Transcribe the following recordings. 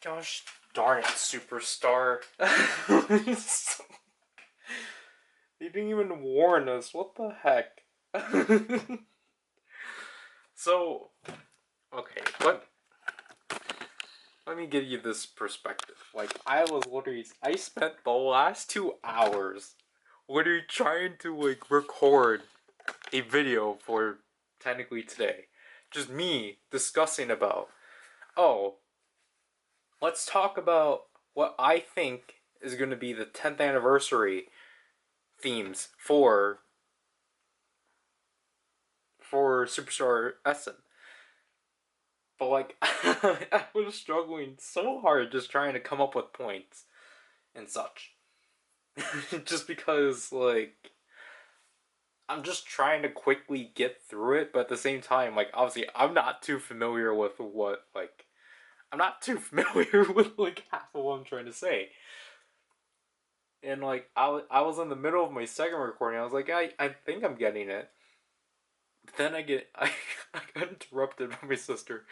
Gosh darn it, Superstar. They didn't even warn us. What the heck? So, okay, let me give you this perspective. Like, I spent the last 2 hours literally trying to, like, record a video for technically today. Just me discussing about, oh, let's talk about what I think is going to be the 10th anniversary themes for Superstar SM. But like I was struggling so hard just trying to come up with points and such. Just because like I'm just trying to quickly get through it, but at the same time, like obviously I'm not too familiar with what like I'm not too familiar with like half of what I'm trying to say. And like I was in the middle of my second recording. I was like, I think I'm getting it. But then I got interrupted by my sister.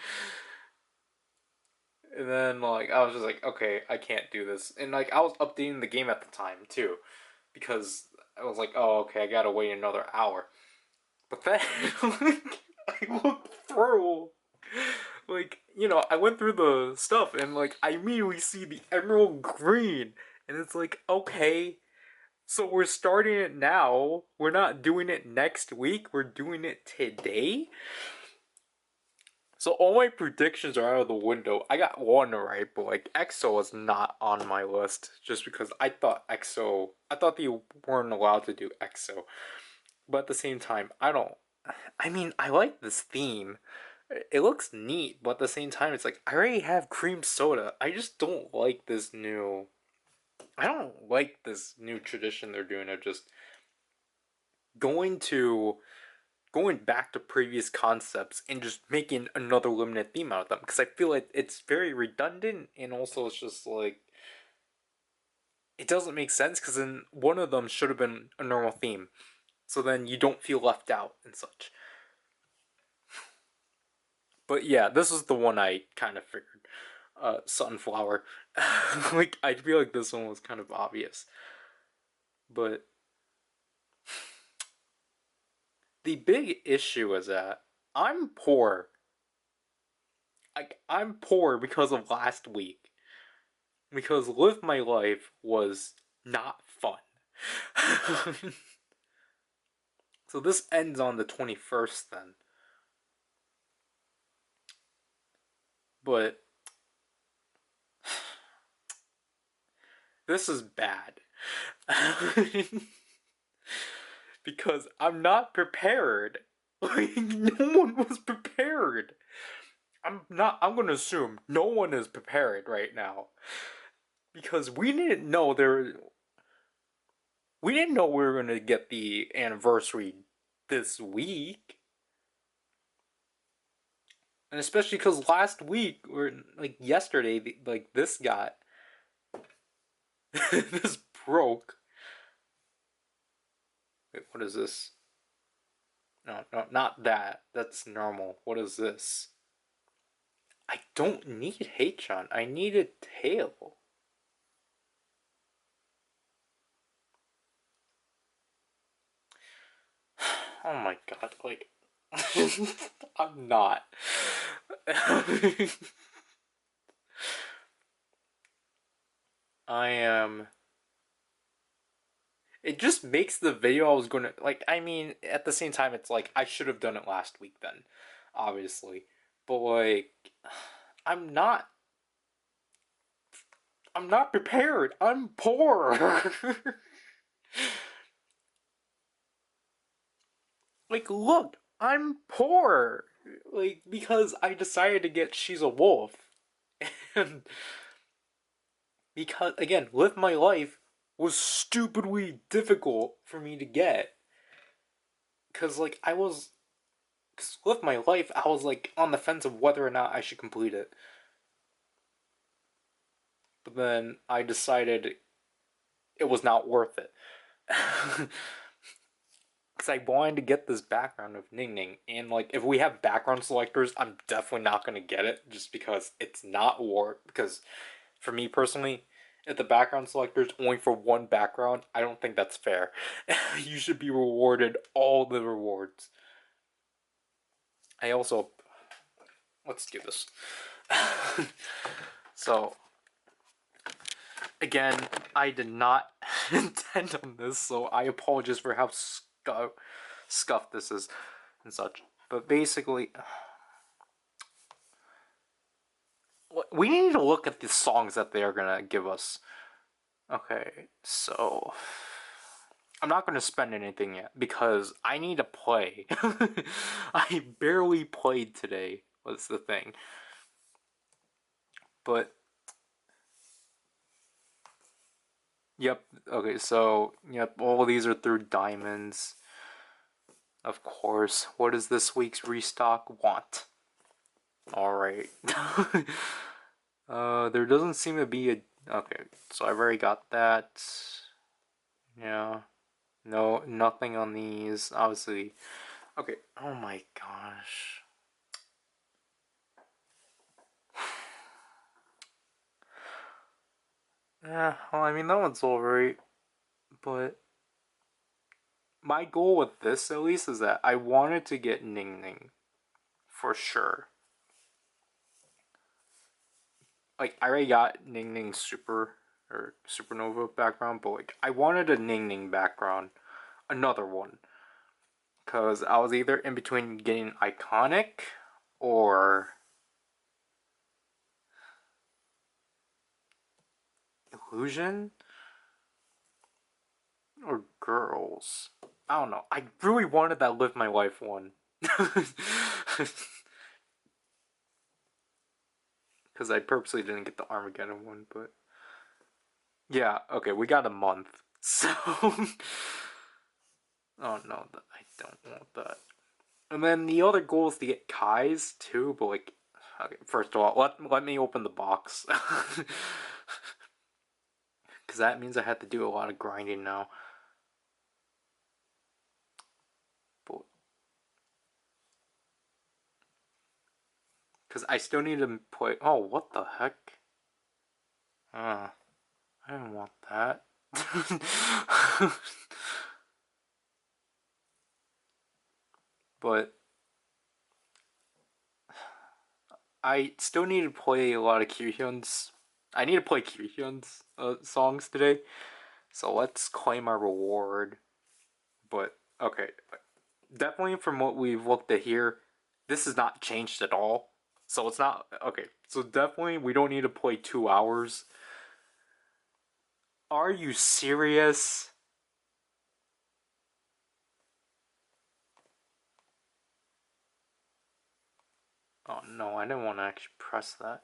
And then like I was just like, okay, I can't do this. And like I was updating the game at the time too, because I was like, oh okay, I gotta wait another hour. But then like, I looked through, like I went through the stuff and like I immediately see the emerald green, and it's like, okay, so we're starting it now. We're not doing it next week. We're doing it today. So all my predictions are out of the window. I got one right, but like EXO was not on my list just because I thought they weren't allowed to do EXO. But at the same time, I mean, I like this theme. It looks neat, but at the same time, it's like I already have cream soda. I don't like this new tradition they're doing of just going to going back to previous concepts and just making another limited theme out of them, because I feel like it's very redundant, and also it's just like it doesn't make sense because then one of them should have been a normal theme, so then you don't feel left out and such. But yeah, this is the one I kind of figured. Sunflower. Like I feel like this one was kind of obvious, but the big issue is that I'm poor. Like I'm poor because of last week. Because Live My Life was not fun. So this ends on the 21st then. But this is bad. Because I'm not prepared. Like, no one was prepared. I'm gonna assume no one is prepared right now. Because we didn't know we were gonna get the anniversary this week. And especially because last week, or like yesterday, like this got this broke. Wait, what is this? No, no, not that. That's normal. What is this? I don't need Hachon. I need a tail. Oh my god, like I'm not. I am. It just makes the video I was gonna like. I mean, at the same time, it's like I should have done it last week then, obviously. But like, I'm not. I'm not prepared. I'm poor. Like, look, I'm poor. Like, because I decided to get She's a Wolf. And because, again, Live My Life was stupidly difficult for me to get. Because, like, because Live My Life, I was, like, on the fence of whether or not I should complete it. But then I decided it was not worth it. Because because I wanted to get this background of Ning Ning, and like if we have background selectors, I'm definitely not gonna get it just because it's not war. Because for me personally, if the background selector is only for one background, I don't think that's fair. You should be rewarded all the rewards. I also let's do this. So again, I did not intend on this, so I apologize for how scuffed this is and such. But basically, we need to look at the songs that they are gonna give us. Okay, so I'm not gonna spend anything yet because I need to play. I barely played today, was the thing. But yep, okay, so yep, all of these are through diamonds. Of course. What does this week's restock want? Alright. There doesn't seem to be a... Okay, so I've already got that. Yeah. No, nothing on these. Obviously. Okay, oh my gosh. Yeah, well, I mean, that one's alright. But my goal with this, at least, is that I wanted to get Ning Ning. For sure. Like, I already got Ning Ning Super or Supernova background, but like, I wanted a Ning Ning background, another one, because I was either in between getting Iconic or Illusion or Girls. I don't know. I really wanted that Live My Life one. Because I purposely didn't get the Armageddon one, but yeah, okay, we got a month. So oh no, I don't want that. And then the other goal is to get Kai's too, but like, okay, first of all, let me open the box. Because that means I have to do a lot of grinding now. But because I still need to play. Oh, what the heck? I didn't want that. But I still need to play a lot of Kirhyun's. I need to play Kirhyun's songs today. So let's claim our reward. But okay, definitely from what we've looked at here, this has not changed at all. So it's not okay. So definitely we don't need to play 2 hours. Are you serious? Oh no, I didn't want to actually press that.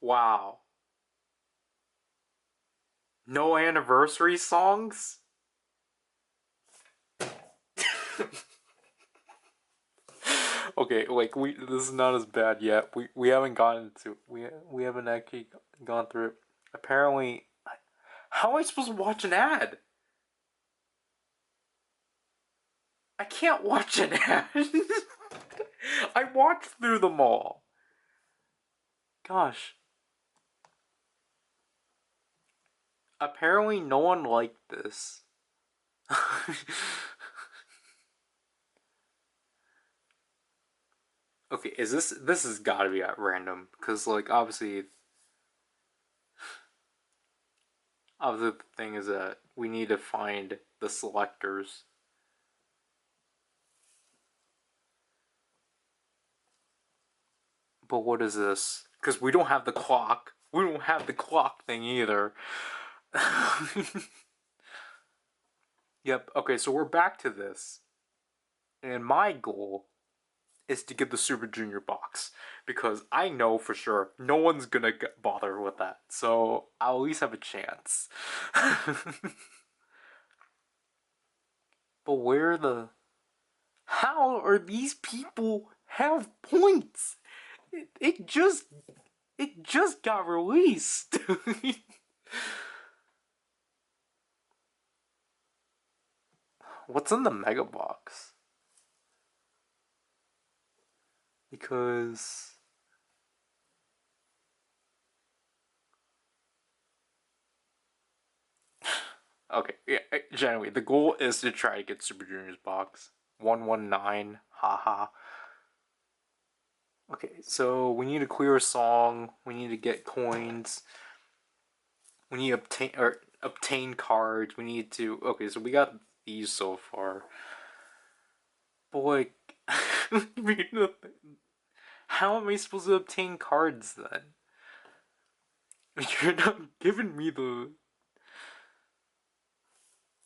Wow. No anniversary songs? Okay, like this is not as bad yet. We haven't gotten to we haven't actually gone through it. Apparently, how am I supposed to watch an ad? I can't watch an ad. I watched through them all. Gosh. Apparently no one liked this. Okay, is this has gotta be at random, because like obviously the thing is that we need to find the selectors. But what is this? Because we don't have the clock. We don't have the clock thing either. Yep, okay, so we're back to this. And my goal is to get the Super Junior box. Because I know for sure no one's gonna bother with that. So I'll at least have a chance. But where the... How are these people have points? It just got released. What's in the mega box? Because okay, yeah. Generally, the goal is to try to get Super Junior's box 119. Haha. Okay, so we need to clear a song. We need to get coins. We need to obtain cards. We need to. Okay, so we got these so far. Boy, how am I supposed to obtain cards then? You're not giving me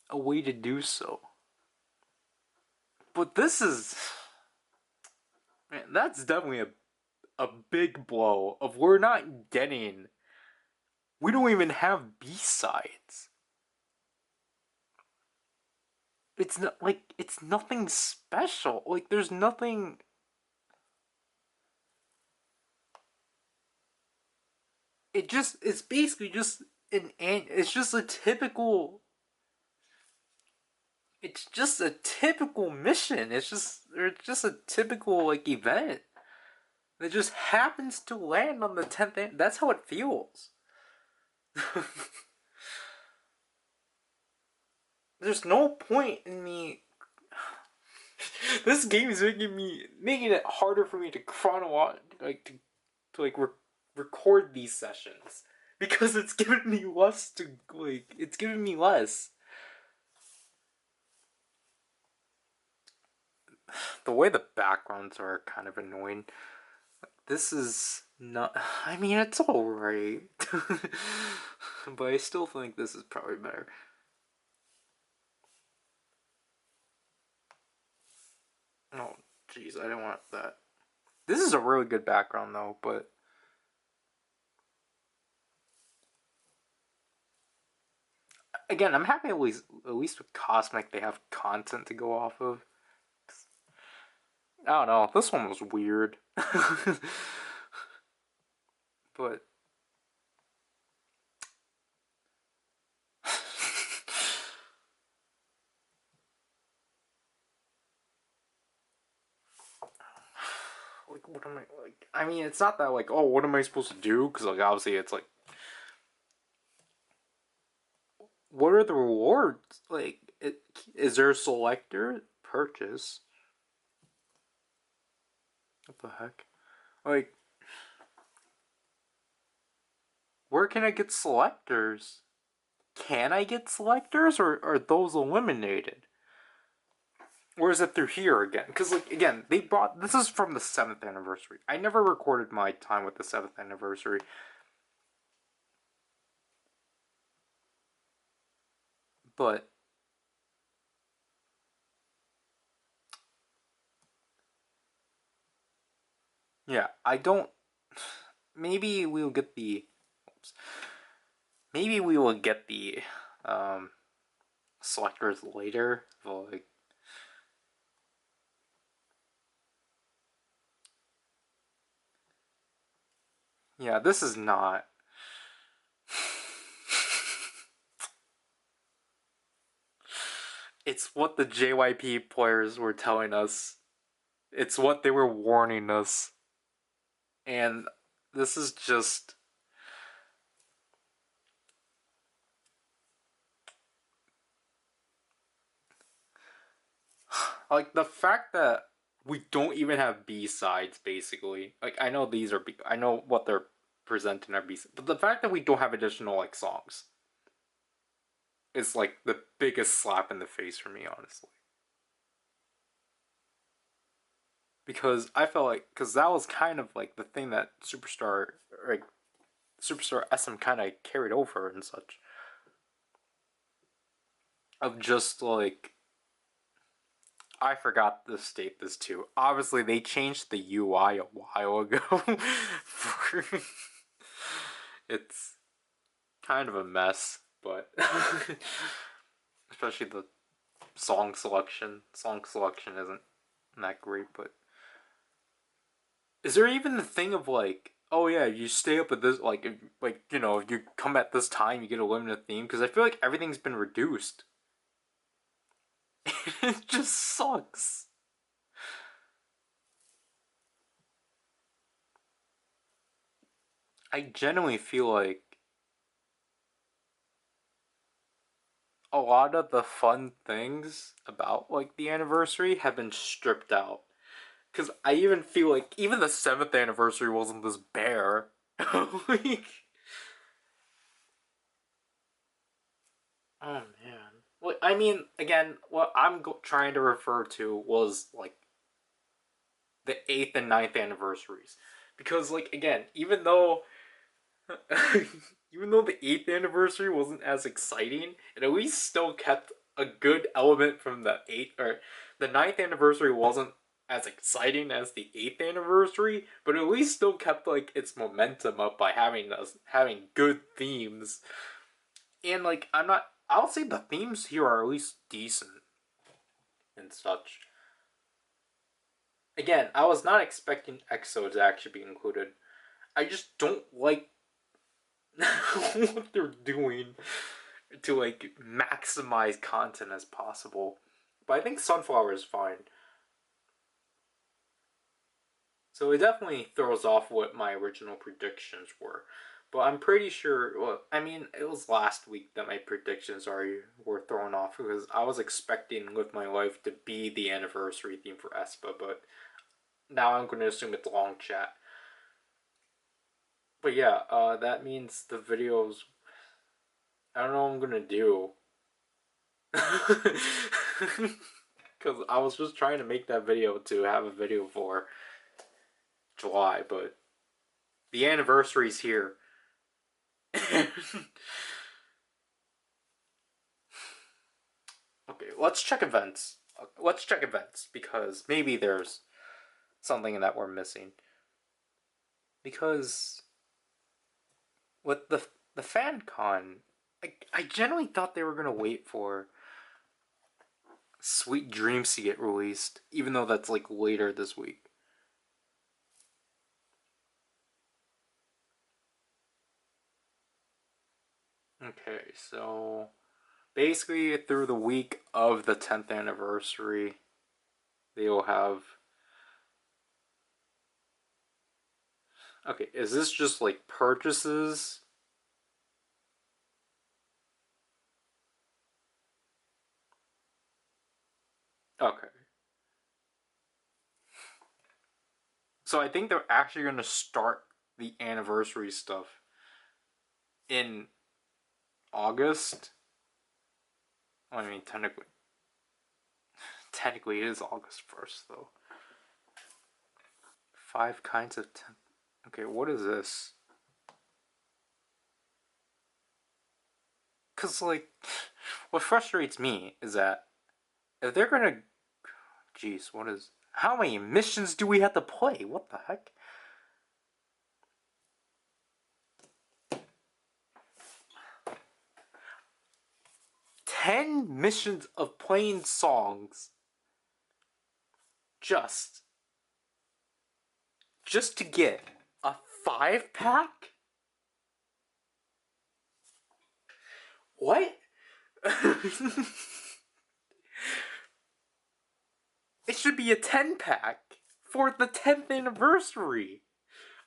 a way to do so. But this is, man, that's definitely a big blow. Of we're not getting. We don't even have B-sides. It's not like it's nothing special. Like there's nothing. It's basically just it's just a typical. It's just a typical mission. It's just a typical like event that just happens to land on the 10th. That's how it feels. There's no point in me. This game is making it harder for me to record these sessions because it's giving me less to like. It's giving me less. The way the backgrounds are kind of annoying. This is not. I mean, it's alright, but I still think this is probably better. Oh, jeez, I didn't want that. This is a really good background though, but again, I'm happy at least with Cosmic they have content to go off of. I don't know. This one was weird, but like, what am I like? I mean, it's not that like, oh, what am I supposed to do? Because like, obviously, it's like, what are the rewards? Like, is there a selector purchase? What the heck? Like, where can I get selectors? Can I get selectors, or are those eliminated? Or is it through here again? Because, like, again, they brought. This is from the 7th anniversary. I never recorded my time with the 7th anniversary. But. Yeah, I don't. Maybe we'll get the. Oops. Maybe we will get the selectors later. But, like. Yeah, this is not. It's what the JYP players were telling us. It's what they were warning us. And this is just. Like, the fact that we don't even have B-sides, basically. Like, I know these are. I know what they're presenting are B-sides. But the fact that we don't have additional, like, songs is, like, the biggest slap in the face for me, honestly. Because I felt like. Because that was kind of, like, the thing that Superstar. Like, Superstar SM kind of carried over and such. Of just, like. I forgot to state this too. Obviously, they changed the UI a while ago. It's kind of a mess, but especially the song selection. Song selection isn't that great, but is there even the thing of like, oh yeah, you stay up at this like if you come at this time, you get a limited theme? Because I feel like everything's been reduced. It just sucks. I genuinely feel like a lot of the fun things about like the anniversary have been stripped out. Cause I even feel like even the 7th anniversary wasn't this bare. Like, oh man. Well, I mean, again, what I'm trying to refer to was like the 8th and 9th anniversaries, because like again, even though even though the 8th anniversary wasn't as exciting, it at least still kept a good element from the 8th, or the 9th anniversary wasn't as exciting as the 8th anniversary, but at least still kept like its momentum up by having good themes. And like I'll say the themes here are at least decent and such. Again, I was not expecting EXO to actually be included. I just don't like what they're doing to like maximize content as possible. But I think Sunflower is fine. So it definitely throws off what my original predictions were. But I'm pretty sure, well, I mean, it was last week that my predictions were thrown off because I was expecting Live My Life to be the anniversary theme for aespa, but now I'm going to assume it's Long Chat. But yeah, that means the videos. I don't know what I'm gonna do. Because I was just trying to make that video to have a video for July, but the anniversary's here. Okay, let's check events. Let's check events because maybe there's something that we're missing. Because with the fan con, I generally thought they were gonna wait for Sweet Dreams to get released, even though that's like later this week. Okay, so basically through the week of the 10th anniversary, they will have. Okay, is this just like purchases? Okay. So I think they're actually going to start the anniversary stuff in August. Well, I mean, technically it is August 1st, though. 5 kinds of. Okay, what is this? Because, like, what frustrates me is that if they're going to. Jeez, what is. How many missions do we have to play? What the heck? 10 missions of playing songs just to get a 5 pack? What? It should be a 10 pack for the 10th anniversary.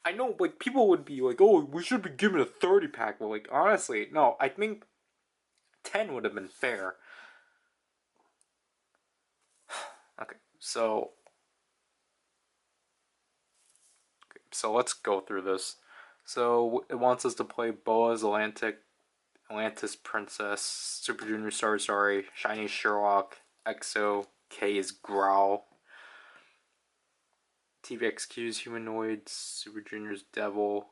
I know, like, people would be like, oh, we should be given a 30 pack, but, like, honestly, no, I think 10 would have been fair. Okay, so. So let's go through this. So it wants us to play Boa's Atlantis Princess, Super Junior Sorry, Shiny Sherlock, EXO, K is Growl, TVXQ's Humanoids, Super Junior's Devil,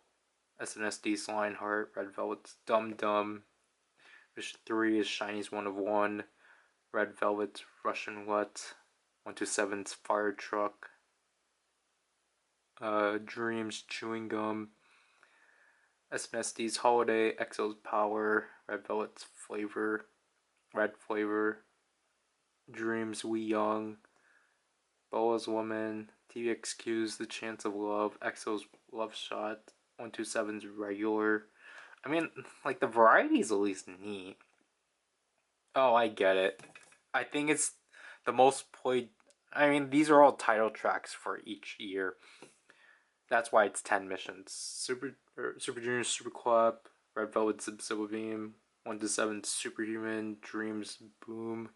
SNSD Lionheart, Red Velvet's Dum Dum, Mission 3 is Shiny's One of One, Red Velvet's Russian What, 127's Fire Truck, Dreams Chewing Gum, SNSD's Holiday, EXO's Power, Red Velvet's Flavor, Red Flavor, Dreams We Young, Boa's Woman, TVXQ's The Chance of Love, EXO's Love Shot, 127's Regular. I mean, like, the variety is at least neat. Oh, I get it. I think it's The most played. I mean, these are all title tracks for each year. That's why it's 10 missions. Super Junior Super Club, Red Velvet Zip Zip Beam, 1 to 7 Superhuman, Dreams Boom,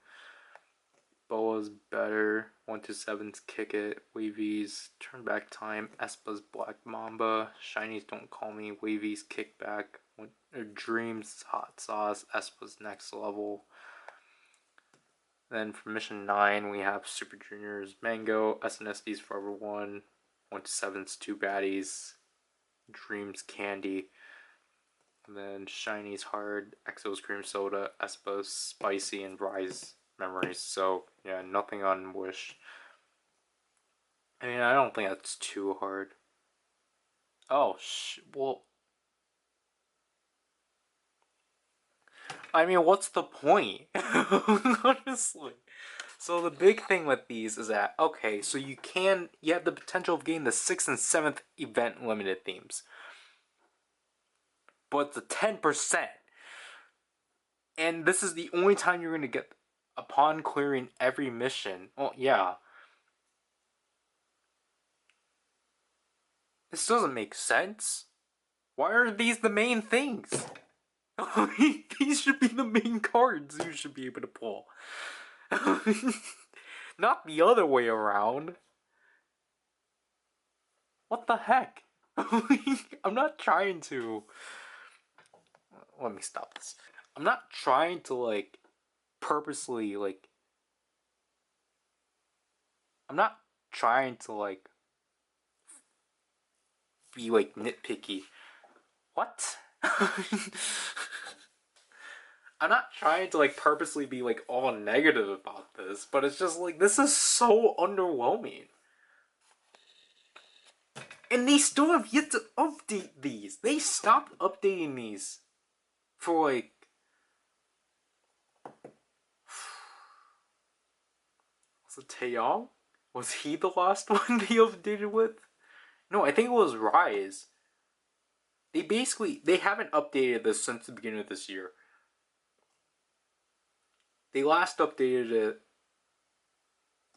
Boa's Better, 1 to 7's Kick It, Wavy's Turn Back Time, Espa's Black Mamba, Shiny's Don't Call Me, Wavy's Kickback, Dreams Hot Sauce, Espa's Next Level. Then for Mission 9, we have Super Junior's Mango, SNSD Forever 1, 1 to 7's Two Baddies, Dreams Candy, and then Shiny's Hard, Exo's Cream Soda, Espa's Spicy, and Rise Memories. So, yeah, nothing on Wish. I mean, I don't think that's too hard. Oh, well. I mean, what's the point? Honestly. So the big thing with these is that, okay, so you have the potential of getting the 6th and 7th event limited themes. But it's a 10%. And this is the only time you're going to get upon clearing every mission. Oh, yeah. This doesn't make sense. Why are these the main things? These should be the main cards you should be able to pull. Not the other way around. What the heck? I'm not trying to... Let me stop this. I'm not trying to, like, purposely, like... I'm not trying to, like, be, like, nitpicky. What? I'm not trying to, like, purposely be, like, all negative about this, but it's just, like, this is so underwhelming. And they still have yet to update these. They stopped updating these for, like... Was it Taeyong? Was he the last one they updated with? No, I think it was Rise. They haven't updated this since the beginning of this year. They last updated it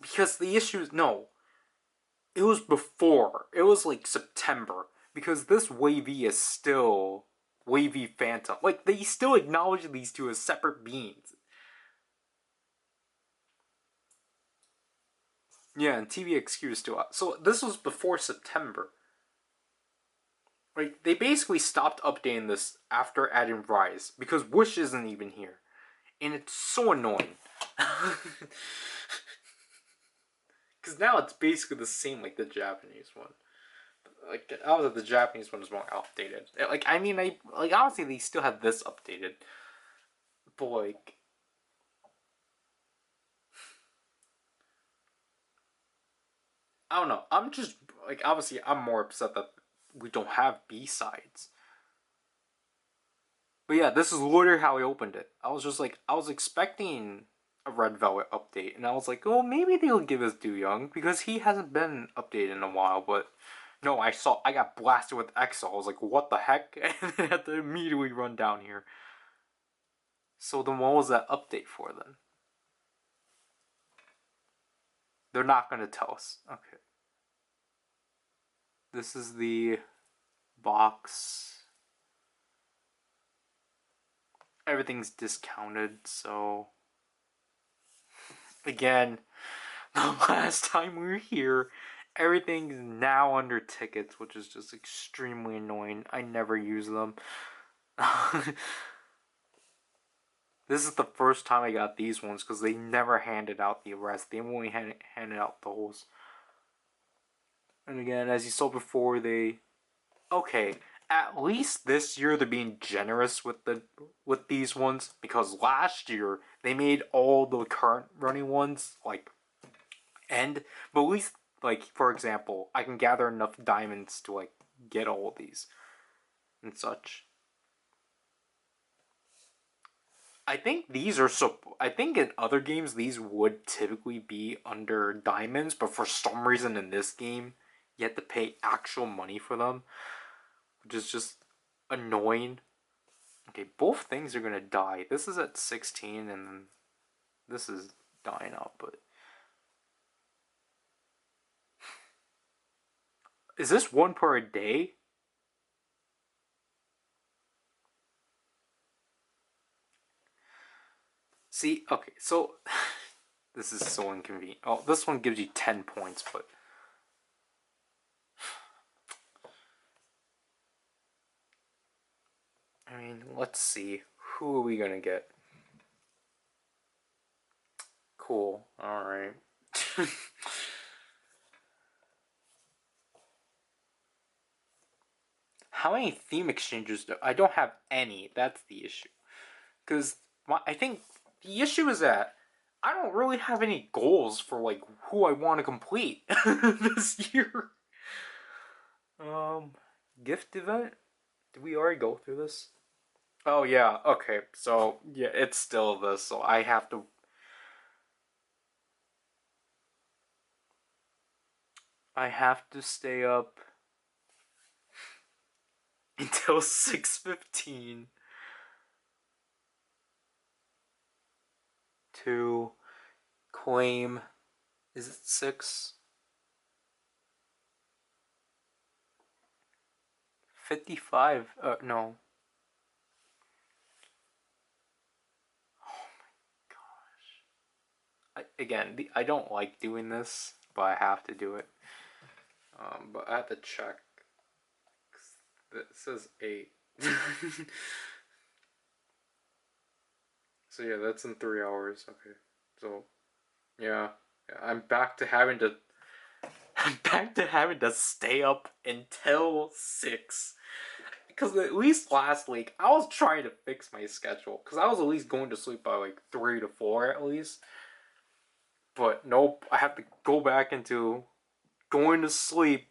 because the issue is, no, it was before. It was like September, because this Wavy is still Wavy Phantom. Like, they still acknowledge these two as separate beings. Yeah, and TVXQ is still out. So this was before September. Like, they basically stopped updating this after adding Rise, because Wish isn't even here. And it's so annoying. Because now it's basically the same like the Japanese one. Like, obviously the Japanese one is more outdated. Like, I mean, like, honestly, they still have this updated. But, like... I don't know. I'm just, like, obviously, I'm more upset that we don't have B-sides. But yeah, this is literally how I opened it. I was just like, I was expecting a Red Velvet update, and I was like, oh, maybe they'll give us Do Young, because he hasn't been updated in a while, but no, I got blasted with EXO. I was like, what the heck? And I had to immediately run down here. So then what was that update for then? They're not going to tell us. Okay. This is the box. Everything's discounted, so... Again, the last time we were here, everything's now under tickets, which is just extremely annoying. I never use them. This is the first time I got these ones, because they never handed out the rest. They only handed out those. And again, as you saw before, they... Okay, at least this year they're being generous with these ones, because last year they made all the current running ones like end. But at least, like, for example, I can gather enough diamonds to like get all of these and such. I think these are I think in other games these would typically be under diamonds, but for some reason in this game you have to pay actual money for them, which is just annoying. Okay, both things are gonna die. This is at 16 and this is dying out, but Is this one per day? See, okay, so this is so inconvenient. Oh, this one gives you 10 points, but I mean, let's see. Who are we gonna get? Cool. Alright. How many theme exchanges do I don't have any? That's the issue. Because I think the issue is that I don't really have any goals for like who I want to complete this year. Um, gift event? Did we already go through this? Oh yeah. Okay. So yeah, it's still this. So I have to stay up until 6:15 to claim. Is it 6:55? No. I don't like doing this, but I have to do it. But I have to check. It says 8. So yeah, that's in 3 hours. Okay. So yeah, I'm back to having to. I'm back to having to stay up until 6. Because at least last week I was trying to fix my schedule. Because I was at least going to sleep by like 3 to 4 at least. But nope, I have to go back into going to sleep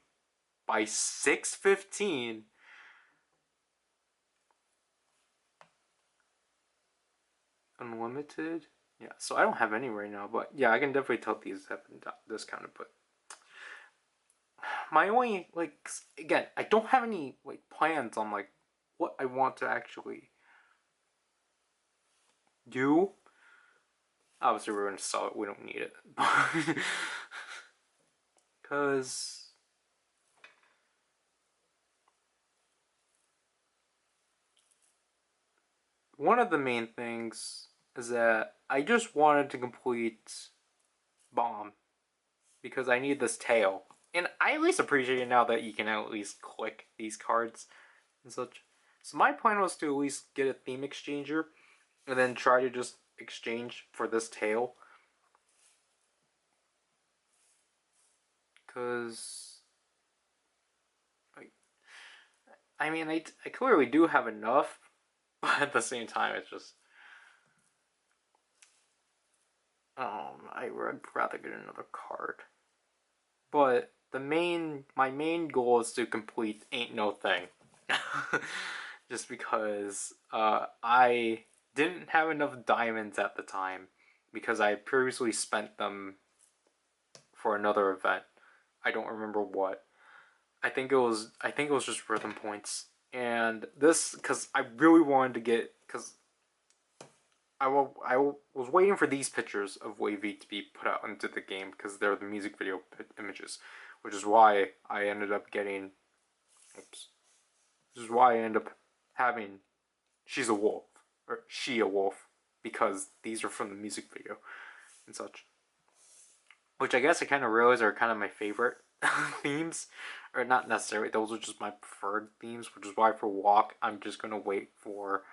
by 6:15. Unlimited? Yeah, so I don't have any right now, but yeah, I can definitely tell these have been discounted, but my only like again, I don't have any like plans on like what I want to actually do. Obviously we're gonna sell it, we don't need it. Cause one of the main things is that I just wanted to complete Bomb because I need this tail. And I at least appreciate it now that you can at least click these cards and such. So my plan was to at least get a theme exchanger and then try to just exchange for this tail. Because, I mean, I clearly do have enough, but at the same time, it's just. I would rather get another card. But my main goal is to complete Ain't No Thing. Just because I didn't have enough diamonds at the time because I previously spent them for another event. I don't remember what. I think it was just rhythm points. And this cuz I really wanted to get cuz I was waiting for these pictures of Wavy to be put out into the game because they're the music video images, which is why I ended up getting. Oops. This is why I end up having She's a Wolf or She a Wolf because these are from the music video and such. Which I guess I kind of realize are kind of my favorite themes, or not necessarily. Those are just my preferred themes, which is why for Walk I'm just gonna wait for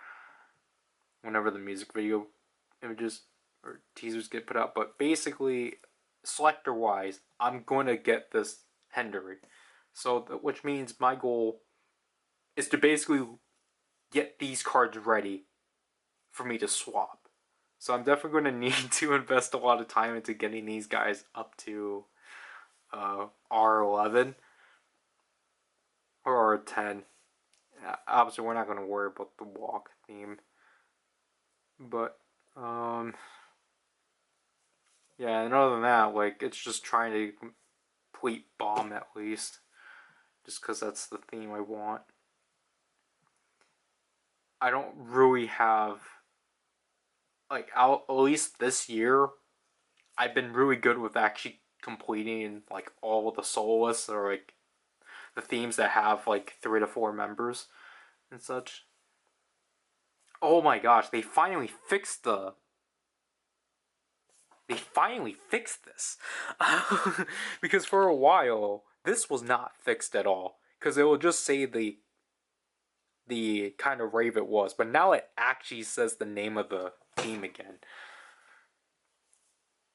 whenever the music video images or teasers get put out. But basically, selector wise, I'm going to get this Hendery. So, which means my goal is to basically get these cards ready for me to swap. So I'm definitely going to need to invest a lot of time into getting these guys up to R11 or R10. Obviously, we're not going to worry about the walk theme, but yeah, and other than that, like, it's just trying to complete Bomb at least. Just because that's the theme I want. I don't really have... Like, at least this year, I've been really good with actually completing, like, all the soloists or, like, the themes that have like 3 to 4 members and such. Oh my gosh, they finally fixed this. Because for a while this was not fixed at all, because it will just say the kind of rave it was, but now it actually says the name of the theme again.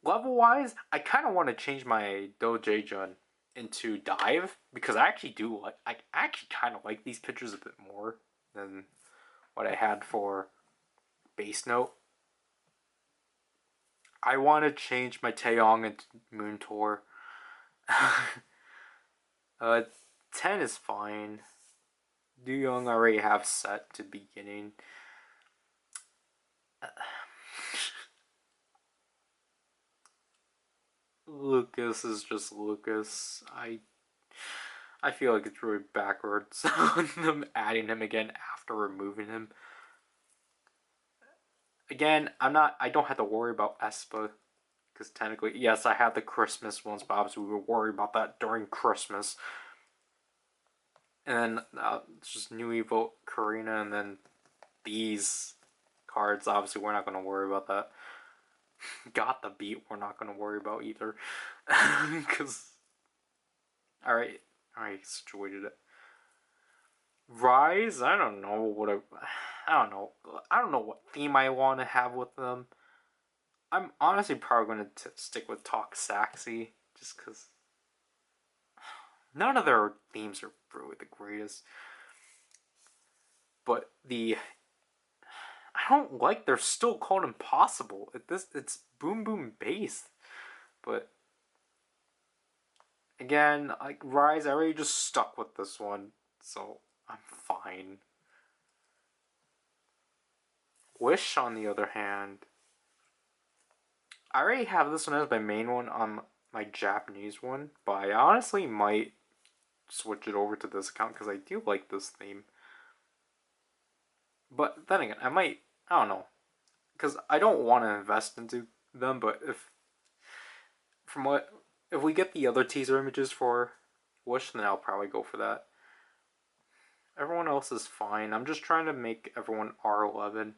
Level wise, I kind of want to change my Dojejun into dive, because I actually kind of like these pictures a bit more than what I had for base note. I want to change my Taeyong into Moon Tour. 10 is fine. Do Young I already have set to beginning. Lucas is just Lucas. I feel like it's really backwards them adding him again after removing him. Again, I don't have to worry about Espa, because technically, yes, I have the Christmas ones, but obviously we were worried about that during Christmas. And then it's just New Evo, Karina, and then these cards. Obviously, we're not going to worry about that. Got the beat, we're not going to worry about either. Because, alright, situated it. Rise, I don't know what theme I want to have with them. I'm honestly probably going to stick with Talk Saxy, just because none of their themes are really the greatest. But I don't like they're still called Impossible. It's Boom Boom based. But again, like Rise, I already just stuck with this one, so I'm fine. Wish, on the other hand, I already have this one as my main one on my Japanese one, but I honestly might switch it over to this account because I do like this theme. But then again, I don't know, because I don't want to invest into them, but if we get the other teaser images for Wish, then I'll probably go for that. Everyone else is fine. I'm just trying to make everyone R11.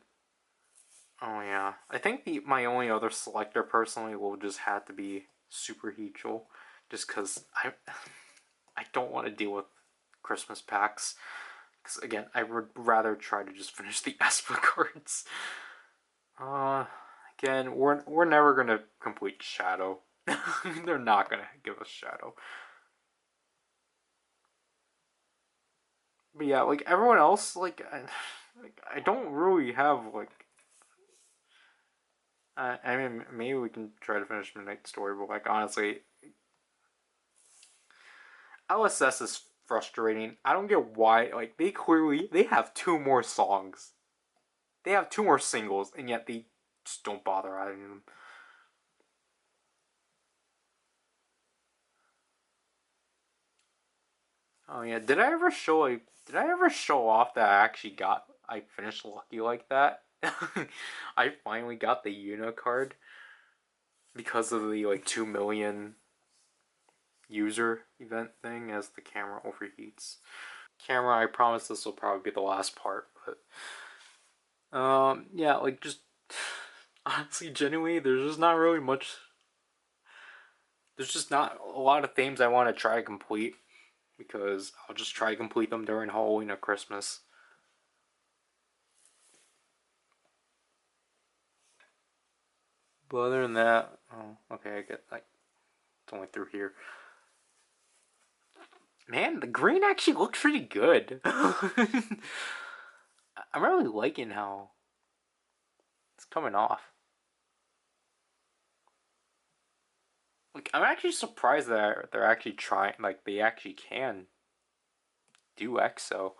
Oh yeah, I think my only other selector personally will just have to be Super Heechul, just because I don't want to deal with Christmas packs. Because again, I would rather try to just finish the Espa cards. Again, we're never gonna complete Shadow. They're not gonna give us Shadow. But yeah, like everyone else, I don't really have like. I mean, maybe we can try to finish Midnight Story, but like honestly, LSS is frustrating. I don't get why. Like they have 2 more songs. They have 2 more singles, and yet they just don't bother adding them. Oh yeah, did I ever show off that I finished Lucky like that? I finally got the Yuna card because of the like 2 million user event thing as the camera overheats. Camera, I promise this will probably be the last part, but yeah, like just honestly, genuinely, there's just not really much. There's just not a lot of themes I want to try to complete, because I'll just try to complete them during Halloween or Christmas. But other than that, oh, okay, I get like it's only through here. Man, the green actually looks pretty good. I'm really liking how it's coming off. Like, I'm actually surprised that they're actually trying. Like, they actually can do EXO.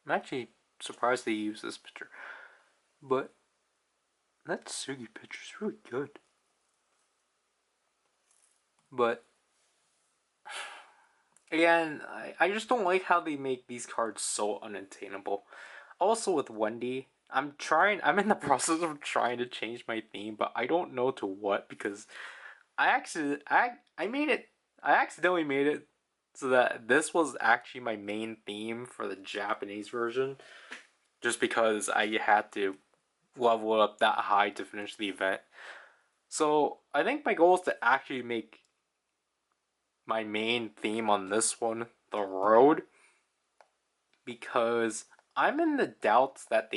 I'm actually surprised they use this picture. But that Sugi picture is really good. But again, I just don't like how they make these cards so unattainable. Also with Wendy, I'm in the process of trying to change my theme, but I don't know to what because I made it. I accidentally made it so that this was actually my main theme for the Japanese version, just because I had to level up that high to finish the event. So I think my goal is to actually make my main theme on this one the road, because I'm in the doubts that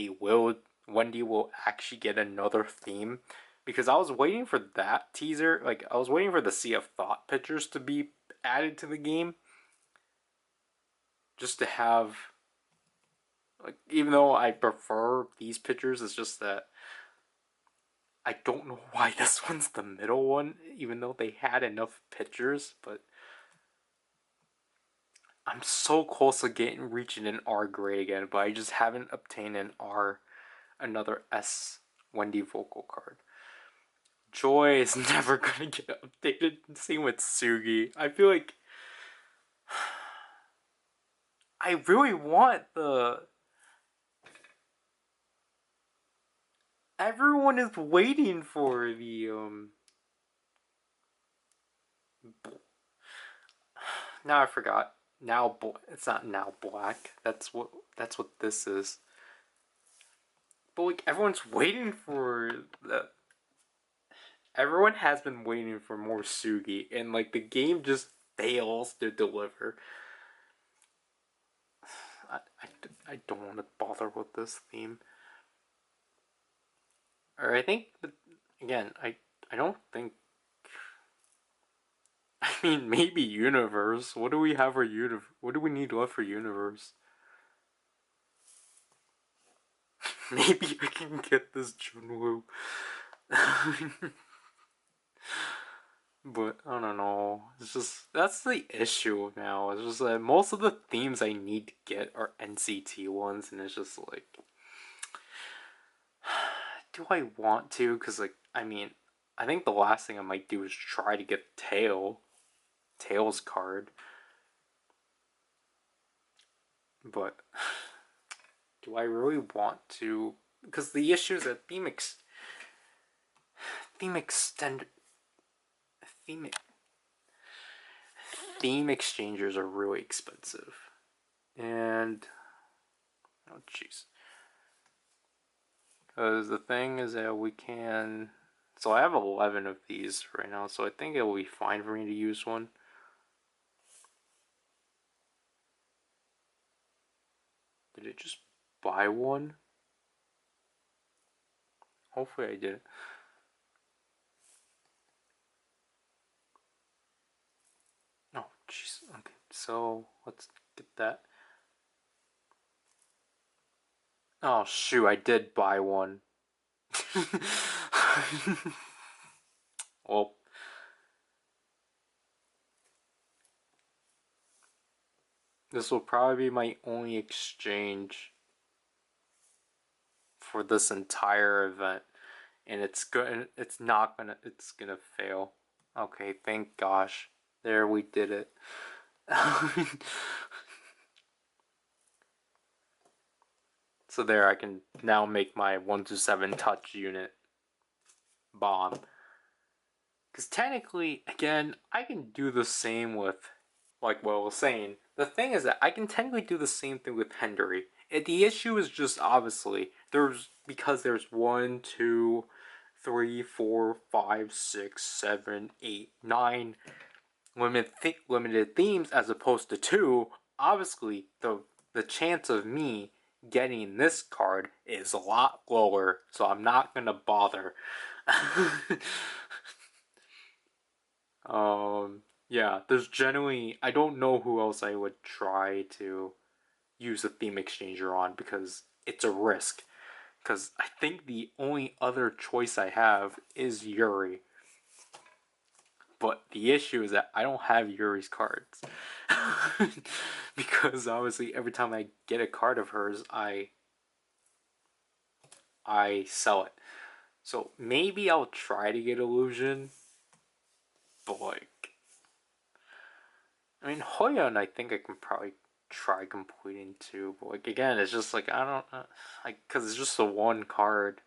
Wendy will actually get another theme, because I was waiting for that teaser, like I was waiting for the Sea of Thought pictures to be added to the game, just to have, like, even though I prefer these pictures, it's just that I don't know why this one's the middle one, even though they had enough pictures, but I'm so close to reaching an R grade again, but I just haven't obtained another S Wendy vocal card. Joy is never gonna get updated. Same with Sugi. I feel like I really want the. Everyone is waiting for the Now I forgot. It's not Now Black. That's what this is. But like everyone's waiting for the. Everyone has been waiting for more Sugi, and like the game just fails to deliver. I don't want to bother with this theme. Or I think, but again, I don't think. I mean, maybe Universe. What do we have for Universe? What do we need left for Universe? Maybe I can get this Junwoo. But I don't know. It's just that's the issue now. It's just that most of the themes I need to get are NCT ones, and it's just like, do I want to? Because like, I mean, I think the last thing I might do is try to get Tails card, but do I really want to? Because the issue is that theme extend theme theme exchangers are really expensive, and oh jeez, because the thing is that we can. So I have 11 of these right now, so I think it will be fine for me to use one. Did it just buy one? Hopefully I did. Oh, jeez. Okay, so let's get that. Oh, shoot, I did buy one. Well, this will probably be my only exchange for this entire event, and it's good. It's not gonna. It's gonna fail. Okay, thank gosh. There, we did it. So there, I can now make my 1-7 touch unit bomb. Because technically, again, I can do the same with, like what I was saying. The thing is that I can technically do the same thing with Hendery. The issue is just obviously because there's 1, 2, 3, 4, 5, 6, 7, 8, 9 limited themes as opposed to 2. Obviously, the chance of me getting this card is a lot lower, so I'm not gonna bother. Yeah, there's generally I don't know who else I would try to use a theme exchanger on because it's a risk. Because I think the only other choice I have is Yuri. But the issue is that I don't have Yuri's cards. Because obviously every time I get a card of hers, I sell it. So maybe I'll try to get Illusion. But like, I mean, Hoyon, I think I can probably try completing too. But like again, it's just like I don't like because it's just the one card.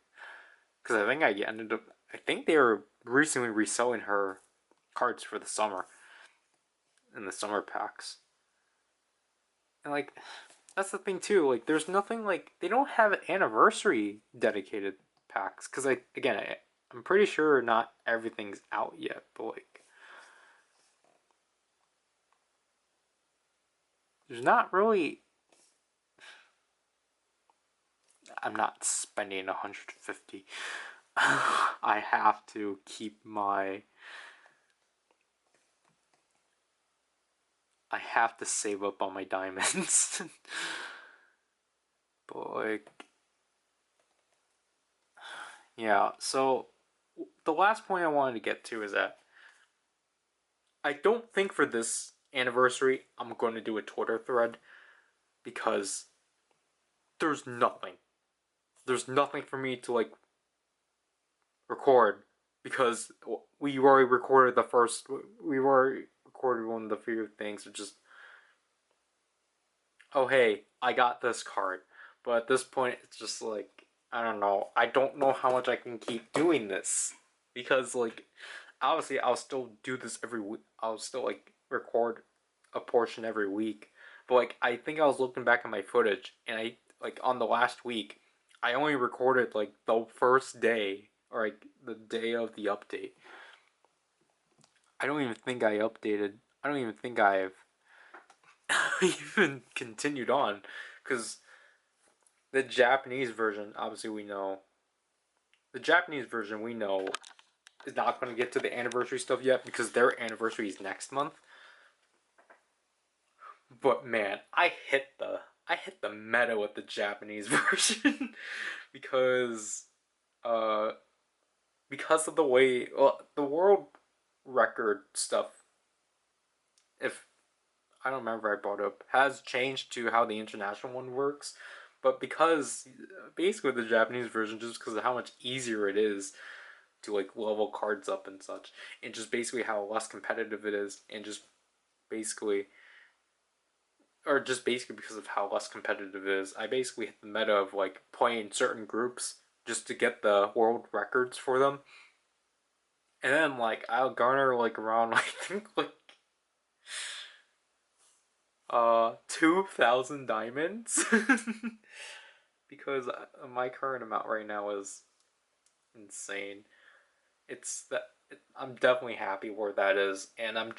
Because I think I ended up. I think they were recently reselling her cards for the summer in the summer packs. And like that's the thing too. Like there's nothing like they don't have anniversary dedicated packs because I'm pretty sure not everything's out yet, but like there's not really. I'm not spending 150. I have to keep my. I have to save up on my diamonds. But like, yeah. So the last point I wanted to get to is that I don't think for this anniversary I'm going to do a Twitter thread because there's nothing. There's nothing for me to like record because we already recorded the first. We already recorded one of the few things. It's just, oh hey, I got this card. But at this point, it's just like I don't know. I don't know how much I can keep doing this because like obviously I'll still do this every week. I'll still like record a portion every week. But like I think I was looking back at my footage and I like on the last week I only recorded like the first day or like the day of the update. I don't even think I updated. I don't even think I've even continued on cuz the Japanese version obviously we know the Japanese version we know is not going to get to the anniversary stuff yet because their anniversary is next month. But man, I hit the meta with the Japanese version because uh because of the way the world record stuff, if I don't remember I brought up, has changed to how the international one works. But because basically the Japanese version, just because of how much easier it is to like level cards up and such, and just basically how less competitive it is, and just basically or just basically because of how less competitive it is, I basically hit the meta of like playing certain groups just to get the world records for them. And then like I'll garner like around I think like 2,000 diamonds because my current amount right now is insane. It's that I'm definitely happy where that is, and I'm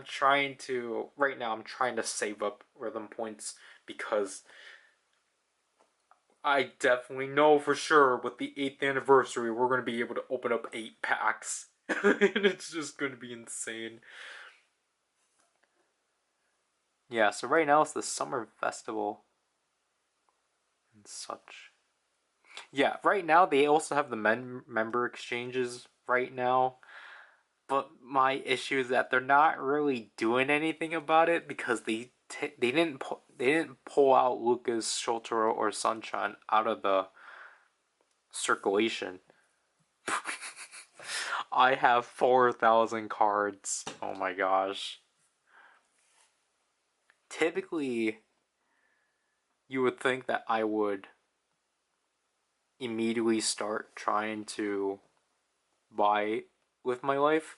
trying to right now. I'm trying to save up rhythm points because I definitely know for sure with the 8th anniversary we're going to be able to open up 8 packs. And it's just going to be insane. Yeah, so right now it's the summer festival and such. Yeah, right now they also have the member exchanges right now. But my issue is that they're not really doing anything about it because they didn't pull out Lucas, Shotaro, or Sunshine out of the circulation. I have 4,000 cards. Oh my gosh. Typically, you would think that I would immediately start trying to buy with my life.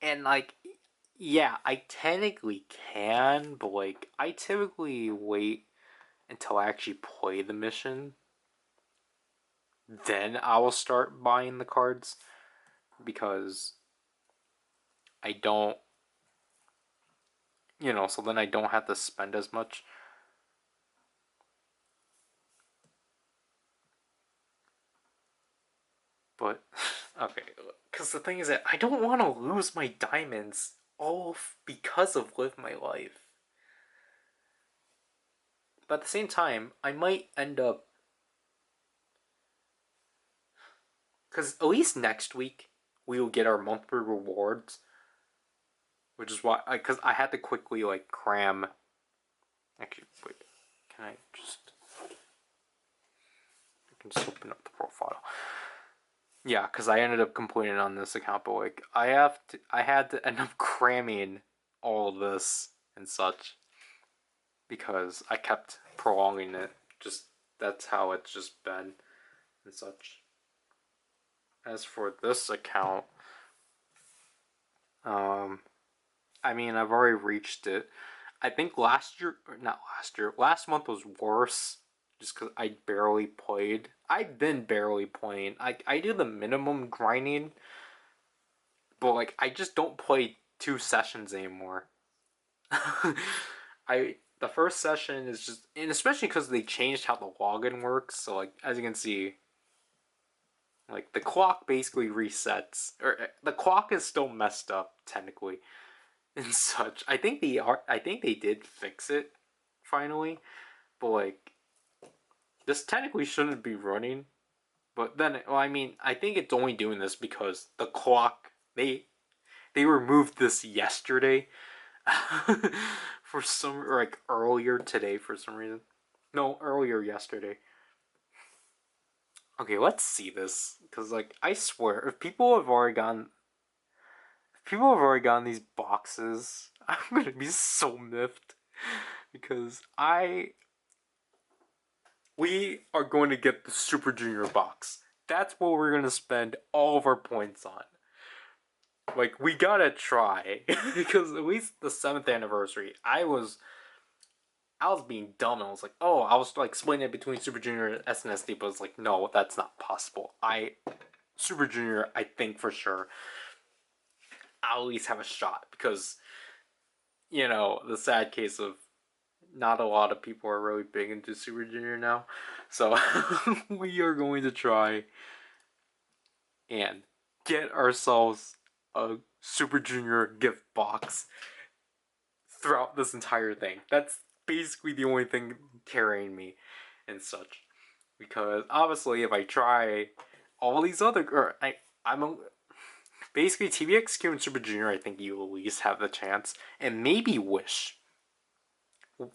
And like, yeah, I technically can, but like, I typically wait until I actually play the mission. Then I will start buying the cards because I don't, so then I don't have to spend as much. But, okay, because the thing is that I don't want to lose my diamonds all because of Live My Life. But at the same time, I might end up. Because at least next week, we will get our monthly rewards. Which is why. Because I had to quickly, like, cram. Actually, wait. Can I just. I can just open up the profile. Yeah, because I ended up completing on this account, but like I had to end up cramming all of this and such. because I kept prolonging it. Just that's how it's just been and such. As for this account, um, I mean, I've already reached it. I think last year, or not last year, last month was worse just because I barely played. I've been barely playing. I do the minimum grinding, but like I just don't play 2 sessions anymore. The first session is just, and especially because they changed how the login works. So like as you can see, like the clock basically resets, or the clock is still messed up technically and such. I think they are. I think they did fix it finally, but like this technically shouldn't be running. But then, well, I mean, I think it's only doing this because the clock they removed this yesterday for some, or like earlier today for some reason. No, earlier yesterday. Okay, let's see this because like I swear, if people have already gotten these boxes, I'm gonna be so miffed because we are going to get the Super Junior box. That's what we're gonna spend all of our points on. Like we gotta try because at least the 7th anniversary, I was being dumb and I was like, oh, I was like splitting it between Super Junior and SNSD, but it's like, no, that's not possible. Super Junior, I think for sure, I'll at least have a shot because, the sad case of not a lot of people are really big into Super Junior now. So we are going to try and get ourselves a Super Junior gift box throughout this entire thing. That's basically the only thing carrying me and such. Because obviously, if I try all these other, basically TVXQ and Super Junior, I think you at least have the chance, and maybe Wish,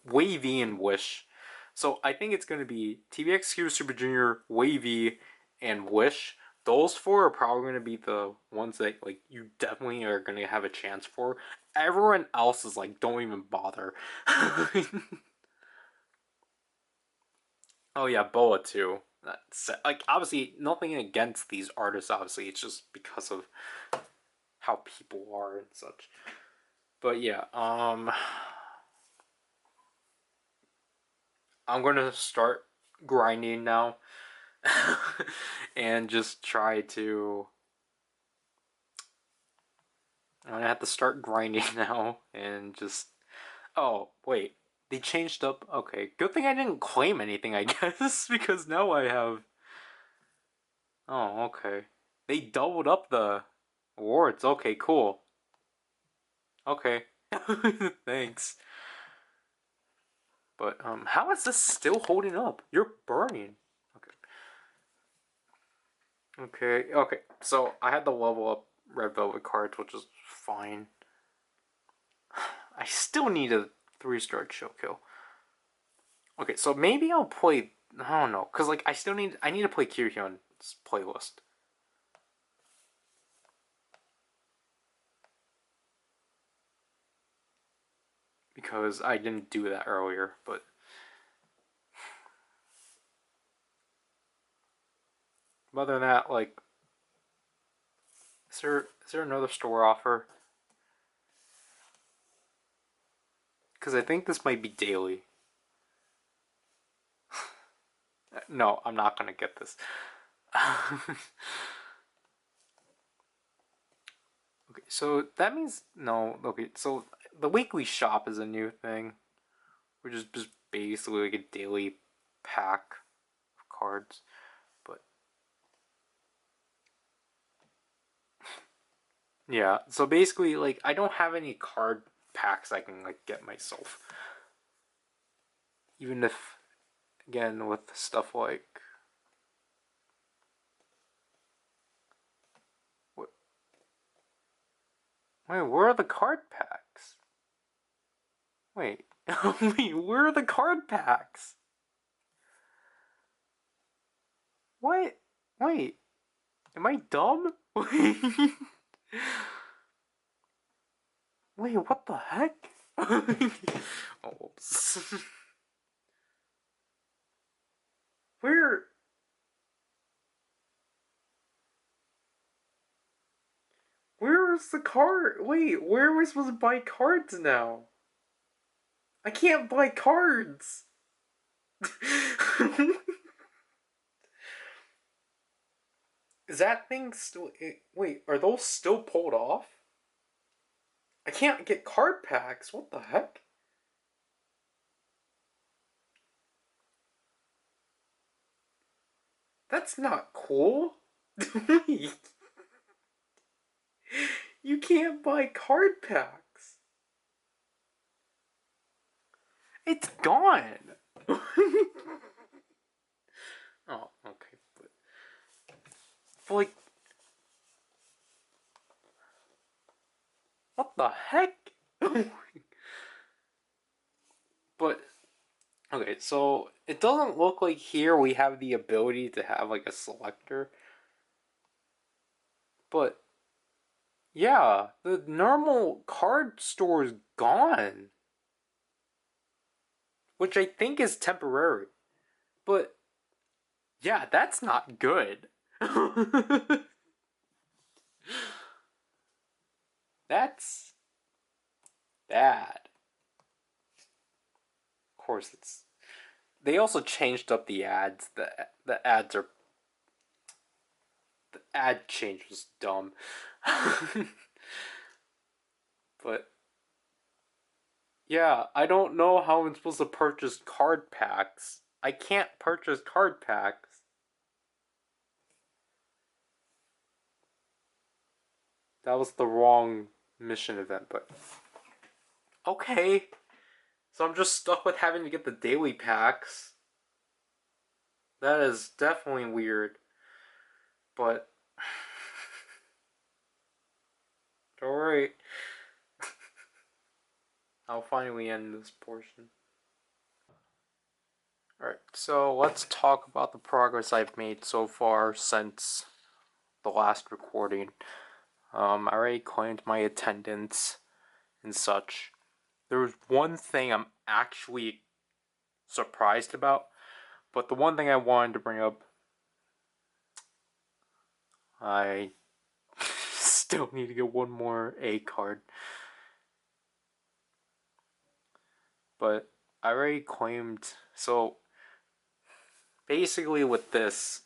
Wavy and Wish. So I think it's going to be TVXQ, Super Junior, Wavy, and Wish. Those 4 are probably going to be the ones that like you definitely are going to have a chance for. Everyone else is like, don't even bother. Oh yeah, Boa too. That's, like obviously nothing against these artists. Obviously, it's just because of how people are and such. But yeah, I'm gonna start grinding now, and just try to. I'm gonna have to start grinding now, and just. Oh wait, they changed up. Okay, good thing I didn't claim anything. I guess because now I have. Oh okay, they doubled up the awards. Okay, cool. Okay, thanks. But how is this still holding up? You're burning. Okay. Okay. Okay. So I had to level up Red Velvet cards, which is fine. I still need a 3-star chill kill. Okay, so maybe I'll play. I don't know, cause like I need to play Kirihion's playlist. Because I didn't do that earlier, but other than that, like, is there another store offer? Because I think this might be daily. No, I'm not gonna get this. Okay, so that means no. Okay, so the weekly shop is a new thing, which is just basically like a daily pack of cards. But yeah, so basically, like I don't have any card packs I can like get myself. Even if, again, with stuff like what? Wait, where are the card packs? Wait, wait, where are the card packs? What? Wait, am I dumb? Wait, wait, what the heck? Oh, whoops. Where? Where is the card? Wait, where am I supposed to buy cards now? I can't buy cards. Is that thing still? Wait, are those still pulled off? I can't get card packs. What the heck? That's not cool. You can't buy card packs. It's gone. Oh, okay. But like, what the heck? But okay, so it doesn't look like here we have the ability to have like a selector. But yeah, the normal card store is gone, which I think is temporary. But yeah, that's not good. That's bad. Of course, it's. They also changed up the ads. The ads are. The ad change was dumb. But yeah, I don't know how I'm supposed to purchase card packs. I can't purchase card packs. That was the wrong mission event, but okay. So I'm just stuck with having to get the daily packs. That is definitely weird. But alright. I'll finally end this portion. Alright, so let's talk about the progress I've made so far since the last recording. I already claimed my attendance and such. There was one thing I'm actually surprised about, but the one thing I wanted to bring up, I still need to get one more A card. But I already claimed, so basically with this,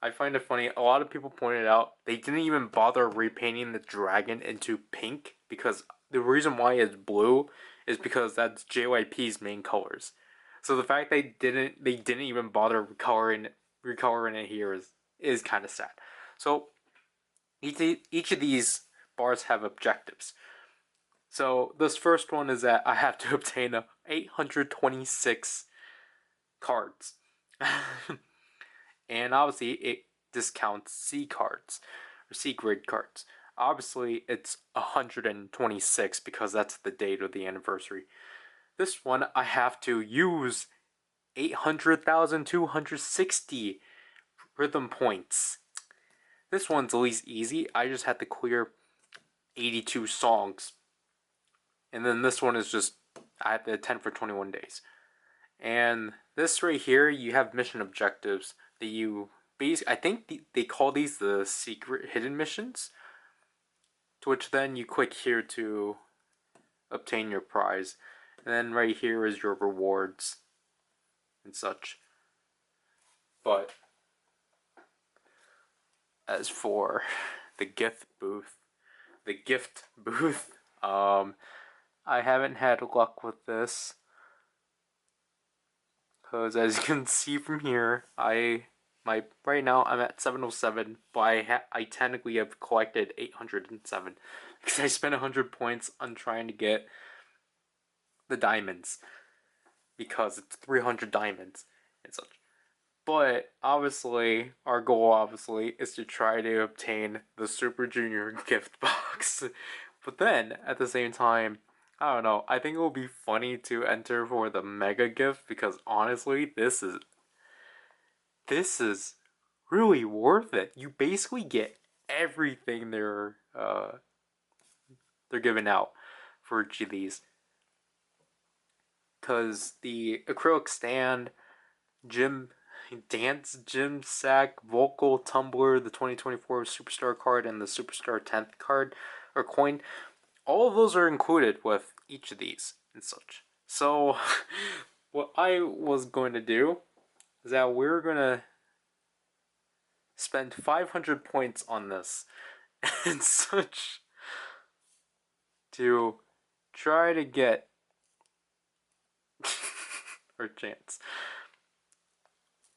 I find it funny, a lot of people pointed out they didn't even bother repainting the dragon into pink, because the reason why it's blue is because that's JYP's main colors. So the fact they didn't even bother recoloring it here is kind of sad. So each of these bars have objectives. So this first one is that I have to obtain 826 cards. And obviously it discounts C cards or C grade cards. Obviously it's 126 because that's the date of the anniversary. This one I have to use 800,260 rhythm points. This one's at least easy. I just had to clear 82 songs. And then this one is just, I have to attend for 21 days. And this right here, you have mission objectives that you I think they call these the secret hidden missions, to which then you click here to obtain your prize. And then right here is your rewards and such. But as for the gift booth, I haven't had luck with this. Because as you can see from here, right now I'm at 707, but I technically have collected 807 because I spent 100 points on trying to get the diamonds, because it's 300 diamonds and such. But obviously, our goal obviously is to try to obtain the Super Junior gift box. But then at the same time, I don't know, I think it will be funny to enter for the mega gift, because honestly, this is really worth it. You basically get everything they're giving out for each of these. Because the acrylic stand, gym sack, vocal tumbler, the 2024 Superstar card, and the Superstar 10th card or coin, all of those are included with each of these and such. So, what I was going to do is that we're going to spend 500 points on this and such to try to get our chance.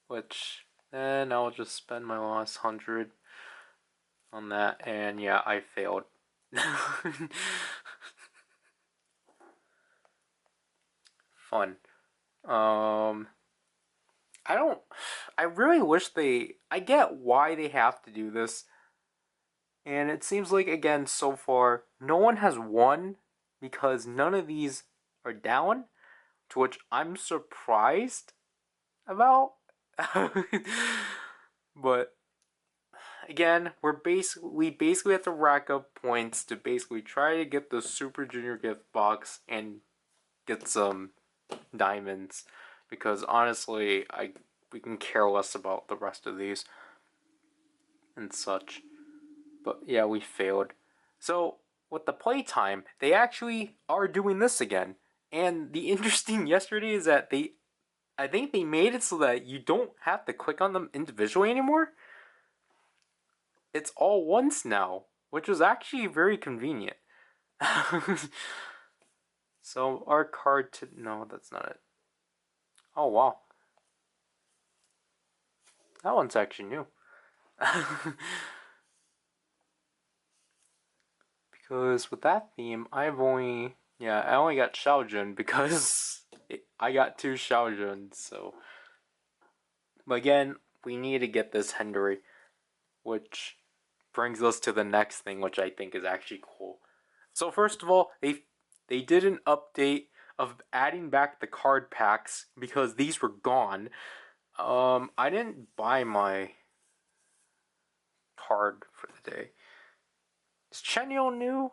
Which, then I'll just spend my last 100 on that, and yeah, I failed. Fun. I really wish I get why they have to do this. And it seems like, again, so far, no one has won because none of these are down, to which I'm surprised about. But again, we basically have to rack up points to basically try to get the Super Junior gift box and get some diamonds, because honestly, we can care less about the rest of these and such. But yeah, we failed. So with the playtime, they actually are doing this again. And the interesting yesterday is that I think they made it so that you don't have to click on them individually anymore. It's all once now, which was actually very convenient. So our card no, that's not it. Oh wow, that one's actually new. Because with that theme, I only got Xiaojun because I got 2 Xiaojuns, so. But again, we need to get this Henry, which brings us to the next thing, which I think is actually cool. So first of all, they did an update of adding back the card packs because these were gone. I didn't buy my card for the day. Is Chenyo new?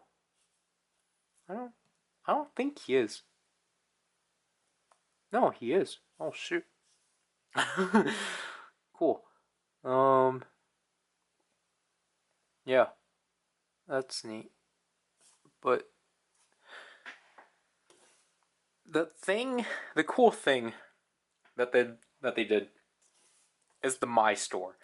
I don't think he is. No, he is. Oh shoot. Cool. Yeah, that's neat. But the cool thing that they did is the My Store.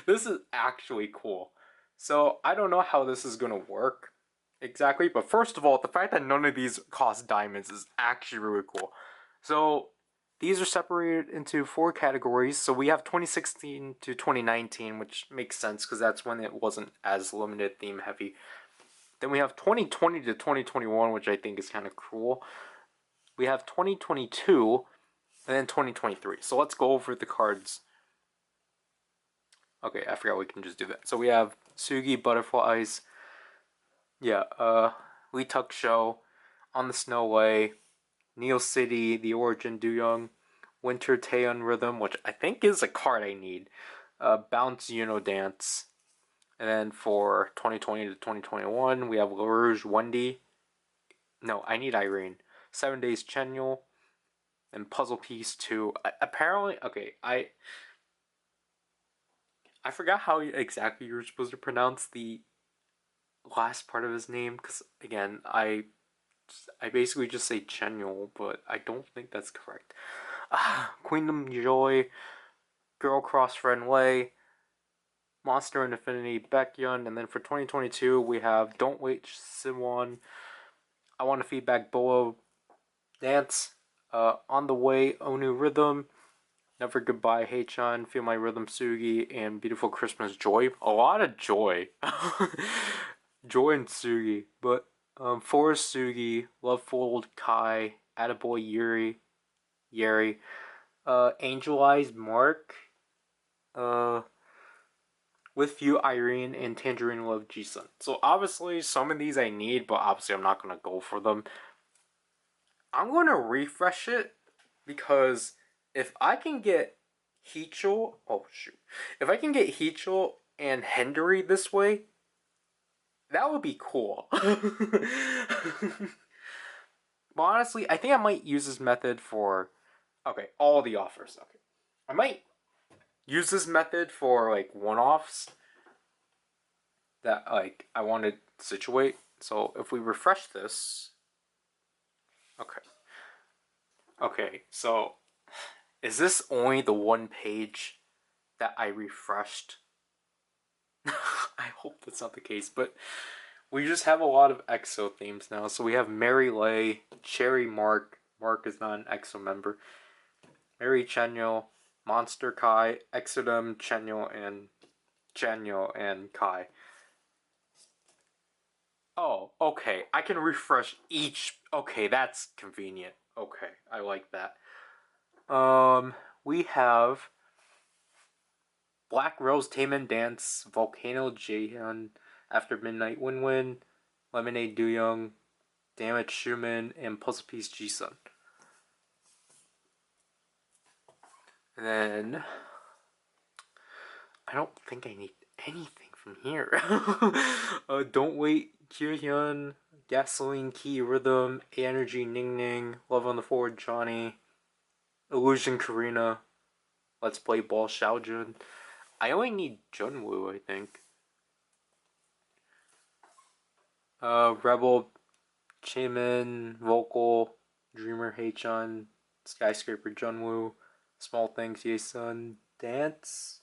This is actually cool. So I don't know how this is gonna work exactly, but first of all, the fact that none of these cost diamonds is actually really cool. So these are separated into 4 categories. So we have 2016 to 2019, which makes sense because that's when it wasn't as limited theme heavy. Then we have 2020 to 2021, which I think is kind of cool. We have 2022 and then 2023. So let's go over the cards. Okay, I forgot we can just do that. So we have Sugi, Butterflies. Yeah, Lee Tuk Show, On the Snow Way, Neil City, The Origin, Young, Winter Taeyeon Rhythm, which I think is a card I need. Bounce Dance. And then for 2020 to 2021, we have La Rouge Wendy. No, I need Irene. 7 Days Chenyul. And Puzzle Piece 2. Apparently, okay, I forgot how exactly you were supposed to pronounce the last part of his name, because again, I basically just say Chenyul, but I don't think that's correct. Queendom Joy, Girl Cross Friend Way, Monster and Infinity Baekhyun, and then for 2022 we have Don't Wait Siwon, I Want to Feedback Bolo Dance, On the Way Onu Rhythm, Never Goodbye Haechan, Feel My Rhythm Sugi, and Beautiful Christmas Joy. A lot of joy. Joy and Sugi. But Forest Sugi, Lovefold Kai, Attaboy Yeri, Angel Eyes Mark, With You Irene, and Tangerine Love Jisun. So obviously some of these I need, but obviously I'm not going to go for them. I'm going to refresh it because if I can get Heechul, if I can get Heechul and Hendery this way, That would be cool. But honestly, I think I might use this method for okay, all the offers. Okay. I might use this method for like one-offs that like I want to situate. So if we refresh this, okay. Okay, so is this only the one page that I refreshed? I hope that's not the case, but we just have a lot of EXO themes now. So we have Mary Lay, Cherry Mark. Mark is not an EXO member. Mary Chenyo, Monster Kai, Exodum, Chenyo and Kai. Oh, okay. I can refresh each. Okay, that's convenient. Okay, I like that. We have Black Rose Taemin Dance, Volcano Jaehyun, After Midnight Win Win, Lemonade Doyoung, Damage Schumann, and Puzzle Piece Jisun. And then I don't think I need anything from here. Don't Wait, Kyuhyun, Gasoline Key Rhythm, Energy Ning Ning, Love on the Forward Johnny, Illusion Karina, Let's Play Ball Xiaojun. I only need Junwoo, I think. Rebel, Chaemin, Vocal, Dreamer Haechan, Skyscraper Junwoo, Small Things Yesun, Dance,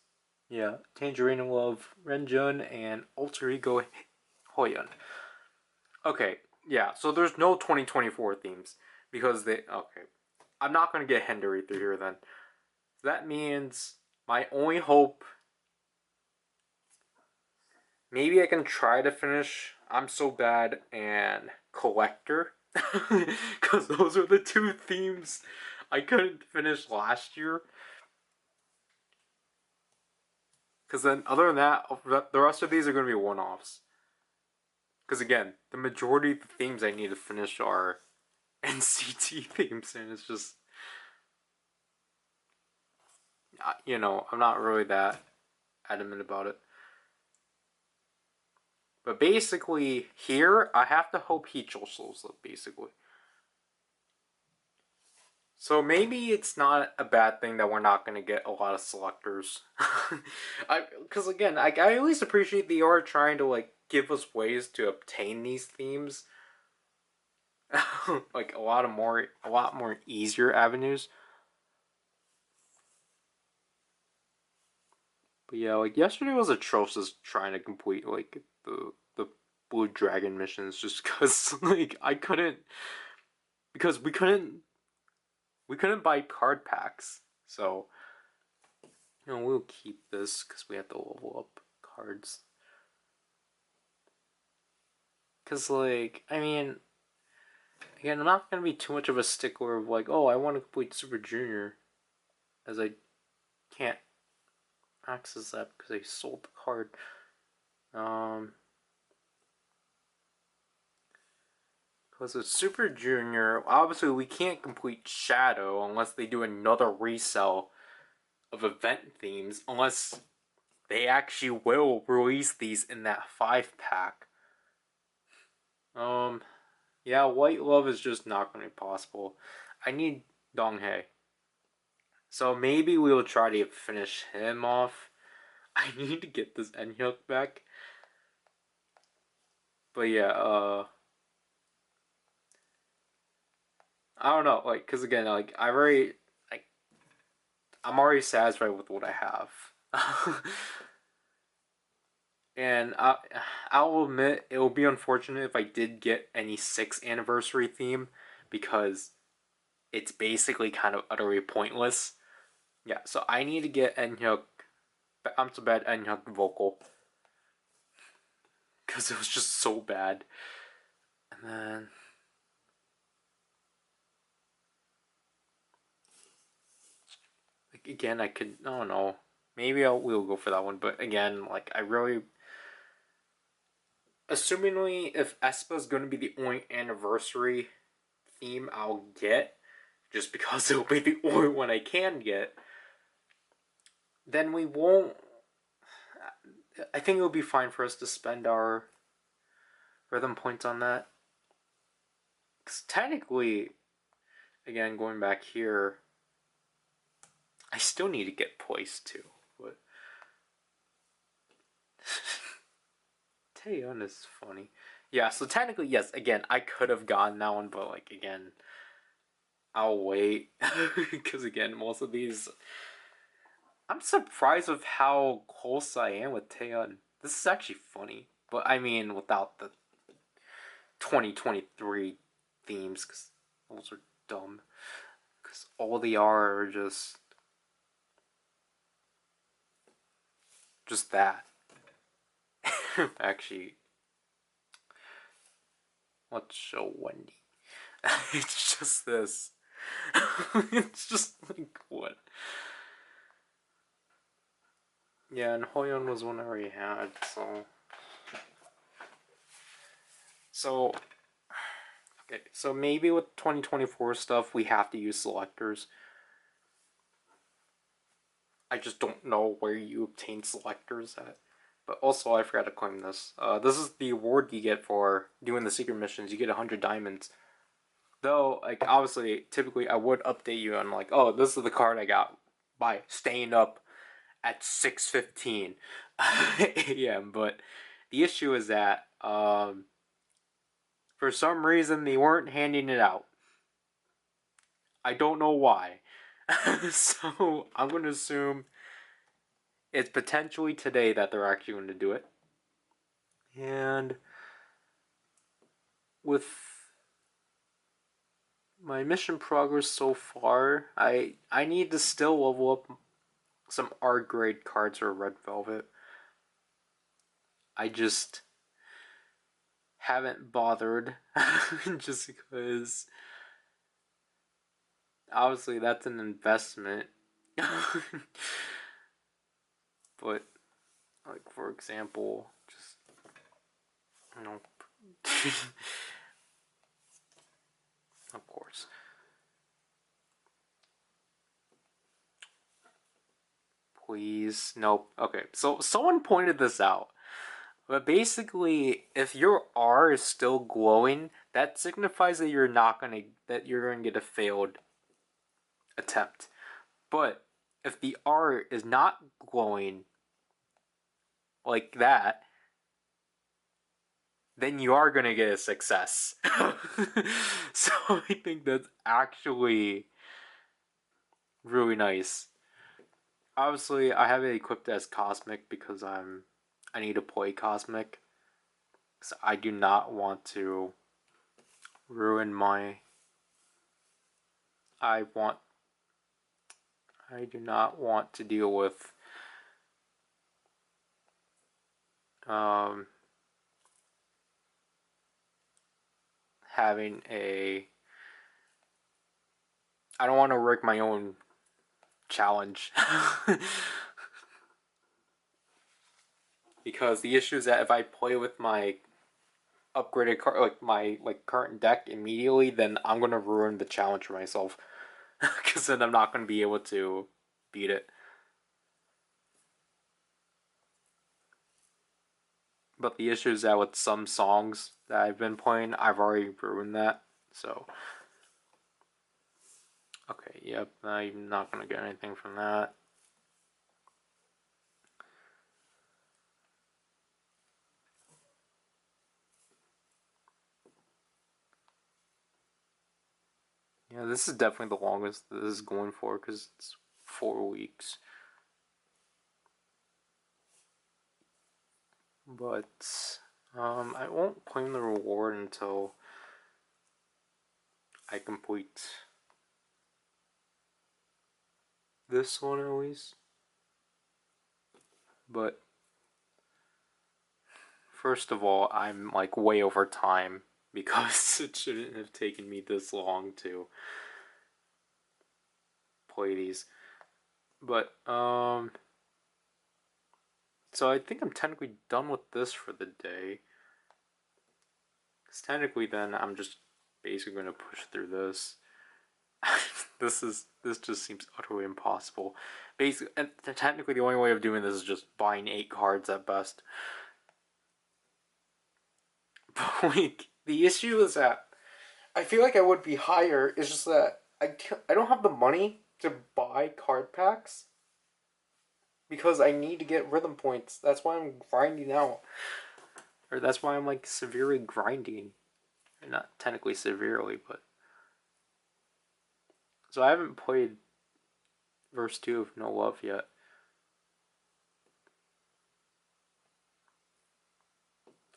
yeah, Tangerine Love, Renjun, and Alter Ego Hoyun. Okay, yeah, so there's no 2024 themes because they. Okay, I'm not gonna get Hendry through here then. That means my only hope. Maybe I can try to finish I'm So Bad and Collector. Because those are the two themes I couldn't finish last year. Because then, other than that, the rest of these are going to be one offs. Because again, the majority of the themes I need to finish are NCT themes, and it's just. You know, I'm not really that adamant about it. But basically, here, I have to hope he souls up, basically. So maybe it's not a bad thing that we're not going to get a lot of selectors. Because again, I at least appreciate the art trying to like give us ways to obtain these themes. Like a lot more easier avenues. But yeah, like yesterday was atrocious trying to complete like the Blue Dragon missions just because like I couldn't because we couldn't buy card packs. So you know we'll keep this because we have to level up cards. Because like I mean, again, I'm not gonna be too much of a stickler of like, oh, I want to complete Super Junior, as I can't access that because I sold the card. Because with Super Junior, obviously we can't complete Shadow unless they do another resell of event themes, unless they actually will release these in that 5-pack. Yeah, White Love is just not going to be possible. I need Donghae. So maybe we'll try to finish him off. I need to get this Enhyuk back. But yeah, I don't know, like, cause again, like, I'm already satisfied with what I have. And I'll admit it will be unfortunate if I did get any 6th anniversary theme because it's basically kind of utterly pointless. Yeah, so I need to get Enhyuk. I'm so bad Enhyuk vocal because it was just so bad. And then like again, I could I don't know. Maybe we'll go for that one, but again, like I really assumingly if Espa's going to be the only anniversary theme I'll get, just because it'll be the only one I can get, then we won't. I think it'll be fine for us to spend our rhythm points on that. Because technically, again, going back here, I still need to get poised too. But Taeyeon is funny. Yeah, so technically, yes, again, I could have gotten that one, but like, again, I'll wait. Because again, most of these, I'm surprised with how close I am with Taeyeon. This is actually funny. But I mean, without the 2023 themes, because those are dumb. Because all they are just that. Actually, let's show Wendy. It's just this. It's just like, what? Yeah, and Hoyeon was one I already had, so. So, okay, so maybe with 2024 stuff, we have to use selectors. I just don't know where you obtain selectors at. But also, I forgot to claim this. This is the award you get for doing the secret missions. You get 100 diamonds. Though, like, obviously, typically I would update you on, like, oh, this is the card I got by staying up at 6:15 a.m. But the issue is that, for some reason, they weren't handing it out. I don't know why. So, I'm going to assume it's potentially today that they're actually going to do it. And with my mission progress so far, I need to still level up some R grade cards or Red Velvet. I just haven't bothered just because obviously that's an investment. But like, for example, just, you know, of course. Please. Nope. Okay. So someone pointed this out. But basically, if your R is still glowing, that signifies that you're gonna get a failed attempt. But if the R is not glowing like that, then you are gonna get a success. So I think that's actually really nice. Obviously, I have it equipped as Cosmic because I need to play Cosmic. So I do not want to ruin my. I do not want to deal with um, having a. I don't want to rig my own challenge. Because the issue is that if I play with my upgraded card, like my current deck immediately, then I'm gonna ruin the challenge for myself. Because then I'm not gonna be able to beat it. But the issue is that with some songs that I've been playing, I've already ruined that. So, okay, yep, I'm not gonna get anything from that. Yeah, this is definitely the longest this is going for because it's 4 weeks. But I won't claim the reward until I complete this one at least. But first of all, I'm like way over time because it shouldn't have taken me this long to play these. But so I think I'm technically done with this for the day. Because technically then I'm just basically going to push through this. This just seems utterly impossible. Basically, and technically the only way of doing this is just buying 8 cards at best. But like the issue is that I feel like I would be higher. It's just that I don't have the money to buy card packs because I need to get rhythm points. That's why I'm grinding out, or that's why I'm like severely grinding. Not technically severely, but so I haven't played verse 2 of No Love yet.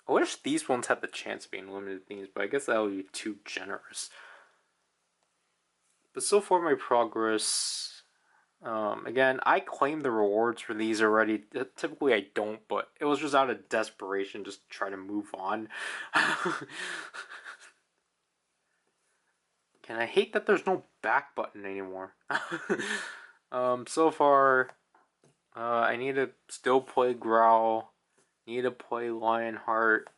I wish these ones had the chance of being limited themes, but I guess that would be too generous. But so far, my progress. Again, I claimed the rewards for these already. Typically, I don't, but it was just out of desperation, just to try to move on. And I hate that there's no back button anymore. So far, I need to still play Growl. Need to play Lionheart.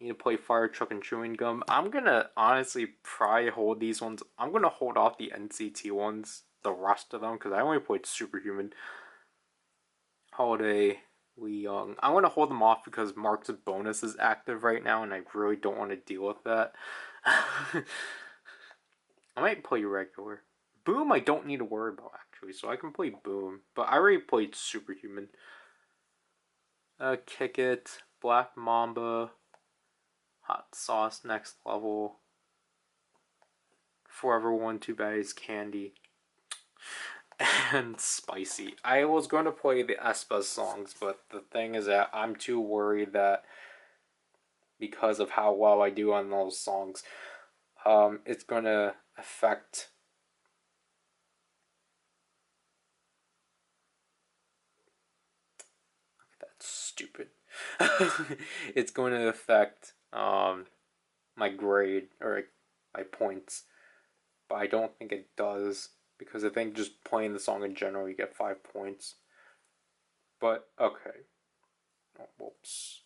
Need to play Fire Truck and Chewing Gum. I'm gonna honestly probably hold these ones. I'm gonna hold off the NCT ones, the rest of them, because I only played Superhuman. Holiday, Lee Young. I'm gonna hold them off because Mark's bonus is active right now, and I really don't want to deal with that. I might play regular. Boom, I don't need to worry about actually, so I can play Boom. But I already played Superhuman. Kick It, Black Mamba, Hot Sauce, Next Level, Forever One, Too Bad Is Candy, and Spicy. I was going to play the aespa songs, but the thing is that I'm too worried that because of how well I do on those songs, it's going to affect that's stupid. It's going to affect my grade or my points, but I don't think it does because I think just playing the song in general you get 5 points. But okay. Oh, whoops.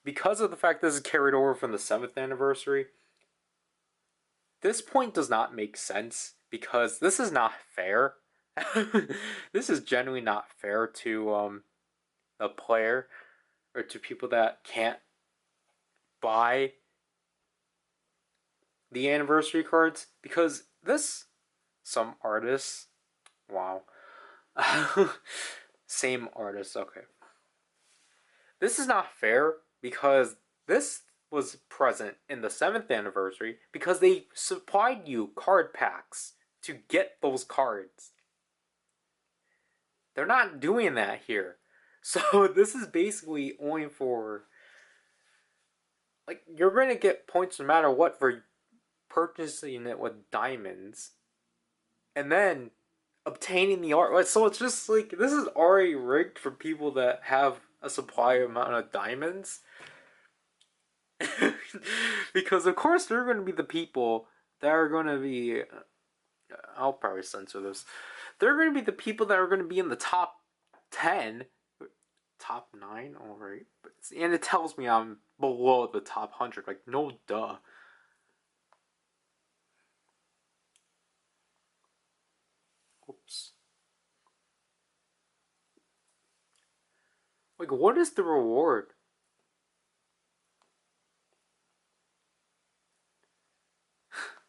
Because of the fact this is carried over from the 7th anniversary, this point does not make sense because this is not fair. This is genuinely not fair to a player or to people that can't buy the anniversary cards because this some artists wow same artist okay this is not fair because this was present in the 7th anniversary because they supplied you card packs to get those cards. They're not doing that here. So this is basically only for like you're gonna get points no matter what for purchasing it with diamonds. And then obtaining the art. So it's just like this is already rigged for people that have a supply amount of diamonds. Because of course there are going to be the people that are going to be I'll probably censor this. There are going to be the people that are going to be in the top 10, top 9, all right. And it tells me I'm below the top 100. Like no duh. Oops. Like what is the reward?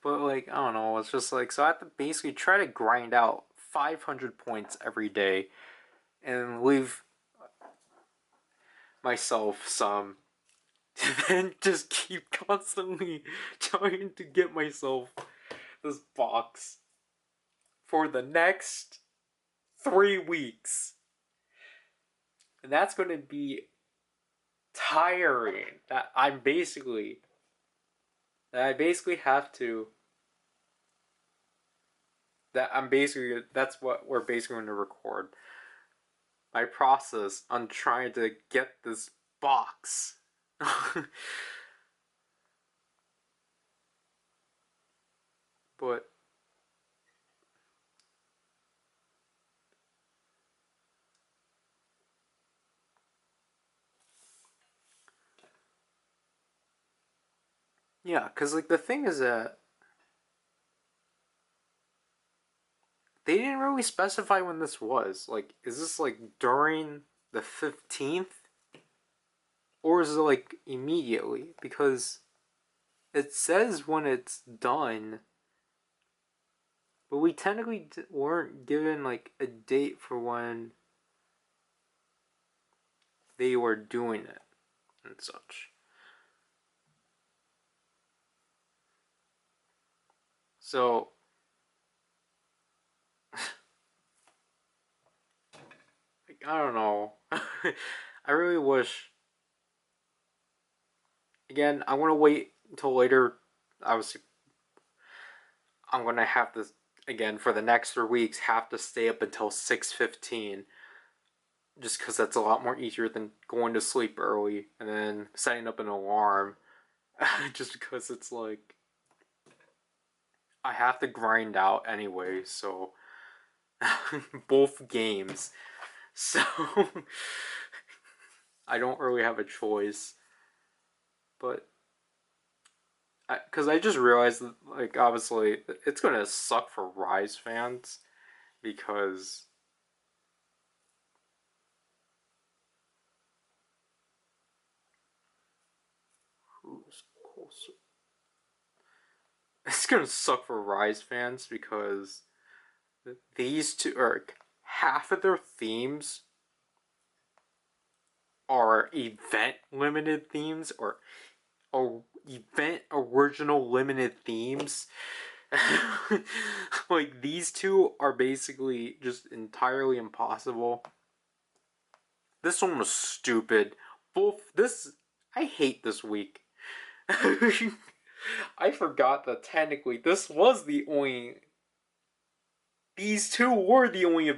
But like I don't know, it's just like so I have to basically try to grind out 500 points every day and leave myself some to then just keep constantly trying to get myself this box for the next 3 weeks. And that's going to be tiring. That I basically have to that's what we're basically going to record. My process on trying to get this box. But yeah, because like the thing is that they didn't really specify when this was. Like, is this like during the 15th? Or is it like immediately? Because it says when it's done, but we technically weren't given like a date for when they were doing it and such. So I don't know. I really wish. Again, I want to wait until later. Obviously, I'm gonna have to again for the next 3 weeks have to stay up until 6:15, just because that's a lot more easier than going to sleep early and then setting up an alarm. Just because it's like I have to grind out anyway, so both games. So I don't really have a choice. But because I just realized that, like, obviously, it's gonna suck for Rise fans because who's closer? It's gonna suck for Rise fans because these two are half of their themes are event limited themes or event original limited themes. Like these two are basically just entirely impossible. This one was stupid. I hate this week. I forgot that technically this was the only. These two were the only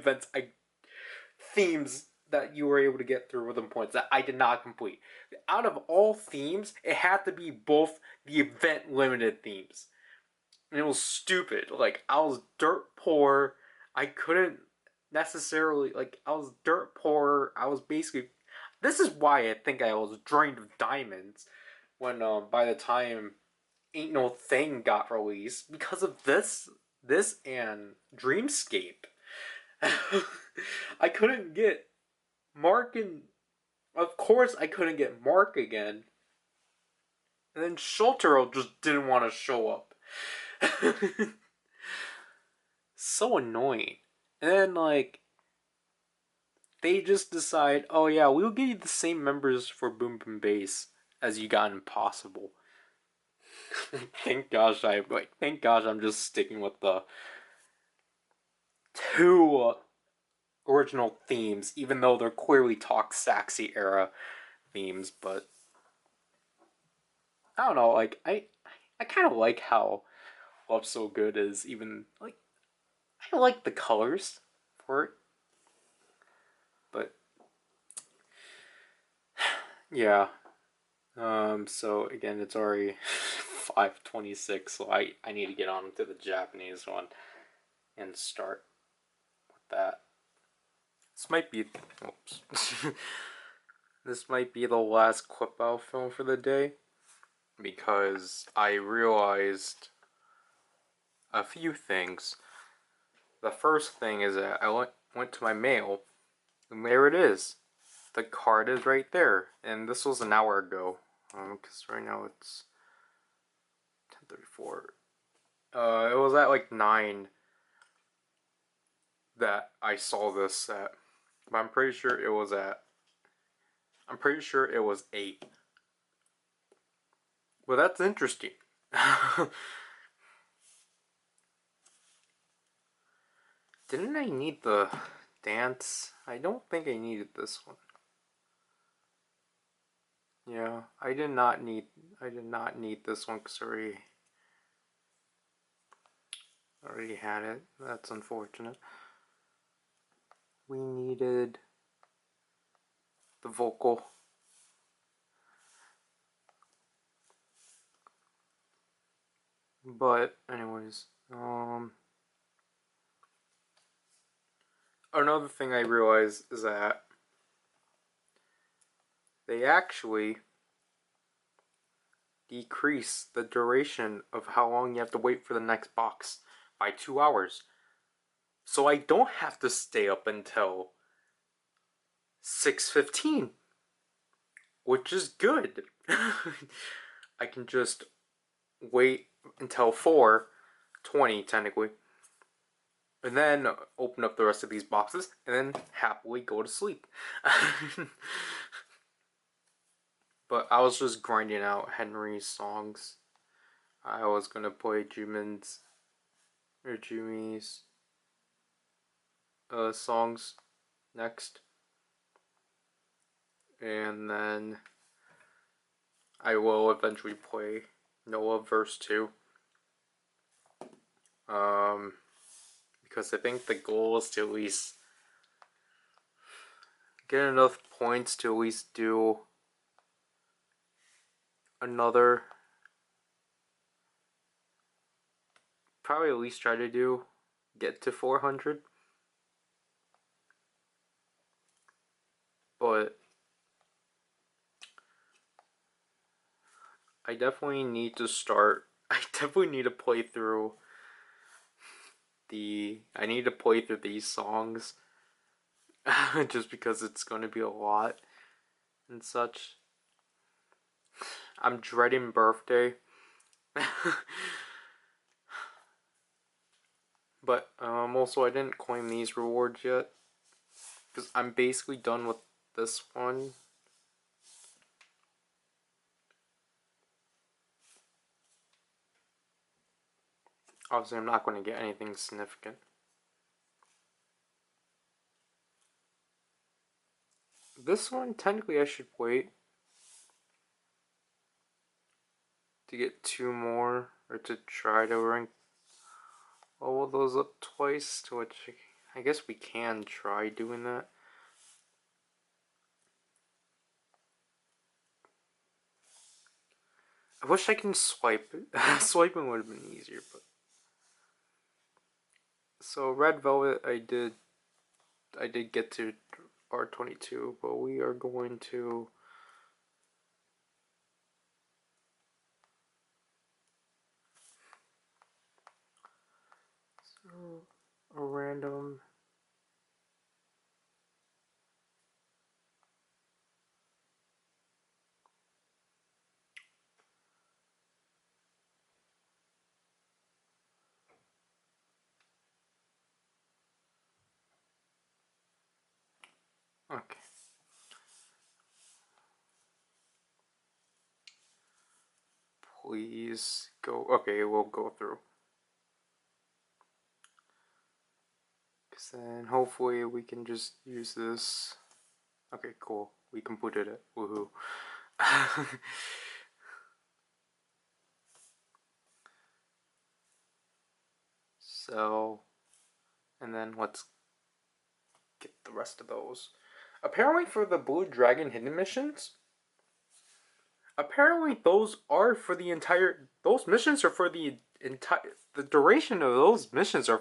themes that you were able to get through within points that I did not complete. Out of all themes, it had to be both the event limited themes. And it was stupid. Like, I was dirt poor. I couldn't necessarily, like, I was dirt poor. I was basically. This is why I think I was drained of diamonds when, by the time Ain't No Thing got released. Because of this and Dreamscape. I couldn't get Mark and. Of course, I couldn't get Mark again. And then Shotaro just didn't want to show up. So annoying. And then, like, they just decide, oh yeah, we'll give you the same members for Boom Boom Bass as you got in Impossible. Thank gosh I'm just sticking with the two original themes, even though they're clearly Talk Saxy era themes, but I don't know, like I kind of like how Love So Good is even like I like the colors for it, but yeah. So again, it's already 5:26, so I need to get on to the Japanese one and start with that. This might be oops. This might be the last clip I'll film for the day because I realized a few things. The first thing is that I went to my mail, and there it is. The card is right there, and this was an hour ago. Because right now it's 10:34. It was at like 9 that I saw this at, but I'm pretty sure it was 8. Well, that's interesting. Didn't I need the dance? I don't think I needed this one. Yeah, I did not need this one because I already had it. That's unfortunate. We needed the vocal. But anyways, another thing I realized is that they actually decrease the duration of how long you have to wait for the next box by 2 hours. So I don't have to stay up until 6:15 which is good. I can just wait until 4:20 technically, and then open up the rest of these boxes, and then happily go to sleep. But I was just grinding out Henry's songs. I was gonna play Jimin's or Jimmy's songs next, and then I will eventually play Noah verse 2. Because I think the goal is to at least get enough points to at least do another. Probably at least try to get to 400. But I definitely need to start. I definitely need to play through I need to play through these songs. Just because it's going to be a lot and such. I'm dreading birthday. But also I didn't claim these rewards yet. Because I'm basically done with this one. Obviously, I'm not going to get anything significant. This one, technically, I should wait to get 2 more, or to try to rank all of those up twice, to which I guess we can try doing that. I wish I can swipe it. Swiping would have been easier, but... So, Red Velvet, I did get to R22, but we are going to... So, a random... Okay. Please go... Okay, we'll go through. Because then hopefully we can just use this. Okay, cool. We completed it. Woohoo. So, and then let's get the rest of those. Apparently for the Blue Dragon hidden missions, apparently those missions are for the entire, the duration of those missions are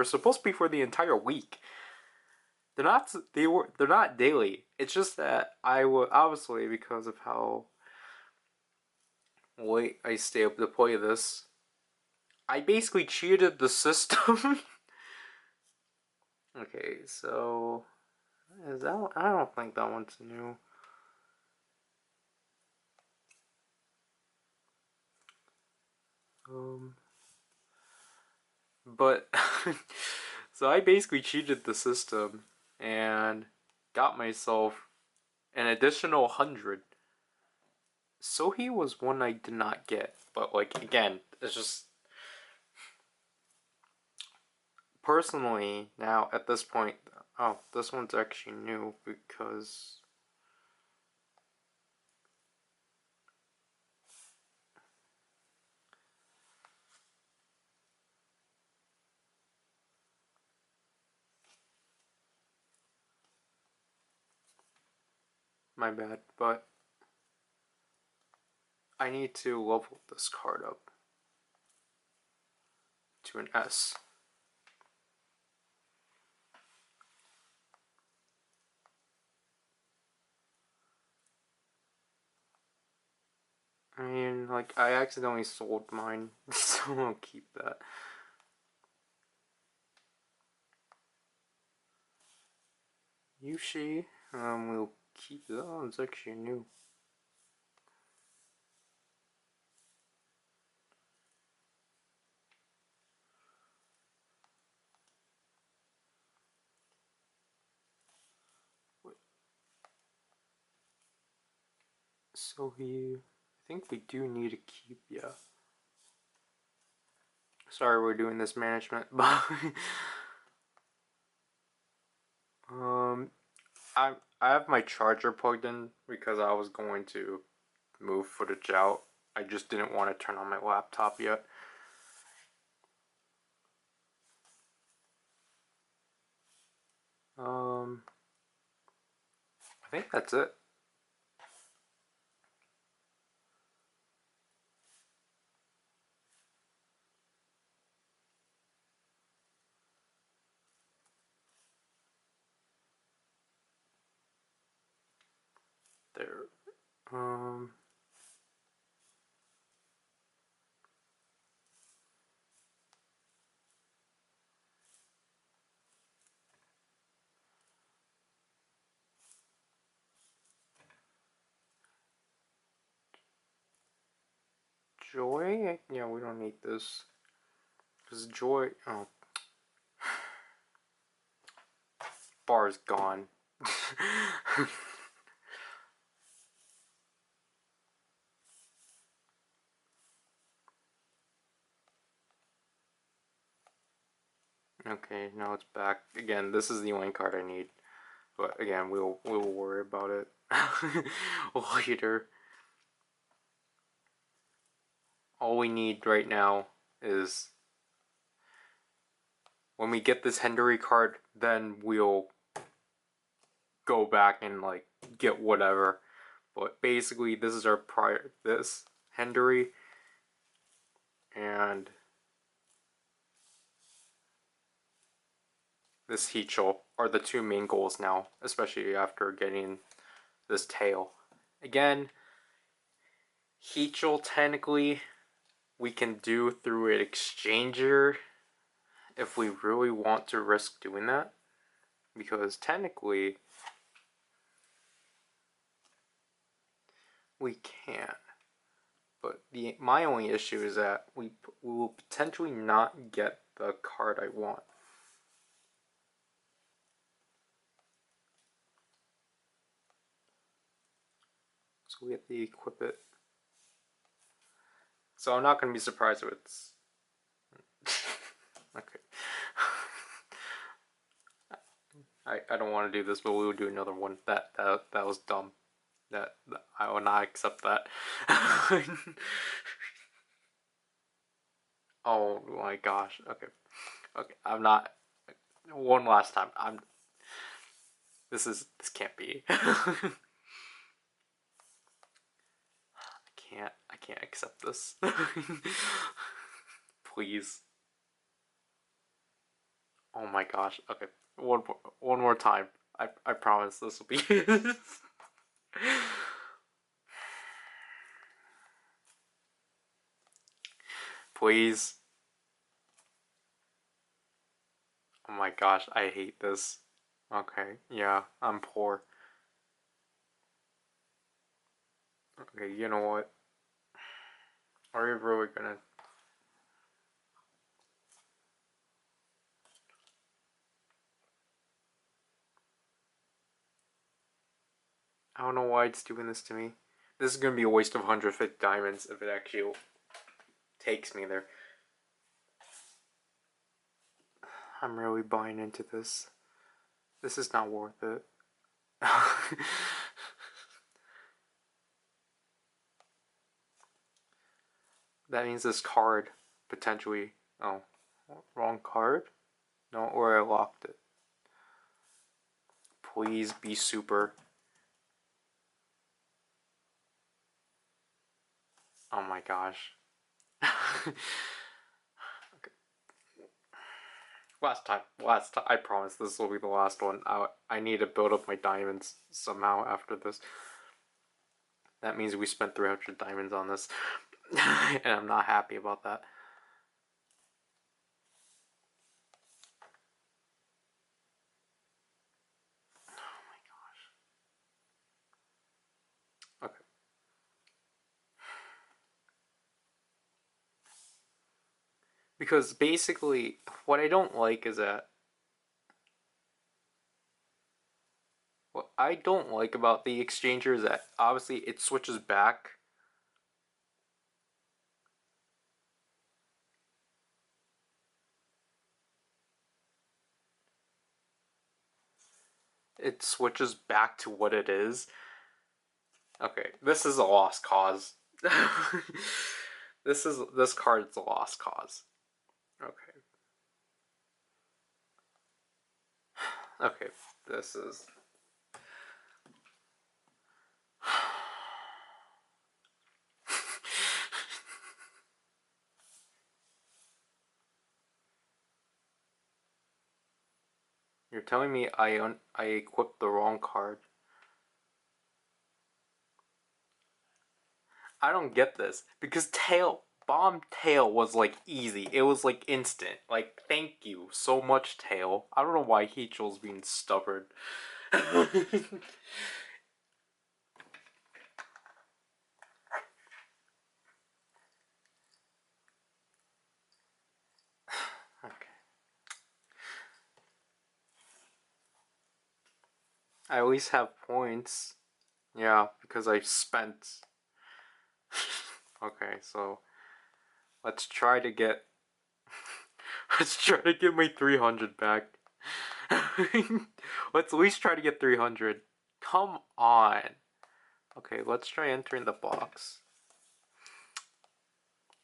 supposed to be for the entire week. They're not daily. It's just that I will, obviously, because of how late I stay up to play this, I basically cheated the system. Okay, so is that one? I don't think that one's new. But so I basically cheated the system and got myself an additional 100. So he was one I did not get, but like again, it's just personally now at this point. Oh, this one's actually new because my bad, but I need to level this card up to an S. I mean, like, I accidentally sold mine, so I'll keep that. Yushi, we'll keep that. Oh, it's actually new. So I think we do need to keep, yeah. Sorry we're doing this management, but I have my charger plugged in because I was going to move footage out. I just didn't want to turn on my laptop yet. I think that's it. There. Joy? Yeah, we don't need this. Because Joy... Oh. Bar's gone. Okay, now it's back. Again, this is the only card I need. But again, we'll worry about it later. All we need right now is when we get this Hendery card, then we'll go back and like get whatever. But basically, this is our this Hendery and this Heechul are the two main goals now, especially after getting this tail. Again, Heechul technically we can do through an exchanger if we really want to risk doing that, because technically we can. But my only issue is that we will potentially not get the card I want. So we have to equip it. So I'm not going to be surprised if it's... Okay. I don't want to do this, but we will do another one. That was dumb. That I will not accept that. Oh my gosh. Okay. Okay. I'm not... One last time. This can't be. I can't accept this. Please. Oh my gosh. Okay. One more time. I promise this will be Please. Oh my gosh, I hate this. Okay, yeah, I'm poor. Okay, you know what? Are we really gonna... I don't know why it's doing this to me. This is gonna be a waste of 150 diamonds if it actually takes me there. I'm really buying into this. This is not worth it. That means this card potentially... Oh, wrong card? No, or I locked it. Please be super. Oh my gosh. Okay. Last time. I promise this will be the last one. I need to build up my diamonds somehow after this. That means we spent 300 diamonds on this. And I'm not happy about that. Oh my gosh. Okay. Because basically, what I don't like is that... Well, I don't like about the exchanger is that obviously it switches back. It switches back to what it is. Okay, this is a lost cause. This card is a lost cause. Okay. Okay, this is You're telling me I equipped the wrong card. I don't get this because bomb tail was like easy. It was like instant. Like thank you so much, tail. I don't know why Heechel's being stubborn. Okay. I at least have points. Yeah, because I spent. Okay, so let's try to get. Let's try to get my 300 back. Let's at least try to get 300. Come on. Okay, let's try entering the box.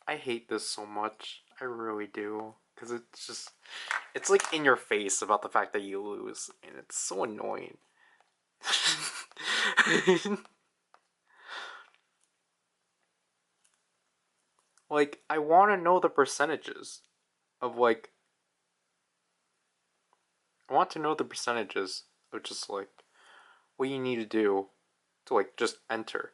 I hate this so much. I really do. Because it's just. It's like in your face about the fact that you lose. And it's so annoying. Like, I want to know the percentages of like. I want to know the percentages of just like what you need to do to like just enter.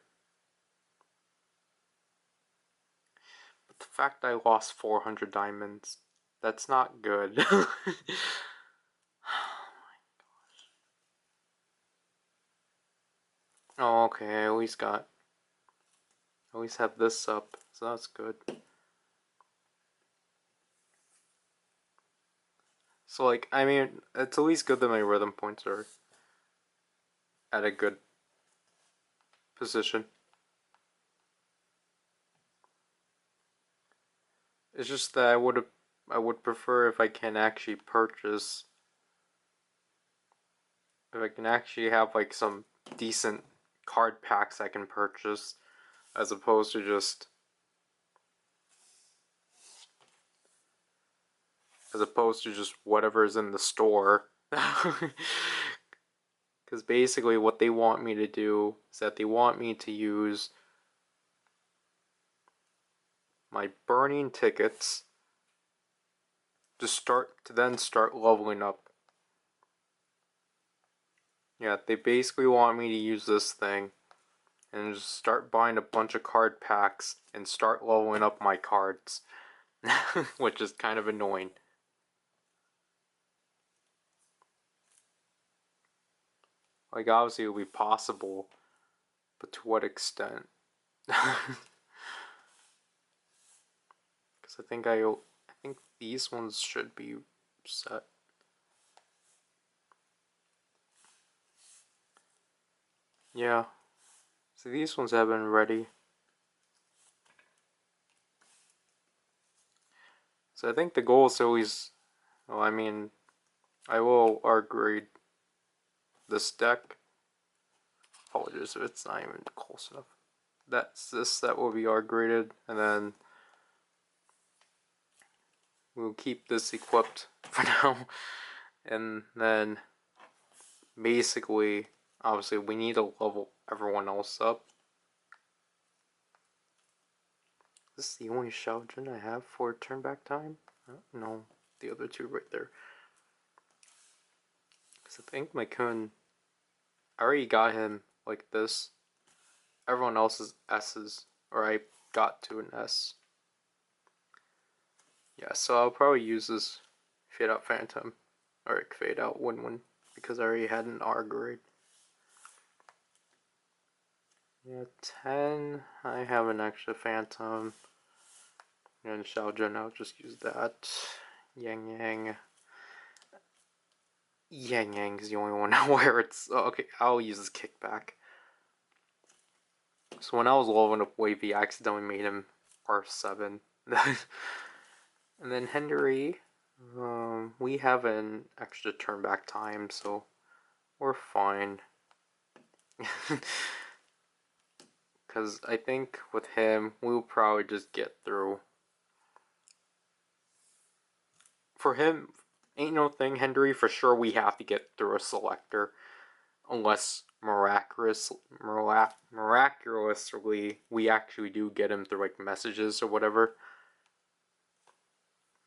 But the fact I lost 400 diamonds, that's not good. Oh my gosh. Oh, okay, I at least have this up, so that's good. So like, I mean, it's at least good that my rhythm points are at a good position. It's just that I would prefer if I can actually purchase, if I can actually have like some decent card packs I can purchase, as opposed to just whatever's in the store. Because basically what they want me to do is that they want me to use my burning tickets to then start leveling up. Yeah, they basically want me to use this thing and just start buying a bunch of card packs and start leveling up my cards. Which is kind of annoying. Like, obviously it will be possible, but to what extent? Because I think these ones should be set. Yeah. So these ones have been ready. So I think the goal is always, well, I mean, I will upgrade this deck. Apologies if it's not even close enough. That will be upgraded, and then we'll keep this equipped for now. And then basically, obviously, we need to level everyone else up. Is this the only Shaojin I have for turn back time? No, the other two right there. Because I think my Kun, I already got him like this. Everyone else's S's, or I got to an S. Yeah, so I'll probably use this Fade Out Phantom, or Fade Out Win-Win, because I already had an R grade. Yeah, 10, I have an extra Phantom, and Xiaojun, I'll just use that. Yang Yang. Yang Yang is the only one where it's okay. I'll use his kickback. So when I was leveling up Wavy, I accidentally made him R7. And then Henry, we have an extra turn back time, so we're fine. Because I think with him, we'll probably just get through. For him, ain't no thing, Henry. For sure, we have to get through a selector. Unless miraculously, we actually do get him through like messages or whatever.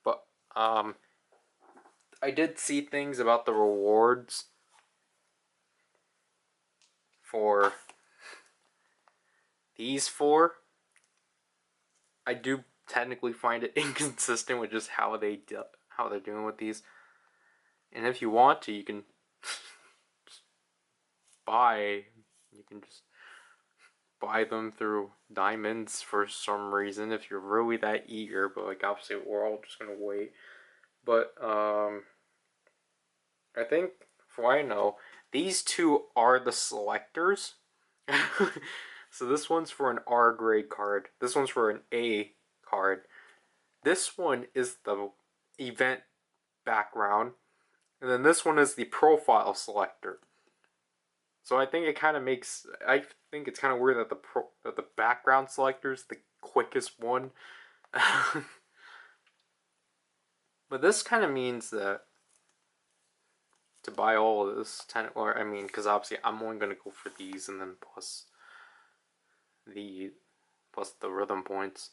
But I did see things about the rewards for these four. I do technically find it inconsistent with just how they're doing with these. And if you want to, you can just buy. You can just buy them through diamonds for some reason if you're really that eager. But like obviously, we're all just gonna wait. But I think from what I know, these two are the selectors. So this one's for an R grade card. This one's for an A card. This one is the event background. And then this one is the profile selector. So I think it kind of makes. I think it's kind of weird that the background selector is the quickest one. But this kind of means that to buy all of this, or I mean, because obviously I'm only gonna go for these and then plus the rhythm points.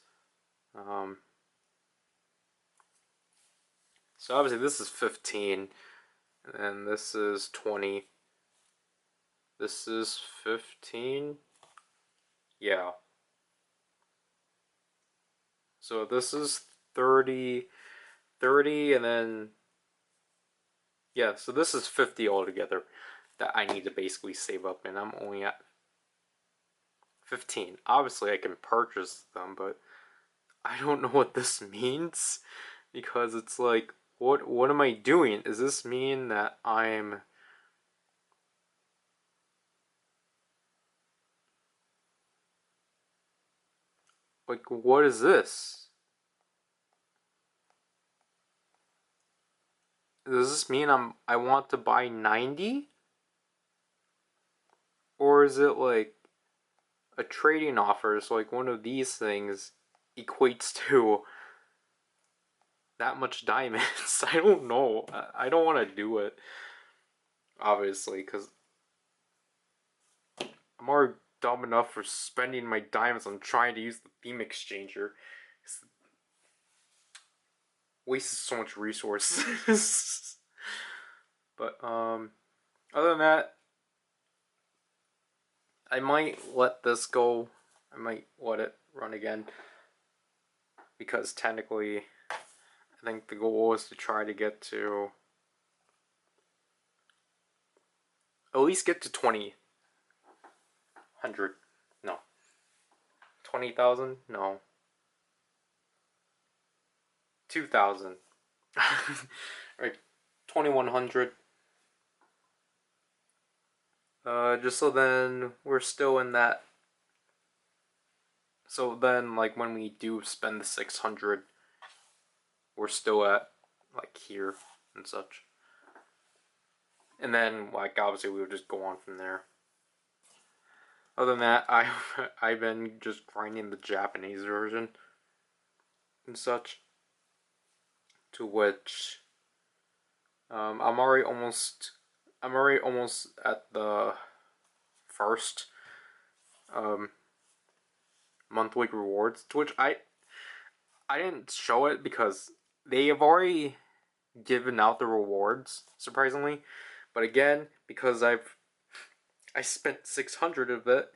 So obviously this is 15, and this is 20. This is 15. Yeah. So this is 30, 30, and then yeah. So this is 50 altogether that I need to basically save up, and I'm only at 15. Obviously, I can purchase them, but I don't know what this means because it's like, what am I doing? Does this mean that I'm like, what is this? Does this mean I want to buy 90? Or is it like a trading offer? So like one of these things equates to that much diamonds. I don't know. I don't want to do it, obviously, because I'm already dumb enough for spending my diamonds on trying to use the theme exchanger. It's wastes so much resources. But other than that, I might let this go. I might let it run again because technically, I think the goal is to try to get to at least get to 20,000. No. 20,000? No. 2,000. Right. 2,100. Just so then we're still in that. So then, like, when we do spend the 600, we're still at, like, here and such. And then, like, obviously we would just go on from there. Other than that, I've been just grinding the Japanese version and such. To which I'm already almost at the first monthly rewards, to which I didn't show it because they have already given out the rewards, surprisingly. But again, because I spent 600 of it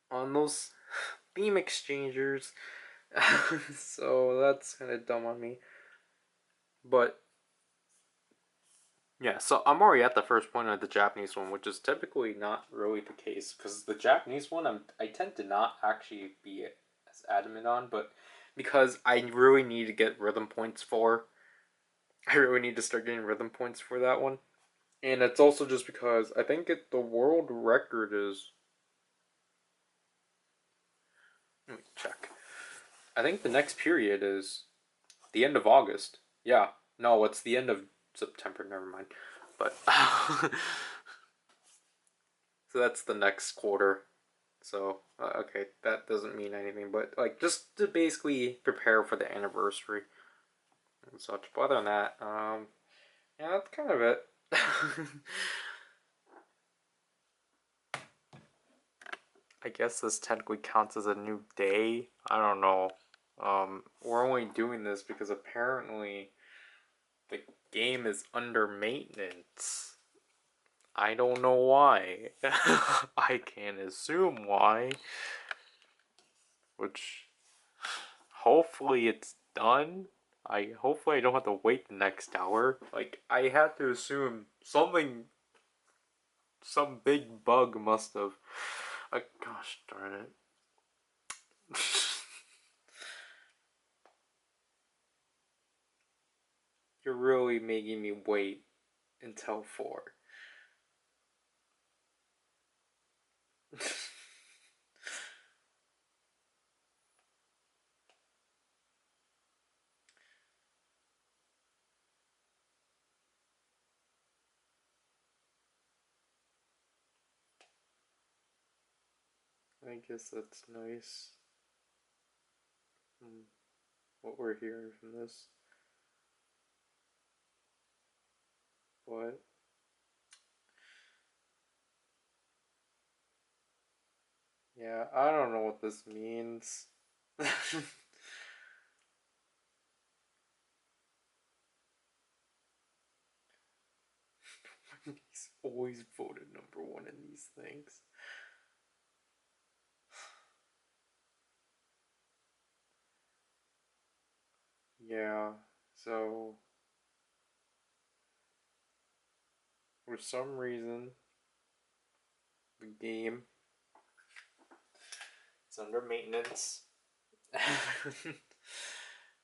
on those theme exchangers, so that's kind of dumb on me. But yeah, so I'm already at the first point of the Japanese one, which is typically not really the case because the Japanese one I tend to not actually be as adamant on, but because I really need to get rhythm points for, I really need to start getting rhythm points for that one. And it's also just because I think the world record is. Let me check. I think the next period is the end of August. Yeah. No, it's the end of September. Never mind. But so that's the next quarter. So okay, that doesn't mean anything, but like just to basically prepare for the anniversary and such. But other than that, yeah, that's kind of it. I guess this technically counts as a new day. I don't know. We're only doing this because apparently the game is under maintenance. I don't know why. I can assume why. Which hopefully it's done. Hopefully I don't have to wait the next hour. Like I had to assume some big bug must have. Gosh darn it. You're really making me wait until 4. I guess that's nice. What we're hearing from this. What? Yeah, I don't know what this means. He's always voted #1 in these things. Yeah, so for some reason, the game is under maintenance.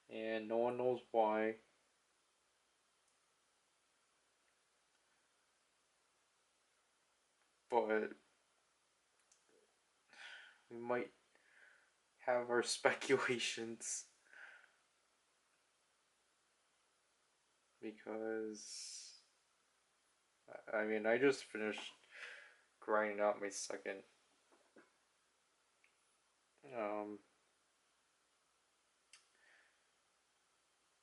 And no one knows why. But we might have our speculations because I mean I just finished grinding out my second um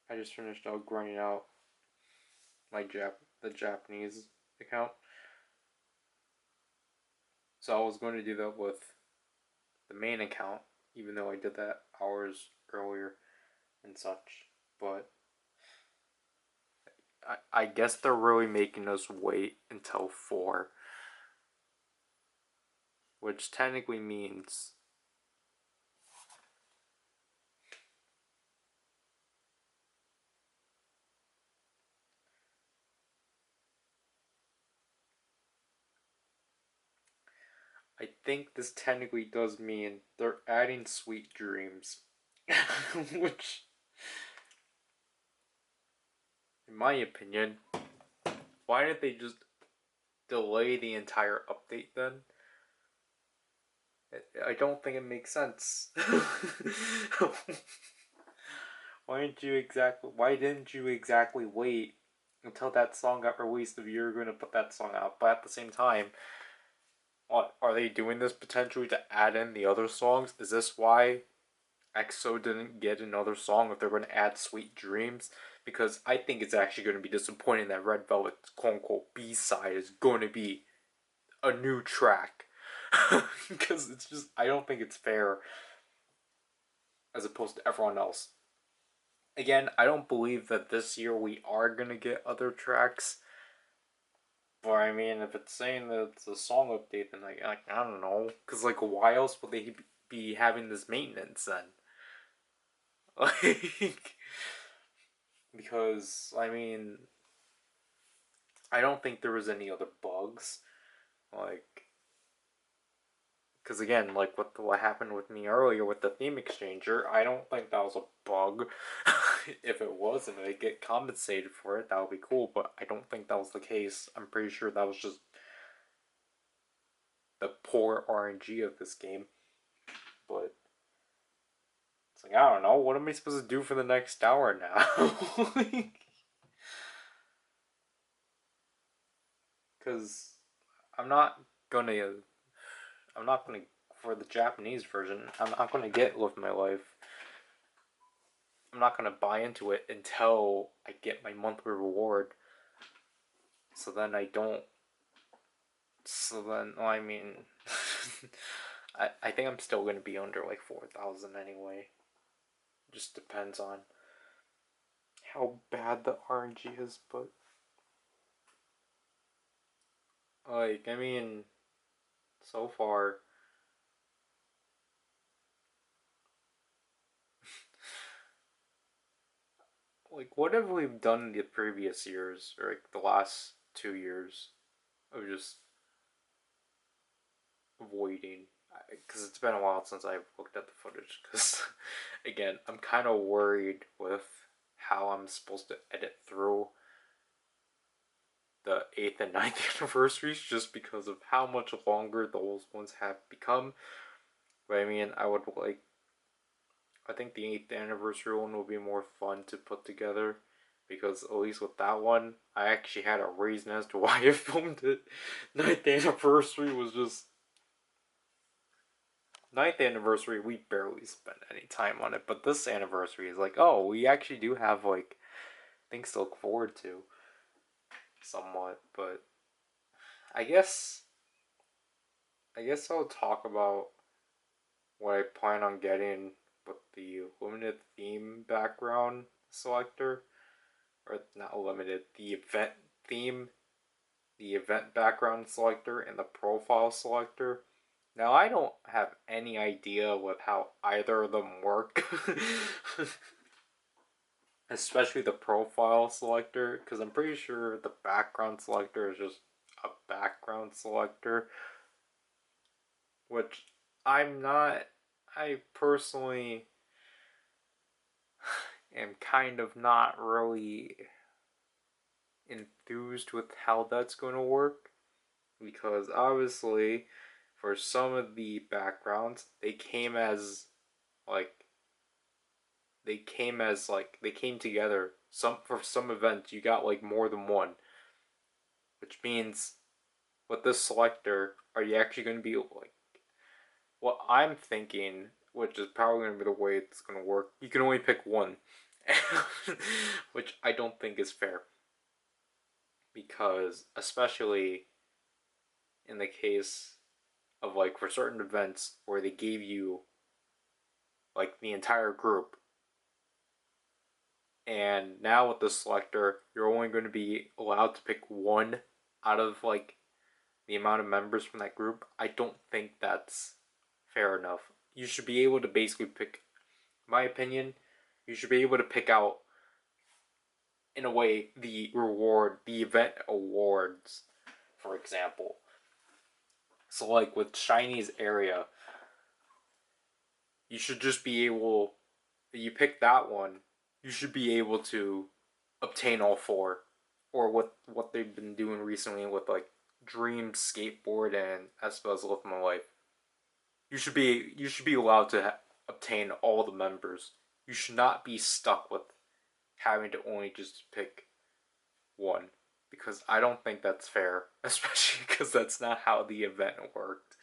I just finished out grinding out my the Japanese account. So I was going to do that with the main account, even though I did that hours earlier and such. But I guess they're really making us wait until 4, which technically means I think this technically does mean they're adding Sweet Dreams. Which, in my opinion, why didn't they just delay the entire update then? I don't think it makes sense. Why didn't you exactly wait until that song got released if you're going to put that song out? But at the same time, what, are they doing this potentially to add in the other songs? Is this why EXO didn't get another song if they're going to add Sweet Dreams? Because I think it's actually going to be disappointing that Red Velvet's quote unquote B-side is going to be a new track. Because it's just, I don't think it's fair as opposed to everyone else. Again, I don't believe that this year we are going to get other tracks. But I mean, if it's saying that it's a song update, then I don't know. Because, like, why else would they be having this maintenance then? Like, because, I mean, I don't think there was any other bugs. Like, Because again, like what happened with me earlier with the theme exchanger, I don't think that was a bug. If it was and they get compensated for it, that would be cool. But I don't think that was the case. I'm pretty sure that was just the poor RNG of this game. But it's like I don't know. What am I supposed to do for the next hour now? Because I'm not gonna. I'm not gonna for the Japanese version. I'm not gonna get Live My Life. I'm not gonna buy into it until I get my monthly reward. So then I don't. So then, well, I mean, I think I'm still gonna be under like 4,000 anyway. Just depends on how bad the RNG is, but like I mean, so far. Like, what have we done in the previous years, or like the last 2 years, of just avoiding? Because it's been a while since I've looked at the footage. Because, again, I'm kind of worried with how I'm supposed to edit through the 8th and ninth anniversaries just because of how much longer those ones have become. But I mean, I think the 8th anniversary one will be more fun to put together because at least with that one, I actually had a reason as to why I filmed it. 9th anniversary was just 9th anniversary. We barely spent any time on it, but this anniversary is like, oh, we actually do have like things to look forward to, somewhat. But I guess I'll talk about what I plan on getting with the limited theme background selector, or not limited, the event theme, the event background selector, and the profile selector. Now, I don't have any idea with how either of them work, especially the profile selector, because I'm pretty sure the background selector is just a background selector, which I'm not. I personally am kind of not really enthused with how that's going to work because obviously for some of the backgrounds like they came together. Some for some events you got like more than one, which means with this selector are you actually going to be like what I'm thinking, which is probably going to be the way it's going to work. You can only pick one. Which I don't think is fair because especially in the case of like for certain events where they gave you like the entire group, and now with the selector you're only going to be allowed to pick one out of like the amount of members from that group. I don't think that's fair enough. You should be able to basically pick, in my opinion, you should be able to pick out in a way the event awards, for example. So like with Chinese area, you should just be able, if you pick that one, you should be able to obtain all four, or what they've been doing recently with like Dream Skateboard and as well as Live My Life. You should be allowed to obtain all the members. You should not be stuck with having to only just pick one because I don't think that's fair, especially because that's not how the event worked.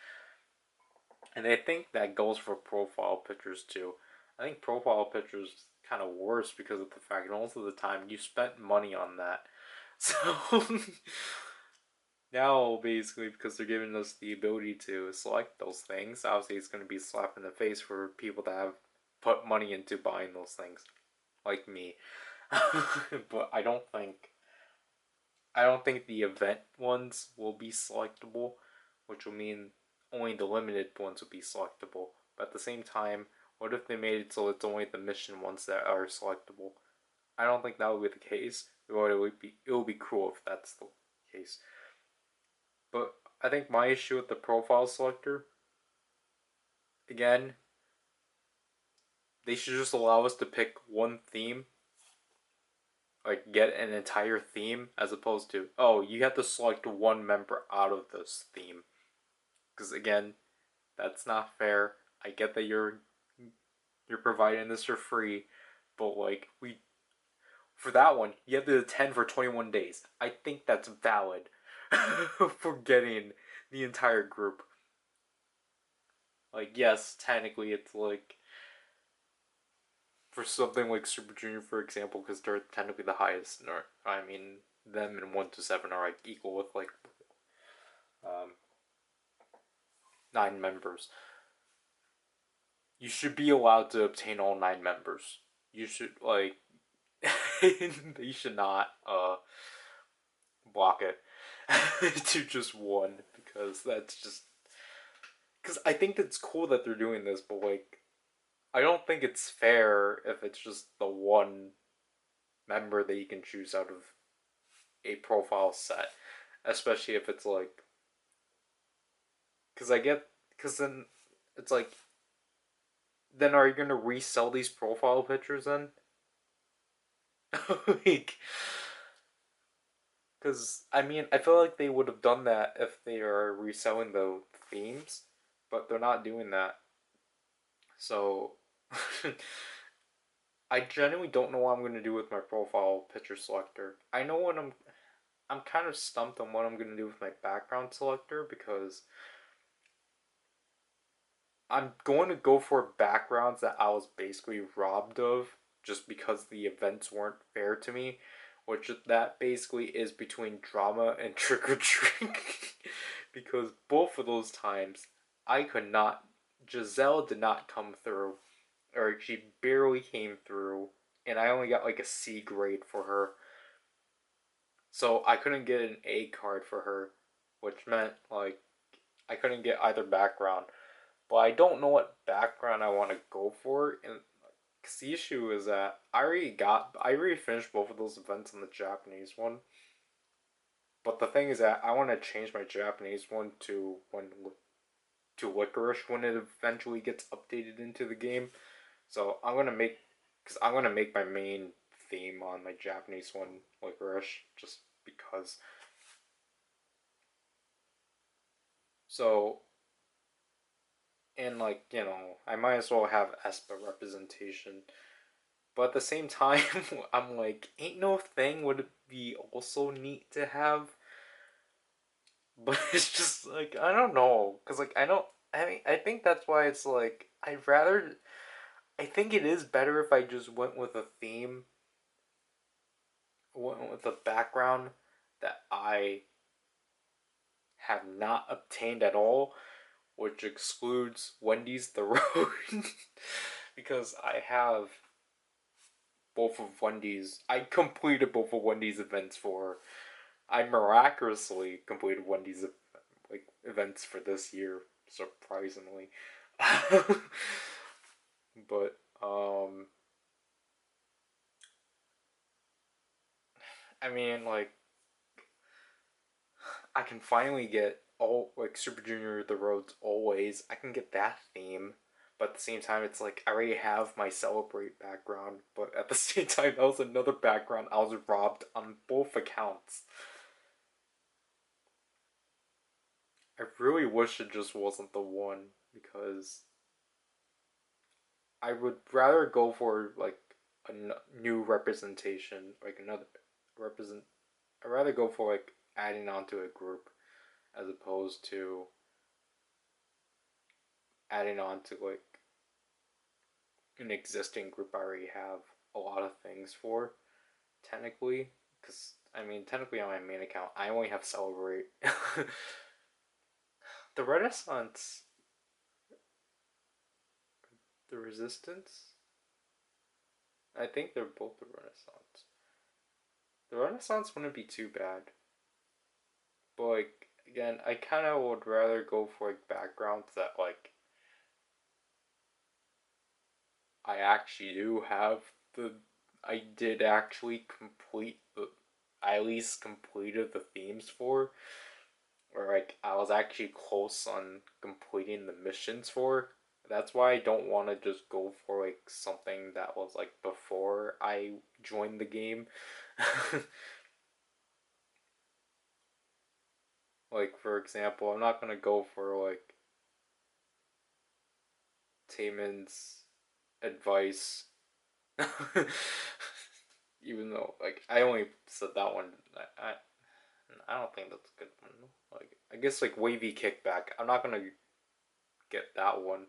And I think that goes for profile pictures too. I think profile pictures kind of worse because of the fact that most of the time you spent money on that. So now basically because they're giving us the ability to select those things, obviously it's going to be a slap in the face for people that have put money into buying those things, like me. But I don't think the event ones will be selectable, which will mean only the limited ones will be selectable. But at the same time, what if they made it so it's only the mission ones that are selectable? I don't think that would be the case. It would be cruel if that's the case. But I think my issue with the profile selector again, they should just allow us to pick one theme, like get an entire theme, as opposed to, oh, you have to select one member out of this theme. Because again, that's not fair. I get that you're providing this for free, but like we for that one, you have to attend for 21 days. I think that's valid for getting the entire group. Like, yes, technically it's like for something like Super Junior, for example, because they're technically the highest. Or I mean, them and 1 to 7 are like equal with like um, 9 members. You should be allowed to obtain all 9 members. You should like you should not block it to just one because that's just because I think it's cool that they're doing this, but like I don't think it's fair if it's just the one member that you can choose out of a profile set, especially if it's like because then it's like then are you gonna resell these profile pictures then? Like, because I mean I feel like they would have done that if they are reselling the themes, but they're not doing that. So I genuinely don't know what I'm gonna do with my profile picture selector. I know what I'm kind of stumped on what I'm gonna do with my background selector because I'm going to go for backgrounds that I was basically robbed of just because the events weren't fair to me, which that basically is between drama and trick or treat. Because both of those times I could not Giselle did not come through, or she barely came through, and I only got like a C grade for her. So I couldn't get an A card for her, which meant like I couldn't get either background. But I don't know what background I want to go for, and cause the issue is that I already finished both of those events on the Japanese one. But the thing is that I want to change my Japanese one to licorice when it eventually gets updated into the game. So I'm gonna make my main theme on my Japanese one licorice just because. So and like I might as well have ESPA representation. But at the same time, I'm like, ain't no thing would it be also neat to have. But it's just like I don't know, cause like I don't. I mean, I think that's why it's like I'd rather. I think it is better if I just went with a theme, went with a background that I have not obtained at all, which excludes Wendy's the Road, because I have both of Wendy's. I completed both of Wendy's events for. I miraculously completed Wendy's like events for this year, surprisingly. But I mean, like, I can finally get all like Super Junior The Roads Always. I can get that theme, but at the same time, it's like I already have my Celebrate background. But at the same time, that was another background I was robbed on both accounts. I really wish it just wasn't the one because I would rather go for like a new representation, like another represent. I'd rather go for like adding on to a group as opposed to adding on to like an existing group I already have a lot of things for. Technically, because I mean, technically on my main account, I only have Celebrate. The Renaissance, the Resistance. I think they're both the Renaissance. The Renaissance wouldn't be too bad. But like again, I kind of would rather go for like backgrounds that like I actually do have the. I did actually complete the. I at least completed the themes for, or like I was actually close on completing the missions for. That's why I don't want to just go for like something that was like before I joined the game. Like for example, I'm not gonna go for like Taman's advice, even though like I only said that one. I don't think that's a good one. Like I guess like wavy kickback. I'm not gonna get that one,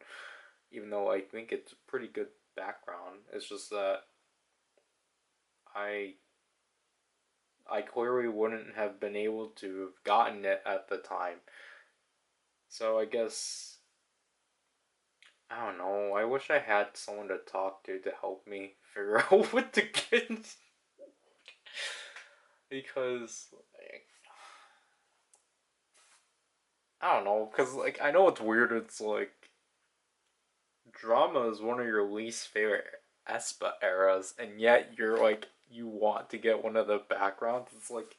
even though I think it's a pretty good background. It's just that I I clearly wouldn't have been able to have gotten it at the time. So I guess I don't know. I wish I had someone to talk to help me figure out what to get because like, I don't know. Because like I know it's weird. It's like drama is one of your least favorite Espa eras, and yet you're like you want to get one of the backgrounds. It's like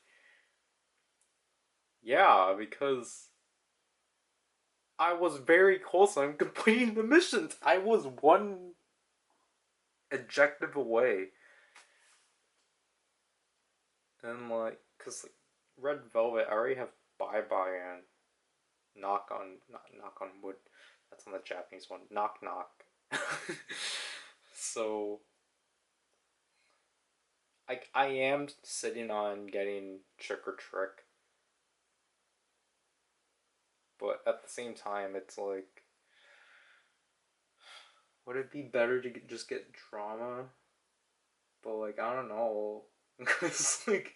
yeah, because I was very close on completing the missions. I was one objective away, and like, cause like, Red Velvet, I already have Bye Bye and knock on wood. That's on the Japanese one. Knock knock. So I am sitting on getting Trick or Trick, but at the same time, it's like, would it be better to just get drama? But like, I don't know, because like,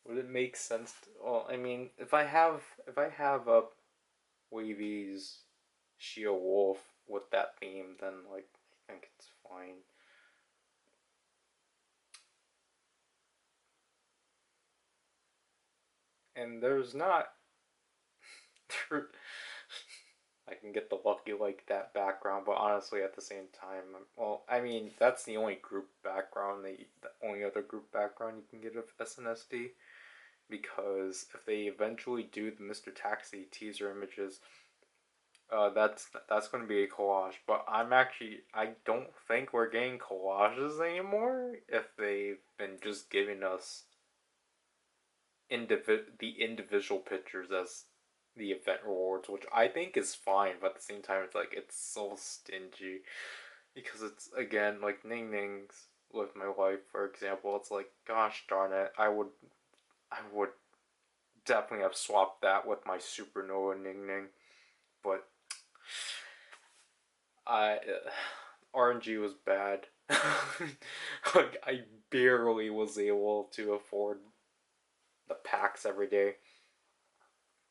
would it make sense? Well, I mean, if I have up Wavy's Shia Wolf with that theme, then like I think it's fine. And there's not I can get the lucky like that background, but honestly, at the same time, well, I mean, that's the only group background, the only other group background you can get of SNSD. Because if they eventually do the Mr. Taxi teaser images, that's going to be a collage. But I don't think we're getting collages anymore. If they've been just giving us the individual pictures as the event rewards, which I think is fine, but at the same time, it's like it's so stingy because it's again like Ning Ning's Live My Life, for example. It's like, gosh darn it, I would definitely have swapped that with my Supernova Ning Ning, but I RNG was bad. Like I barely was able to afford the packs every day,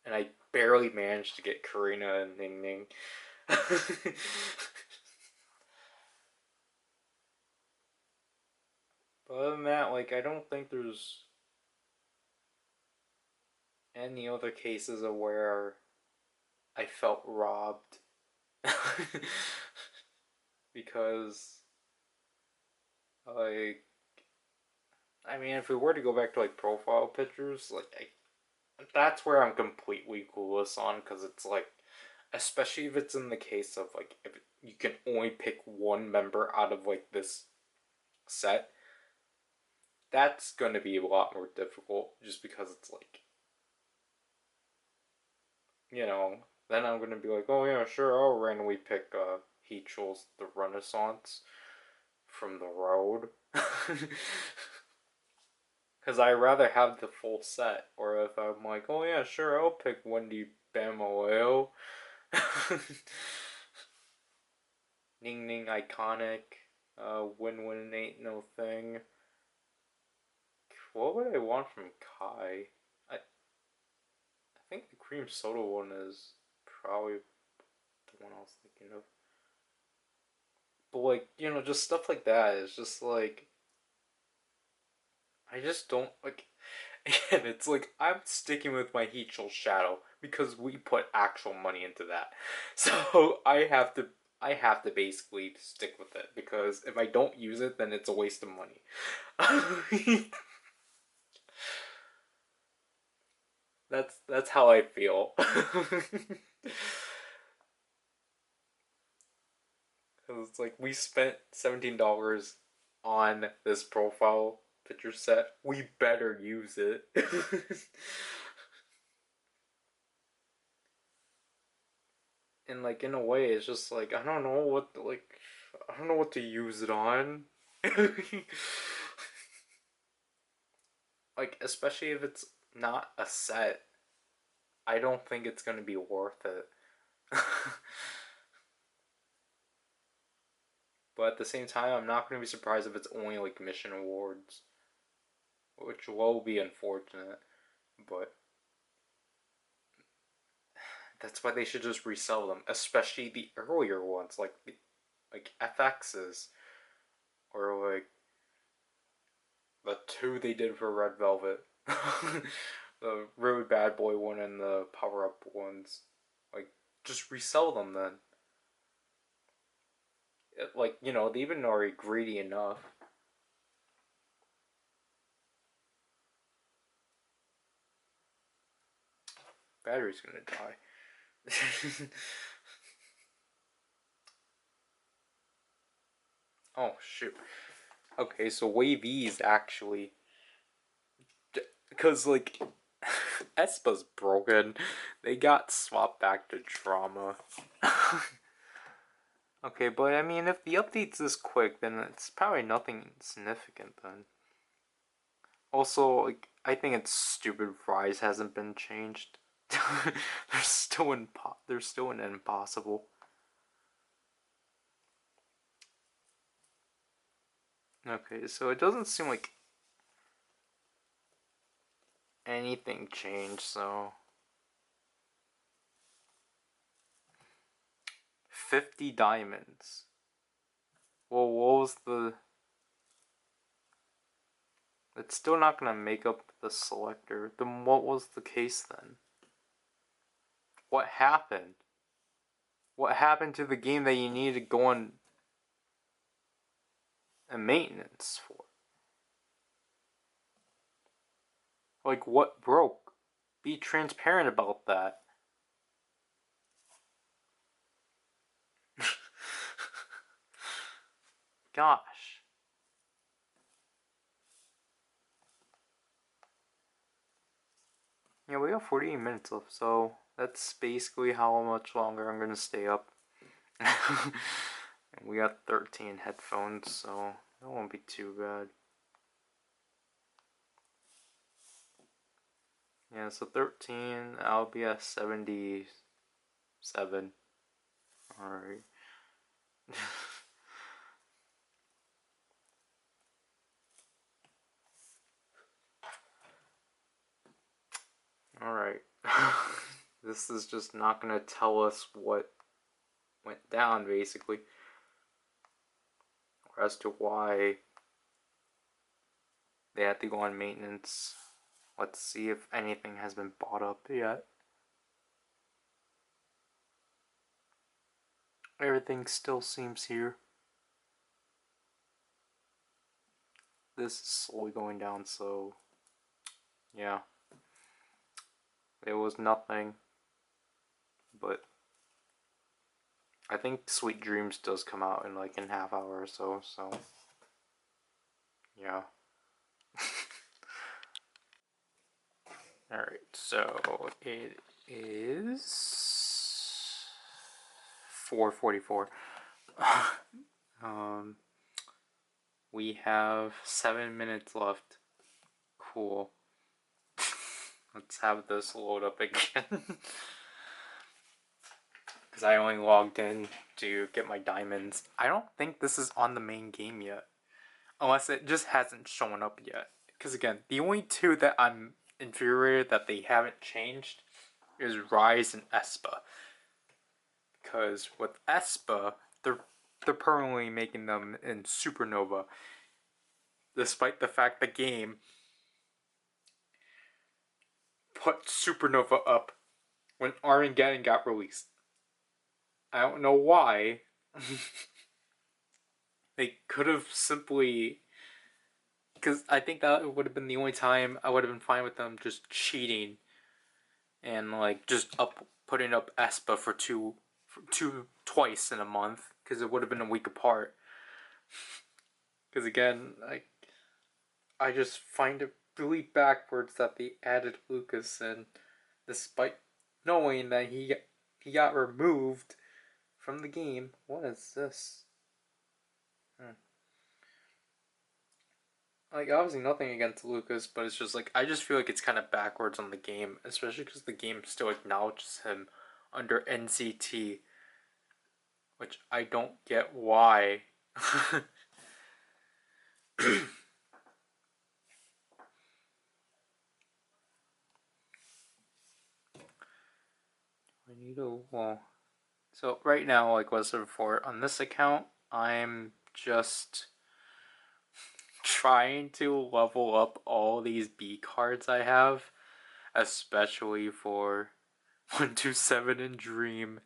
and I barely managed to get Karina and Ning Ning. But other than that, like I don't think there's any other cases of where I felt robbed. Because like I mean, if we were to go back to like profile pictures, that's where I'm completely clueless on because it's like, especially if it's in the case of like if you can only pick one member out of like this set, that's going to be a lot more difficult just because it's like, you know, then I'm going to be like, oh yeah, sure, I'll randomly pick Heechel's The Renaissance from the road. Because I rather have the full set. Or if I'm like, oh yeah, sure, I'll pick Wendy Bamoleo. Ning Ning Iconic. Win Win Ain't No Thing. What would I want from Kai? I think the cream soda one is probably the one I was thinking of. But like, just stuff like that is just like I just don't like again, it's like I'm sticking with my Heechul Shadow because we put actual money into that. So I have to basically stick with it because if I don't use it then it's a waste of money. That's how I feel. It's like we spent $17 on this profile picture set. We better use it. And like in a way, it's just like I don't know what I don't know what to use it on. Like especially if it's not a set, I don't think it's gonna be worth it. But at the same time, I'm not gonna be surprised if it's only like mission awards, which will be unfortunate. But that's why they should just resell them, especially the earlier ones, like FX's or like the two they did for Red Velvet, the really bad boy one and the power up ones. Like, just resell them then. Like they even are greedy enough. Battery's gonna die. Oh shoot. Okay, so Wave E is actually because like Espa's broken. They got swapped back to Drama. Okay, but I mean, if the update's this quick, then it's probably nothing significant then. Also, like, I think it's stupid Rise hasn't been changed. There's still an impossible. Okay, so it doesn't seem like anything changed, so 50 diamonds. Well, what was the... It's still not gonna make up the selector. Then what was the case then? What happened? What happened to the game that you needed to go on a maintenance for? Like, what broke? Be transparent about that. Gosh. Yeah, we got 48 minutes left, so that's basically how much longer I'm gonna stay up. And we got 13 headphones, so that won't be too bad. Yeah, so 13, I'll be at 77. Alright. Alright. This is just not gonna tell us what went down, basically. Or as to why they had to go on maintenance. Let's see if anything has been bought up yet. Everything still seems here. This is slowly going down, so yeah. It was nothing, but I think Sweet Dreams does come out in like an half hour or so, yeah. Alright, so it is 4:44. We have 7 minutes left. Cool. Let's have this load up again. Because I only logged in to get my diamonds. I don't think this is on the main game yet. Unless it just hasn't shown up yet. Because again, the only two that I'm infuriated that they haven't changed is Rise and Espa. Because with Espa, they're permanently making them in Supernova. Despite the fact the game put Supernova up when Armageddon got released. I don't know why. They could have simply... Because I think that would have been the only time I would have been fine with them just cheating and like just putting up Espa for twice in a month. because it would have been a week apart. Because again, I just find it really backwards that they added Lucas in, despite knowing that he got removed from the game. What is this? Like, obviously nothing against Lucas, but it's just like, I just feel like it's kind of backwards on the game, especially because the game still acknowledges him under NCT, which I don't get why. I need a wall. So right now, like I said before, on this account, I'm just trying to level up all these B cards I have, especially for 127 and Dream.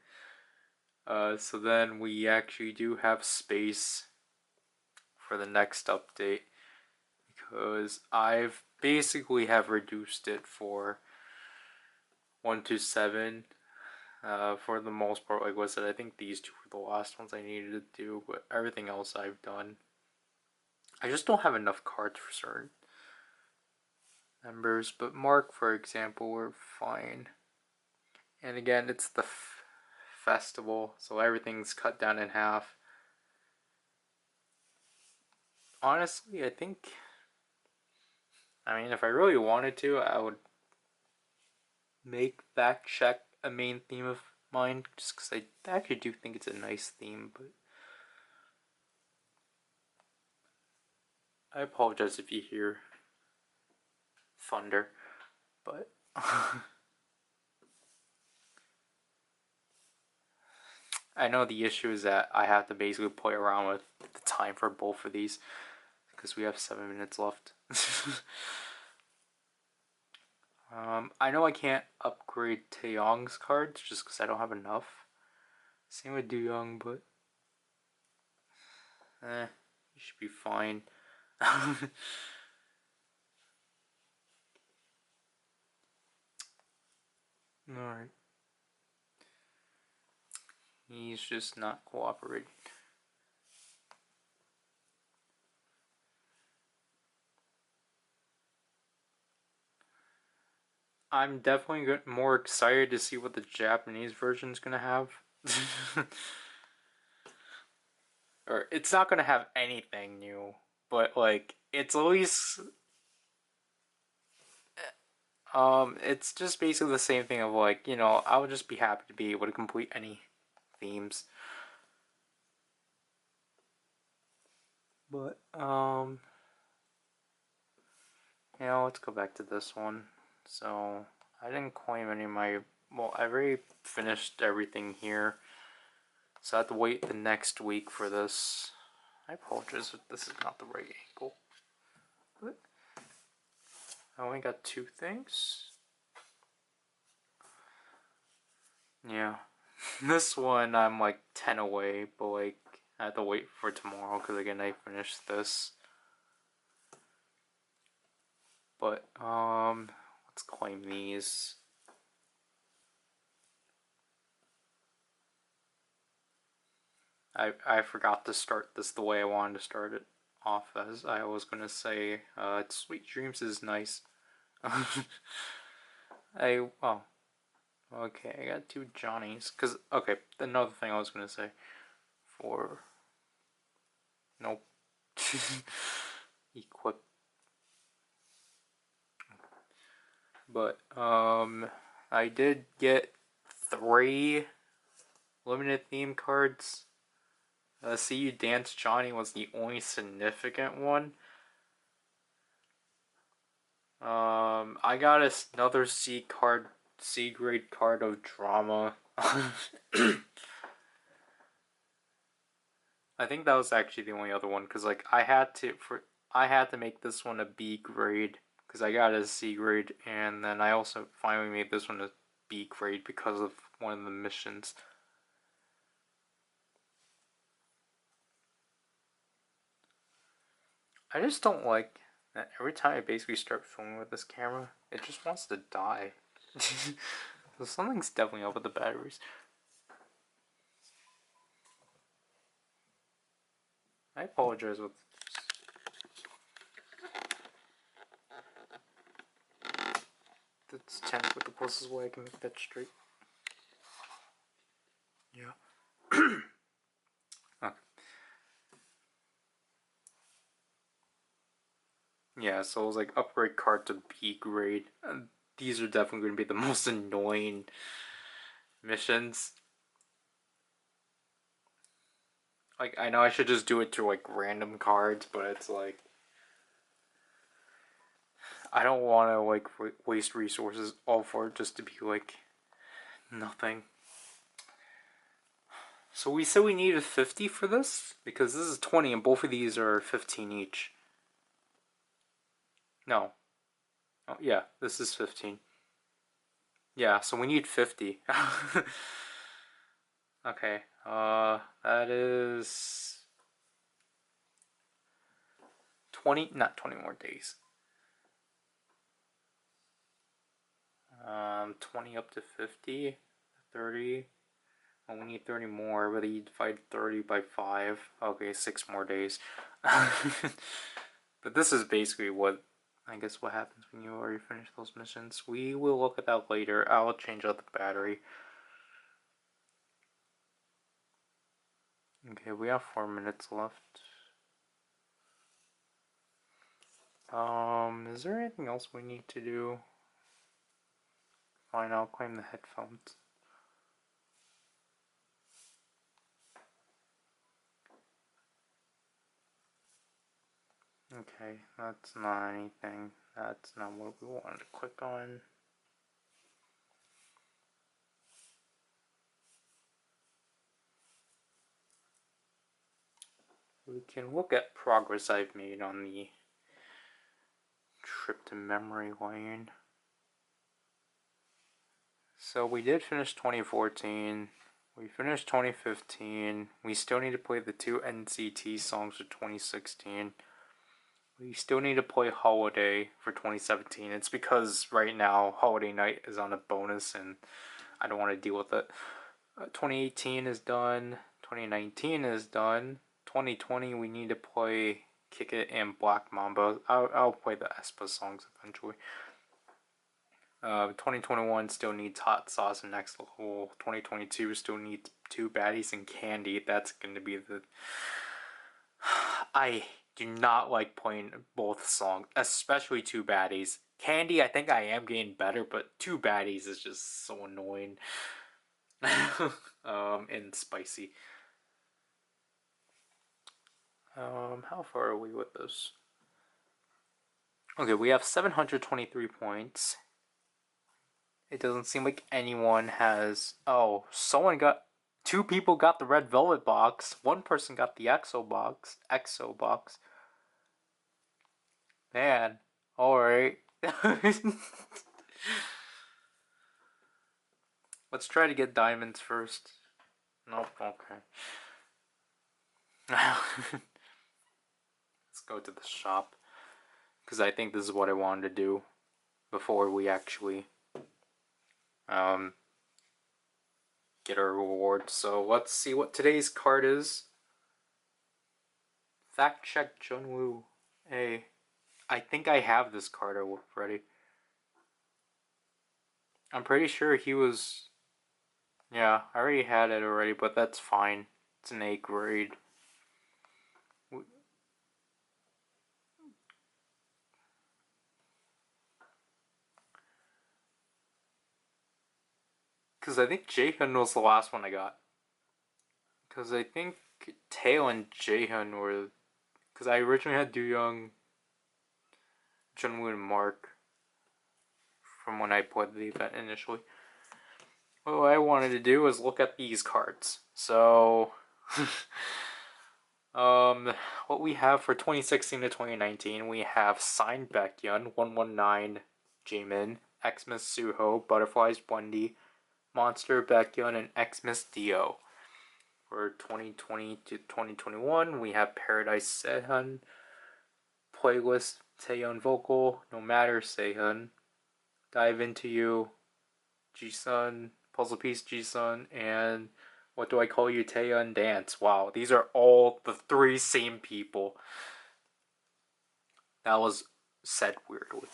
So then we actually do have space for the next update, because I've basically have reduced it for 127. For the most part, like I said, I think these two were the last ones I needed to do, but everything else I've done. I just don't have enough cards for certain members, but Mark, for example, we're fine. And again, it's the festival, so everything's cut down in half. Honestly, I mean, if I really wanted to, I would make Fact Check a main theme of mine, just because I actually do think it's a nice theme, but I apologize if you hear thunder, but I know the issue is that I have to basically play around with the time for both of these, because we have 7 minutes left. I know I can't upgrade Taeyong's cards just because I don't have enough. Same with Dooyoung, but you should be fine. Alright. He's just not cooperating. I'm definitely more excited to see what the Japanese version is going to have. Or, it's not going to have anything new, but, like, it's at least... it's just basically the same thing of, like, you know, I would just be happy to be able to complete any themes. But, you know, let's go back to this one. So, I didn't claim any of my... Well, I already finished everything here. So I have to wait the next week for this. I apologize if this is not the right angle. But I only got 2 things. Yeah. This one I'm like 10 away, but like I have to wait for tomorrow because again I finished this. But let's claim these. I forgot to start this the way I wanted to start it off, as I was gonna say Sweet Dreams is nice. Well, okay, I got 2 Johnnies. Cause okay, another thing I was gonna say nope. Equip. But I did get 3 limited theme cards. See You Dance Johnny was the only significant one. I got another C grade card of drama. I think that was actually the only other one, because like I had to make this one a B grade because I got a C grade, and then I also finally made this one a B grade because of one of the missions. I just don't like that every time I basically start filming with this camera, it just wants to die. So something's definitely up with the batteries. I apologize with that's 10 with the closest way I can make that straight. Yeah. Okay. Yeah, so it was like upgrade card to B grade. And these are definitely going to be the most annoying missions. Like, I know I should just do it through like random cards, but it's like I don't want to like waste resources all for it just to be like nothing. So we said we needed 50 for this because this is 20 and both of these are 15 each. No. Oh, yeah, this is 15. Yeah, so we need 50. Okay. That is 20, not 20 more days. 20 up to 50, 30. Oh, we need 30 more, but you divide 30 by 5. Okay, 6 more days. But this is basically what, I guess, what happens when you already finish those missions. We will look at that later. I'll change out the battery. Okay, we have 4 minutes left. Is there anything else we need to do? Fine, I'll claim the headphones. Okay, that's not anything. That's not what we wanted to click on. We can look at progress I've made on the trip to memory lane. So we did finish 2014. We finished 2015. We still need to play the 2 NCT songs for 2016. We still need to play Holiday for 2017. It's because right now Holiday Night is on a bonus and I don't want to deal with it. 2018 is done. 2019 is done. 2020 we need to play Kick It and Black Mamba. I'll play the aespa songs eventually. 2021 still needs Hot Sauce and Next Level. 2022 still needs 2 Baddies and Candy. That's going to be the... I do not like playing both songs, especially 2 Baddies. Candy, I think I am getting better, but 2 Baddies is just so annoying. And spicy. How far are we with this? Okay, we have 723 points. It doesn't seem like anyone has... Oh, someone got... 2 people got the red velvet box. 1 person got the EXO box. Man, alright. Let's try to get diamonds first. Nope, okay. Let's go to the shop. Because I think this is what I wanted to do before we actually get our reward. So let's see what today's card is. Fact check Junwoo. Hey, I think I have this card already. I'm pretty sure he was... Yeah, I already had it already, but that's fine. It's an A grade. Because I think Jaehyun was the last one I got. Because I think Tae and Jaehyun were... Because I originally had Dooyoung, Junwoo, and Mark from when I played the event initially. What I wanted to do was look at these cards. So... what we have for 2016 to 2019, we have Signed Baekhyun, 119 Jaemin, Xmas Suho, Butterflies Wendy, Monster Baekhyun, and Xmas Dio. For 2020 to 2021, we have Paradise Sehun, Playlist Taeyeon Vocal, No Matter Sehun, Dive Into You, Jisun, Puzzle Piece Jisun, and What do I call you, Taya and Dance? Wow, these are all the three same people. That was said weirdly.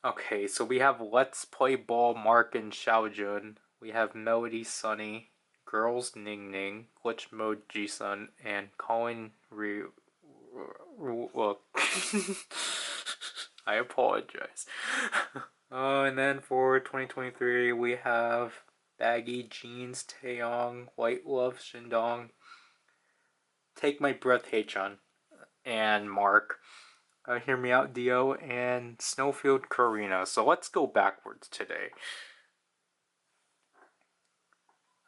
Okay, so we have Let's Play Ball Mark and Xiaojun. We have Melody Sunny, Girls Ning Ning, Glitch Mode Jisun, and Colin Look. I apologize. And then for 2023, we have Baggy Jeans Taeyong, White Love Shindong, Take My Breath Haechan, and Mark. Hear Me Out Dio, and Snowfield Karina. So let's go backwards today.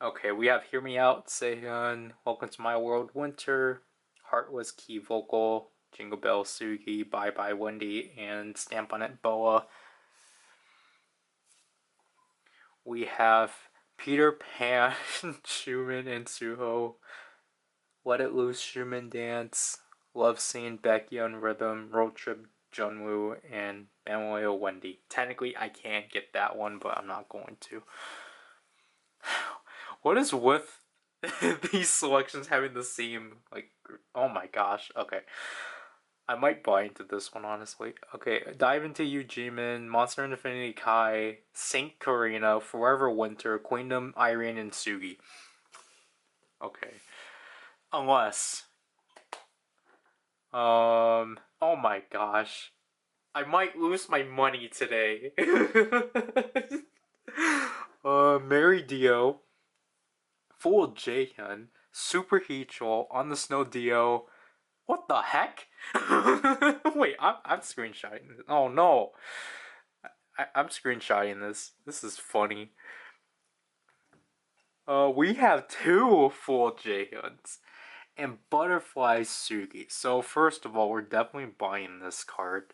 Okay, we have Hear Me Out, Sehun, Welcome to My World Winter, Heartless Key Vocal, Jingle Bell Sugi, Bye Bye Wendy, and Stamp on It Boa. We have Peter Pan, Schumann, and Suho, Let It Loose, Schumann Dance, Love Scene, Becky on Rhythm, Road Trip, Junwoo, and Manuel Wendy. Technically, I can get that one, but I'm not going to. What is with these selections having the same, like, oh my gosh, okay. I might buy into this one, honestly. Okay, Dive Into You, Jimin, Monster Infinity Kai, Saint Karina, Forever Winter, Queendom, Irene, and Sugi. Okay. Unless... oh my gosh. I might lose my money today. Mary Dio, Full Jaehyun, Super Heechul, On the Snow Dio. What the heck? Wait, I'm screenshotting this. Oh no. I'm screenshotting this. This is funny. We have two Full Jaehyuns and Butterfly Sugi. So first of all, we're definitely buying this card.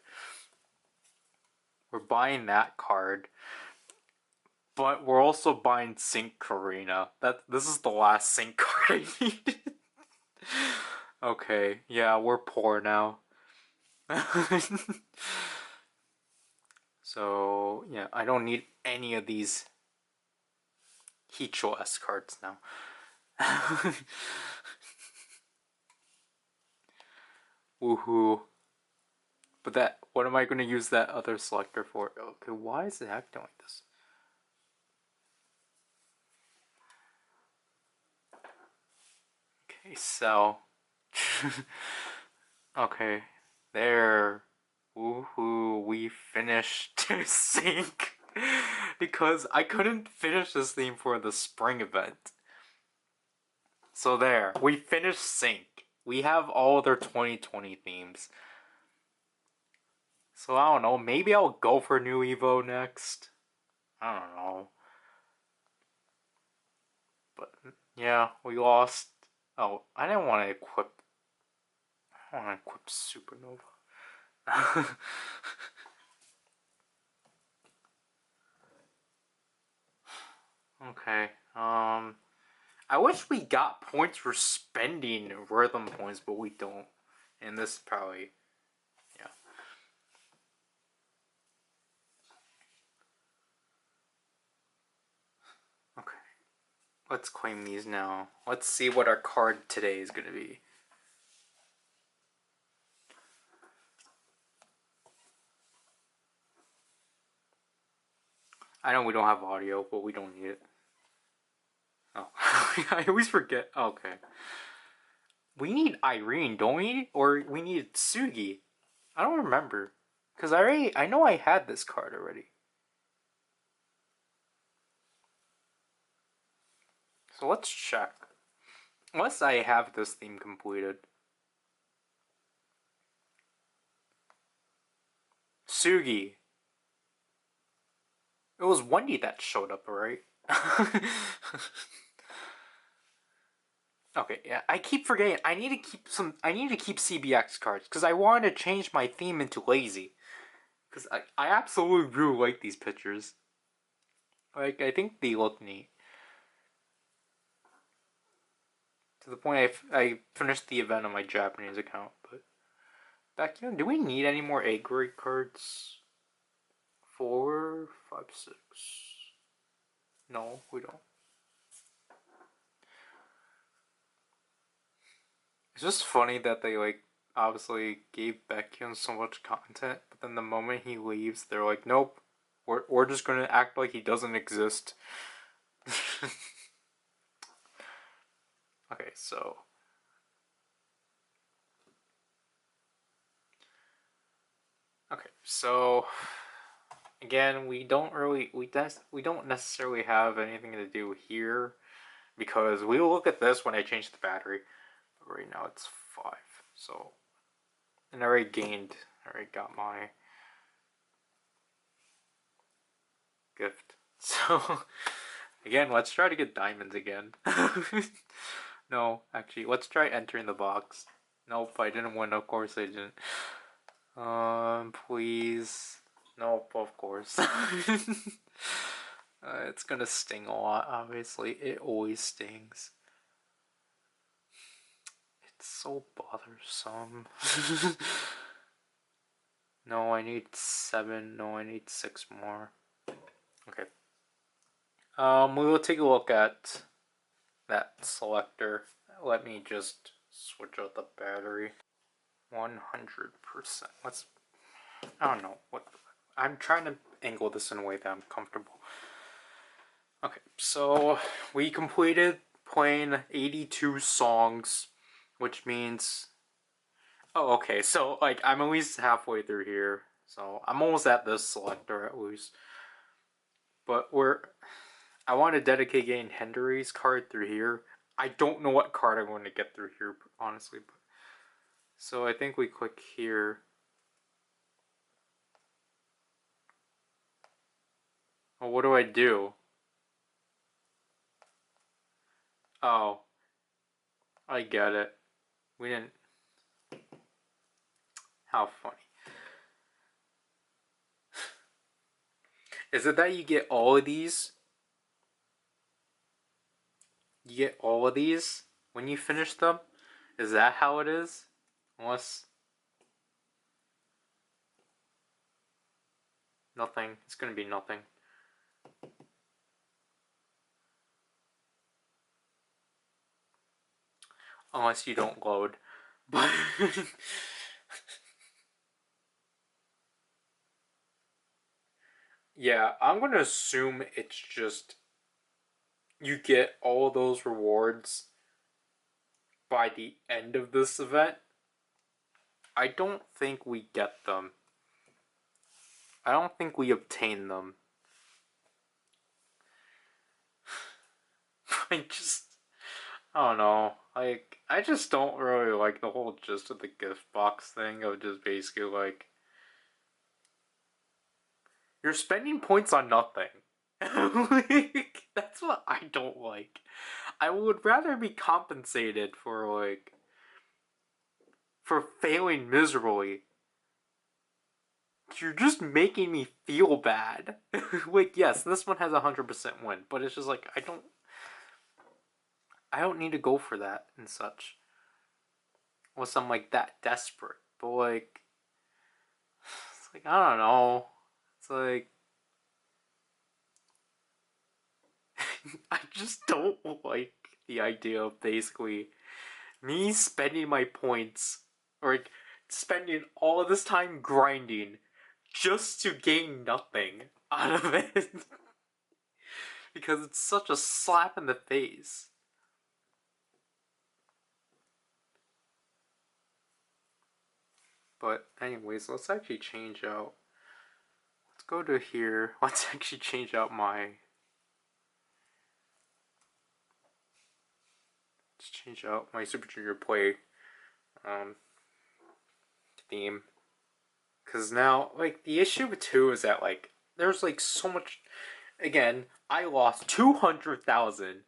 We're buying that card. But we're also buying Sync Karina. This is the last Sync card I needed. Okay, yeah, we're poor now. So, yeah, I don't need any of these Heechul S cards now. Woohoo. But what am I going to use that other selector for? Okay, why is it acting like this? Okay, so... okay, there. Woohoo, we finished Sync. Because I couldn't finish this theme for the spring event. So there, we finished Sync. We have all their 2020 themes. So I don't know, maybe I'll go for New Evo next. I don't know. But yeah, we lost. Oh, I didn't want to equip. I don't want to equip Supernova. Okay. I wish we got points for spending rhythm points, but we don't. And this probably, yeah. Okay. Let's claim these now. Let's see what our card today is going to be. I know we don't have audio, but we don't need it. Oh, I always forget. Okay. We need Irene, don't we? Or we need Sugi. I don't remember. Because I know I had this card already. So let's check. Unless I have this theme completed. Sugi. It was Wendy that showed up, right? Okay, yeah, I keep forgetting. I need to keep CBX cards because I wanted to change my theme into lazy. Because I absolutely really like these pictures. Like, I think they look neat. To the point I finished the event on my Japanese account, but back then, do we need any more A grade cards? 4, 5, 6. No, we don't. It's just funny that they like obviously gave Baekhyun so much content, but then the moment he leaves, they're like, nope, we're just gonna act like he doesn't exist. Okay, so again, we don't necessarily have anything to do here because we will look at this when I change the battery. But right now it's 5, so and I already got my gift. So again, let's try to get diamonds again. No, actually, let's try entering the box. Nope, I didn't win. Of course I didn't. Please. Nope, of course. It's gonna sting a lot, obviously. It always stings. It's so bothersome. No, I need 7. No, I need 6 more. Okay. We will take a look at that selector. Let me just switch out the battery. 100%. Let's. I don't know what. I'm trying to angle this in a way that I'm comfortable. Okay, so we completed playing 82 songs, which means. Oh, okay, so like I'm at least halfway through here, so I'm almost at this selector at least. But I want to dedicate getting Henry's card through here. I don't know what card I'm going to get through here, honestly. But, so I think we click here. Well, what do I do? Oh, I get it. We didn't. How funny. Is it that you get all of these? You get all of these when you finish them? Is that how it is? Unless. Nothing. It's gonna be nothing. Unless you don't load. But. Yeah, I'm gonna assume it's just. You get all those rewards by the end of this event. I don't think we get them. I don't think we obtain them. I don't know. Like, I just don't really like the whole gist of the gift box thing of just basically like, you're spending points on nothing. Like, that's what I don't like. I would rather be compensated for failing miserably. You're just making me feel bad. Like, yes, this one has 100% win, but it's just like, I don't need to go for that and such. Unless I'm like that desperate. But like, it's like, I don't know. It's like, I just don't like the idea of basically me spending my points or like, spending all of this time grinding just to gain nothing out of it. Because it's such a slap in the face. But anyways, let's actually change out. Let's go to here. Let's actually change out my. Let's change out my Super Junior Play theme. Because now, like, the issue with 2 is that, like, there's, like, so much. Again, I lost 200,000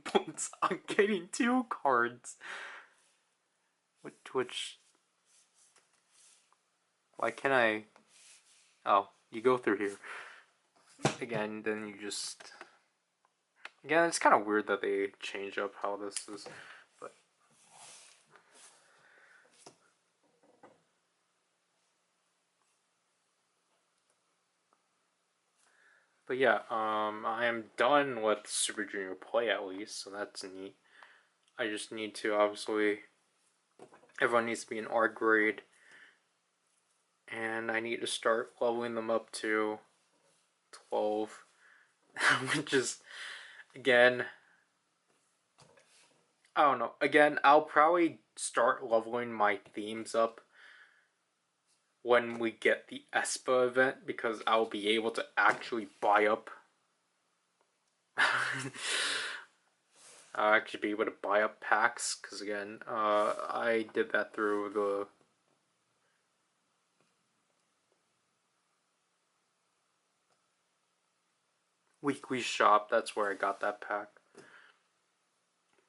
points on getting 2 cards. Which. Why can't I. Oh, you go through here. Again, then you just. Again, it's kind of weird that they change up how this is. But yeah, I am done with Super Junior Play at least, so that's neat. I just need to, obviously, everyone needs to be in art grade. And I need to start leveling them up to 12. Which is, again, I don't know. Again, I'll probably start leveling my themes up when we get the ESPA event, because I'll be able to actually buy up. I'll actually be able to buy up packs, because again, I did that through the weekly shop. That's where I got that pack.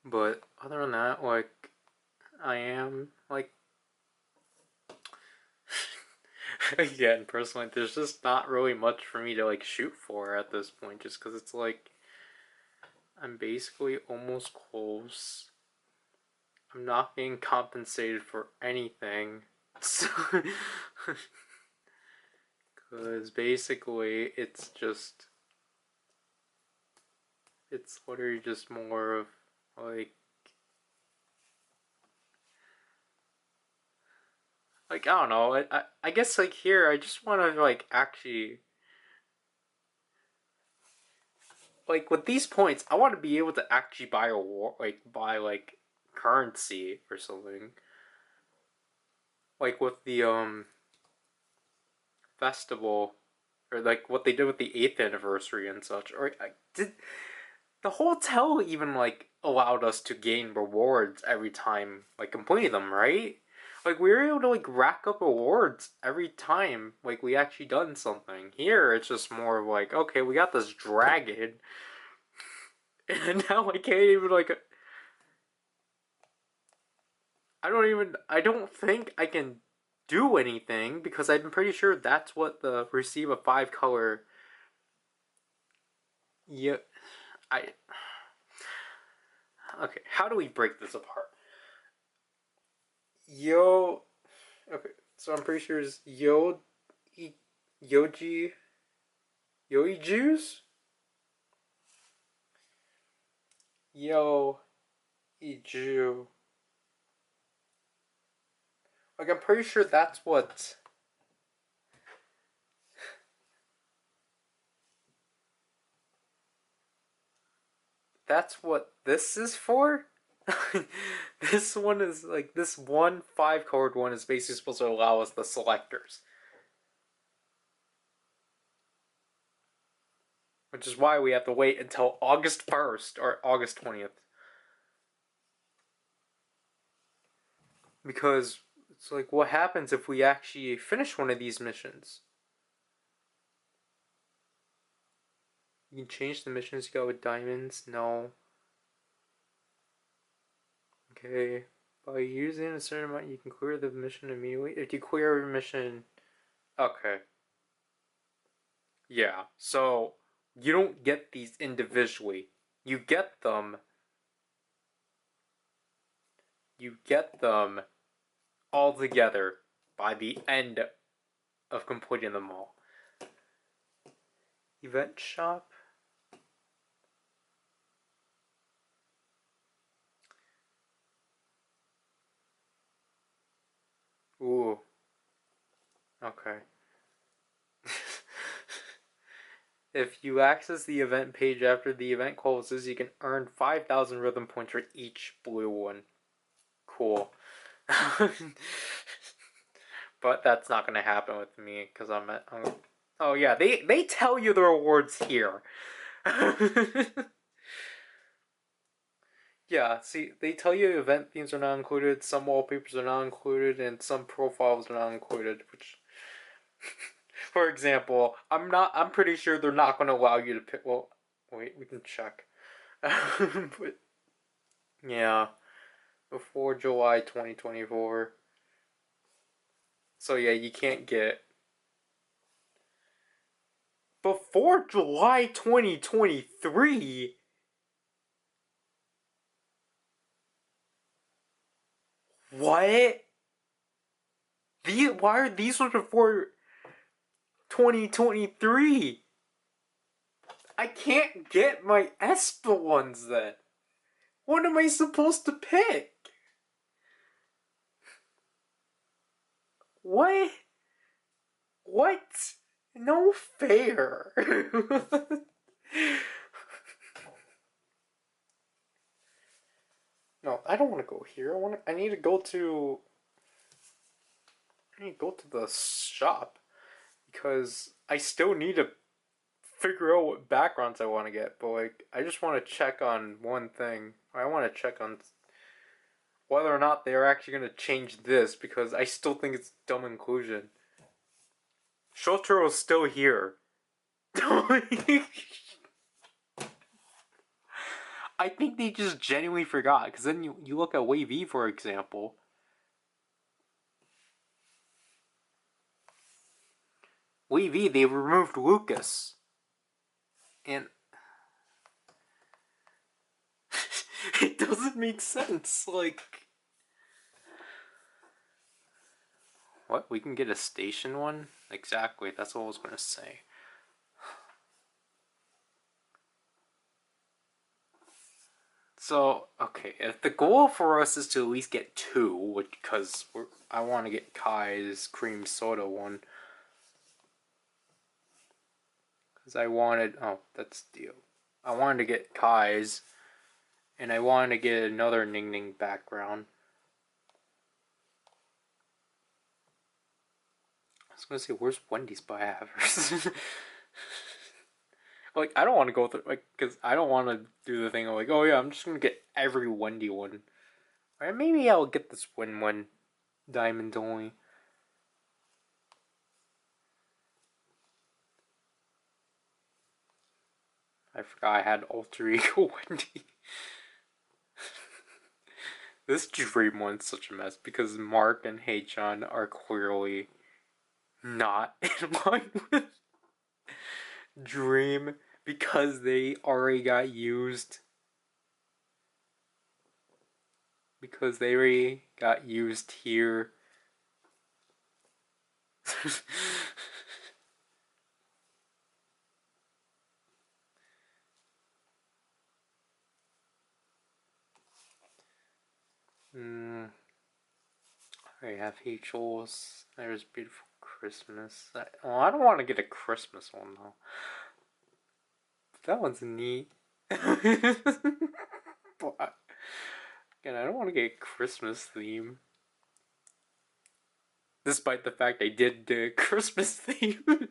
But other than that, like, I am, like, again, personally, there's just not really much for me to, like, shoot for at this point, just because it's like, I'm basically almost close. I'm not being compensated for anything. So, because basically, it's literally just more of, like, I don't know, I guess, like, here, I just want to, like, actually, like, with these points, I want to be able to actually buy like, currency or something. Like, with the, festival, or, like, what they did with the 8th anniversary and such, or, did, the hotel even, like, allowed us to gain rewards every time, like, completing them, right? Like, we were able to, like, rack up rewards every time, like, we actually done something. Here, it's just more of like, okay, we got this dragon, and now I can't even, like, I don't think I can do anything, because I'm pretty sure that's what the receive a 5 color. Yeah, I. Okay, how do we break this apart? Yo. Okay, so I'm pretty sure it's Yoji. Yoi juice? Yo. Iju. Like, I'm pretty sure that's what. That's what this is for? This one is, like, this one 5 card one is basically supposed to allow us the selectors. Which is why we have to wait until August 1st or August 20th. Because it's like, what happens if we actually finish one of these missions? You can change the missions you got with diamonds? No. Okay. By using a certain amount, you can clear the mission immediately. If you clear a mission... Okay. Yeah, so you don't get these individually. You get them... You get them all together by the end of completing them all. Event shop? Ooh. Okay. If you access the event page after the event closes, you can earn 5,000 rhythm points for each blue one. Cool. But that's not going to happen with me, because oh yeah, they tell you the rewards here. Yeah, see, they tell you event themes are not included, some wallpapers are not included, and some profiles are not included, which... For example, I'm pretty sure they're not going to allow you to pick... Well, wait, we can check. But, yeah, before July 2024. So yeah, you can't get... Before July 2023? What? Why are these ones before 2023? I can't get my ESPA ones then. What am I supposed to pick? What? What? No fair. No, I don't want to go here. I need to go to. I need to go to the shop because I still need to figure out what backgrounds I want to get. But like, I just want to check on one thing. I want to check on whether or not they are actually going to change this because I still think it's dumb inclusion. Shoturo's still here. I think they just genuinely forgot because then you look at Wave E for example. Wave E, they removed Lucas. And it doesn't make sense. Like, what? We can get a station one? Exactly, that's what I was going to say. So, okay, if the goal for us is to at least get 2, because I want to get Kai's cream soda one. Because I wanted, oh, that's deal. I wanted to get Kai's, and I wanted to get another Ning Ning background. I was gonna say, where's Wendy's by Havers? Like, I don't want to go through, like, because I don't want to do the thing of, like, oh yeah, I'm just gonna get every Wendy one. Or maybe I'll get this one diamond only. I forgot I had alter ego Wendy. This dream one's such a mess because Mark and Haechan are clearly not in line with Dream because they already got used. Because they already got used here. I have H.O.'s. There's Beautiful Christmas. I don't want to get a Christmas one though. That one's neat. But again, I don't want to get a Christmas theme. Despite the fact I did the Christmas theme.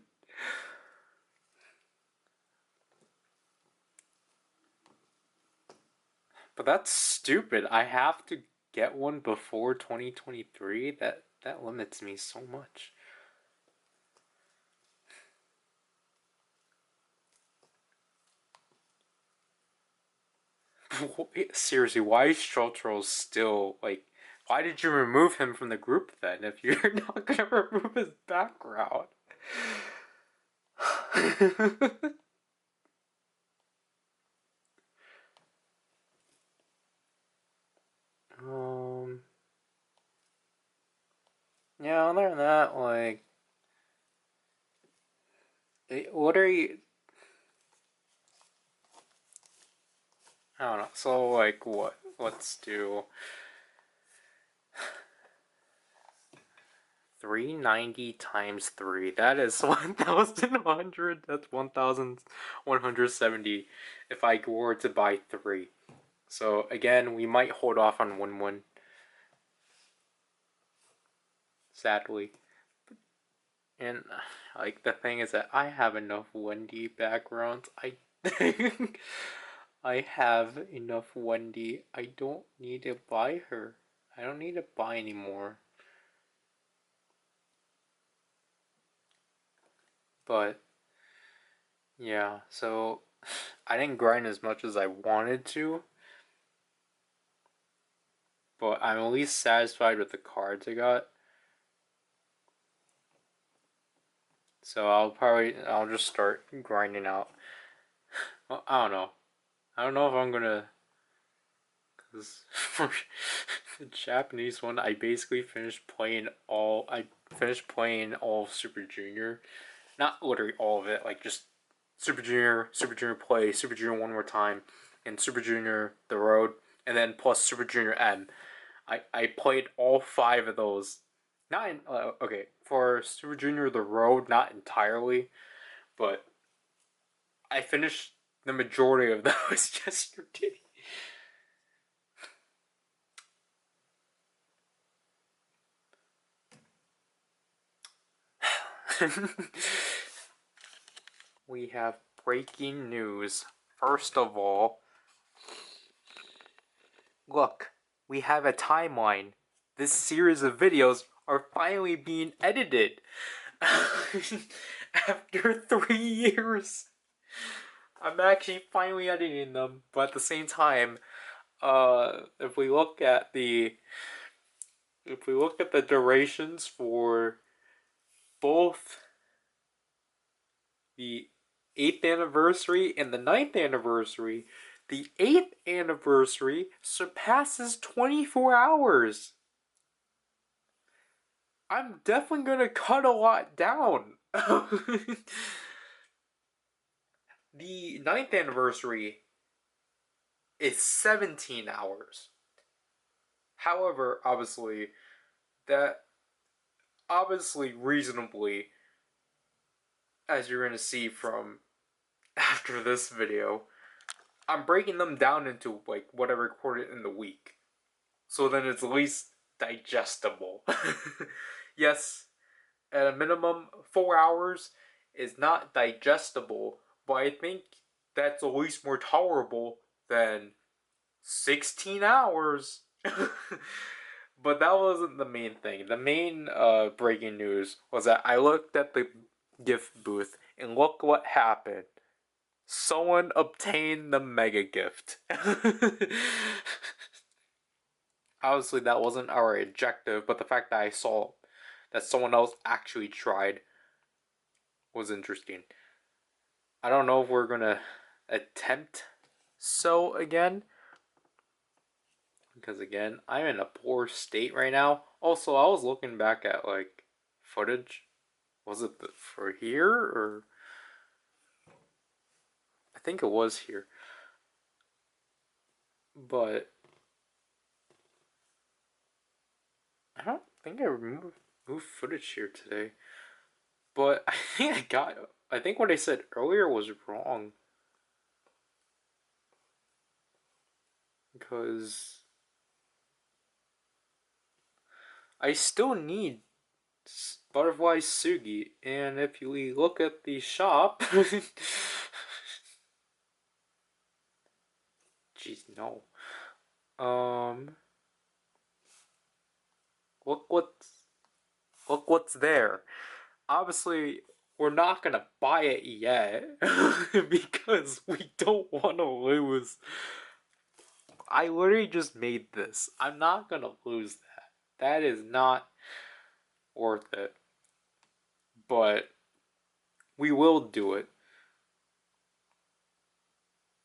But that's stupid. I have to get one before 2023. That limits me so much. Seriously, why is Shotro still, like, why did you remove him from the group then if you're not gonna remove his background? Yeah, other than that, like, what are you? I don't know. So, like, what? Let's do 390 times 3. That is 1,100. That's 1,170 if I were to buy 3. So, again, we might hold off on 1-1. Sadly. And, like, the thing is that I have enough Wendy backgrounds. I think I have enough Wendy. I don't need to buy her. I don't need to buy anymore. But, yeah, so I didn't grind as much as I wanted to. But I'm at least satisfied with the cards I got. So I'll just start grinding out. Well, I don't know. I don't know if I'm gonna, because for the Japanese one, I basically finished playing all of Super Junior. Not literally all of it, like just Super Junior play, Super Junior one more time, and Super Junior The Road. and then plus Super Junior M. I played all 5 of those. Not in, okay, for Super Junior The Road, not entirely, but I finished the majority of those yesterday. We have breaking news. First of all, look, we have a timeline. This series of videos are finally being edited. After 3 years. I'm actually finally editing them, but at the same time, if we look at the durations for both the 8th anniversary and the 9th anniversary, the 8th anniversary surpasses 24 hours. I'm definitely gonna cut a lot down. The 9th anniversary is 17 hours. However, reasonably, as you're gonna see from after this video, I'm breaking them down into like what I recorded in the week. So then it's at least digestible. Yes, at a minimum, 4 hours is not digestible, but I think that's at least more tolerable than 16 hours. But that wasn't the main thing. The main breaking news was that I looked at the gift booth and look what happened. Someone obtained the mega gift. Obviously, that wasn't our objective, but the fact that I saw that someone else actually tried was interesting. I don't know if we're gonna attempt so again, because again, I'm in a poor state right now. Also, I was looking back at like footage. Was it for here or I think it was here, but I don't think I moved footage here today. But I think what I said earlier was wrong. Because I still need Butterfly Sugi, and if we look at the shop, jeez, no. Look what's there. Obviously, we're not gonna buy it yet because we don't want to lose. I literally just made this. I'm not gonna lose that. That is not worth it. But we will do it.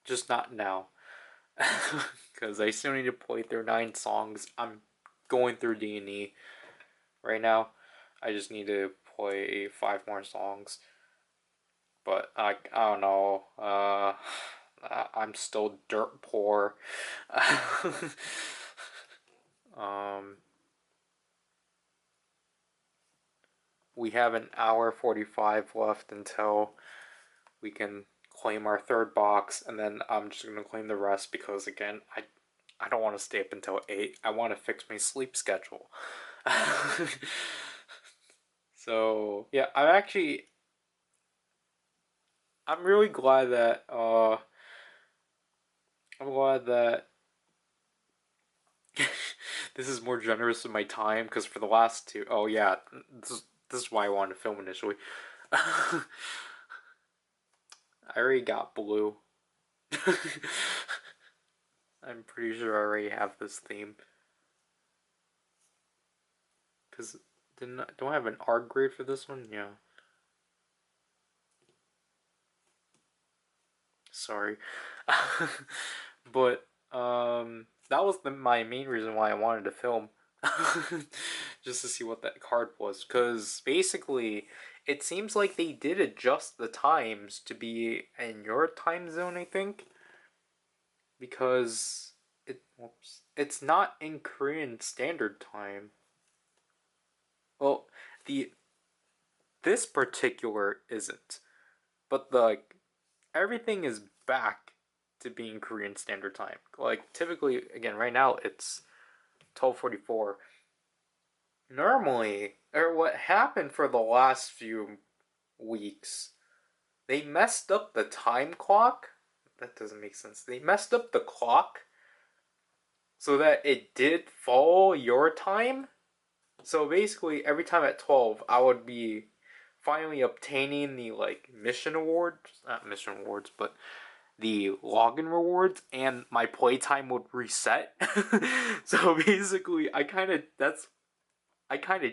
Just not now. Because I still need to play through 9 songs. I'm going through D&E right now. I just need to play 5 more songs. But I don't know. I'm still dirt poor. We have an hour 45 left until we can claim our 3rd box, and then I'm just gonna claim the rest because again, I don't want to stay up until 8. I want to fix my sleep schedule. So yeah, I'm really glad that this is more generous of my time because for the last 2, oh yeah, this is why I wanted to film initially. I already got blue. I'm pretty sure I already have this theme. Because don't I have an art grade for this one? Yeah. Sorry. But that was my main reason why I wanted to film. Just to see what that card was. Because basically, it seems like they did adjust the times to be in your time zone, I think. Because Whoops. It's not in Korean Standard Time. Well, the this particular isn't, but everything is back to being Korean Standard Time. Like typically, again, right now it's 12:44. Normally, or what happened for the last few weeks, they messed up the time clock. That doesn't make sense. They messed up the clock so that it did follow your time. So basically, every time at 12, I would be finally obtaining the mission awards, not mission awards, but the login rewards, and my playtime would reset. So basically, I kind of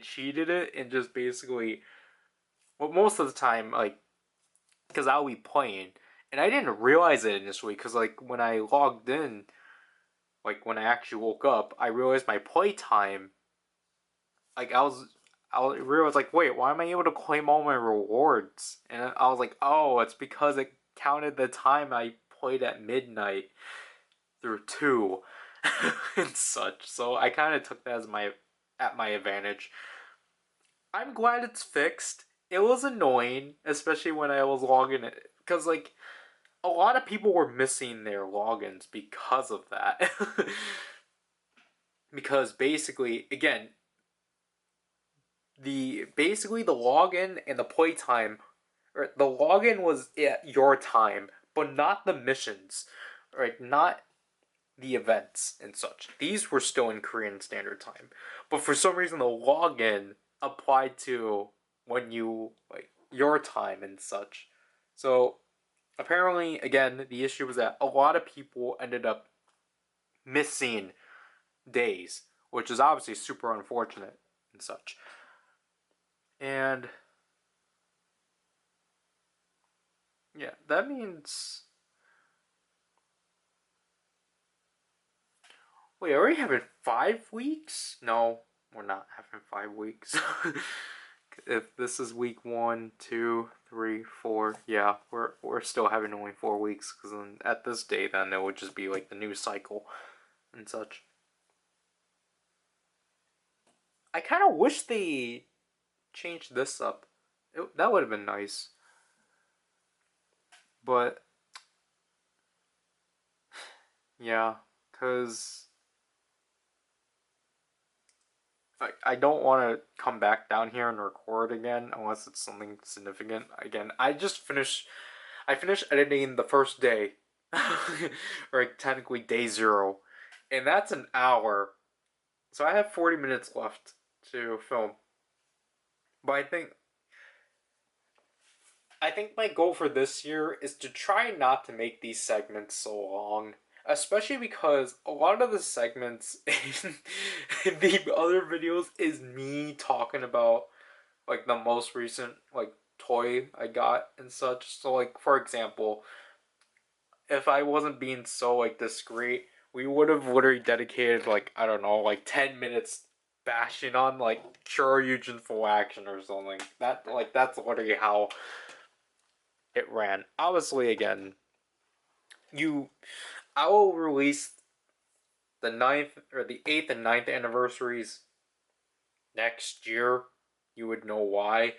cheated it and just basically, well, most of the time, because I'll be playing, and I didn't realize it initially, because when I logged in, when I actually woke up, I realized my playtime, I realized wait, why am I able to claim all my rewards? And I was like, oh, it's because it counted the time I played at midnight through 2 and such. So I kind of took that as my advantage. I'm glad it's fixed. It was annoying, especially when I was logging it, because a lot of people were missing their logins because of that. Because basically, again, the login and the playtime, or the login was at your time, but not the missions, right? Not the events and such. These were still in Korean Standard Time, but for some reason the login applied to when you your time and such. So apparently, again, the issue was that a lot of people ended up missing days, which is obviously super unfortunate and such. And yeah, that means. Wait, are we having 5 weeks? No, we're not having 5 weeks. If this is week 1, 2, 3, 4, yeah, we're still having only 4 weeks, because at this day, then it would just be the new cycle and such. I kind of wish they changed this up. That would have been nice. But yeah, because I don't want to come back down here and record again unless it's something significant. Again, I finished editing the first day, or technically day 0, and that's an hour. So I have 40 minutes left to film. But I think my goal for this year is to try not to make these segments so long. Especially because a lot of the segments in the other videos is me talking about the most recent toy I got and such. So for example, if I wasn't being so discreet, we would have literally dedicated I don't know 10 minutes bashing on Kyoryujin full action or something. That's literally how it ran. Obviously, again, I will release the 9th or the 8th and 9th anniversaries next year. You would know why.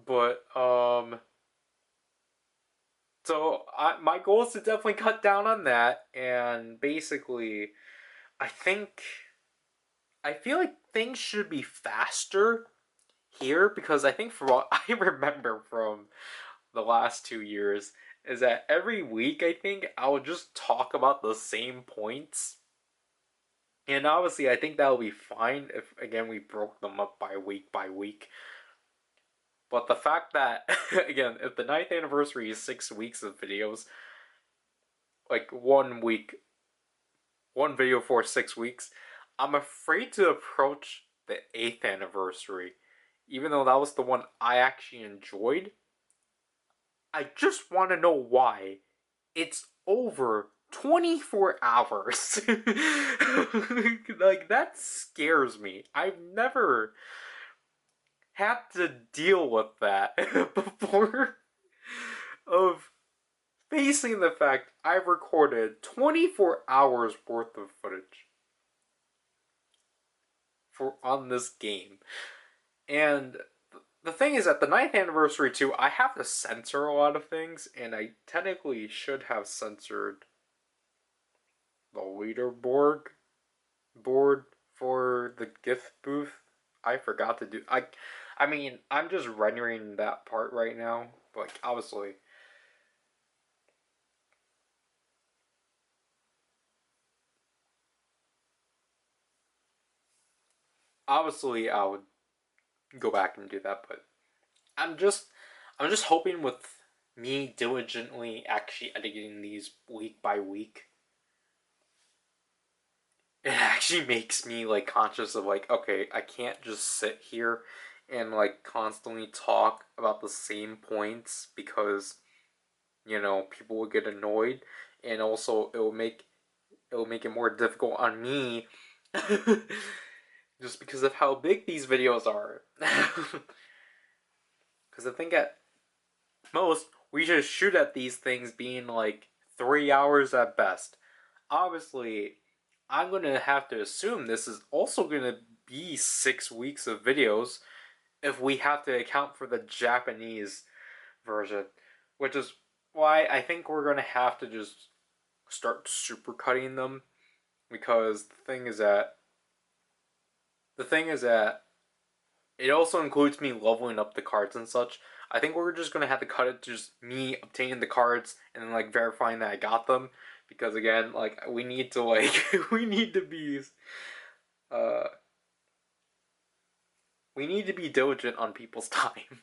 But so my goal is to definitely cut down on that, and basically I feel like things should be faster here, because I think from what I remember from the last 2 years is that every week I think I would just talk about the same points. And obviously I think that would be fine if again we broke them up by week. But the fact that again, if the 9th anniversary is 6 weeks of videos, 1 week, one video for 6 weeks, I'm afraid to approach the 8th anniversary. Even though that was the one I actually enjoyed, I just want to know why it's over 24 hours. That scares me. I've never had to deal with that before. Of facing the fact I've recorded 24 hours worth of footage on this game. And the thing is, at the 9th anniversary too, I have to censor a lot of things, and I technically should have censored the leaderboard board for the gift booth. I forgot to do. I mean, I'm just rendering that part right now, but like, obviously, I would go back and do that. But I'm just, I'm just hoping with me diligently actually editing these week by week, it actually makes me like conscious of like, okay, I can't just sit here and like constantly talk about the same points because people will get annoyed, and also it will make it more difficult on me just because of how big these videos are. Because I think at most we should shoot at these things being like 3 hours at best. Obviously, I'm gonna have to assume this is also gonna be 6 weeks of videos if we have to account for the Japanese version, which is why I think we're gonna have to just start supercutting them, because the thing is that it also includes me leveling up the cards and such. I think we're just gonna have to cut it to just me obtaining the cards and then like verifying that I got them, because again, like we need to like we need to be uh we need to be diligent on people's time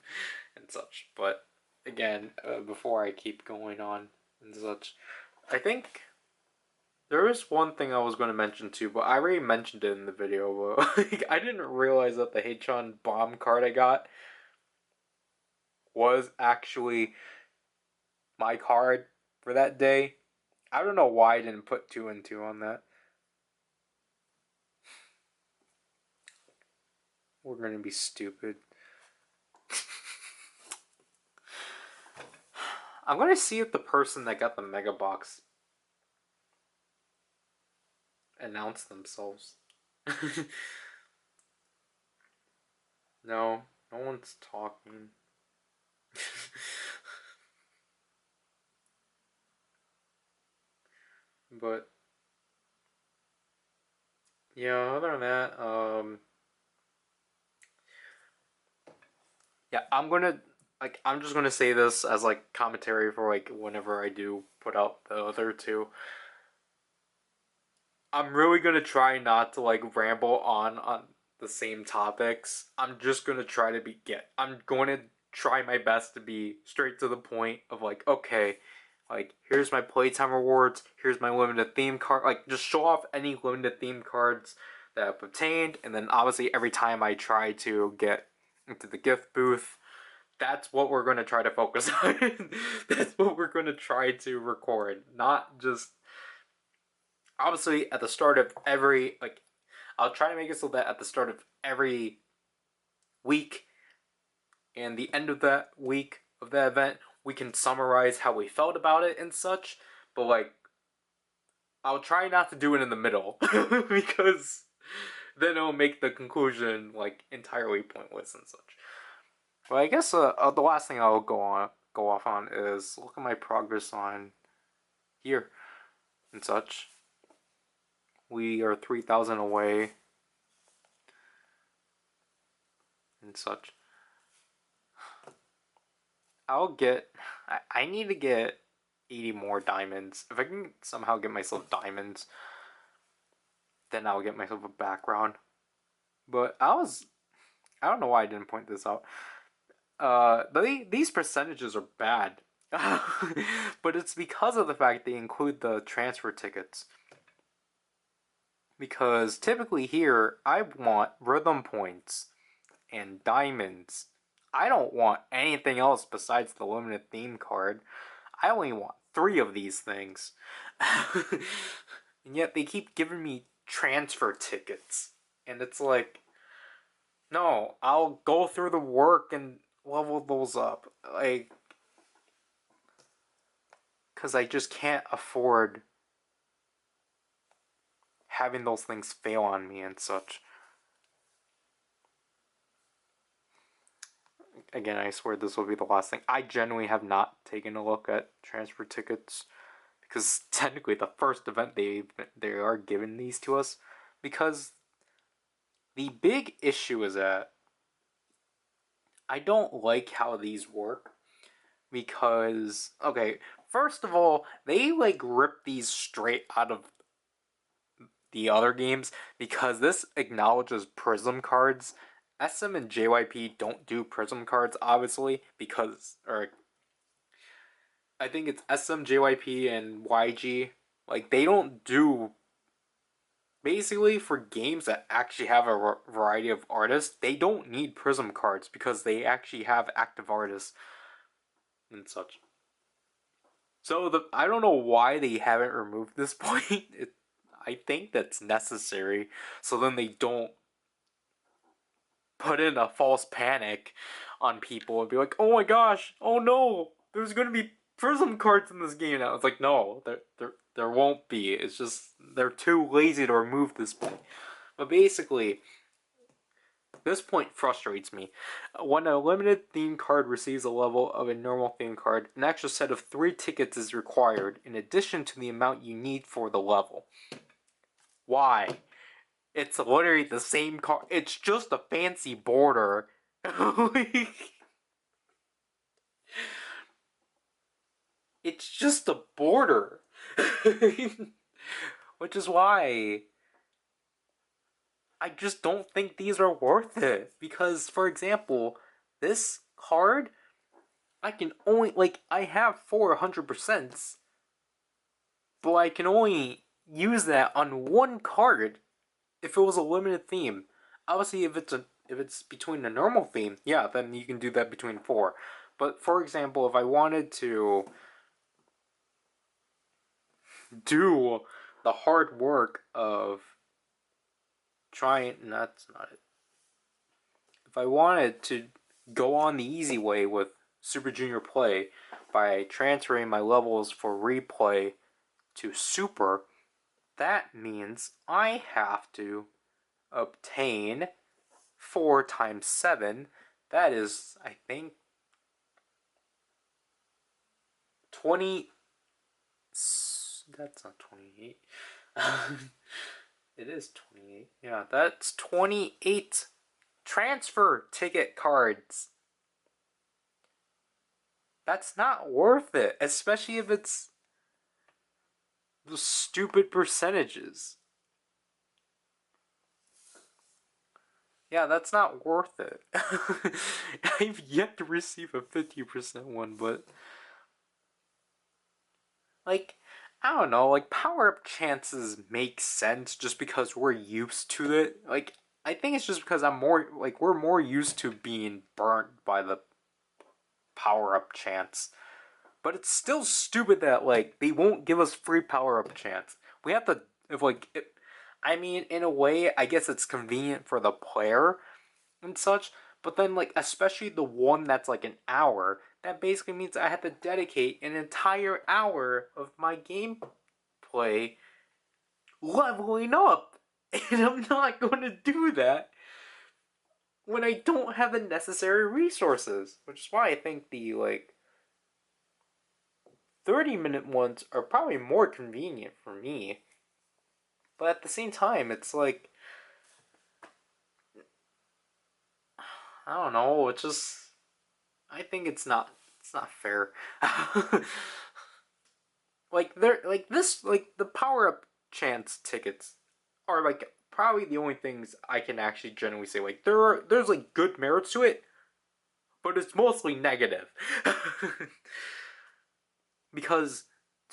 and such. But again, before I keep going on and such, I think there is one thing I was going to mention too, but I already mentioned it in the video. But like, I didn't realize that the Hatron bomb card I got was actually my card for that day. I don't know why I didn't put 2 and 2 on that. We're going to be stupid. I'm going to see if the person that got the mega box announced themselves. No, no one's talking. But yeah, other than that, yeah, I'm just gonna say this as like commentary for like whenever I do put out the other two. I'm really gonna try not to like ramble on the same topics. I'm just gonna try to I'm going to try my best to be straight to the point of like, okay, like here's my playtime rewards, here's my limited theme card, like just show off any limited theme cards that I've obtained, and then obviously every time I try to get into the gift booth, that's what we're going to try to focus on. That's what we're going to try to record, not just obviously at the start of every like I'll try to make it so that at the start of every week and the end of that week of the event we can summarize how we felt about it and such, but like I'll try not to do it in the middle because then it'll make the conclusion like entirely pointless and such. Well, I guess the last thing I'll go off on is look at my progress on here and such. We are 3,000 away and such. I need to get 80 more diamonds. If I can somehow get myself diamonds, then I'll get myself a background. But I don't know why I didn't point this out. These percentages are bad. But it's because of the fact they include the transfer tickets. Because typically here, I want rhythm points and diamonds. I don't want anything else besides the limited theme card. I only want 3 of these things. And yet they keep giving me transfer tickets. And it's like, no, I'll go through the work and level those up. Like, because I just can't afford having those things fail on me and such. Again, I swear this will be the last thing. I genuinely have not taken a look at transfer tickets because technically the first event they are giving these to us, because the big issue is that I don't like how these work, because okay, first of all, they like rip these straight out of the other games because this acknowledges prism cards. SM and JYP don't do prism cards, obviously, because, or I think it's SM, JYP, and YG. Like, they don't do, basically, for games that actually have a variety of artists, they don't need prism cards because they actually have active artists and such. So I don't know why they haven't removed this point. I think that's necessary, so then they don't put in a false panic on people and be like, "Oh my gosh, oh no, there's gonna be prism cards in this game now." It's like, no, there won't be. It's just they're too lazy to remove this point. But basically, this point frustrates me. When a limited theme card receives a level of a normal theme card, an extra set of 3 tickets is required in addition to the amount you need for the level. Why? It's literally the same card. It's just a fancy border. It's just a border. Which is why I just don't think these are worth it. Because, for example, this card, I can only, like, I have 400%, but I can only use that on one card if it was a limited theme. Obviously, if it's between a normal theme, yeah, then you can do that between 4. But, for example, if I wanted to do the hard work of trying, that's not it. If I wanted to go on the easy way with Super Junior Play by transferring my levels for replay to Super, that means I have to obtain 4 times 7. That is, I think, 20. That's not 28. It is 28. Yeah, that's 28 transfer ticket cards. That's not worth it, especially if it's the stupid percentages. Yeah, that's not worth it. I've yet to receive a 50% one, but like, I don't know, like, power-up chances make sense just because we're used to it. Like, I think it's just because we're more used to being burnt by the power-up chance. But it's still stupid that, like, they won't give us free power-up chance. We have to, I mean, in a way, I guess it's convenient for the player and such, but then, like, especially the one that's, like, an hour, that basically means I have to dedicate an entire hour of my gameplay leveling up. And I'm not going to do that when I don't have the necessary resources. Which is why I think the, like, 30-minute ones are probably more convenient for me. But at the same time, it's like, I don't know, it's just, I think it's not fair. Like, the power up chance tickets are, like, probably the only things I can actually genuinely say. Like, there's like good merits to it, but it's mostly negative. Because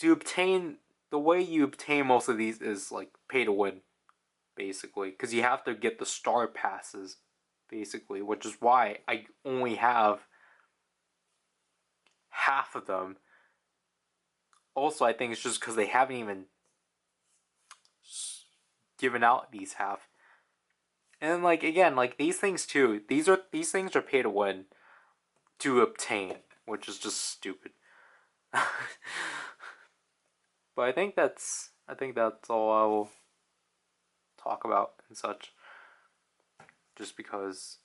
the way you obtain most of these is, like, pay to win, basically, because you have to get the star passes, basically, which is why I only have half of them. Also, I think it's just because they haven't even given out these half. And, like, again, like, these things too, these things are pay to win to obtain, which is just stupid. But I think that's all I will talk about and such. Just because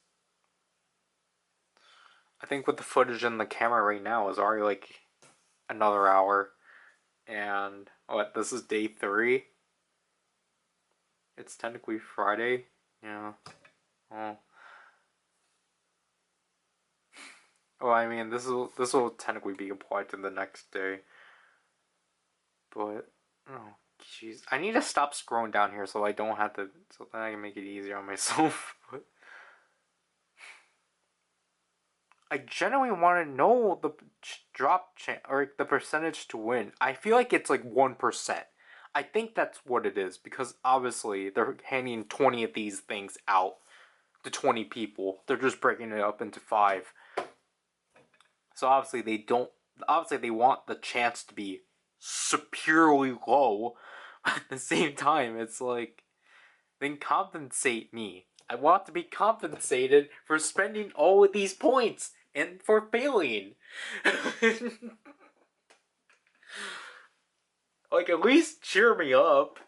I think with the footage in the camera right now is already like another hour, and what, this is day 3. It's technically Friday. Yeah. Well, I mean, this will technically be applied to the next day. But oh, jeez, I need to stop scrolling down here so I don't have to. So then I can make it easier on myself. But I genuinely want to know the drop chance or the percentage to win. I feel like it's like 1%. I think that's what it is because obviously they're handing 20 of these things out to 20 people. They're just breaking it up into 5. So obviously they don't. Obviously they want the chance to be superiorly low. At the same time, it's like, then compensate me. I want to be compensated for spending all of these points and for failing. Like, at least cheer me up.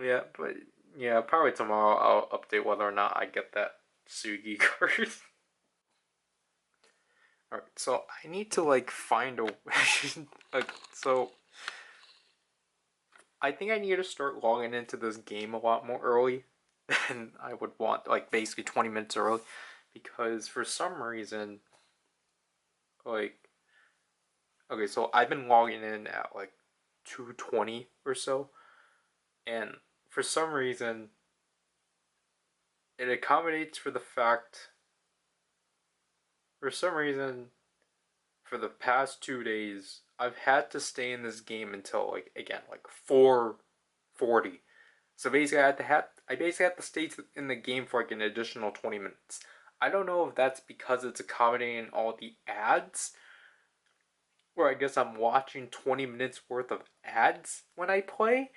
Yeah, but yeah, probably tomorrow I'll update whether or not I get that Sugi card. Alright, so I need to like find a like, so I think I need to start logging into this game a lot more early than I would want, like basically 20 minutes early, because for some reason, like, okay, so I've been logging in at like 2:20 or so, and for some reason, it accommodates for the fact, for some reason, for the past 2 days, I've had to stay in this game until like, again, like 4:40. So basically, I basically had to stay in the game for like an additional 20 minutes. I don't know if that's because it's accommodating all the ads, or I guess I'm watching 20 minutes worth of ads when I play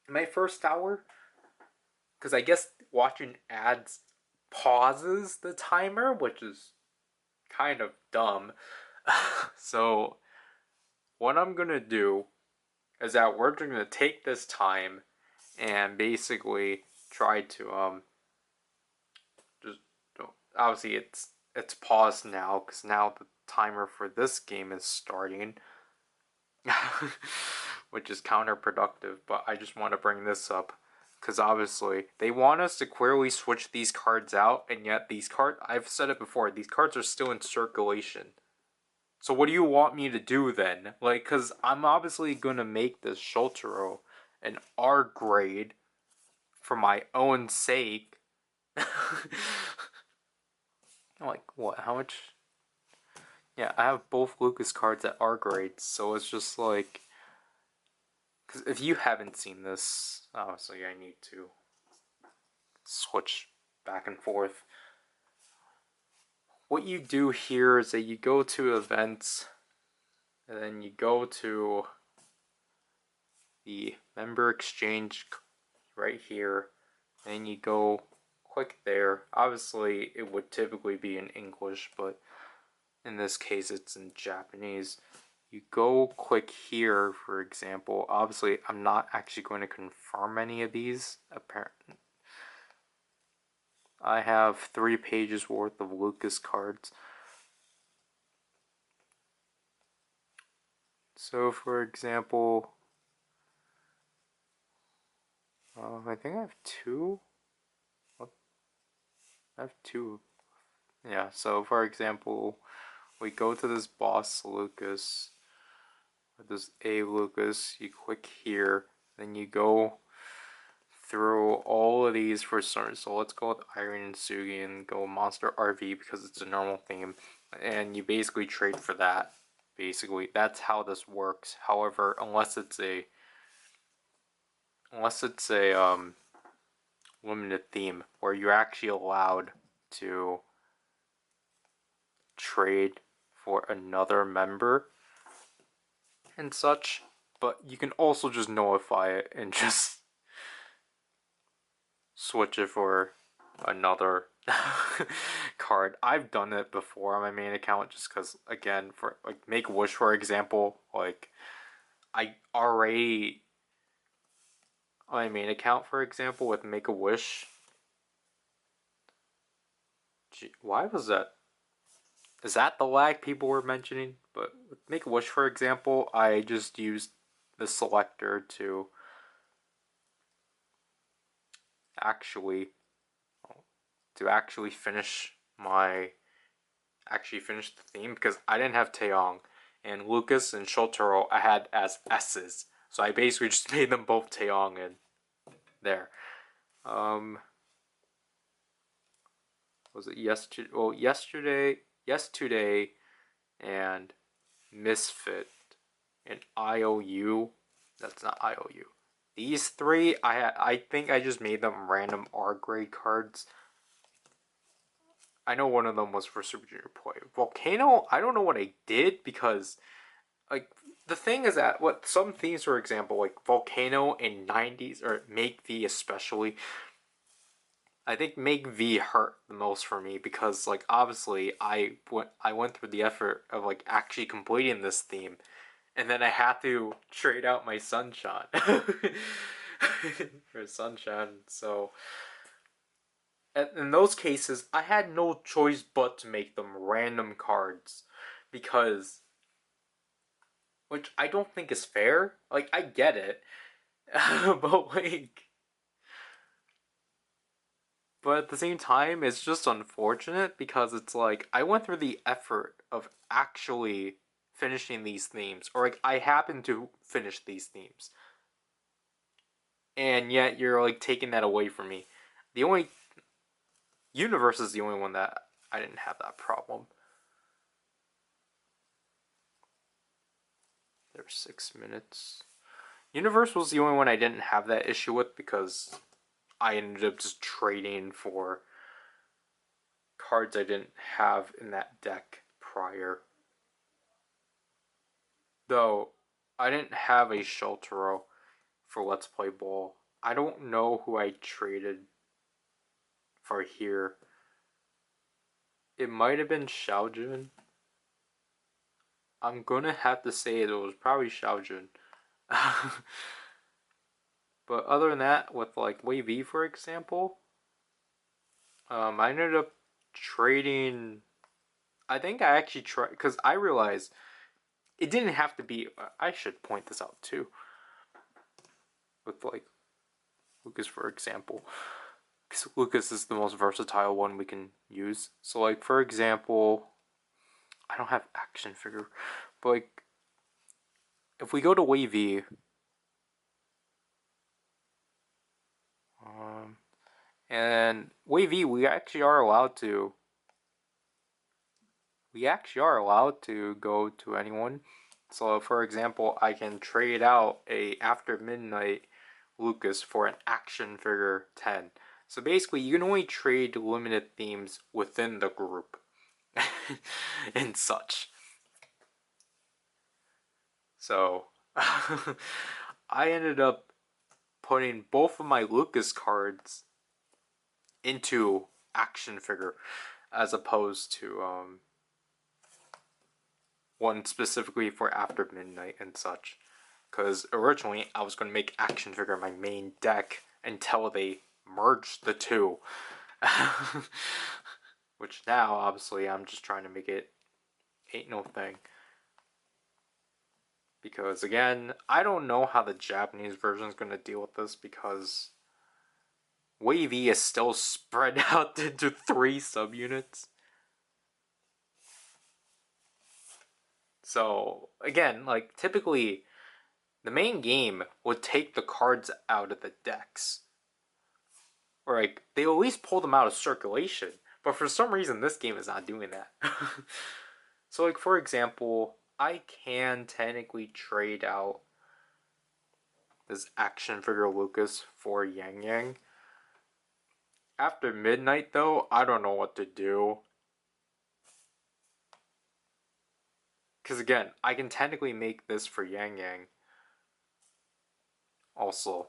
my first hour. Because I guess watching ads pauses the timer, which is kind of dumb. So what I'm gonna do is that we're gonna take this time and basically try to just, obviously it's paused now because now the timer for this game is starting. Which is counterproductive, but I just want to bring this up because obviously they want us to clearly switch these cards out, and yet these cards, I've said it before, these cards are still in circulation. So what do you want me to do then? Like, because I'm obviously going to make this Shotaro an R grade for my own sake. Like, what? How much? Yeah, I have both Lucas cards at R grades, so it's just like, because if you haven't seen this, obviously I need to switch back and forth. What you do here is that you go to events, and then you go to the member exchange right here, and you go click there. Obviously it would typically be in English, but in this case it's in Japanese. You go click here, for example. Obviously I'm not actually going to confirm any of these. Apparently I have 3 pages worth of Lucas cards. So for example, I think I have 2. What? I have 2. Yeah, so for example, we go to this boss Lucas, or this A Lucas, you click here, then you go through all of these for certain. So let's go with Iron and Sugi and go Monster RV because it's a normal theme, and you basically trade for that. Basically, that's how this works. However, unless it's a limited theme where you're actually allowed to trade for another member and such, but you can also just nullify it and just switch it for another card. I've done it before on my main account just because, again, for like Make-A-Wish, for example, like I already on my main account, for example, with Make-A-Wish. Why was that? Is that the lag people were mentioning? But with Make-A-Wish, for example, I just used the selector to actually finish the theme because I didn't have Taeyong and Lucas and Shotaro I had as S's. So I basically just made them both Taeyong and there. Was it yesterday? Well, yesterday, and Misfit and IOU. That's not IOU. These three, I think I just made them random R grade cards. I know one of them was for Super Junior Play. Volcano, I don't know what I did because, like, the thing is that what some themes, for example, like Volcano in 90s or Make V especially, I think Make V hurt the most for me because, like, obviously I went through the effort of like actually completing this theme, and then I had to trade out my Sunshine for Sunshine. So in those cases, I had no choice but to make them random cards because, which I don't think is fair. Like, I get it, but like, but at the same time, it's just unfortunate because it's like I went through the effort of actually finishing these themes, or like I happen to finish these themes, and yet you're like taking that away from me. The only Universe is the only one that I didn't have that problem. There's 6 minutes. Universe was the only one I didn't have that issue with because I ended up just trading for cards I didn't have in that deck prior. Though I didn't have a Shotaro for Let's Play Ball. I don't know who I traded for here. It might have been Xiaojun. I'm gonna have to say it was probably Xiaojun. But other than that, with like Wave V, for example, I ended up trading. I think I actually tried because I realized it didn't have to be. I should point this out too. With like Lucas, for example, because Lucas is the most versatile one we can use. So like for example, I don't have action figure, but like if we go to Wave V, and Wave V, we actually are allowed to. We actually are allowed to go to anyone. So, for example, I can trade out a After Midnight Lucas for an action figure 10. So basically, you can only trade limited themes within the group and such. So, I ended up putting both of my Lucas cards into action figure as opposed to one specifically for After Midnight and such. Because originally I was going to make action figure my main deck until they merged the two. Which now, obviously, I'm just trying to make it ain't no thing. Because again, I don't know how the Japanese version is going to deal with this because Wave E is still spread out into 3 subunits. So, again, like, typically, the main game would take the cards out of the decks. Or, like, they at least pull them out of circulation. But for some reason, this game is not doing that. So, like, for example, I can technically trade out this action figure Lucas for Yang Yang. After midnight, though, I don't know what to do. Because again, I can technically make this for Yang Yang also.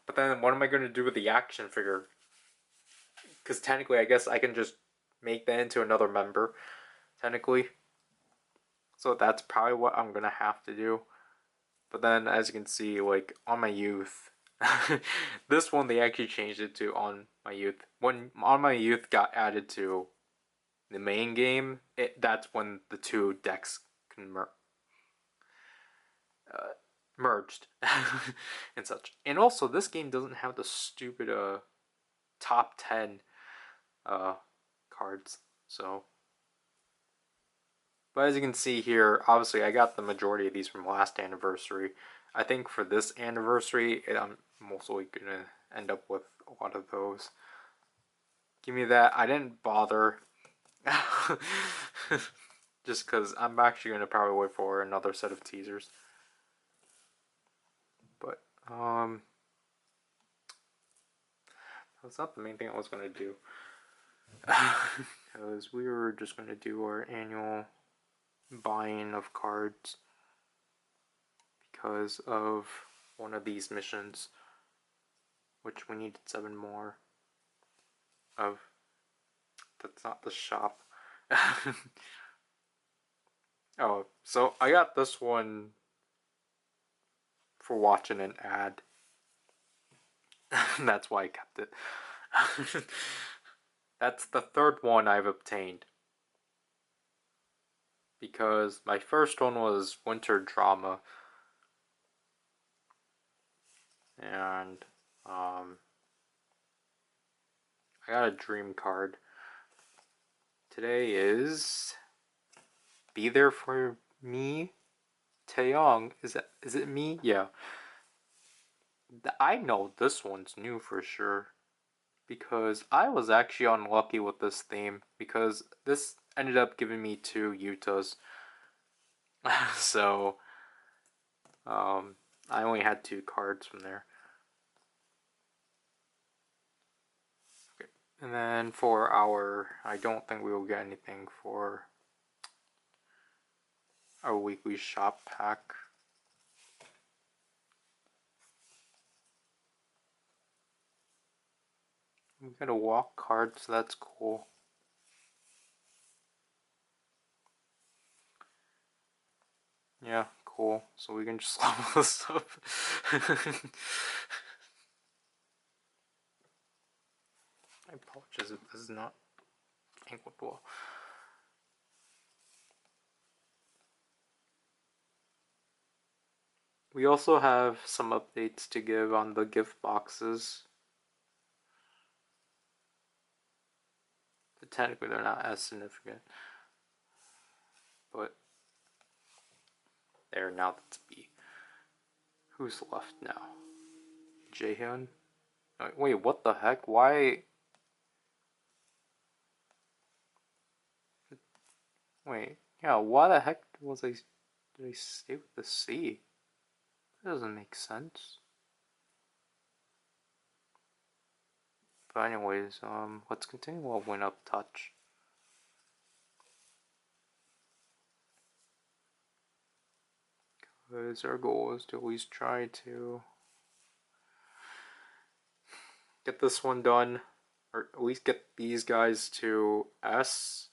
But then what am I going to do with the action figure? Because technically, I guess I can just make that into another member, technically. So that's probably what I'm gonna have to do. But then, as you can see, like on my youth, this one they actually changed it to on my youth. When on my youth got added to the main game, that's when the two decks uh, merged and such. And also, this game doesn't have the stupid top 10 cards. So, but as you can see here, obviously I got the majority of these from last anniversary. I think for this anniversary, I'm mostly gonna end up with a lot of those. Give me that. I didn't bother. Just because I'm actually gonna probably wait for another set of teasers. But that's not the main thing I was gonna do. Because we were just gonna do our annual buying of cards because of one of these missions, which we needed 7 more of. That's not the shop. Oh, so I got this one for watching an ad. That's why I kept it. That's the 3rd one I've obtained. Because my first one was Winter Drama. And I got a dream card. Today is Be There For Me, Taeyong. Is it me? Yeah. I know this one's new for sure. Because I was actually unlucky with this theme. Because this ended up giving me 2 Utahs. So, I only had 2 cards from there. Okay. And then for our, I don't think we will get anything for our weekly shop pack. We got a walk card, so that's cool. Yeah, cool. So we can just level this up. I apologize if this is not angled well. We also have some updates to give on the gift boxes. But technically they're not as significant. But there, now that's B. Who's left now? Jaehyun? Wait, what the heck? Why? Wait, yeah, why the heck did I stay with the C? That doesn't make sense. But anyways, let's continue. We'll win up touch. Because our goal is to at least try to get this one done, or at least get these guys to S.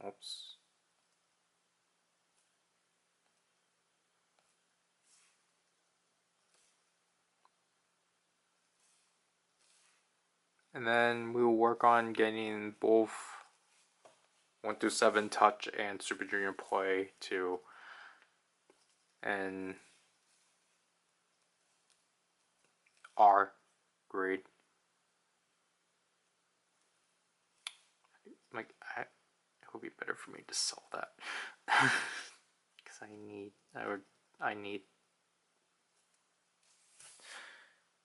Oops. And then we will work on getting both 1 through 7 touch and Super Junior play to an R grade. Like, it would be better for me to sell that. Because I need.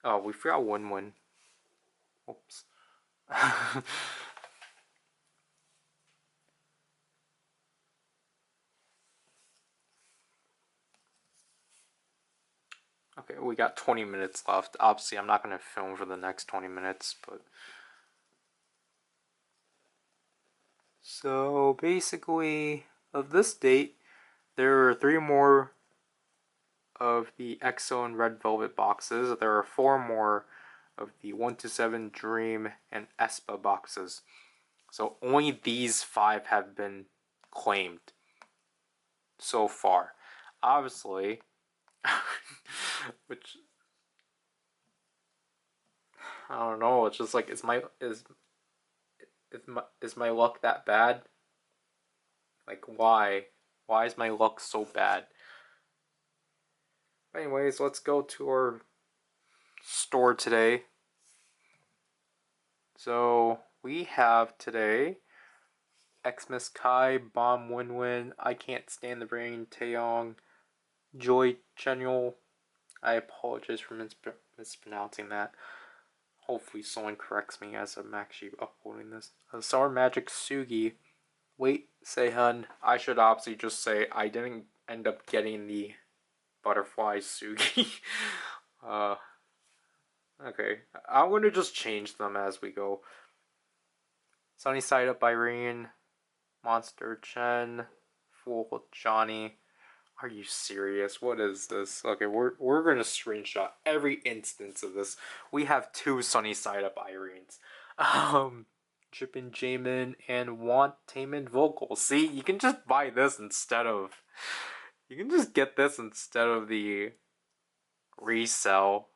Oh, we forgot one. Oops. Okay, we got 20 minutes left. Obviously, I'm not going to film for the next 20 minutes, but... So, basically, of this date, there are 3 more of the EXO and Red Velvet boxes. There are 4 more of the 127 Dream and Espa boxes. So only these 5 have been claimed so far. Obviously, which I don't know. It's just like is my luck that bad? Like why? Why is my luck so bad? Anyways, let's go to our store today. So we have today Xmas Kai, Bomb Win, I Can't Stand the Rain, Taeyong, Joy Chenul. I apologize for mispronouncing that. Hopefully someone corrects me as I'm actually uploading this. Sour Magic Sugi. Wait, Sehun. I should obviously just say I didn't end up getting the Butterfly Sugi. Okay. I'm gonna just change them as we go. Sunny Side Up Irene, Monster Chen, Fool Johnny. Are you serious? What is this? Okay, we're gonna screenshot every instance of this. We have 2 Sunny Side Up Irenes. Drippin' Jamin and Want Taman Vocal. See, you can just buy this instead of. You can just get this instead of the resell.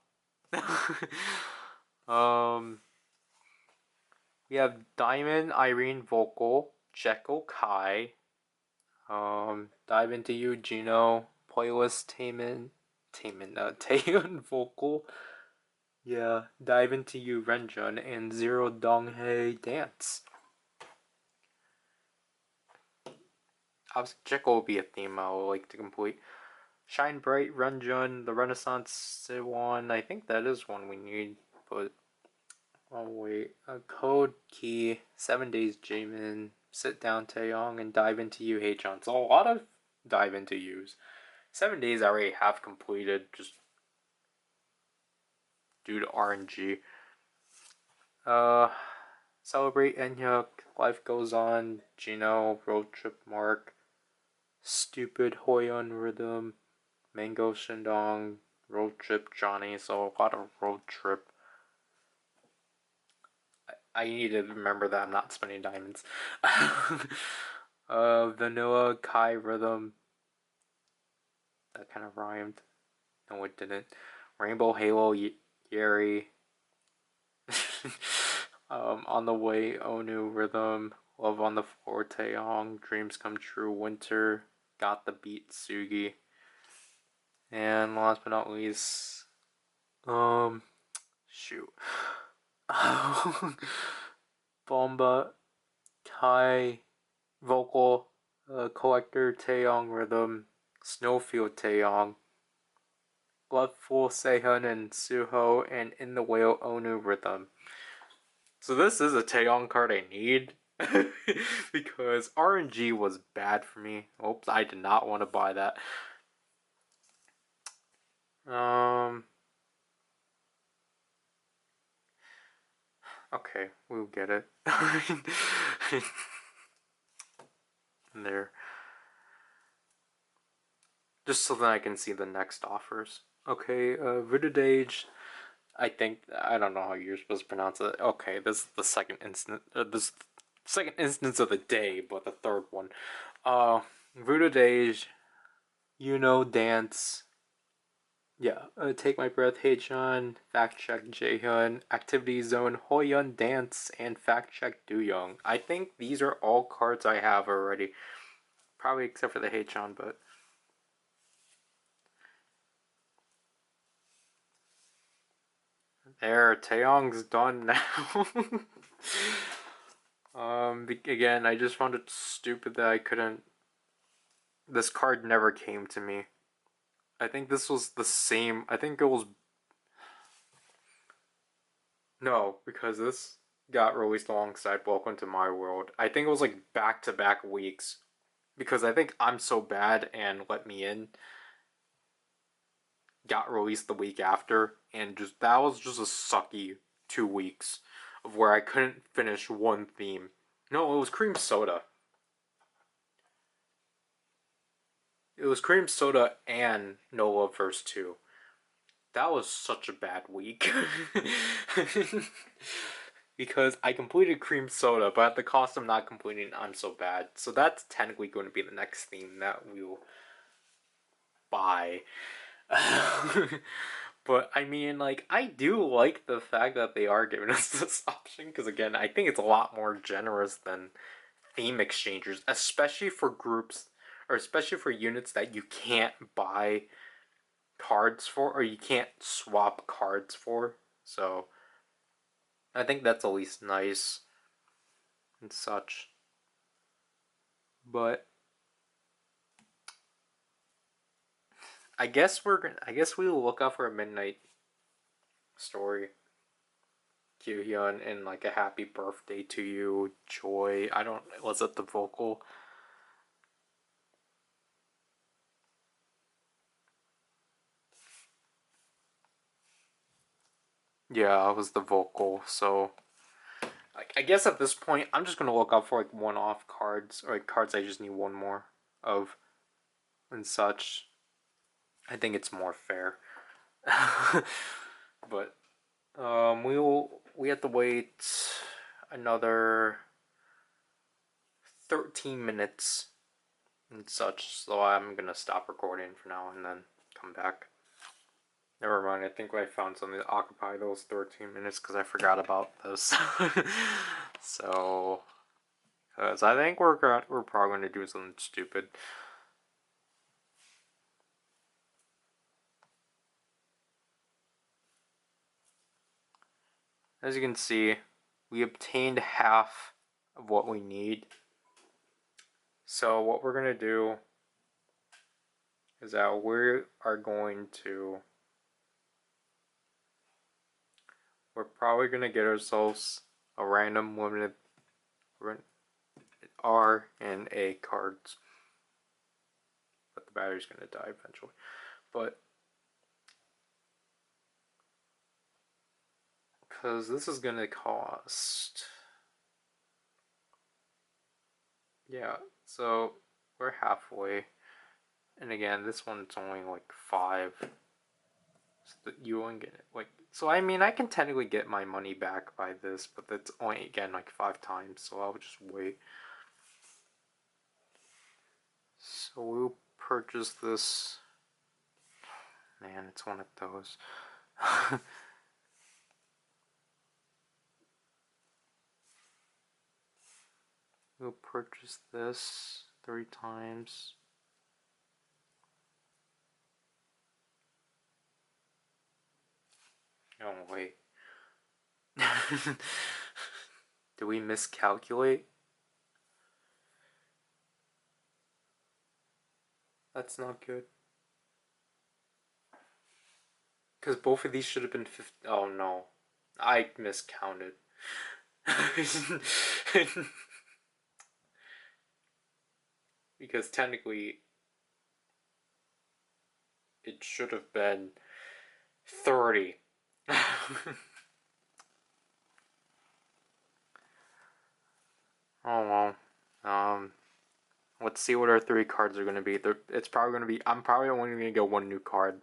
We have Diamond Irene Vocal, Jekyll Kai, Dive Into You Gino, Playlist Taeyeon Vocal, yeah, Dive Into You Renjun, and Zero Donghei Dance. Obviously, Jekyll will be a theme I would like to complete. Shine Bright, Renjun, The Renaissance one, I think that is one we need, but oh wait, Code Key, 7 Days Jamin, Sit Down Taeyong, and Dive Into You Haechan. So a lot of Dive Into Yous. 7 Days I already have completed just due to RNG. Celebrate Enyuk, Life Goes On, Gino, Road Trip Mark, Stupid Hoyon Rhythm, Mango Shindong, Road Trip Johnny, so a lot of Road Trip. I need to remember that I'm not spending diamonds. Vanilla Kai Rhythm. That kind of rhymed. No, it didn't. Rainbow Halo Yeri. On the Way Onu Rhythm. Love on the Floor Taeyong. Dreams Come True Winter. Got the Beat Sugi. And last but not least, shoot. Bomba Kai Vocal Collector Taeyong Rhythm, Snowfield Taeyong, Loveful Sehun and Suho, and In the Whale Onu Rhythm. So this is a Taeyong card I need. Because RNG was bad for me. Oops, I did not want to buy that. Okay, we'll get it. There. Just so that I can see the next offers. Okay, Vidudage. I don't know how you're supposed to pronounce it. Okay, this is the second instance. This second instance of the day, but the third one. Vidudage. You know, dance. Yeah, Take My Breath, Haechan, Fact Check Jaehyun, Activity Zone, Hoyun Dance, and Fact Check Dooyoung. I think these are all cards I have already. Probably except for the Haechan, but... There, Taeyong's done now. Again, I just found it stupid that I couldn't... This card never came to me. I think this was the same... I think it was... No, because this got released alongside Welcome to My World. I think it was like back-to-back weeks. Because I think I'm So Bad and Let Me In got released the week after, and just that was just a sucky 2 weeks of where I couldn't finish one theme. No, it was Cream Soda. It was Cream Soda and No Love Verse 2. That was such a bad week. Because I completed cream soda, but at the cost of not completing I'm So Bad. So that's technically going to be the next theme that we'll buy. But I mean, like, I do like the fact that they are giving us this option, because again, I think it's a lot more generous than theme exchangers, especially for groups, or especially for units that you can't buy cards for, or you can't swap cards for. So I think that's at least nice and such. But I guess we will look out for a midnight story. Kyuhyun and like a happy birthday to you, Joy. I don't, was it the vocal? Yeah, it was the vocal. So I guess at this point, I'm just gonna look out for like one-off cards, or like cards I just need one more of and such. I think it's more fair. But we have to wait another 13 minutes and such. So I'm gonna stop recording for now and then come back. Never mind, I think I found something to occupy those 13 minutes because I forgot about this. So, because I think we're probably going to do something stupid. As you can see, we obtained half of what we need. So what we're going to do is that we're probably going to get ourselves a random limited R and A cards. But the battery's going to die eventually. But because this is going to cost... Yeah, so we're halfway. And again, this one's only like 5. So that you won't get it. Like, so I mean, I can technically get my money back by this, but that's only, again, like 5 times. So I'll just wait. So we'll purchase this. Man, it's one of those. We'll purchase this 3 times. Oh, wait. Did we miscalculate? That's not good. Because both of these should have been 50. Oh no. I miscounted. Because technically it should have been 30. Oh well. Let's see what our 3 cards are gonna be. It's probably gonna be. I'm probably only gonna get 1 new card.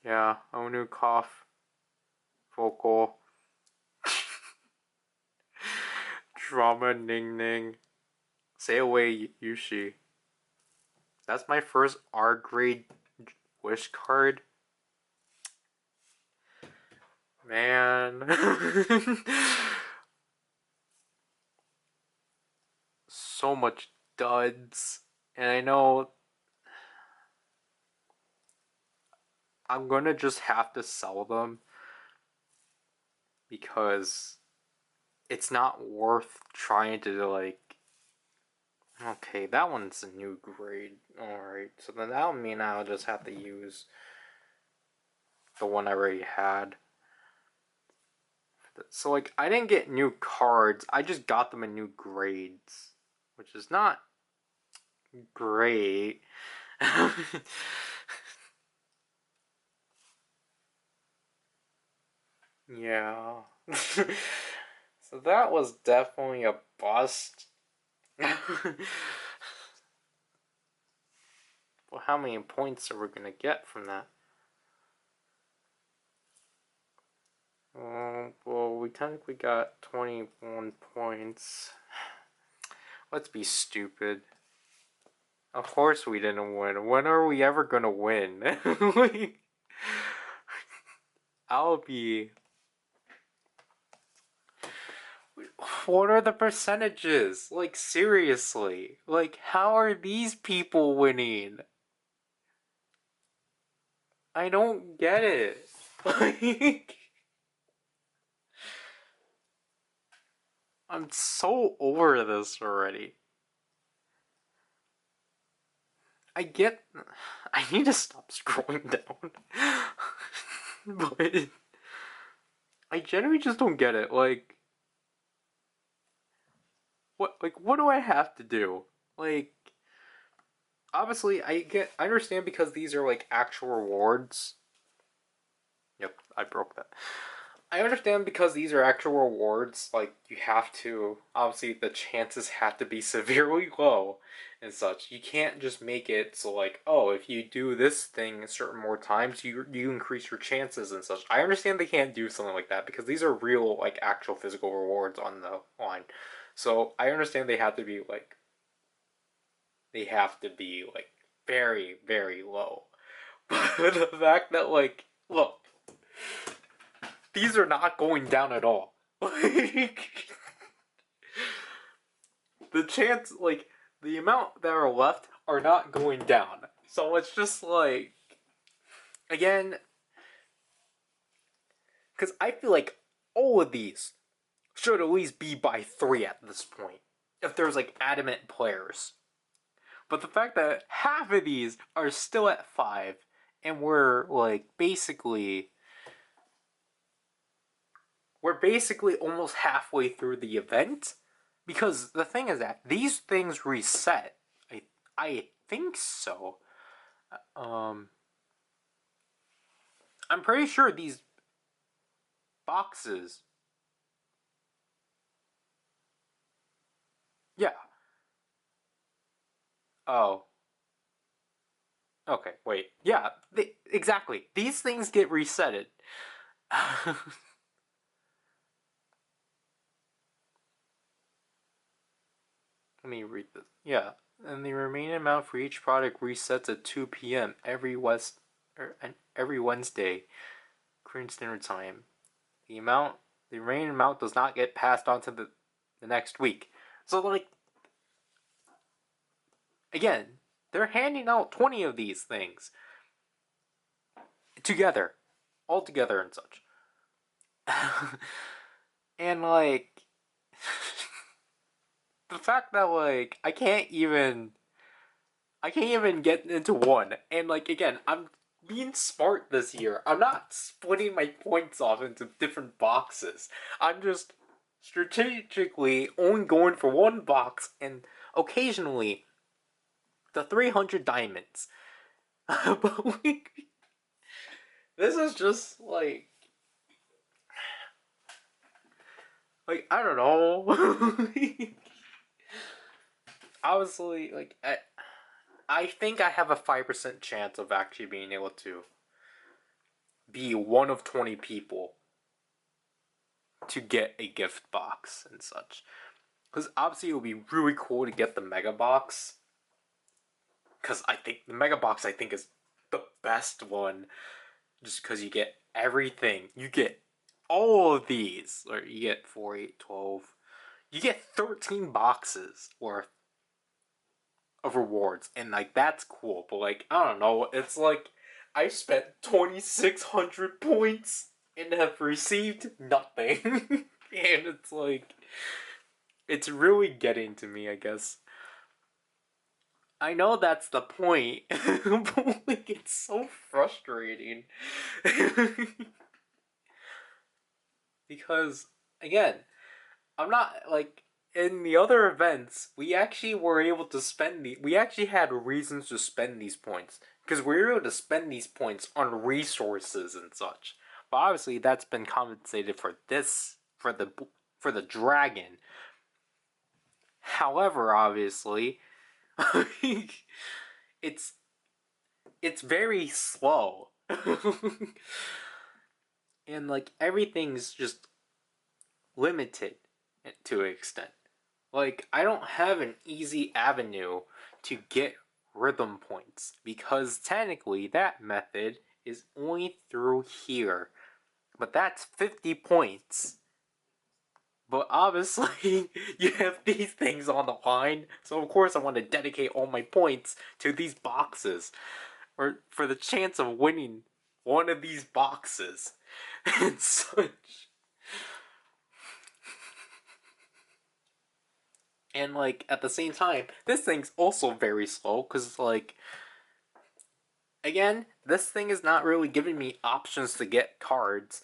Yeah, Onu cough, vocal, drama, Ning Ning, say away, Yushi. That's my first R grade wish card. Man. So much duds. And I know I'm gonna just have to sell them because it's not worth trying to, like... Okay, that one's a new grade. Alright, so then that'll mean I'll just have to use the one I already had. So, like, I didn't get new cards, I just got them in new grades, which is not great. Yeah. So that was definitely a bust. Well, how many points are we gonna get from that? we technically got 21 points. Let's be stupid. Of course we didn't win. When are we ever gonna win? I'll be... What are the percentages? Like, seriously. Like, how are these people winning? I don't get it. Like... I'm so over this already. I need to stop scrolling down. But I generally just don't get it. Like, what do I have to do? Like, obviously I understand because these are like actual rewards. Yep, I broke that. I understand because these are actual rewards, like, you have to, obviously the chances have to be severely low and such. You can't just make it so, like, oh, if you do this thing certain more times, you increase your chances and such. I understand they can't do something like that because these are real, like, actual physical rewards on the line. So I understand they have to be, like, very, very low. But the fact that, like, look, these are not going down at all. Like, the chance, like, the amount that are left are not going down. So it's just like, again, because I feel like all of these should at least be by 3 at this point. If there's, like, adamant players. But the fact that half of these are still at 5, and we're basically almost halfway through the event. Because the thing is that these things reset. I think so. I'm pretty sure these boxes... Yeah. Oh. Okay, wait. Yeah, exactly. These things get resetted. Let me read this. Yeah. And the remaining amount for each product resets at 2 p.m. every Wednesday, Korean Standard Time. The remaining amount does not get passed on to the next week. So, like, again, they're handing out 20 of these things together, all together and such. And, like, the fact that, like, I can't even get into one. And, like, again, I'm being smart this year. I'm not splitting my points off into different boxes. I'm just strategically only going for one box and occasionally the 300 diamonds. But, like, this is just, like, I don't know. Obviously, like, I think I have a 5% chance of actually being able to be one of 20 people to get a gift box and such. Because obviously it would be really cool to get the mega box. Because I think the mega box, is the best one. Just because you get everything. You get all of these. Or you get 4, 8, 12. You get 13 boxes worth of rewards. And, like, that's cool. But, like, I don't know. It's like, I spent 2,600 points and have received nothing. And it's like, it's really getting to me, I guess. I know that's the point, but, like, it's so frustrating. Because, again, I'm not, like, in the other events, we actually were able to we actually had reasons to spend these points. Because we were able to spend these points on resources and such. But obviously that's been compensated for the dragon. However, obviously, it's very slow. And, like, everything's just limited to an extent. Like, I don't have an easy avenue to get rhythm points because technically that method is only through here. But that's 50 points. But obviously, you have these things on the line, so of course I want to dedicate all my points to these boxes. Or for the chance of winning one of these boxes. And such. And, like, at the same time, this thing's also very slow, because, like, again, this thing is not really giving me options to get cards.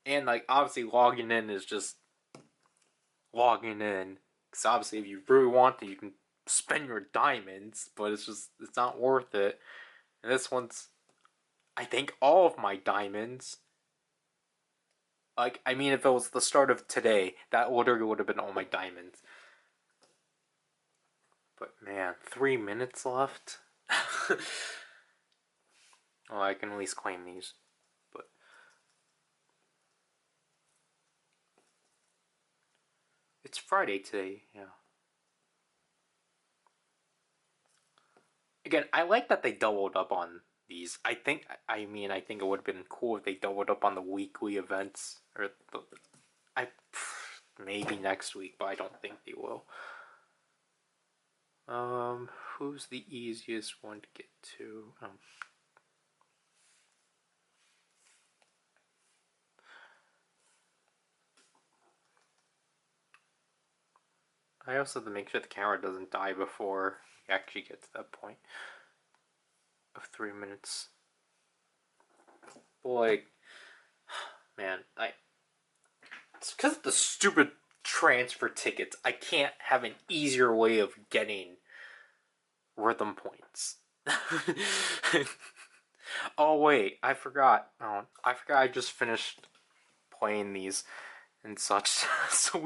And, like, obviously logging in is just logging in. Because obviously if you really want to, you can spend your diamonds, but it's not worth it. And this one's, I think, all of my diamonds. Like, I mean, if it was the start of today, that literally would have been all my diamonds. But man, 3 minutes left? Well, I can at least claim these. But it's Friday today, yeah. Again, I like that they doubled up on these. I think it would have been cool if they doubled up on the weekly events. Maybe next week, but I don't think they will. Who's the easiest one to get to? I also have to make sure the camera doesn't die before we actually get to that point of 3 minutes. But like, man, it's because of the stupid transfer tickets. I can't have an easier way of getting rhythm points. Oh wait, I forgot. I just finished playing these and such. So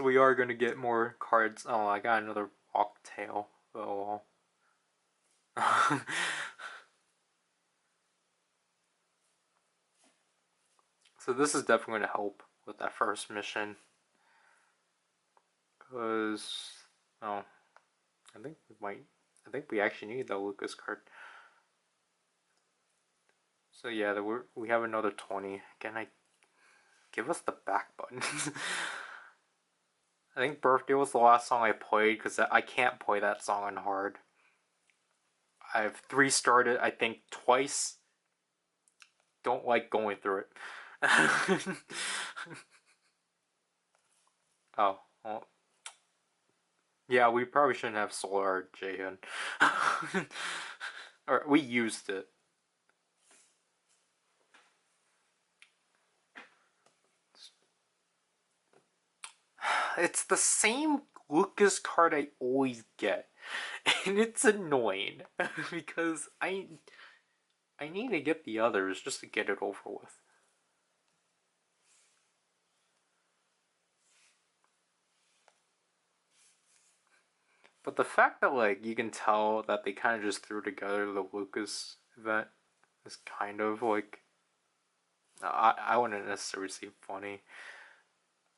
we are gonna get more cards. Oh, I got another Octail. Oh. So this is definitely going to help with that first mission. Because, I think we actually need the Lucas card. So yeah, we have another 20. Again, give us the back button. I think Birthday was the last song I played because I can't play that song on hard. I've 3-starred, I think, twice. Don't like going through it. Oh, well. Yeah, we probably shouldn't have Solar Jahan. Or we used it. It's the same Lucas card I always get. And it's annoying. Because I need to get the others just to get it over with. But the fact that, like, you can tell that they kind of just threw together the Lucas event is kind of, like, I wouldn't necessarily say funny.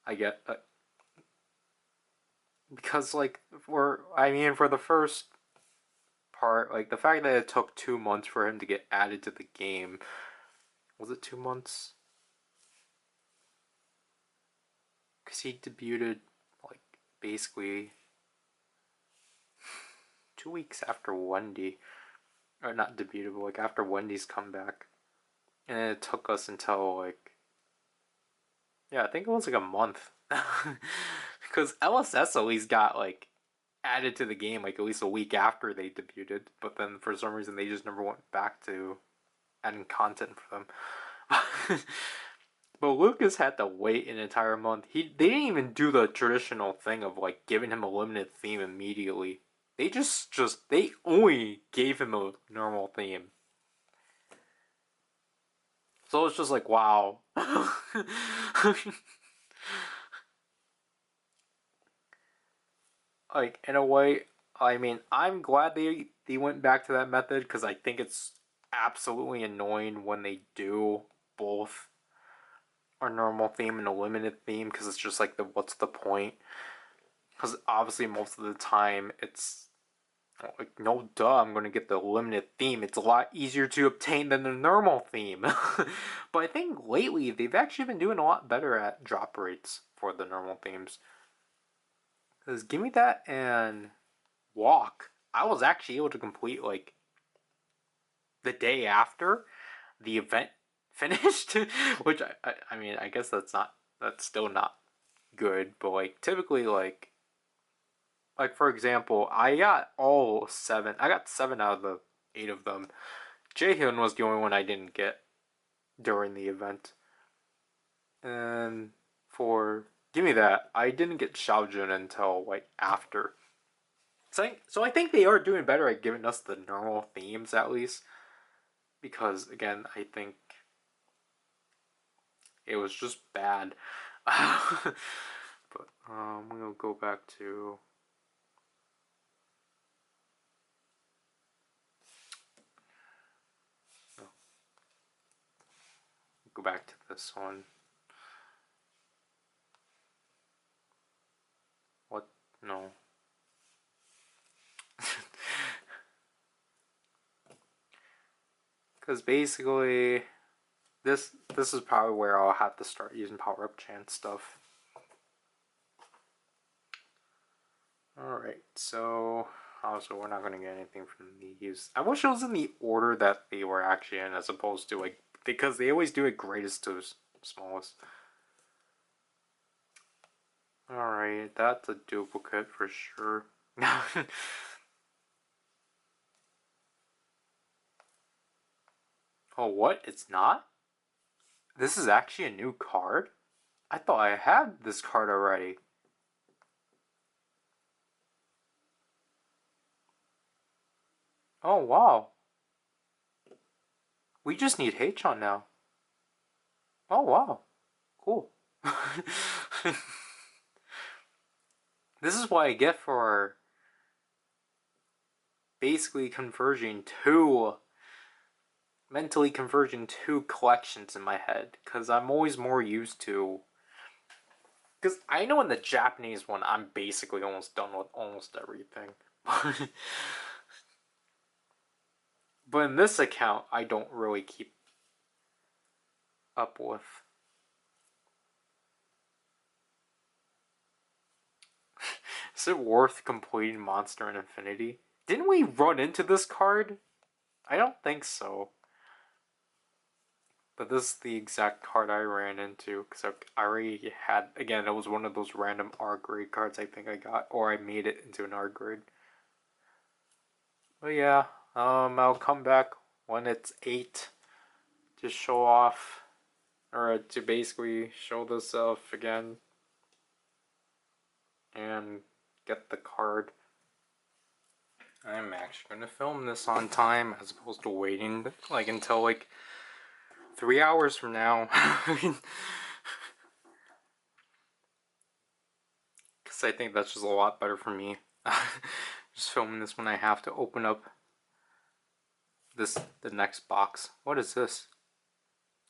I get that. Because, like, for the first part, like, the fact that it took 2 months for him to get added to the game. Was it 2 months? Because he debuted, like, basically 2 weeks after Wendy. Or not debuted, but, like, after Wendy's comeback. And it took us until, like, yeah, I think it was, like, a month. Because LSS at least got, like, added to the game, like, at least a week after they debuted. But then, for some reason, they just never went back to adding content for them. But Lucas had to wait an entire month. They didn't even do the traditional thing of, like, giving him a limited theme immediately. They they only gave him a normal theme. So it's just like, wow. Like, in a way, I mean, I'm glad they went back to that method because I think it's absolutely annoying when they do both. a normal theme and a limited theme because it's just like the what's the point? Because obviously most of the time it's like no duh I'm gonna get the limited theme. It's a lot easier to obtain than the normal theme. But I think lately they've actually been doing a lot better at drop rates for the normal themes. Because Give Me That and Walk, I was actually able to complete like the day after the event finished, which I mean I guess that's still not good, but like typically like for example I got all seven. I got 7 out of the 8 of them. Jaehyun was the only one I didn't get during the event, and for Give Me That I didn't get Xiaojun until like after. So I think they are doing better at giving us the normal themes at least, because again I think it was just bad. But we'll go back to this one. What? No. Because basically, this is probably where I'll have to start using power up chance stuff. Alright, so also we're not going to get anything from these. I wish it was in the order that they were actually in as opposed to like, because they always do it greatest to smallest. Alright, that's a duplicate for sure. Oh, what? It's not? This is actually a new card? I thought I had this card already. Oh, wow. We just need H-on now. Oh, wow. Cool. This is what I get for basically mentally converging two collections in my head, because I'm always more used to, because I know in the Japanese one I'm basically almost done with almost everything. But in this account I don't really keep up with. Is it worth completing Monster and Infinity? Didn't we run into this card? I don't think so. But this is the exact card I ran into, because I already had, again, it was one of those random R grade cards I think I got, or I made it into an R grade. But yeah, I'll come back when it's 8 to show off, or to basically show this off again, and get the card. I'm actually going to film this on time as opposed to waiting like until like 3 hours from now. Because I think that's just a lot better for me. Just filming this when I have to open up the next box. What is this?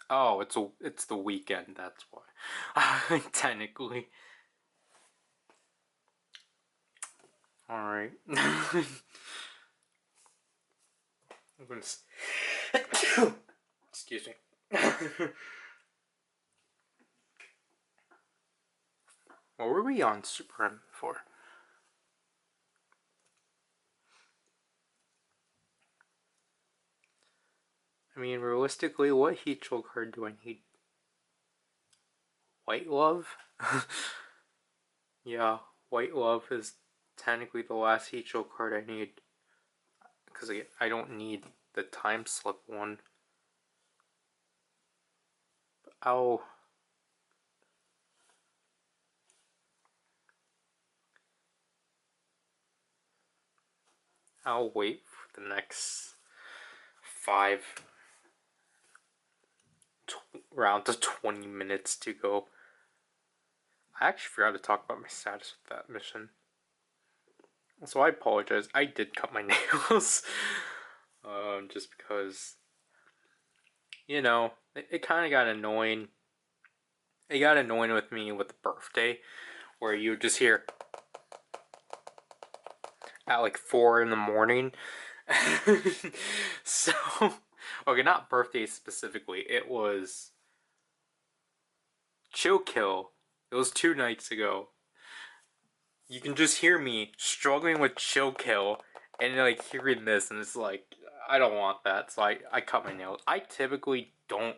Oh, it's the weekend, that's why. Technically. Alright. I'm gonna excuse me. What were we on Super M for? I mean, realistically, what Heat Troll card do I need? White Love? Yeah, White Love is technically the last Heat Troll card I need. Because I don't need the time slip one. I'll wait for the next 5 rounds of 20 minutes to go. I actually forgot to talk about my status with that mission. So I apologize. I did cut my nails. Just because, you know, it kind of got annoying it got annoying with me with the birthday, where you just hear at like 4 in the morning. So, okay, not birthday specifically. It was Chill Kill. It was 2 nights ago. You can just hear me struggling with Chill Kill, and like hearing this, and it's like I don't want that. So I cut my nails. I typically don't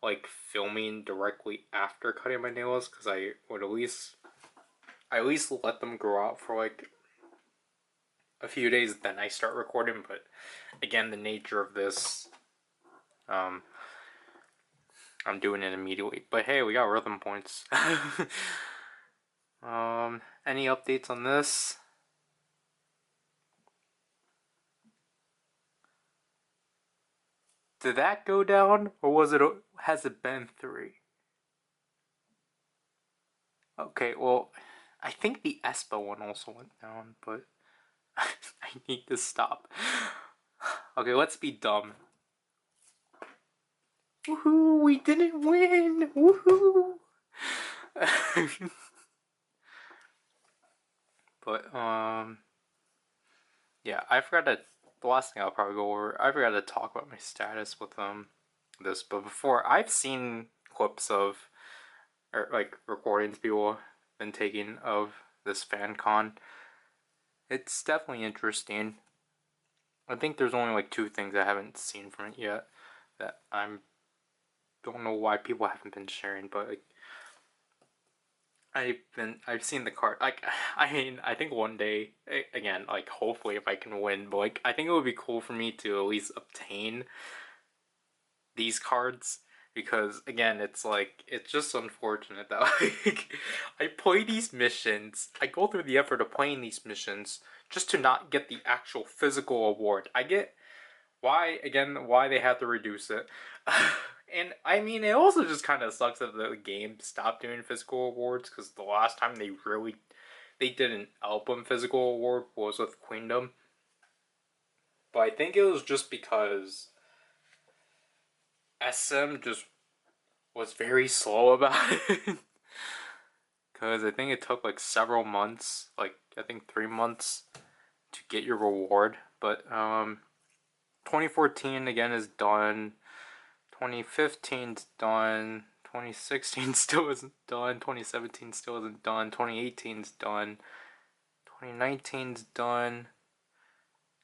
like filming directly after cutting my nails because I would at least let them grow out for like a few days, then I start recording. But again, the nature of this, I'm doing it immediately. But hey, we got rhythm points. Any updates on this? Did that go down, or has it been 3? Okay, well, I think the Espa one also went down, but I need to stop. Okay, let's be dumb. Woohoo, we didn't win! Woohoo! But, yeah, I forgot to, the last thing I'll probably go over, I forgot to talk about my status with, this, but before, I've seen clips of, or, like, recordings people have been taking of this fan con. It's definitely interesting. I think there's only, like, 2 things I haven't seen from it yet that don't know why people haven't been sharing, but, like, I've seen the card. Like, I mean, I think one day, again, like, hopefully if I can win, but like, I think it would be cool for me to at least obtain these cards, because again, it's like, it's just unfortunate that like I play these missions, I go through the effort of playing these missions just to not get the actual physical award. I get why they have to reduce it. And I mean, it also just kind of sucks that the game stopped doing physical awards, because the last time they did an album physical award was with Queendom. But I think it was just because SM just was very slow about it. Because I think it took like several months, like I think 3 months to get your reward. But 2014 again is done. 2015's done. 2016 still isn't done. 2017 still isn't done. 2018's done. 2019's done.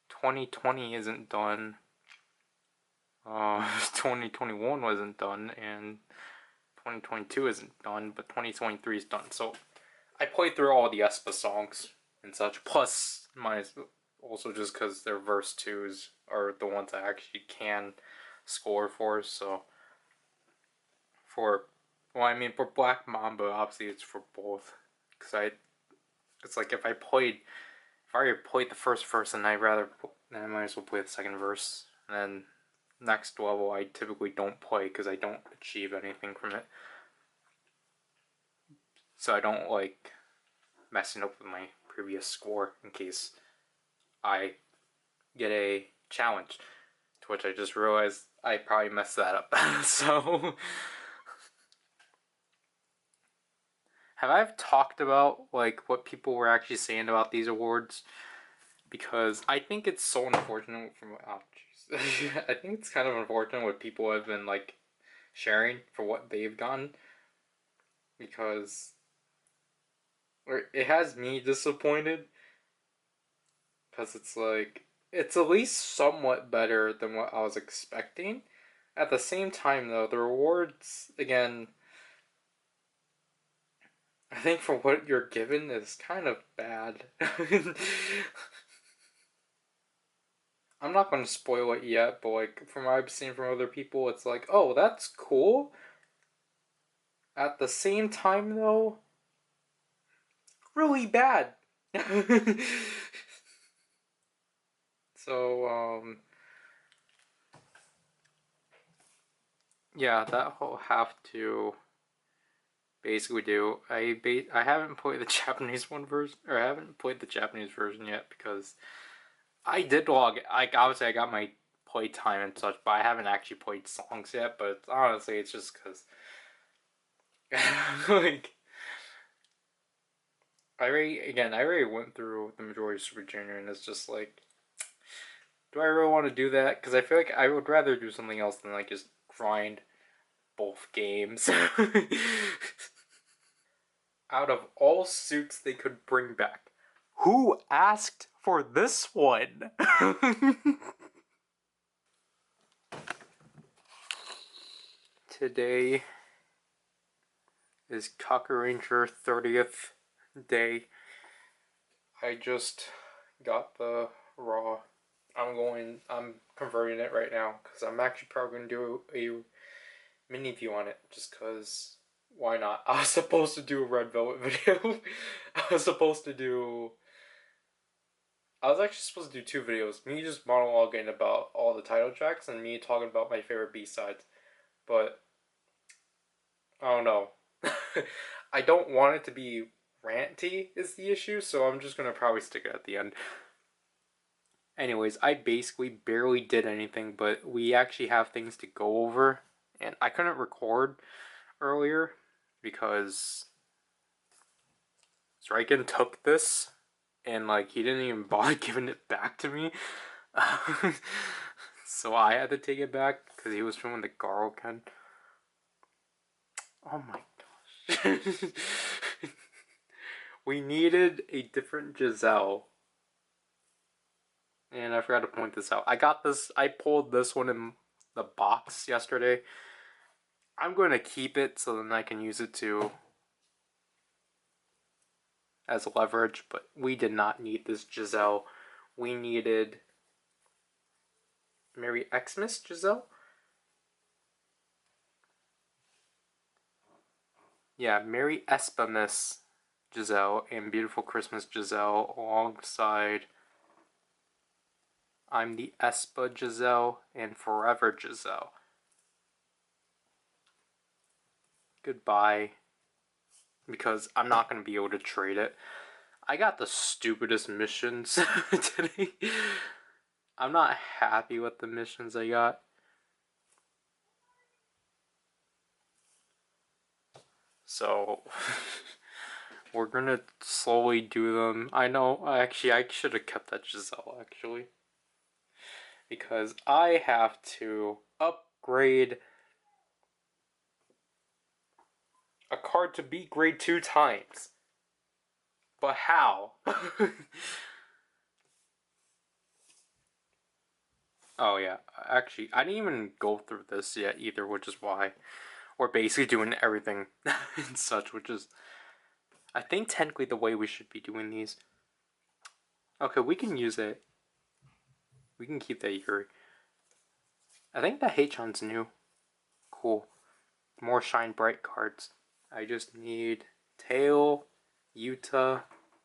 2020 isn't done. 2021 wasn't done, and 2022 isn't done, but 2023 is done. So I played through all the Espa songs and such. Plus, also just because their verse 2s are the ones I actually can score for. So for Black Mamba, obviously it's for both. It's like if I already played the first verse, and then I might as well play the second verse. And then next level, I typically don't play because I don't achieve anything from it. So I don't like messing up with my previous score in case I get a challenge. To which I just realized I probably messed that up. So have I talked about like what people were actually saying about these awards? Because I think it's so unfortunate I think it's kind of unfortunate what people have been like sharing for what they've gotten, because it has me disappointed, because it's like it's at least somewhat better than what I was expecting. At the same time though, the rewards again, I think for what you're given is kind of bad. I'm not going to spoil it yet, but like from what I've seen from other people, it's like, oh, that's cool. At the same time, though, really bad. So, yeah, that whole have to basically do. I haven't played the Japanese one version, or I haven't played the Japanese version yet, because I did log. Like obviously, I got my play time and such, but I haven't actually played songs yet. But honestly, it's just because Like, I already went through the majority of Super Junior, and it's just like, do I really want to do that? Because I feel like I would rather do something else than like just grind both games. Out of all suits they could bring back, who asked for this one? Today is Cockaranger 30th day. I just got the raw. I'm converting it right now because I'm actually probably going to do a mini view on it just because why not? I was supposed to do a Red Velvet video. I was supposed to do. I was actually supposed to do two videos. Me just monologuing about all the title tracks and me talking about my favorite B-sides. But I don't know. I don't want it to be ranty is the issue, so I'm just gonna probably stick it at the end. Anyways, I basically barely did anything, but we actually have things to go over, and I couldn't record earlier because Striken took this, and like he didn't even bother giving it back to me. So I had to take it back because he was filming the Garo Ken. Oh my gosh. We needed a different Giselle. And I forgot to point this out. I pulled this one in the box yesterday. I'm going to keep it so then I can use it as leverage, but we did not need this Giselle. We needed Merry Xmas Giselle? Yeah, Merry Espamis Giselle and Beautiful Christmas Giselle alongside I'm the Espa Giselle and Forever Giselle. Goodbye. Because I'm not going to be able to trade it. I got the stupidest missions today. I'm not happy with the missions I got. So, we're gonna slowly do them. I know, actually, I should have kept that Giselle, actually. Because I have to upgrade a card to B grade 2 times. But how? Oh yeah, actually, I didn't even go through this yet either, which is why we're basically doing everything and such, which is, I think, technically the way we should be doing these. Okay, we can use it. We can keep that Yuri. I think the Heichon's new. Cool. More Shine Bright cards. I just need Tail, Yuta,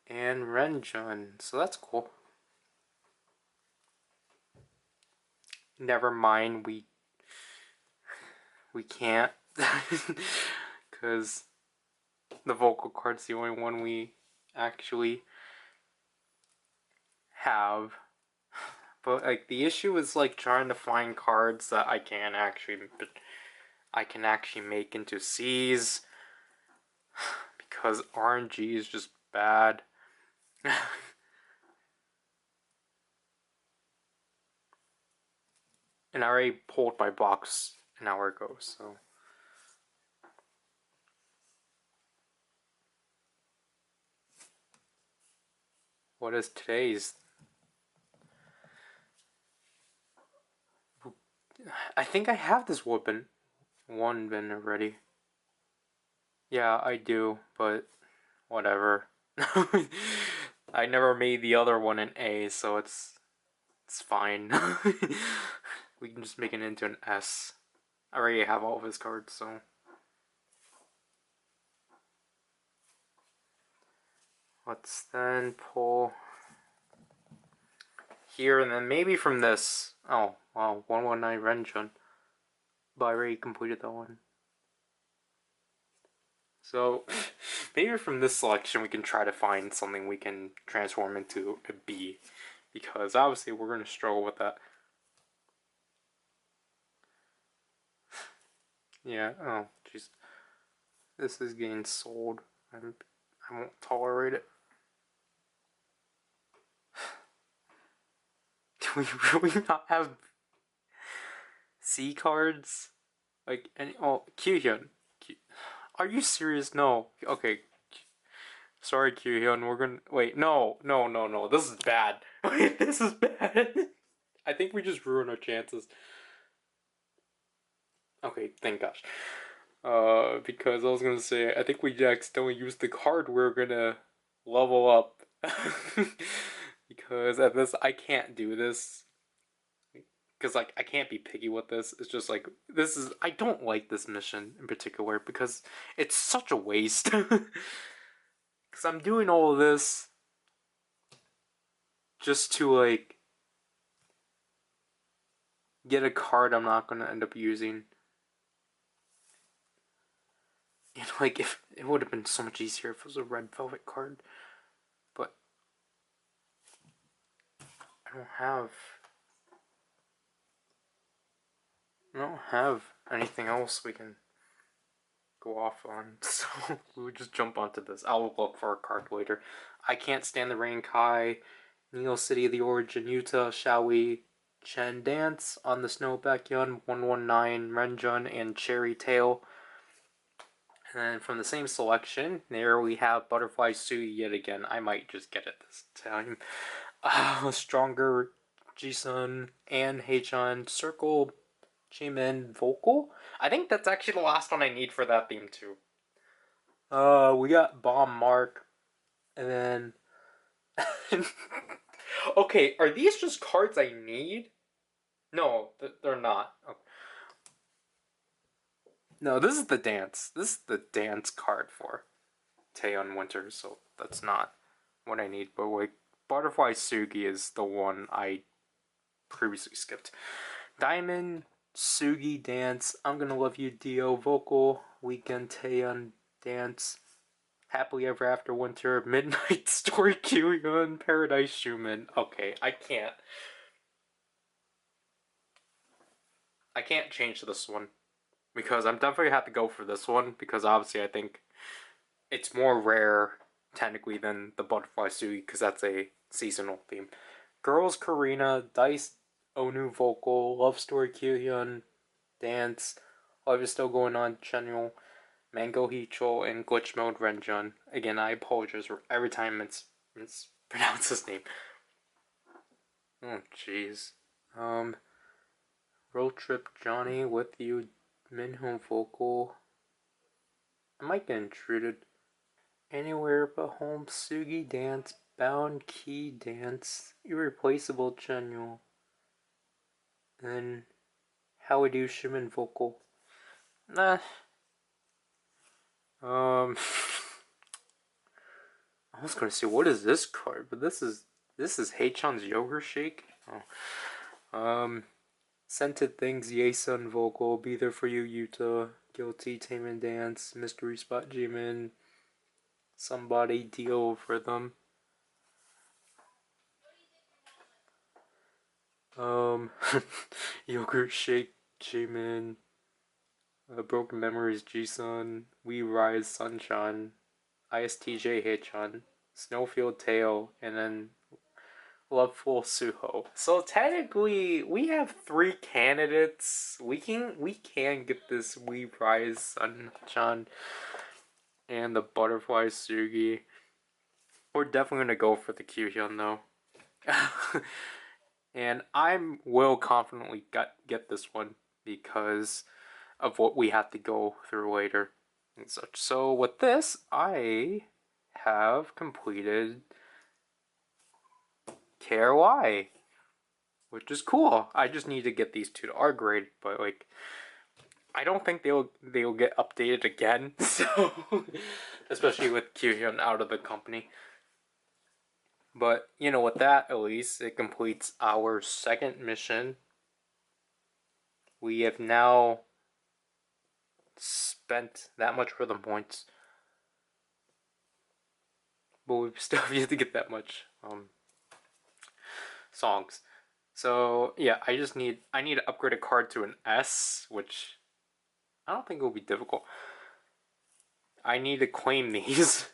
and Renjun. So that's cool. Never mind, we can't. Because the vocal card's the only one we actually have. But like the issue is like trying to find cards that I can actually make into C's because RNG is just bad. And I already pulled my box an hour ago, so. What is today's? I think I have this one bin already. Yeah, I do, but whatever. I never made the other one an A, so it's fine. We can just make it into an S. I already have all of his cards, so. Let's then pull here, and then maybe from this. Oh, wow, 119 Renjun. But I already completed that one. So, maybe from this selection we can try to find something we can transform into a B. Because obviously we're going to struggle with that. Yeah, oh, jeez. This is getting sold. I won't tolerate it. Do we really not have C cards? Like, any. Oh, Kyuhyun. Are you serious? No. Okay. Sorry, Kyuhyun. We're gonna. Wait, no. This is bad. Wait, this is bad. I think we just ruined our chances. Okay, thank gosh. Because I was gonna say, I think we accidentally used the card we're gonna level up. Because at this, I can't do this. Because, like, I can't be picky with this. It's just like, this is. I don't like this mission in particular because it's such a waste. Because I'm doing all of this just to, like, get a card I'm not gonna end up using. You know, like, if it would have been so much easier if it was a red velvet card. But I don't have anything else we can go off on, so we'll just jump onto this. I'll look for a card later. I Can't Stand the Rain Kai, Neil City of the Origin, Utah, Shall We, Chen Dance, On the Snow Backyun, 119, Renjun, and Cherry Tail. And then from the same selection, there we have Butterfly Sugi yet again. I might just get it this time. Stronger, Jisun, and Heichan, Circle, Jimin, Vocal. I think that's actually the last one I need for that theme too. We got Bomb Mark, and then... Okay, are these just cards I need? No, they're not. Okay. No, this is the dance. This is the dance card for Taeyeon Winter, so that's not what I need. But like, Butterfly Sugi is the one I previously skipped. Diamond, Sugi Dance, I'm Gonna Love You Dio Vocal, Weekend Taeyeon Dance, Happily Ever After Winter, Midnight Story Kyuhyun, Paradise Shuman. Okay, I can't change this one. Because I'm definitely have to go for this one, because obviously I think it's more rare, technically, than the Butterfly Sugi, because that's a seasonal theme. Girls Karina, Dice Onu Vocal, Love Story Kyuhyun, Dance, Life is Still Going On, General, Mango Hichol, and Glitch Mode Renjun. Again, I apologize for every time it's pronounced his name. Oh, jeez. Road Trip Johnny, With You, Minho Vocal. I might get intruded. Anywhere But Home, Sugi Dance, Bound Key Dance, Irreplaceable General, and then How We Do Shuman Vocal. Nah. I was gonna say, what is this card? But this is Haechan's Yogurt Shake. Oh. Scented Things, Yesun Vocal, Be There For You, Utah, Guilty, Tame and Dance, Mystery Spot, Jimin, Somebody, Deal with Rhythm. Yogurt Shake, Jimin, Broken Memories, Jisun, We Rise, Sunshine, ISTJ, Haechan, Snowfield, Tail, and then Loveful Suho. So technically, we have 3 candidates. We can get this We Rise, Sunshine, and the Butterfly Sugi. We're definitely gonna go for the Kyuhyun though. And I will confidently get this one because of what we have to go through later and such. So with this, I have completed KRY, which is cool. I just need to get these 2 to R grade, but like, I don't think they'll get updated again. So, especially with Kyuhyun out of the company. But you know, with that, at least it completes our 2nd mission. We have now spent that much for the points, but we still have yet to get that much songs. So yeah, I need to upgrade a card to an S, which I don't think will be difficult. I need to claim these.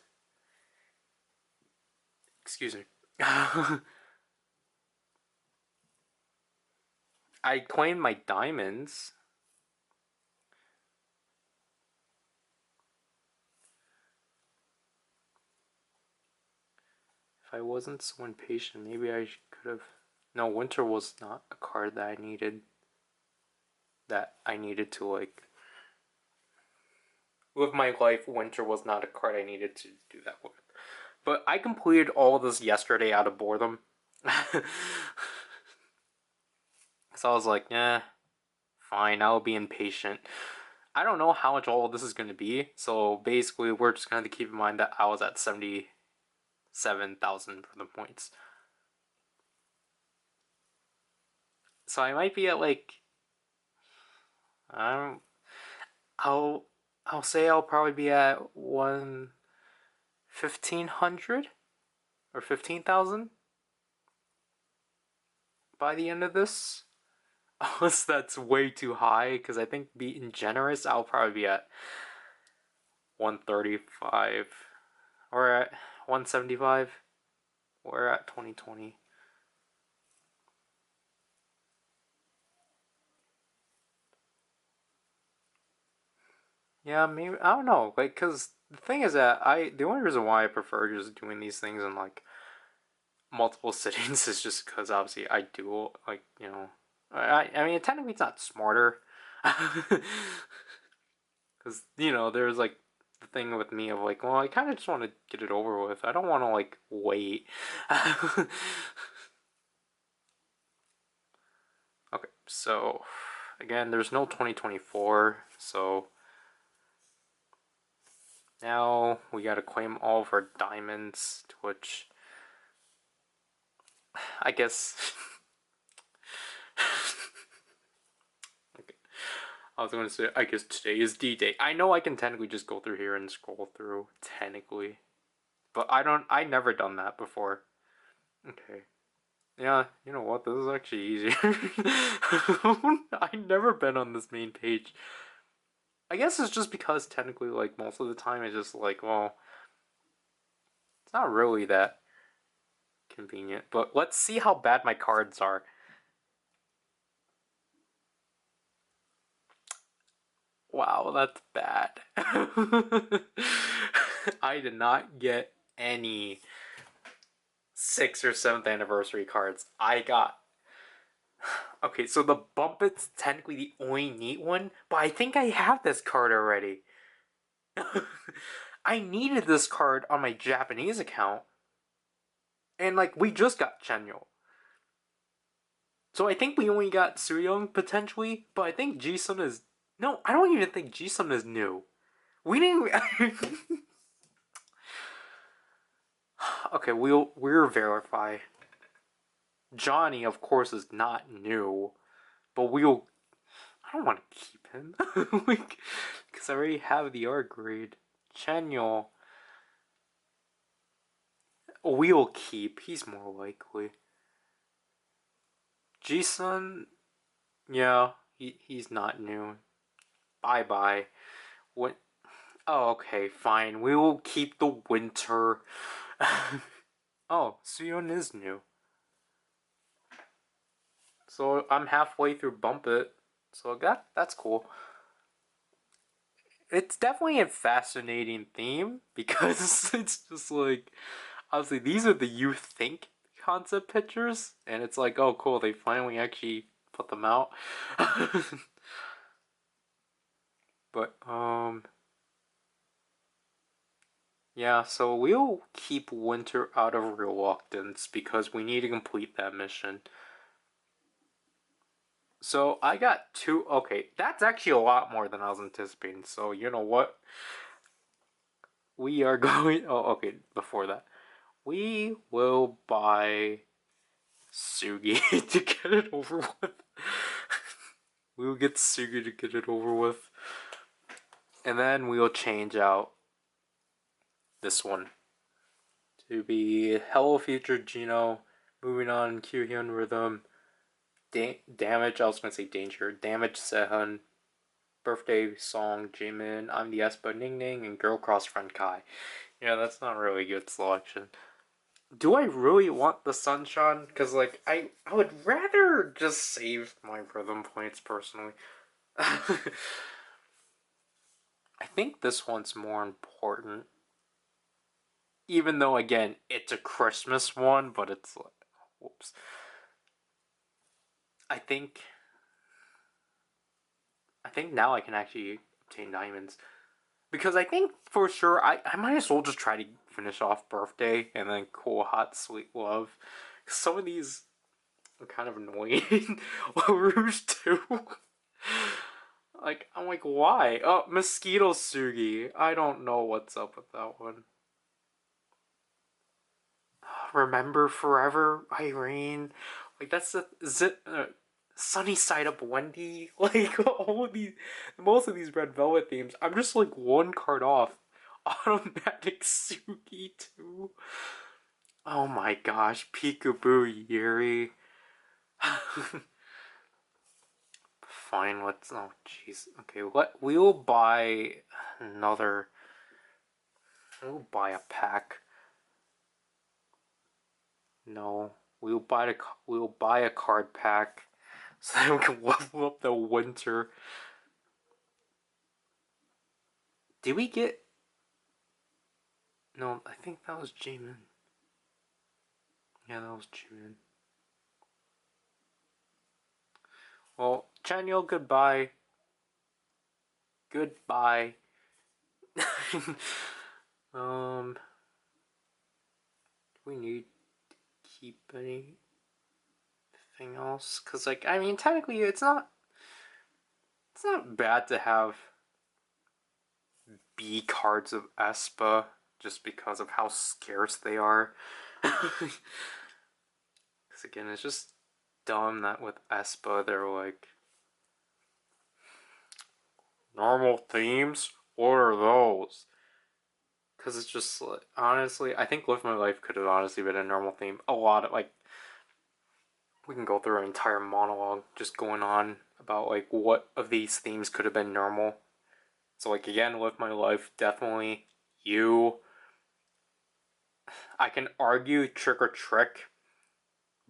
Excuse me. I claimed my diamonds. If I wasn't so impatient, maybe I could have... No, winter was not a card that I needed. That I needed to, like... Live my life, winter was not a card I needed to do that with. But I completed all of this yesterday out of boredom. So I was like, fine, I'll be impatient. I don't know how much all of this is going to be, so basically we're just going to keep in mind that I was at 77,000 for the points. So I might be at like, I don't, I'll say I'll probably be at 1,500 or 15,000 by the end of this. Unless that's way too high, because I think being generous, I'll probably be at 135 or at 175 or at 2020. Yeah, maybe I don't know, like, cause the thing is that the only reason why I prefer just doing these things in like multiple sittings is just because obviously I do like I mean technically it's not smarter, because there's like the thing with me of like, well, I kind of just want to get it over with. I don't want to like wait. Okay, so again, there's no 2024, so now we gotta claim all of our diamonds, which I guess. Okay. I was going to say, I guess today is D-Day. I know I can technically just go through here and scroll through, technically. But I never done that before. Okay. Yeah, you know what, this is actually easier. I've never been on this main page. I guess it's just because technically, like, most of the time it's just like, well, it's not really that convenient. But let's see how bad my cards are. Wow, that's bad. I did not get any 6th or 7th anniversary cards. I got... Okay, so the Bumpet's technically the only neat one, but I think I have this card already. I needed this card on my Japanese account, and like, we just got Chenyo. So I think we only got Suyong potentially, but I think Ji-sun is... No, I don't even think Ji-sun is new. We didn't... Okay, we'll verify. Johnny, of course, is not new, but we'll... I don't want to keep him. Like, because I already have the art grade. Chenyo, we'll keep. He's more likely. Ji-sun, yeah, he's not new. Bye-bye. What? Oh, okay, fine. We will keep the winter. Oh, Suyeon is new. So I'm halfway through Bump It. So that's cool. It's definitely a fascinating theme because it's just like, obviously these are the you think concept pictures, and it's like, oh cool, they finally actually put them out. But yeah, so we'll keep winter out of reluctance because we need to complete that mission. So I got 2. Okay, that's actually a lot more than I was anticipating. So you know what? We are going... Oh, okay, before that. We will buy Sugi to get it over with. We will get Sugi to get it over with. And then we will change out this one to be Hello Future Gino, moving on Kyuhyun Rhythm, damage, I was gonna say danger, damage Sehun, birthday song, Jimin, I'm the Espa Ning Ning, and Girl Cross Friend Kai. Yeah, that's not really a good selection. Do I really want the Sunshine? Because, like, I would rather just save my rhythm points, personally. I think this one's more important. Even though, again, it's a Christmas one, but it's like, whoops. I think now I can actually obtain diamonds. Because I think for sure I might as well just try to finish off Birthday and then Cool Hot Sweet Love. Some of these are kind of annoying. Rouge too. Like, I'm like, why? Oh, Mosquito Sugi. I don't know what's up with that one. Remember Forever, Irene. Like, that's the Sunny Side Up Wendy. Like, all of these, most of these Red Velvet themes, I'm just like one card off. Automatic Sugi too. Oh my gosh, Peekaboo Yuri. Fine, let's. Oh, jeez. Okay, we will buy another. We'll buy a pack. No, we'll buy a card pack so that we can level up the winter. Did we get? No, I think that was Jamin. Yeah, that was Jamin. Well, Chanyeol, goodbye. Goodbye. Do we need to keep anything else? Cause like, I mean, technically, it's not bad to have B cards of Espa just because of how scarce they are. Because again, it's just dumb that with Espa they're like, normal themes? What are those? Because it's just like, honestly, I think Live My Life could have honestly been a normal theme. A lot of like, we can go through an entire monologue just going on about like what of these themes could have been normal. So like again, Live My Life, definitely you. I can argue Trick or Trick,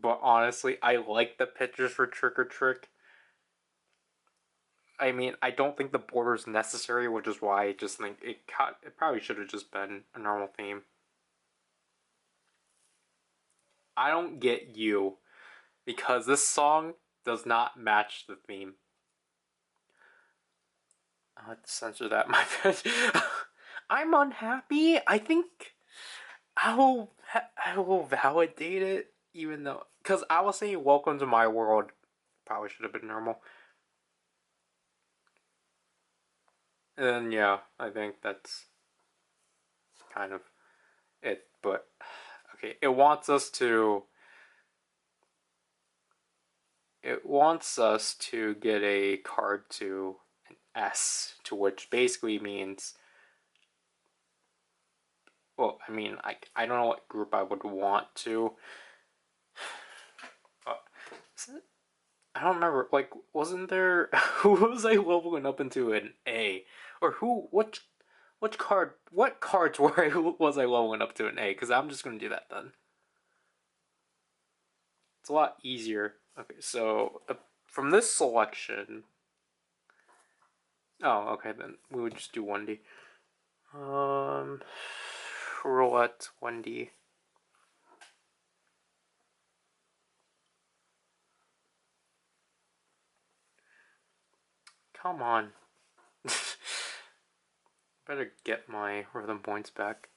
but honestly, I like the pictures for Trick or Trick. I mean, I don't think the border is necessary, which is why I just think it probably should have just been a normal theme. I don't get you, because this song does not match the theme. I'll have to censor that, my bad. I'm unhappy. I think I will validate it, even though, because I was saying "Welcome to My World" probably should have been normal. And yeah, I think that's kind of it. But okay, it wants us to get a card to an S, to which basically means, well, I mean, I don't know what group I would want to. I don't remember. Like, wasn't there? Who was I leveling up into an A? Or who? What card? What cards was I leveling up to an A? Because I'm just gonna do that then. It's a lot easier. Okay, so from this selection. Oh, okay, then we would just do 1D. Roulette 1D. Come on. Better get my rhythm points back.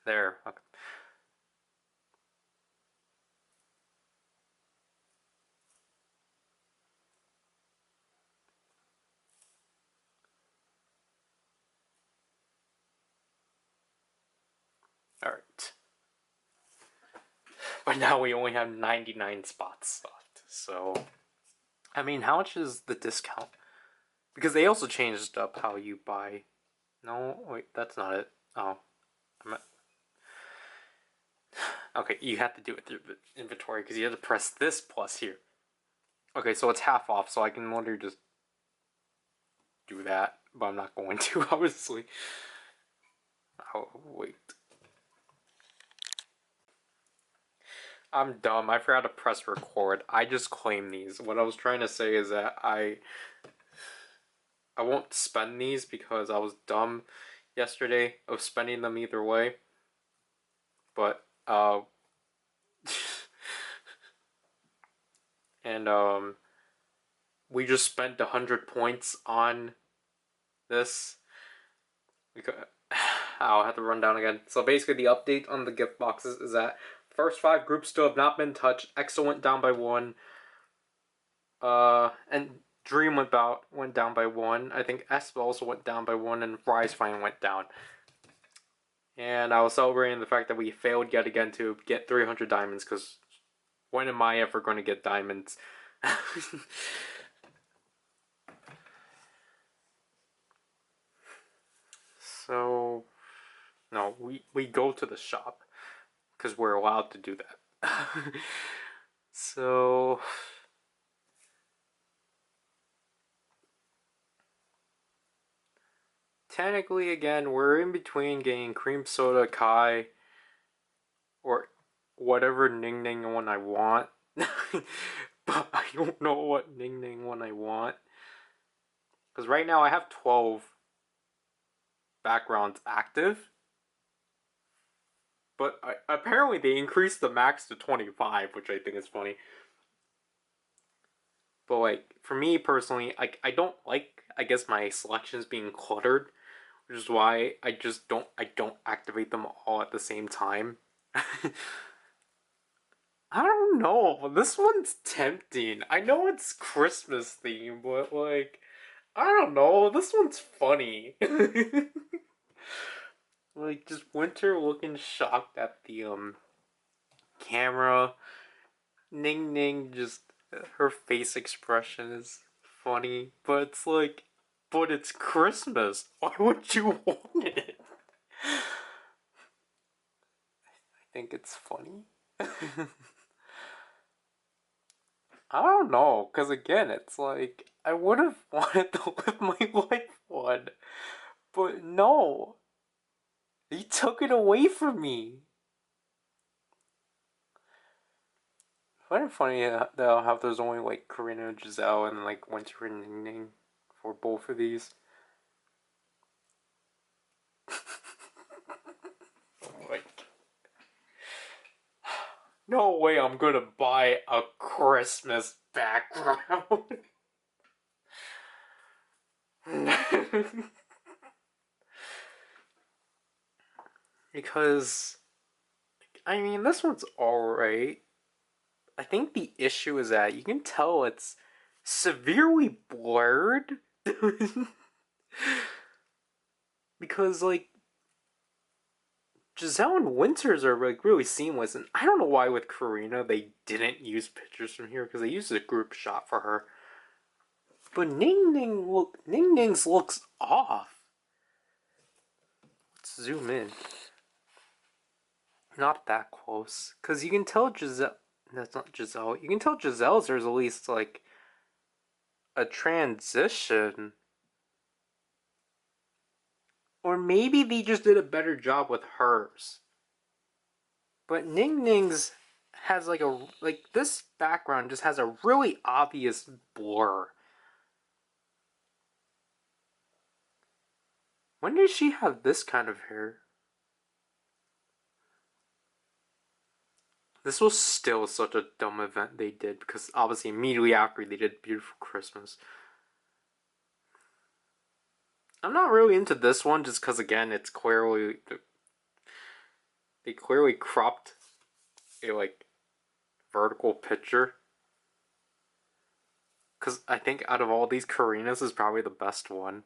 There. Okay. Alright. But now we only have 99 spots left. So, I mean, how much is the discount? Because they also changed up how you buy. No, wait, that's not it. Oh. Okay, you have to do it through the inventory because you have to press this plus here. Okay, so it's half off, so I can literally just do that, but I'm not going to, obviously. Oh, wait. I'm dumb. I forgot to press record. I just claim these. What I was trying to say is that I won't spend these because I was dumb yesterday of spending them either way. But and we just spent 100 points on this. Because I'll have to run down again. So basically, the update on the gift boxes is that first 5 groups still have not been touched. EXO went down by 1. And Dream went down by 1. I think Espa also went down by 1, and Rise finally went down. And I was celebrating the fact that we failed yet again to get 300 diamonds, because when am I ever going to get diamonds? So, no, we go to the shop, because we're allowed to do that. So, technically, again, we're in between getting cream soda, Kai, or whatever Ning Ning one I want. But I don't know what Ning Ning one I want. Because right now I have 12 backgrounds active. But apparently they increased the max to 25, which I think is funny. But like, for me personally, I don't like, I guess, my selections being cluttered. Which is why I don't activate them all at the same time. I don't know. This one's tempting. I know it's Christmas theme, but like, I don't know. This one's funny. Like, just Winter looking shocked at the camera. Ning Ning, just her face expression is funny, but it's like, but it's Christmas. Why would you want it? I think it's funny. I don't know, because again, it's like, I would have wanted to live my life one, but no, he took it away from me. I find it funny that how there's only like Karina, Giselle, and like Winter and Ning Ning for both of these. Like, no way I'm gonna buy a Christmas background. Because, I mean, this one's alright. I think the issue is that you can tell it's severely blurred. Because, like, Giselle and Winters are like really seamless, and I don't know why with Karina they didn't use pictures from here, because they used a group shot for her. But Ning Ning's looks off. Let's zoom in. Not that close, because you can tell Giselle. That's not Giselle. You can tell Giselle's there's at least like a transition. Or maybe they just did a better job with hers. But Ning Ning's has like this background just has a really obvious blur. When did she have this kind of hair? This was still such a dumb event they did, because obviously immediately after they did Beautiful Christmas. I'm not really into this one just because, again, it's clearly, they clearly cropped a like vertical picture. Because I think out of all these, Karina's is probably the best one.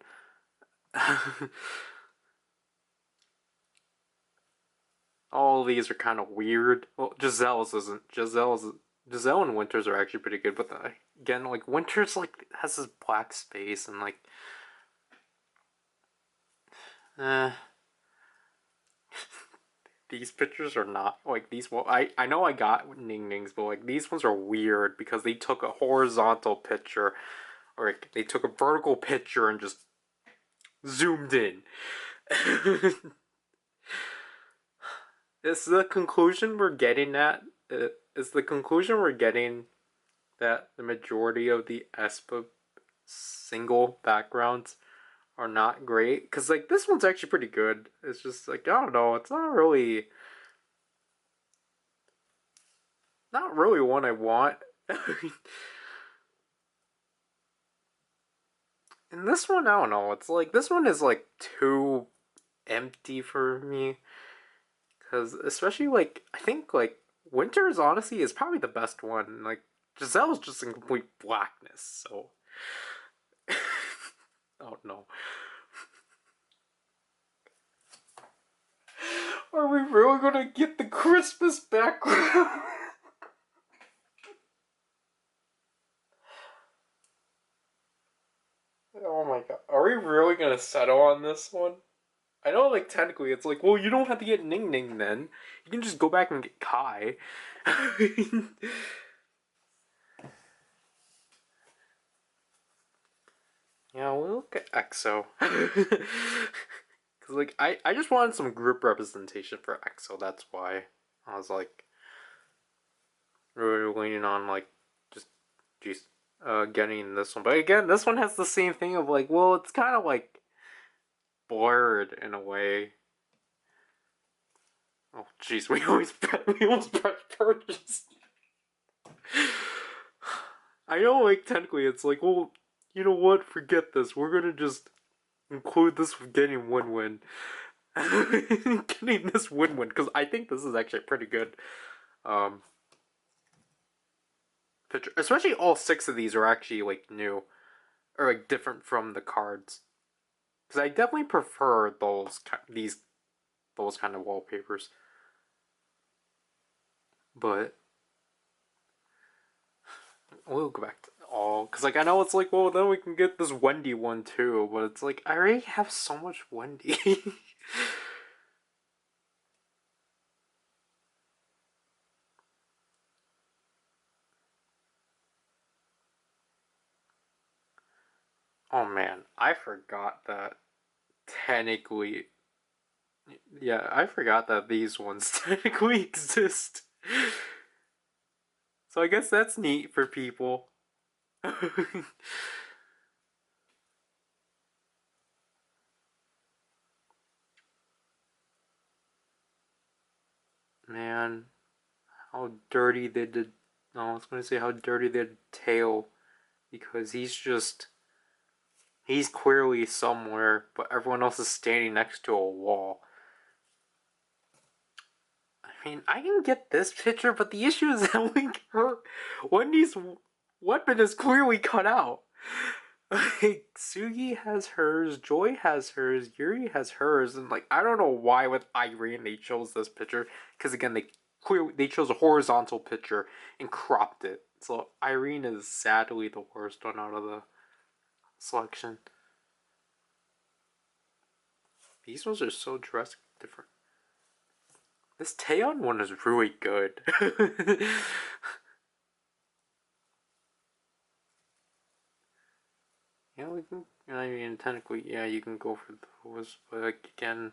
All of these are kind of weird. Well, Giselle's isn't. Giselle and Winters are actually pretty good, but again, like Winters like has this black space and like, these pictures are not like these. Well, I know I got Ning Nings, but like these ones are weird because they took a horizontal picture, or like, they took a vertical picture and just zoomed in. Is the conclusion we're getting at? Is the conclusion we're getting that the majority of the ESPA single backgrounds are not great? Because like this one's actually pretty good. It's just like I don't know. It's not really one I want. And this one, I don't know. It's like this one is like too empty for me. Because especially like I think like Winter's Odyssey is probably the best one. Like Giselle's just in complete blackness. So I don't know. Are we really gonna get the Christmas background? Oh my god. Are we really gonna settle on this one? I know, like, technically it's like, well, you don't have to get Ning Ning then. You can just go back and get Kai. Yeah, we'll look at EXO. Because, like, I just wanted some group representation for EXO, that's why. I was, like, really leaning on, like, just, geez, getting this one. But again, this one has the same thing of, like, well, it's kind of, like, blurred in a way. Oh, jeez, we almost press purchase. I know, like, technically it's like, well, you know what? Forget this. We're gonna just include this with getting win-win. Getting this win-win, because I think this is actually pretty good. Um, picture. Especially all 6 of these are actually, like, new. Or, like, different from the cards. Because I definitely prefer those kind of wallpapers. But we'll go back to all, because like I know it's like, well, then we can get this Wendy one too, but it's like I already have so much Wendy. Oh man, I forgot that technically, yeah, I forgot that these ones technically exist. So I guess that's neat for people. Man, how dirty they did. No, I was gonna say how dirty they did Tail, because he's clearly somewhere, but everyone else is standing next to a wall. I mean, I can get this picture, but the issue is that like Wendy's weapon is clearly cut out. Like Sugi has hers, Joy has hers, Yuri has hers, and like I don't know why with Irene they chose this picture, because again they chose a horizontal picture and cropped it. So Irene is sadly the worst one out of the selection. These ones are so drastically different. This Taeyeon one is really good. Yeah, we can. I mean, technically, yeah, you can go for those, but like, again,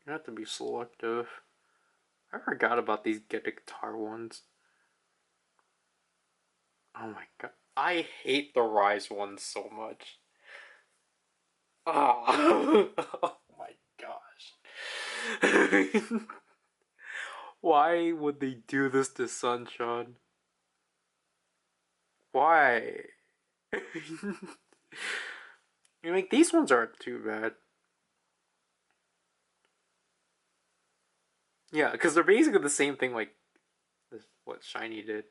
you have to be selective. I forgot about these Get a Guitar ones. Oh my god, I hate the Rise ones so much. Oh, oh my gosh. Why would they do this to Sunshine? Why? You like these ones aren't too bad. Yeah, because they're basically the same thing like this, what Shiny did.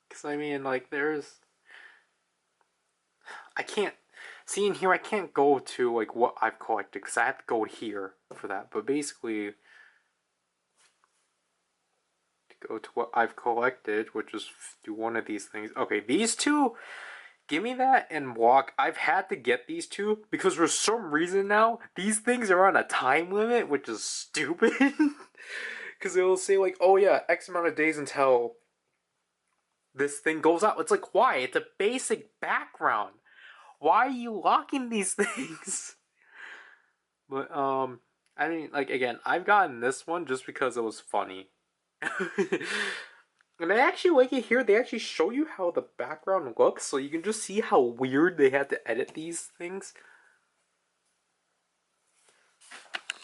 Because I mean, like, I can't. See, in here I can't go to like what I've collected because I have to go here for that. But basically, to go to what I've collected, which is do one of these things. Okay, these two, give me that and walk. I've had to get these two because for some reason now these things are on a time limit, which is stupid. Because it will say like, oh yeah, X amount of days until this thing goes out. It's like, why? It's a basic background. Why are you locking these things? But I mean, like again, I've gotten this one just because it was funny. And I actually like it here. They actually show you how the background looks, so you can just see how weird they had to edit these things.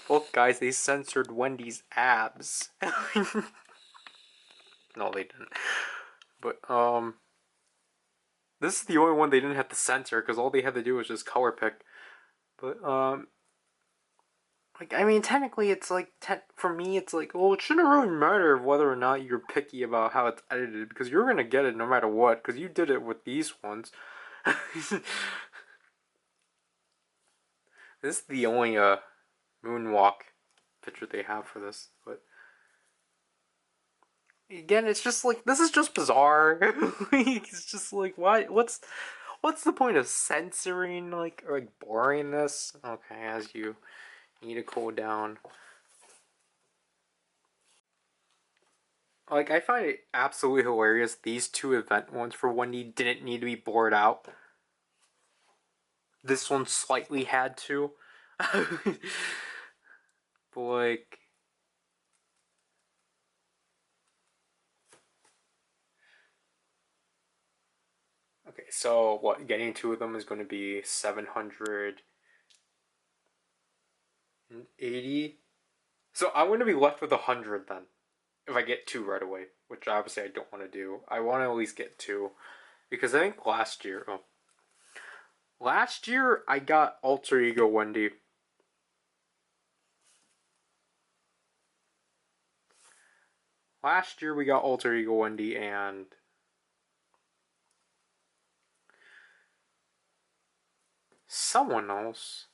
Look, guys, they censored Wendy's abs. No, they didn't. But this is the only one they didn't have to censor because all they had to do was just color pick. But like I mean, technically, it's like for me, it's like well, it shouldn't really matter whether or not you're picky about how it's edited because you're gonna get it no matter what because you did it with these ones. This is the only moonwalk picture they have for this, but again, it's just like this is just bizarre. It's just like why? What's the point of censoring or like blurring this? Okay, as you need to cool down. Like I find it absolutely hilarious. These two event ones for Wendy didn't need to be blurred out. This one slightly had to. But like okay, so what getting two of them is going to be 780. So I'm going to be left with 100 then. If I get two right away, which obviously I don't want to do. I want to at least get two. Because I think last year I got Alter Ego Wendy. Last year we got Alter Ego Wendy and someone else.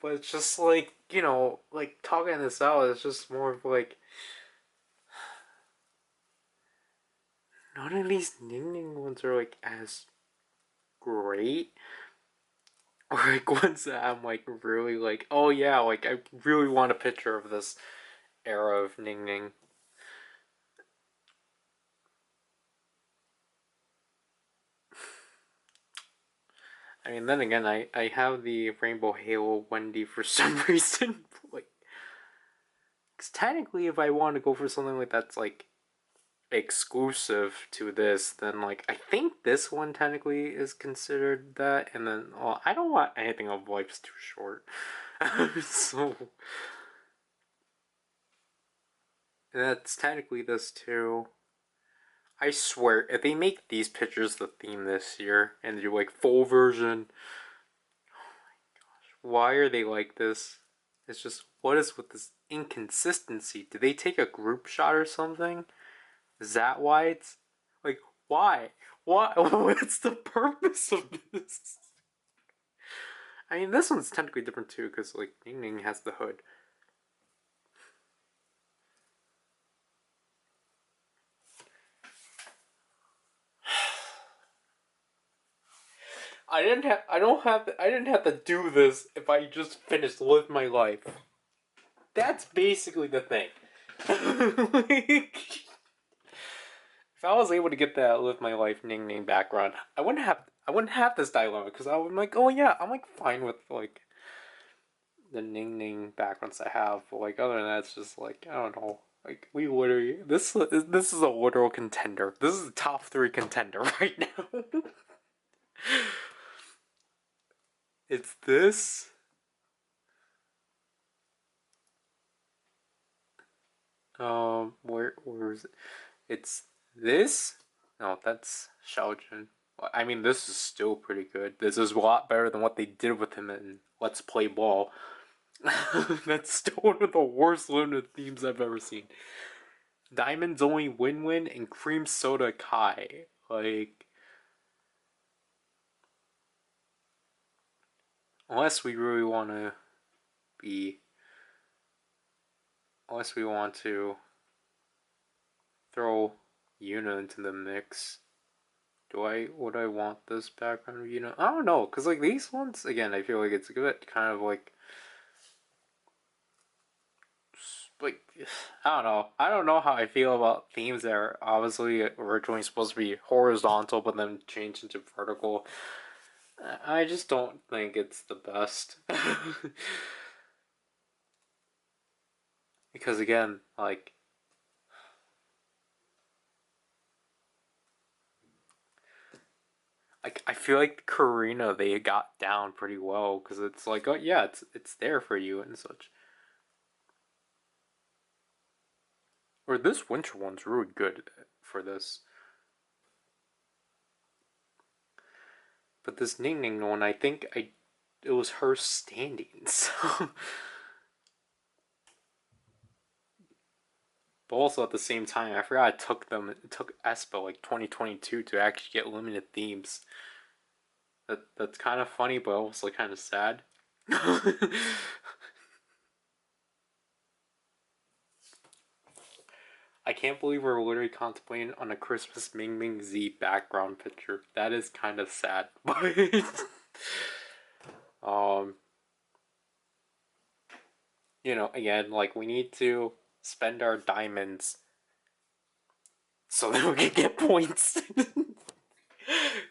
But it's just like, like talking this out, it's just more of like none of these Ning Ning ones are like as great. Or like ones that I'm like really like, oh yeah, like I really want a picture of this era of Ning Ning. I mean, then again, I have the Rainbow Halo Wendy for some reason. Like, because technically, if I want to go for something like that's like exclusive to this, then like I think this one technically is considered that. And then, well, I don't want anything of life's too short. So that's technically this too. I swear, if they make these pictures the theme this year and do like full version, why are they like this? It's just, what is with this inconsistency? Did they take a group shot or something? Is that why it's like, why? Why? What's the purpose of this? I mean, this one's technically different too, because like Ning Ning has the hood. I didn't have to do this if I just finished Live My Life. That's basically the thing. Like, if I was able to get that Live My Life Ning Ning background, I wouldn't have this dilemma because I would be like, oh yeah, I'm like fine with like the Ning Ning backgrounds I have, but like other than that, it's just like I don't know. Like we literally this is a literal contender. This is a top 3 contender right now. It's this. Where is it? It's this. No, that's Xiaojun. I mean, this is still pretty good. This is a lot better than what they did with him in Let's Play Ball. That's still one of the worst limited themes I've ever seen. Diamonds Only Win Win and Cream Soda Kai. Like, unless we really want to be, unless we want to throw Yuna into the mix. Would I want this background of Yuna? I don't know, cause like these ones, again, I feel like it's a bit kind of like I don't know. I don't know how I feel about themes that are obviously originally supposed to be horizontal, but then changed into vertical. I just don't think it's the best. Because again, like, I feel like Karina they got down pretty well because it's like, oh yeah, it's there for you and such. Or this winter one's really good for this. But this Ning Ning one, I think it was her standing. So. But also at the same time, I forgot it took Espo like 2022 to actually get limited themes. That's kind of funny, but also kind of sad. I can't believe we're literally contemplating on a Christmas Ming Ming Z background picture. That is kind of sad, but um, again, like we need to spend our diamonds so that we can get points.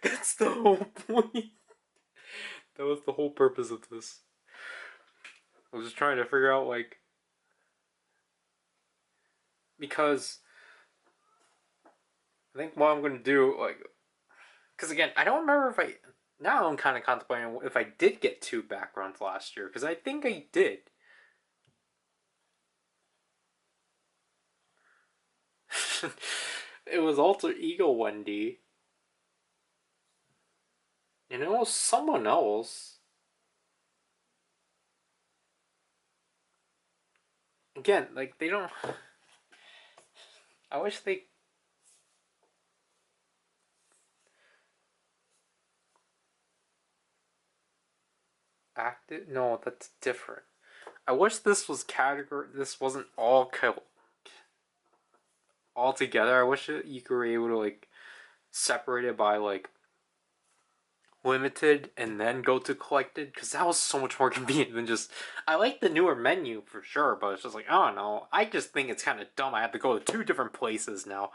That's the whole point. That was the whole purpose of this. I was just trying to figure out, like, because I think what I'm going to do, like, because again, I don't remember if now I'm kind of contemplating if I did get 2 backgrounds last year, because I think I did. It was Alter Ego Wendy, and it was someone else. Again, like, they don't. I wish they. Acted? No, that's different. I wish this was category. This wasn't all together. I wish you were able to like separate it by like limited and then go to collected, because that was so much more convenient than just. I like the newer menu for sure, but it's just like, I don't know. I just think it's kind of dumb. I have to go to 2 different places now.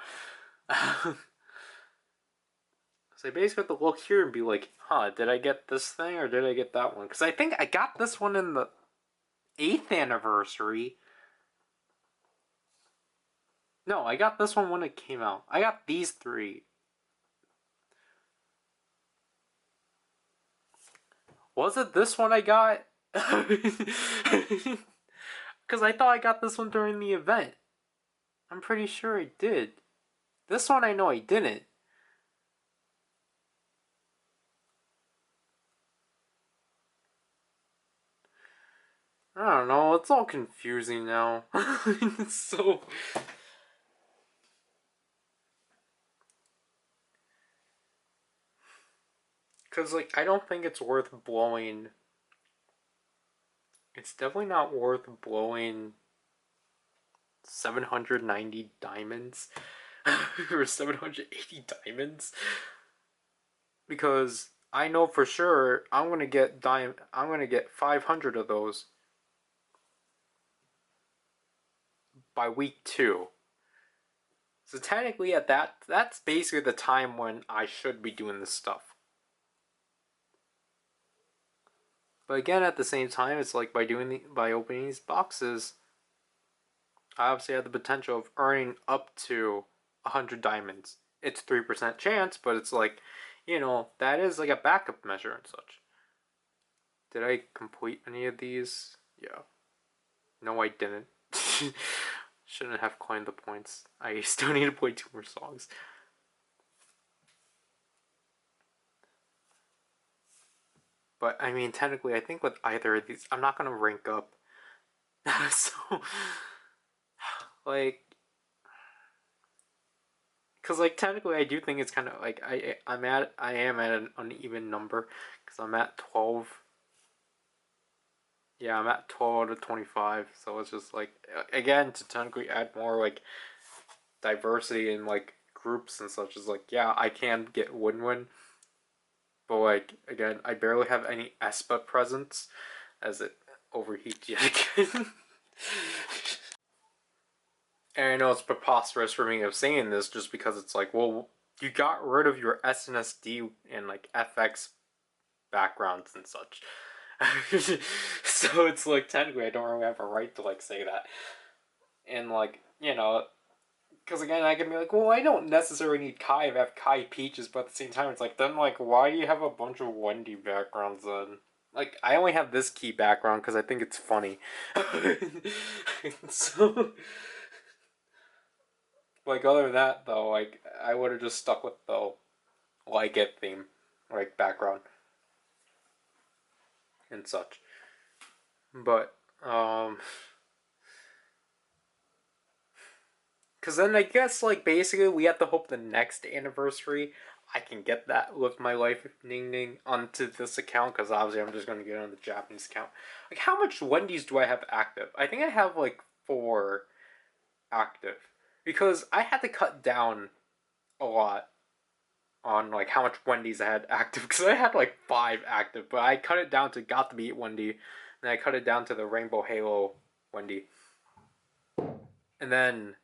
So I basically have to look here and be like, huh, did I get this thing or did I get that one? Because I think I got this one in the 8th anniversary. No, I got this one when it came out. I got these 3. Was it this one I got? Because I thought I got this one during the event. I'm pretty sure I did. This one I know I didn't. I don't know, it's all confusing now. So. Because, like, I don't think it's worth blowing. It's definitely not worth blowing 790 diamonds. Or 780 diamonds. Because I know for sure I'm gonna get 500 of those by week 2. So technically at that's basically the time when I should be doing this stuff. But again, at the same time, it's like by opening these boxes, I obviously have the potential of earning up to 100 diamonds. It's 3% chance, but it's like, that is like a backup measure and such. Did I complete any of these? Yeah. No, I didn't. Shouldn't have claimed the points. I still need to play 2 more songs. But I mean, technically, I think with either of these, I'm not gonna rank up. So, like, Because like technically, I do think it's kind of like I am at an uneven number because I'm at 12. Yeah, I'm at 12 out of 25. So it's just like again to technically add more like diversity in like groups and such is like yeah I can get win-win, but like again I barely have any Espa presence as it overheats yet again. And I know it's preposterous for me of saying this just because it's like, well, you got rid of your SNSD and like FX backgrounds and such. So it's like technically I don't really have a right to like say that. And like, you know, because again I can be like, well, I don't necessarily need Kai if I have Kai Peaches, but at the same time it's like, then like, why do you have a bunch of Wendy backgrounds then? Like, I only have this key background because I think it's funny. So, like, other than that, though, like, I would have just stuck with the like it theme, like, background and such. But, because then I guess, like, basically we have to hope the next anniversary I can get that with my life Ning Ning onto this account, because obviously I'm just going to get on the Japanese account. Like, how much Wendy's do I have active? I think I have, like, 4 active. Because I had to cut down a lot on like how much Wendy's I had active because I had like 5 active, but I cut it down to Got to Beat Wendy, and I cut it down to the Rainbow Halo Wendy, and then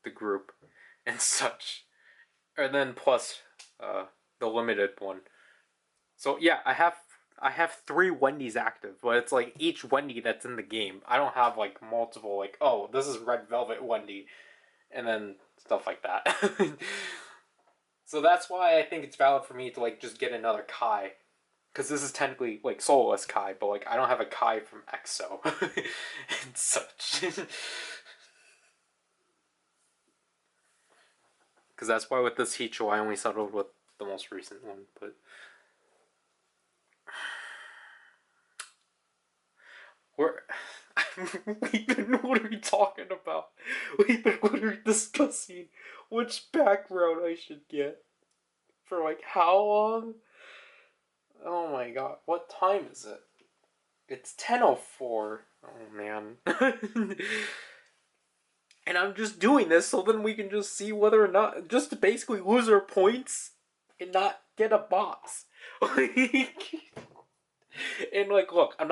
the group and such, and then plus the limited one. So yeah, I have 3 Wendy's active, but it's like each Wendy that's in the game. I don't have like multiple like oh this is Red Velvet Wendy, and then stuff like that. So that's why I think it's valid for me to like just get another Kai. Because this is technically like soulless Kai, but like I don't have a Kai from EXO and such. Because that's why with this Hicho I only settled with the most recent one. But we're what are we talking about? We've been literally discussing which background I should get for like how long? Oh my god, what time is it? It's 10:04. Oh man. And I'm just doing this so then we can just see whether or not, just to basically lose our points and not get a box. And like, look, I'm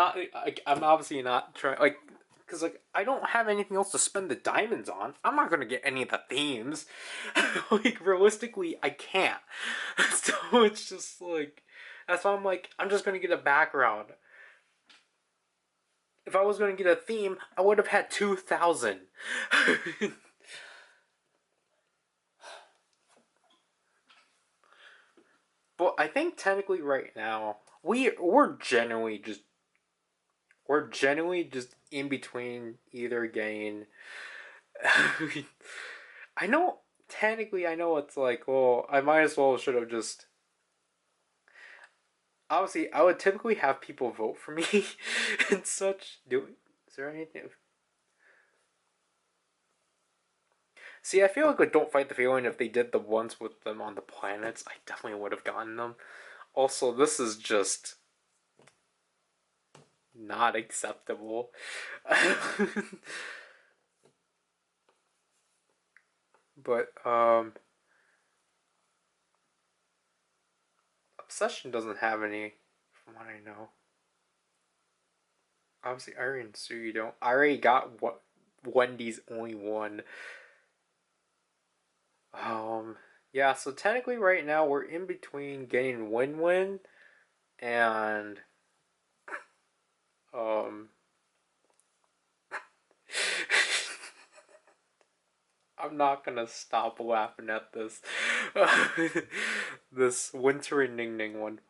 obviously not trying, like, because like, I don't have anything else to spend the diamonds on. I'm not gonna get any of the themes. Like, realistically, I can't. So it's just like, that's why I'm like, I'm just gonna get a background. If I was gonna get a theme, I would have had 2,000. But I think technically right now we're generally just in between either gain. I know technically I know it's like well I might as well should have just obviously I would typically have people vote for me and such. Is there anything? See, I feel like with Don't Fight the Feeling, if they did the ones with them on the planets, I definitely would have gotten them. Also, this is just not acceptable. But Obsession doesn't have any, from what I know. Obviously, Ari and Sue don't. I already got what Wendy's only one. Um, yeah. So technically, right now we're in between getting win-win and um. I'm not gonna stop laughing at this. This wintry Ning Ning one.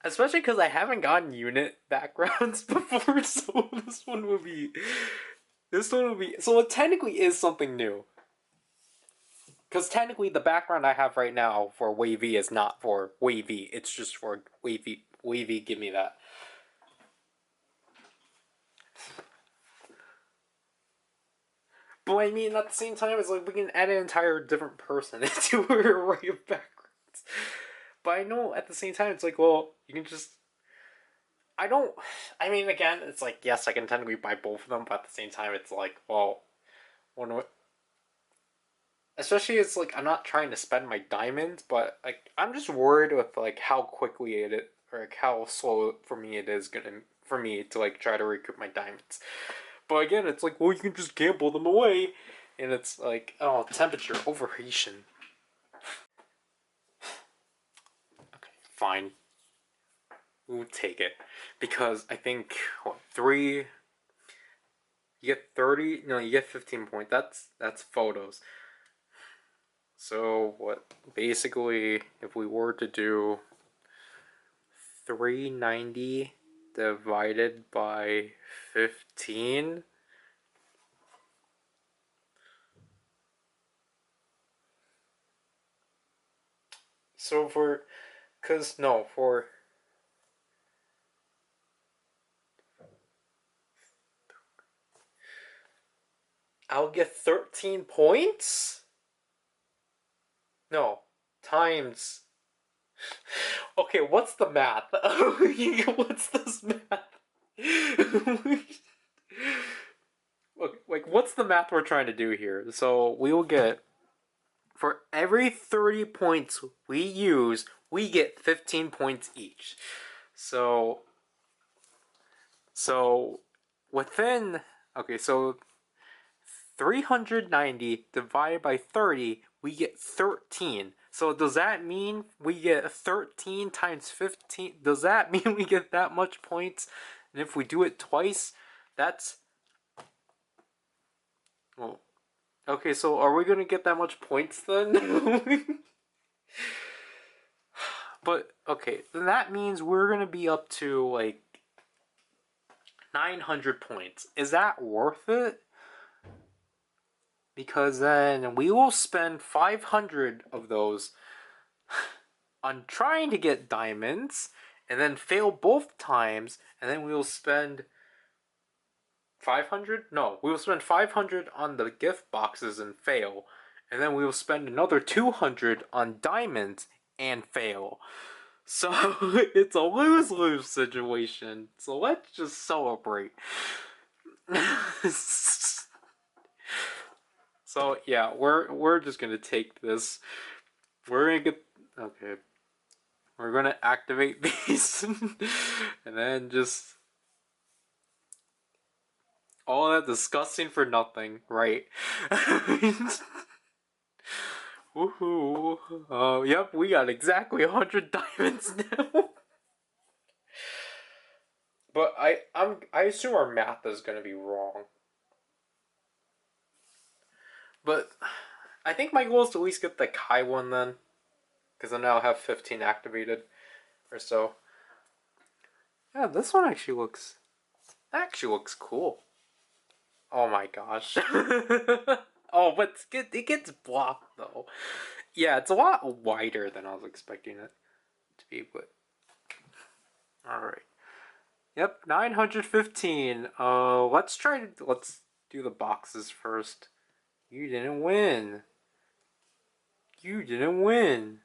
Especially because I haven't gotten unit backgrounds before, so this one will be. This one will be. So it technically is something new. Because technically, the background I have right now for Wavy is not for Wavy. It's just for Wavy. Wavy, give me that. But I mean, at the same time, it's like we can add an entire different person into her array of backgrounds. But I know at the same time, it's like, well, you can just. I don't. I mean, again, it's like, yes, I can technically buy both of them, but at the same time, it's like, well, when. Especially, it's like I'm not trying to spend my diamonds, but like I'm just worried with like how quickly it or like how slow for me it is gonna for me to like try to recoup my diamonds. But again, it's like, well, you can just gamble them away, and it's like, oh, temperature overheating. Okay, fine, we'll take it because I think what 3. You get 30. No, you get 15 points. That's photos. So what? Basically, if we were to do 390 divided by 15. So for, cause no, for I'll get 13 points? No, times. Okay, what's the math? What's this math? Like, what's the math we're trying to do here? So we will get, for every 30 points we use, we get 15 points each. So within, okay, so 390 divided by 30, we get 13. So does that mean we get 13 times 15? Does that mean we get that much points? And if we do it twice, that's... Well, okay, so are we going to get that much points then? But, okay, then that means we're going to be up to, like, 900 points. Is that worth it? Because then we will spend 500 of those on trying to get diamonds, and then fail both times, and then we will spend 500? No, we will spend 500 on the gift boxes and fail, and then we will spend another 200 on diamonds and fail. So it's a lose-lose situation. So let's just celebrate. So yeah, we're just gonna take this. We're gonna get okay. We're gonna activate these, and then just all that disgusting for nothing, right? Woohoo! Yep, we got exactly 100 diamonds now. But I assume our math is gonna be wrong. But I think my goal is to at least get the Kai one then, because I now have 15 activated or so. Yeah, this one actually looks cool. Oh my gosh. Oh, but it gets blocked though. Yeah, it's a lot wider than I was expecting it to be, but alright. Yep, 915. Let's do the boxes first. You didn't win. You didn't win.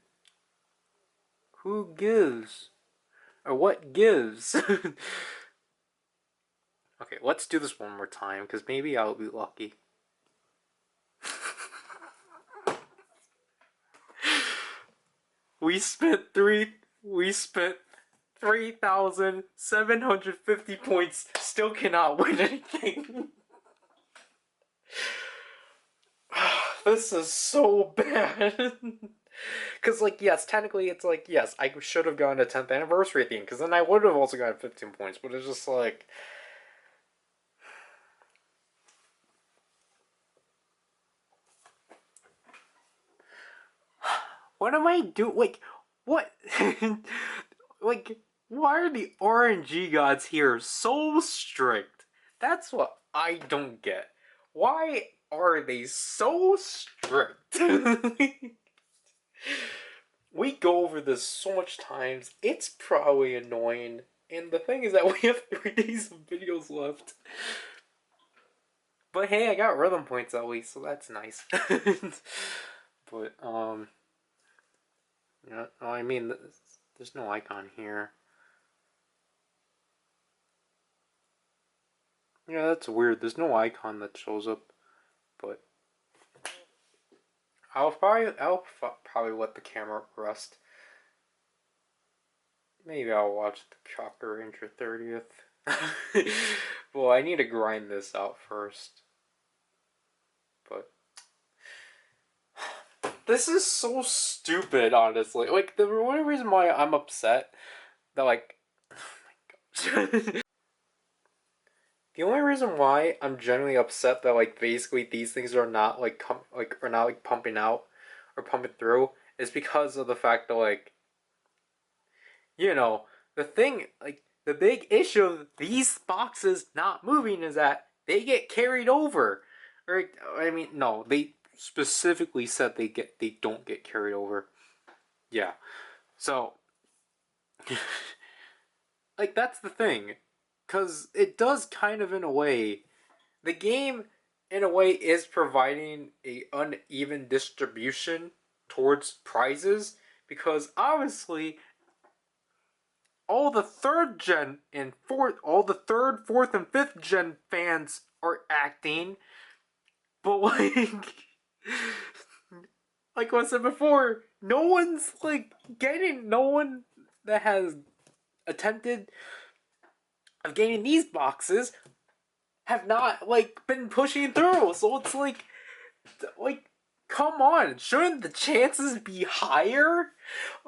Who gives? Or what gives? Okay, let's do this one more time, because maybe I'll be lucky. We spent 3,750 points, still cannot win anything. This is so bad. Because, like, yes, technically it's like, yes, I should have gone to 10th anniversary theme, because then I would have also gotten 15 points, but it's just like... What am I doing? Like, what? Like, why are the RNG gods here so strict? That's what I don't get. Why are they so strict? We go over this so much times, it's probably annoying. And the thing is that we have 3 days of videos left. But hey, I got rhythm points at least, so that's nice. But yeah, no, I mean, there's no icon here. Yeah, that's weird. There's no icon that shows up, but I'll probably let the camera rest. Maybe I'll watch the Chakra Ranger 30th. Well, I need to grind this out first. But this is so stupid, honestly. Like, the only reason why I'm upset that, like, oh my gosh. The only reason why I'm generally upset that, like, basically these things are not are not like pumping out or pumping through is because of the fact that, like, you know, the thing, like, the big issue of these boxes not moving is that they get carried over. Or, I mean, no, they specifically said they don't get carried over. Yeah. So, like, that's the thing. Because it does kind of, in a way, the game, in a way, is providing a uneven distribution towards prizes. Because, obviously, all the third gen and all the third, fourth, and fifth gen fans are acting, but like I said before, no one's like no one that has attempted of getting these boxes have not like been pushing through. So it's like come on, shouldn't the chances be higher?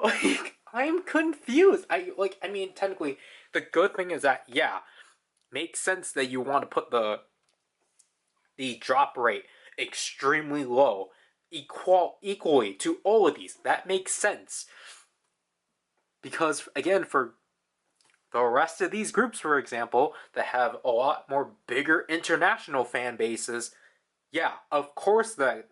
Like I'm confused. I mean technically the good thing is that yeah, makes sense that you want to put the drop rate extremely low equally to all of these. That makes sense. Because again for the rest of these groups, for example, that have a lot more bigger international fan bases, yeah, of course that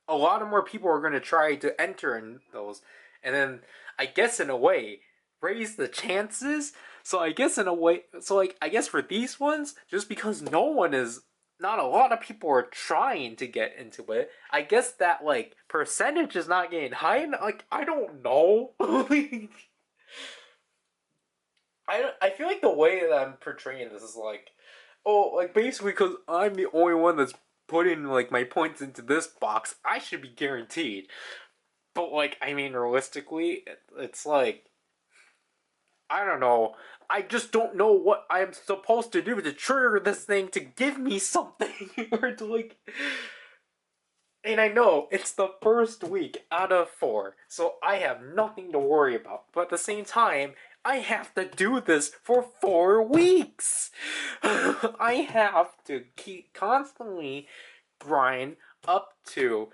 a lot of more people are going to try to enter in those, and then I guess in a way raise the chances. So I guess in a way, so like I guess for these ones, just because no one is, not a lot of people are trying to get into it. I guess that like percentage is not getting high. Like I don't know. I feel like the way that I'm portraying this is like, oh, like basically because I'm the only one that's putting like my points into this box, I should be guaranteed. But like, I mean, realistically, it's like I don't know. I just don't know what I'm supposed to do to trigger this thing to give me something or to like. And I know it's the first week out of 4, so I have nothing to worry about. But at the same time, I have to do this for 4 weeks. I have to keep constantly grind up to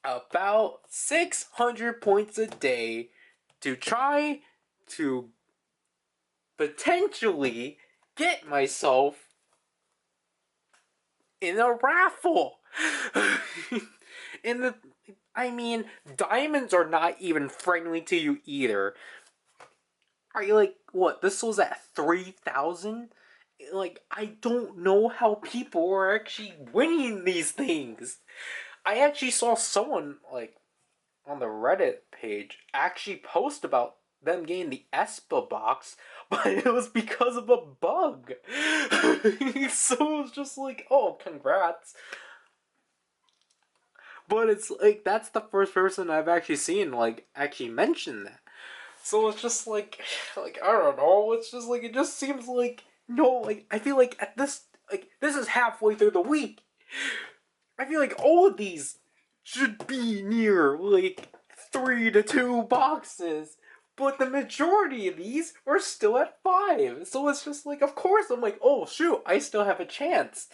about 600 points a day to try to potentially get myself in a raffle. In the I mean, diamonds are not even friendly to you either. Are you like what? This was at 3,000? Like I don't know how people are actually winning these things. I actually saw someone like on the Reddit page actually post about them getting the Espa box, but it was because of a bug. So it was just like, oh, congrats. But it's like that's the first person I've actually seen like actually mention that. So it's just like I don't know. It's just like it just seems like no. Like I feel like at this is halfway through the week. I feel like all of these should be near like 3 to 2 boxes. But the majority of these are still at 5. So it's just like, of course, I'm like, oh shoot, I still have a chance.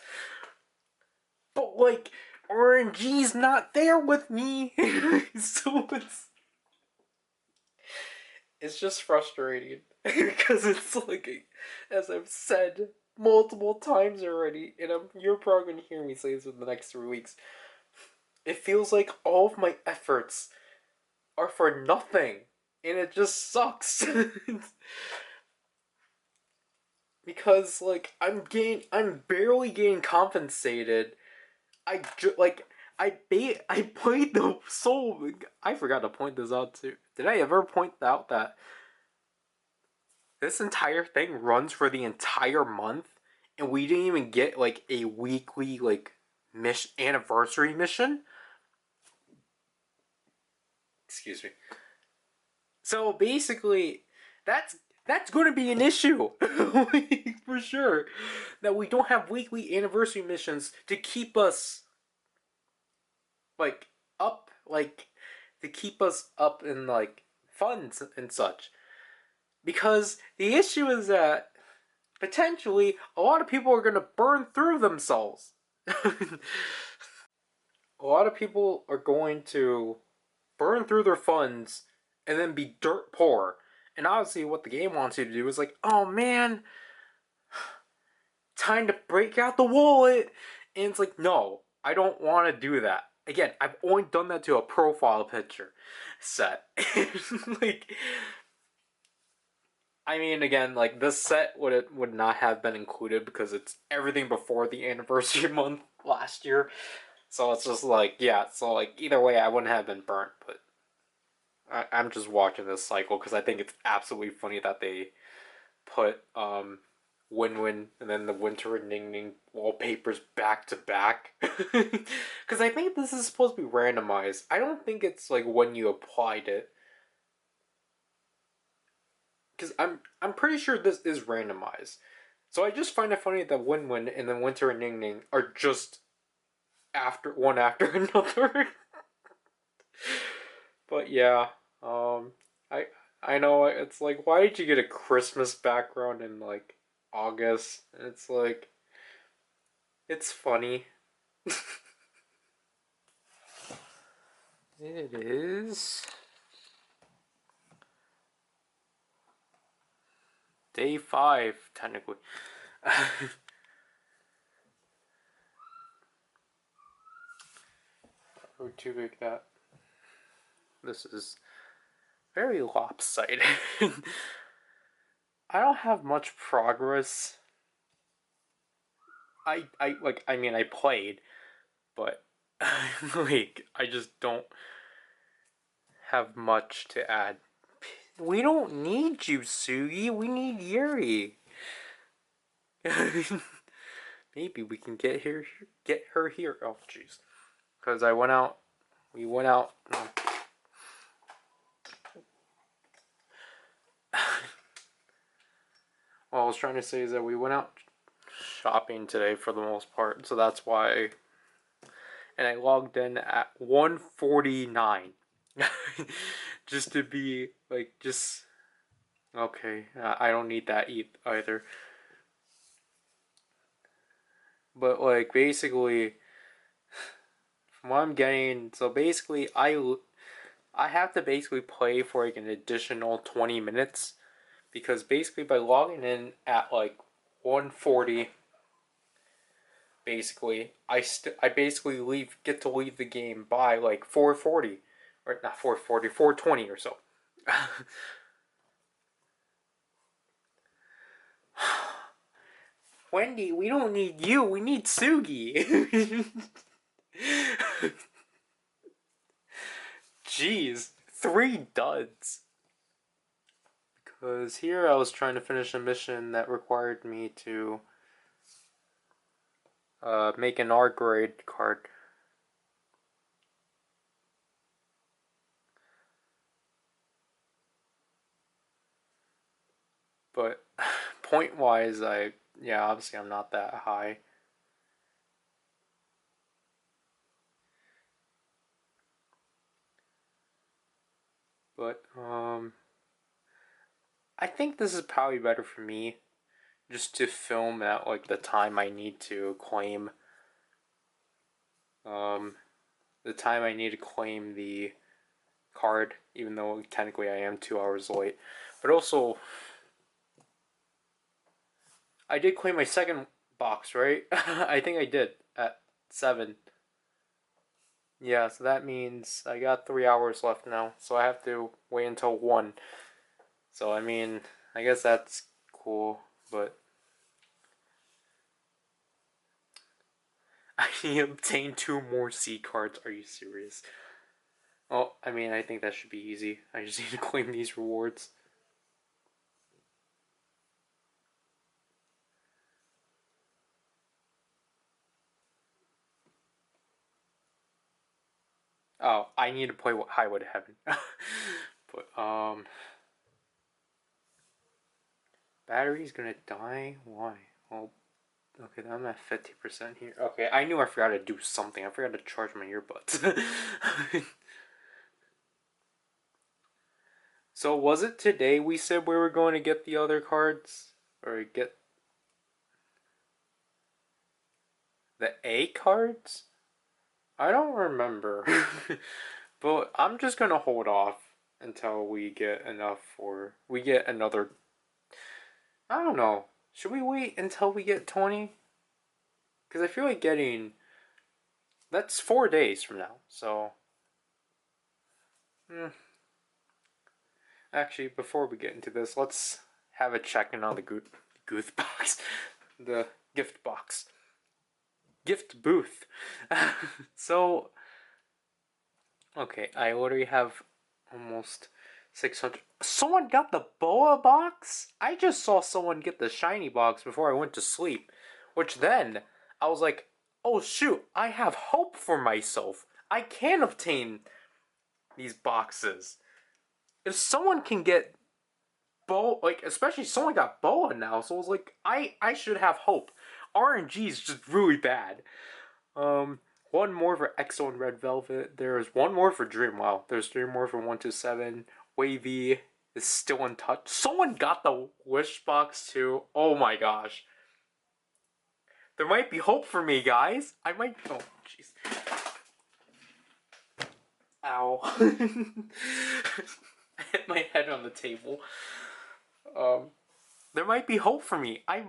But like, RNG's not there with me. So it's just frustrating. Because it's like, as I've said multiple times already, and you're probably going to hear me say this in the next 3 weeks. It feels like all of my efforts are for nothing. And it just sucks. because like I'm barely getting compensated. I played the soul. I forgot to point this out too. Did I ever point out that this entire thing runs for the entire month, and we didn't even get like a weekly like mission anniversary mission? Excuse me. So basically, that's going to be an issue for sure. That we don't have weekly anniversary missions to keep us like up, like to keep us up in like funds and such. Because the issue is that potentially a lot of people are going to burn through themselves. A lot of people are going to burn through their funds and then be dirt poor. And obviously, what the game wants you to do is like, oh man, time to break out the wallet. And it's like, no, I don't want to do that. Again, I've only done that to a profile picture set. Like, I mean, again, like this set would not have been included because it's everything before the anniversary month last year. So it's just like, yeah. So like either way, I wouldn't have been burnt. But I'm just watching this cycle because I think it's absolutely funny that they put Win Win and then the Winter and Ning Ning wallpapers back to back. Because I think this is supposed to be randomized. I don't think it's like when you applied it. Because I'm pretty sure this is randomized. So I just find it funny that Win Win and then Winter and Ning Ning are just one after another. But yeah, I I know it's like, why did you get a Christmas background in like August? And it's like, it's funny. It is day 5 technically. Or too big that. This is very lopsided. I don't have much progress. I mean I played, but like I just don't have much to add. We don't need you, Sugi. We need Yuri. Maybe we can get her here. Oh jeez. Cuz we went out what I was trying to say is that we went out shopping today for the most part, so that's why. And I logged in at 1:49, just to be like, just okay. I don't need that either. But like basically, from what I'm getting, so basically I have to basically play for like an additional 20 minutes because basically by logging in at like 1:40, basically I basically get to leave the game by like 4:40, or not 4:40, 4:20 or so. Wendy, we don't need you. We need Sugi. Jeez, 3 duds. Because here I was trying to finish a mission that required me to make an R grade card. But point wise, obviously I'm not that high. But I think this is probably better for me, just to film at like the time I need to claim the time I need to claim the card, even though technically I am 2 hours late. But also, I did claim my second box, right? I think I did at 7. Yeah, so that means I got 3 hours left now, so I have to wait until 1. So I mean, I guess that's cool, but He obtained 2 more C cards. Are you serious? Oh, I mean, I think that should be easy. I just need to claim these rewards. Oh, I need to play Highway to Heaven. But, battery's gonna die? Why? Well, okay, I'm at 50% here. Okay, I knew I forgot to do something. I forgot to charge my earbuds. So, was it today we said we were going to get the other cards? Or get the A cards? I don't remember. But I'm just gonna hold off until we get enough we get another. I don't know. Should we wait until we get 20? Because I feel like getting. That's 4 days from now, so. Actually, before we get into this, let's have a check-in on the Gooth box. The gift box. Gift booth. So. Okay, I already have almost 600. Someone got the boa box? I just saw someone get the shiny box before I went to sleep. Which then, I was like, oh shoot, I have hope for myself. I can obtain these boxes. If someone can get boa, like, especially someone got boa now, so I was like, I should have hope. RNG is just really bad. One more for EXO and Red Velvet. There's one more for Dream. Wow, there's 3 more for 127. Wavy is still in touch. Someone got the wish box too. Oh my gosh. There might be hope for me, guys. I might. Oh, jeez. Ow. I hit my head on the table. There might be hope for me. I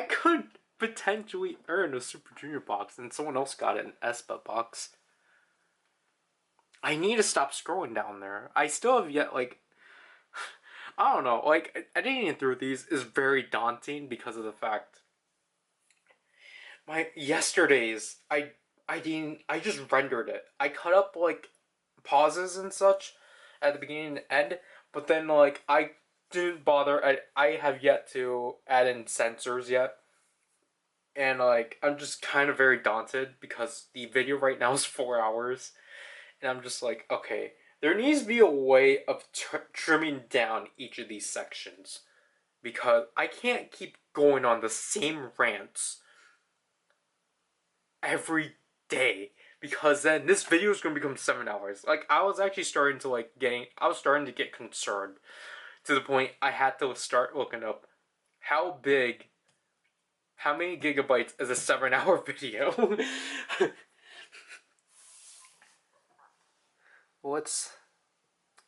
could potentially earn a Super Junior box, and someone else got an Espa box. I need to stop scrolling down there. I still have yet, like, I don't know, like, editing through these is very daunting because of the fact yesterday's, I just rendered it. I cut up, like, pauses and such at the beginning and end, but then, like, I didn't bother. I have yet to add in censors yet. And, like, I'm just kind of very daunted because the video right now is 4 hours. And I'm just like, okay, there needs to be a way of trimming down each of these sections. Because I can't keep going on the same rants every day. Because then this video is going to become 7 hours. Like, I was actually starting to, like, I was starting to get concerned. To the point I had to start looking up how many gigabytes is a 7-hour video.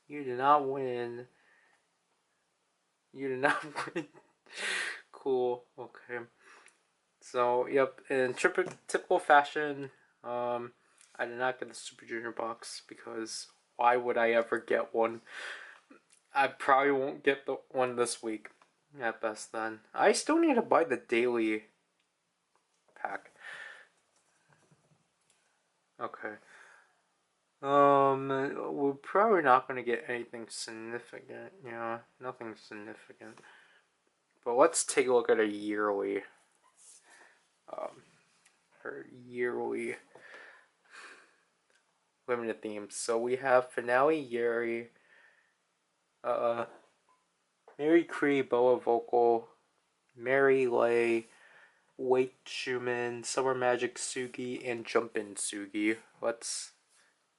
You did not win. You did not win. Cool. Okay. So, yep. In typical fashion, I did not get the Super Junior box because why would I ever get one? I probably won't get the one this week. At best, then. I still need to buy the daily pack. Okay. We're probably not going to get anything significant. Yeah, nothing significant. But let's take a look at a yearly. Her yearly limited themes. So we have Finale Yuri, Mary Cree, Boa Vocal, Mary Lay, Wait Schumann, Summer Magic Sugi, and Jumpin' Sugi. Let's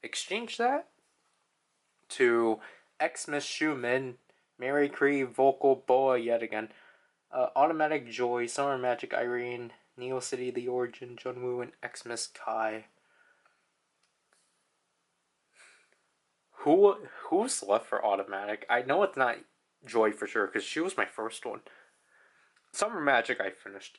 exchange that to Xmas Schumann, Mary Cree, Vocal, Boa yet again, Automatic Joy, Summer Magic Irene, Neo City The Origin, Junwoo, and Xmas Kai. Who's left for Automatic? I know it's not Joy for sure because she was my first one. Summer Magic I finished.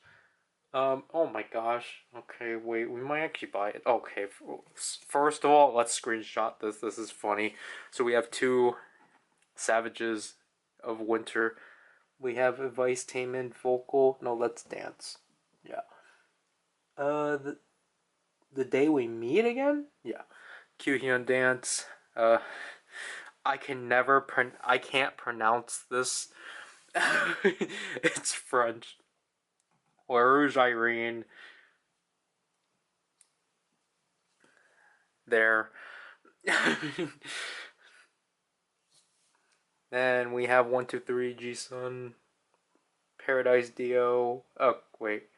Oh my gosh. Okay, wait, we might actually buy it. Okay, first of all, let's screenshot this. This is funny. So we have 2 Savages of Winter. We have Advice Tainment, Vocal. No, Let's Dance. Yeah. The day we meet again? Yeah. Kyuhyun dance. Uh, I can't pronounce this. It's French. Rouge Irene. There. Then we have 123 G-Sun. Paradise Dio. Oh, wait.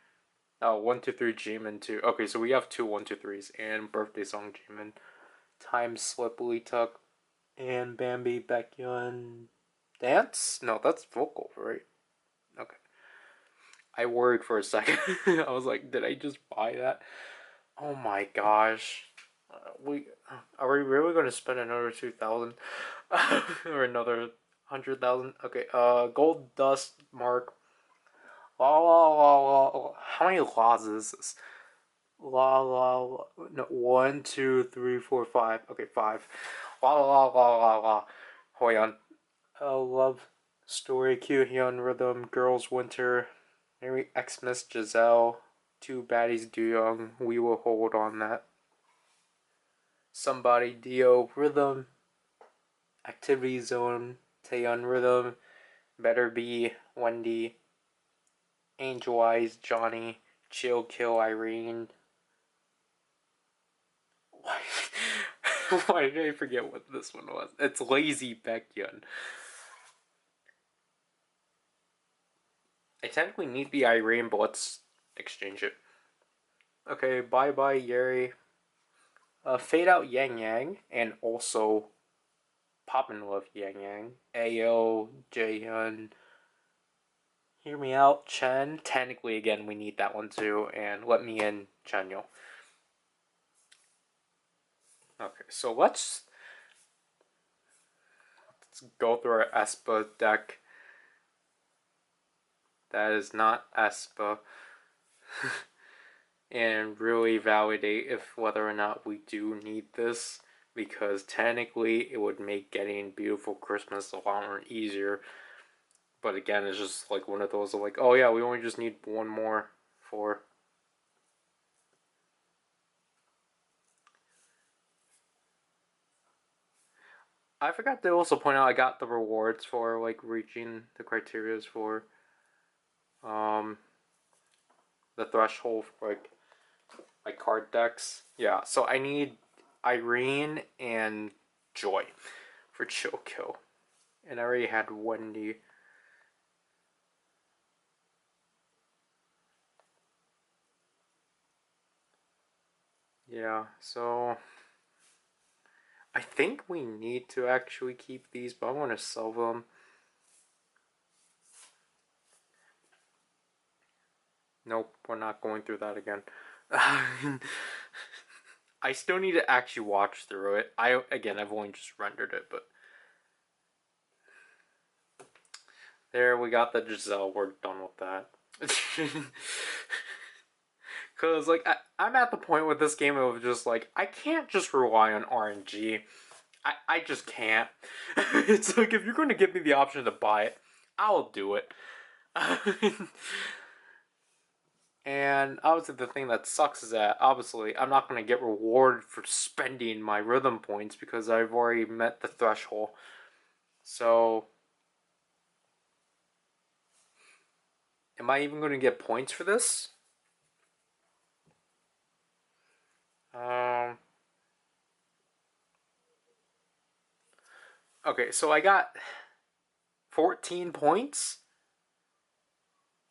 Oh, 123 Jimin too. Okay, so we have two 123s and birthday song Jimin. Time Slip Lee Tuck and Bambi Baekhyun dance? No, that's vocal, right? Okay. I worried for a second. I was like, did I just buy that? Oh my gosh. We are we really going to spend another 2,000 or another 100,000? Okay. Gold Dust Mark. La la la la. How many laws is this? La la la. No, 1, 2, 3, 4, 5. Okay, 5. La la la la la. Hoyan. Love Story, Kyuhyun Rhythm, Girls Winter, maybe Xmas Giselle, Two Baddies Do Young, We Will Hold On That. Somebody Dio Rhythm, Activity Zone, Taeyeon Rhythm, Better Be Wendy, Angel Eyes Johnny, Chill Kill Irene. Why? Why did I forget what this one was? It's Lazy Baekhyun. I technically need the Irene, but let's exchange it. Okay, bye bye Yeri. Fade Out Yang Yang, and also Poppin' Love Yang Yang. Ayo, Jaehyun. Hear Me Out, Chen. Technically, again, we need that one too. And Let Me In, Chanyeol. Okay, so let's go through our aespa deck. That is not aespa. And really validate if whether or not we do need this. Because technically, it would make getting Beautiful Christmas a lot more easier. But again, it's just like one of those of like, oh yeah, we only just need one more for. I forgot to also point out I got the rewards for like reaching the criterias for um the threshold for like card decks. Yeah, so I need Irene and Joy for Chill Kill. And I already had Wendy. Yeah, so I think we need to actually keep these, but I want to sell them. Nope, we're not going through that again. I still need to actually watch through it. I've only just rendered it, but there we got the Giselle. We're done with that. Cause like I'm at the point with this game of just like I can't just rely on RNG. I just can't. It's like if you're going to give me the option to buy it, I'll do it. And obviously the thing that sucks is that obviously I'm not going to get rewarded for spending my rhythm points because I've already met the threshold. So am I even going to get points for this? Okay, so I got 14 points.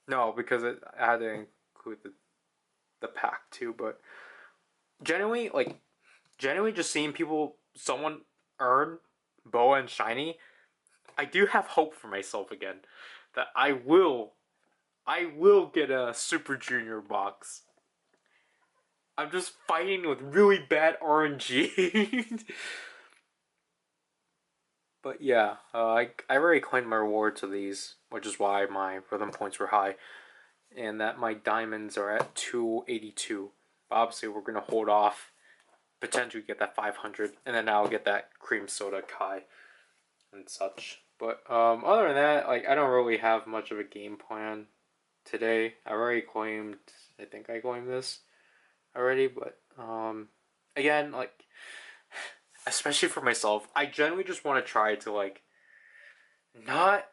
No, because I had to include the pack too. But genuinely, just seeing someone earn Boa and Shiny, I do have hope for myself again that I will get a Super Junior box. I'm just fighting with really bad RNG. But yeah, I already claimed my rewards of these, which is why my rhythm points were high, and that my diamonds are at 282. But obviously, we're gonna hold off, potentially get that 500, and then I'll get that cream soda Kai and such. But other than that, like I don't really have much of a game plan today. I already claimed. I think I claimed this. already, but again, like, especially for myself, I generally just want to try to like not.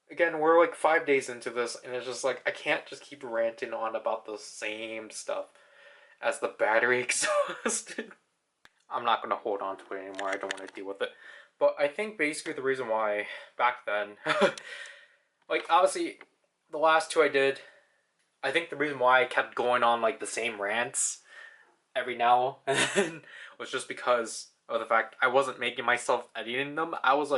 Again, we're like 5 days into this, and it's just like I can't just keep ranting on about the same stuff as the battery exhausted. I'm not gonna hold on to it anymore. I don't want to deal with it. But I think basically the reason why back then, like obviously, the last two I did, I think the reason why I kept going on like the same rants every now and then was just because of the fact I wasn't making myself editing them. I was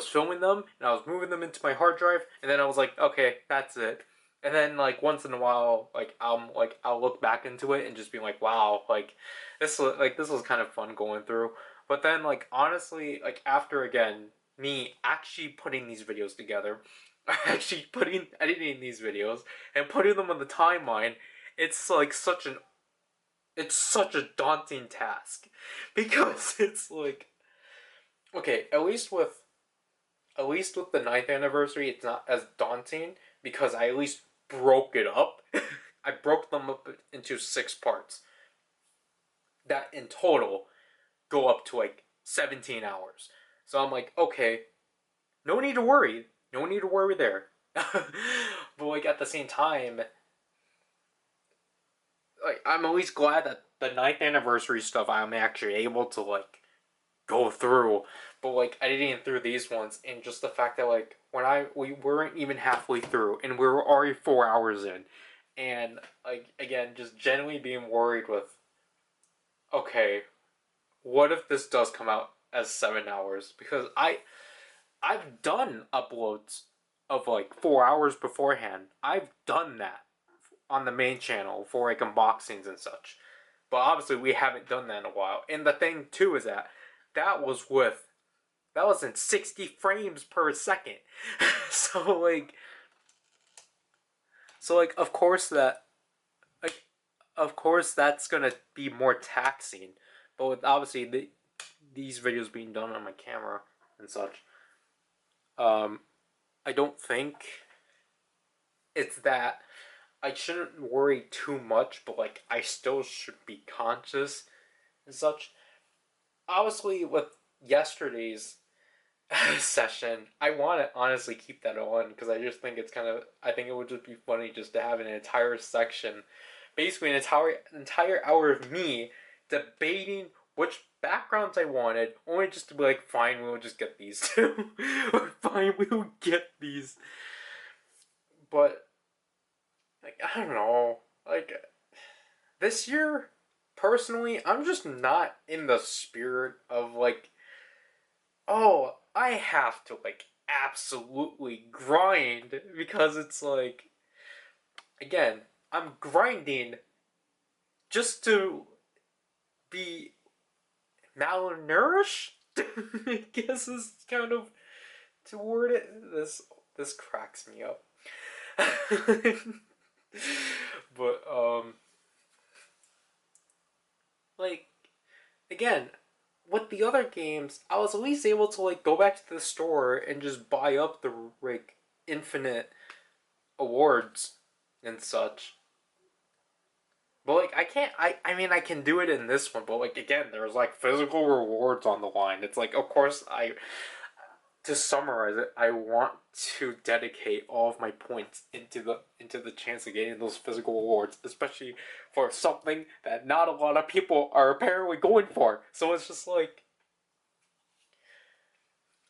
filming them and I was moving them into my hard drive, and then I was like, okay, that's it. And then like once in a while, I'll look back into it and just be like, wow, this was kind of fun going through. But then like honestly, like after again me actually putting these videos together, actually putting editing these videos and putting them on the timeline, it's like such a daunting task because it's like okay, at least with the ninth anniversary, it's not as daunting because I at least broke it up. I broke them up into 6 parts that in total go up to like 17 hours. So I'm like, okay, no need to worry. No need to worry there. But like at the same time, like I'm at least glad that the ninth anniversary stuff I'm actually able to like go through, but like editing through these ones, and just the fact that like we weren't even halfway through and we were already 4 hours in, and like again just genuinely being worried with, okay, what if this does come out as 7 hours? Because I've done uploads of like 4 hours beforehand. I've done that on the main channel for like unboxings and such. But obviously we haven't done that in a while. And the thing too is that that was with that was in 60 frames per second. so like of course like of course that's gonna be more taxing. But with obviously these videos being done on my camera and such, um, I don't think it's that I shouldn't worry too much, but like I still should be conscious and such. Obviously, with yesterday's session, I want to honestly keep that on because I just think it's kind of. I think it would just be funny just to have an entire section, basically an entire hour of me debating which backgrounds I wanted, only just to be like, fine, we'll just get these two, or fine, we'll get these. But like I don't know, like this year, personally, I'm just not in the spirit of like, oh, I have to like absolutely grind because it's like, again, I'm grinding just to be malnourished. I guess is kind of to word it. This cracks me up. But like again, with the other games, I was at least able to like go back to the store and just buy up the like infinite awards and such. But like I can't I mean I can do it in this one, but like again, there's like physical rewards on the line. It's like of course I to summarize it, I want to dedicate all of my points into the chance of getting those physical rewards, especially for something that not a lot of people are apparently going for. So it's just like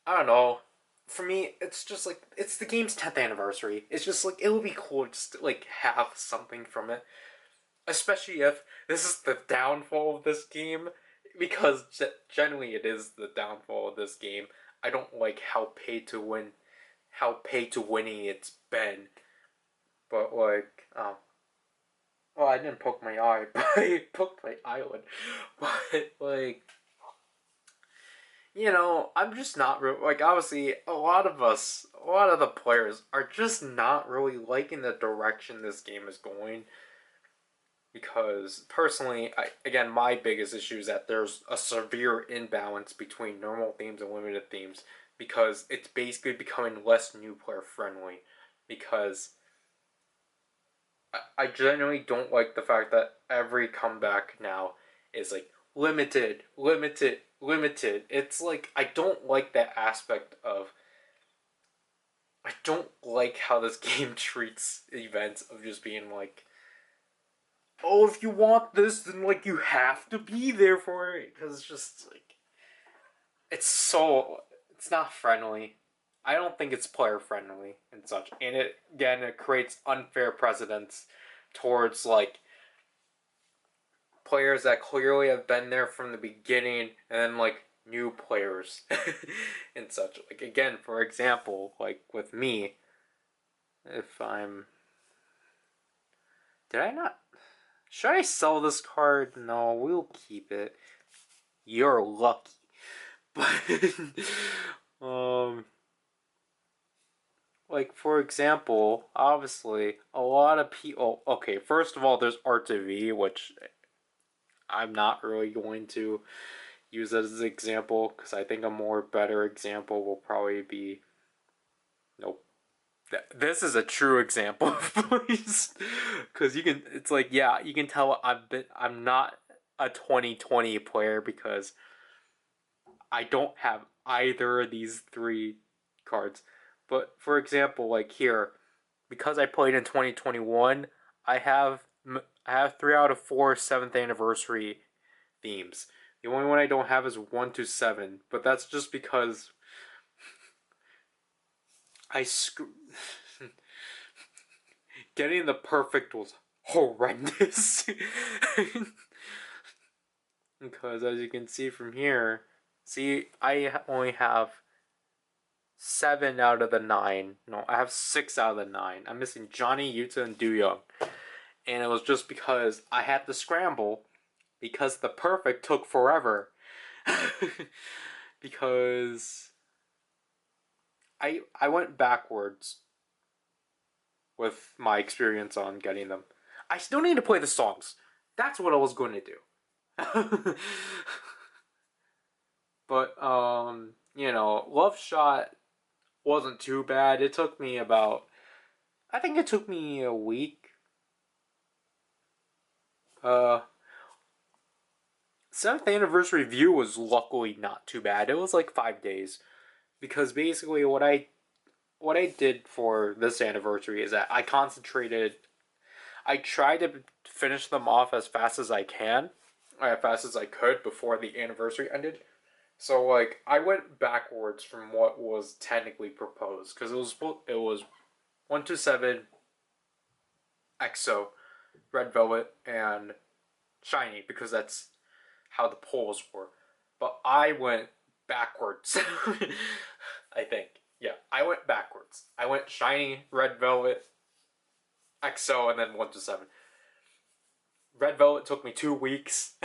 I don't know. For me, it's just like it's the game's 10th anniversary. It's just like it would be cool just to like have something from it, especially if this is the downfall of this game, because generally it is the downfall of this game. I don't like how pay to winning it's been. But like, well, I didn't poke my eye, but I poked my eyelid. But like, I'm just not like obviously a lot of the players are just not really liking the direction this game is going. Because personally, again, my biggest issue is that there's a severe imbalance between normal themes and limited themes because it's basically becoming less new player friendly. Because I genuinely don't like the fact that every comeback now is like limited, limited, limited. It's like I don't like that aspect of. I don't like how this game treats events of just being like, oh, if you want this, then like you have to be there for it, because it's just like it's not friendly. I don't think it's player friendly and such, and it creates unfair precedents towards like players that clearly have been there from the beginning, and then like new players and such. Like again, for example, like with me, if I'm did I not should I sell this card? No, we'll keep it. You're lucky. But um like for example, obviously a lot of people okay, first of all there's RTV, which I'm not really going to use as an example because I think a more better example will probably be nope. This is a true example of police because you can. It's like yeah, you can tell I'm not a 2020 player because I don't have either of these three cards. But for example, like here, because I played in 2021, I have I have 3 out of 4 seventh anniversary themes. The only one I don't have is 1 to 7, but that's just because I getting the perfect was horrendous. Because as you can see from here, see I only have 7 out of the 9. No, I have 6 out of the 9. I'm missing Johnny, Yuta, and Do Young, and it was just because I had to scramble because the perfect took forever. Because I went backwards with my experience on getting them. I still need to play the songs. That's what I was going to do. But Love Shot wasn't too bad. It took me about I think it took me a week. Uh 7th anniversary view was luckily not too bad. It was like 5 days because basically what I did for this anniversary is that I concentrated. I tried to finish them off as fast as I can, as fast as I could before the anniversary ended. So like I went backwards from what was technically proposed because it was 1 to 7, EXO, Red Velvet, and Shiny because that's how the polls were. But I went backwards. I think. Yeah, I went backwards. I went Shiny, Red Velvet, EXO, and then 1 to 7. Red Velvet took me 2 weeks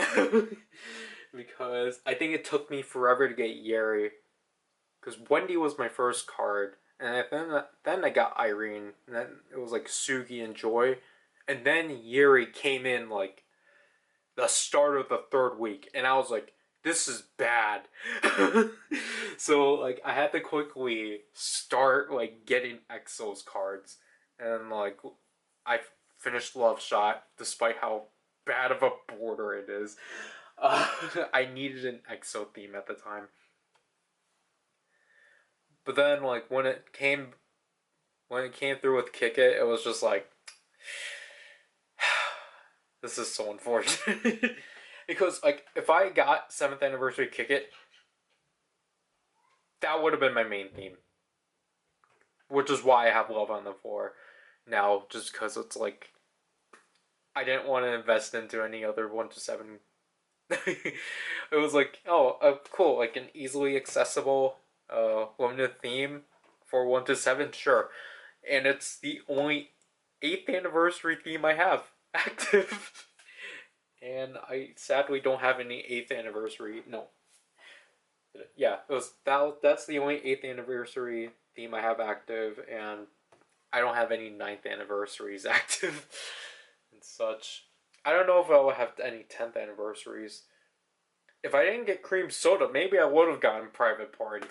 because I think it took me forever to get Yeri. Because Wendy was my first card, and then I got Irene, and then it was like Sugi and Joy, and then Yeri came in like the start of the third week, and I was like, this is bad. So like I had to quickly start like getting Exo's cards, and like I finished Love Shot despite how bad of a border it is. I needed an EXO theme at the time, but then like when it came through with Kick It, it was just like this is so unfortunate. Because like if I got 7th anniversary Kick It, that would have been my main theme. Which is why I have Love on the Floor now, just because it's like I didn't want to invest into any other 1 to 7. It was like, oh, cool, like an easily accessible limited theme for 1 to 7, sure. And it's the only 8th anniversary theme I have active. And I sadly don't have any 8th anniversary. No, yeah, it was that. That's the only 8th anniversary theme I have active, and I don't have any 9th anniversaries active and such. I don't know if I will have any 10th anniversaries. If I didn't get cream soda, maybe I would have gotten private party.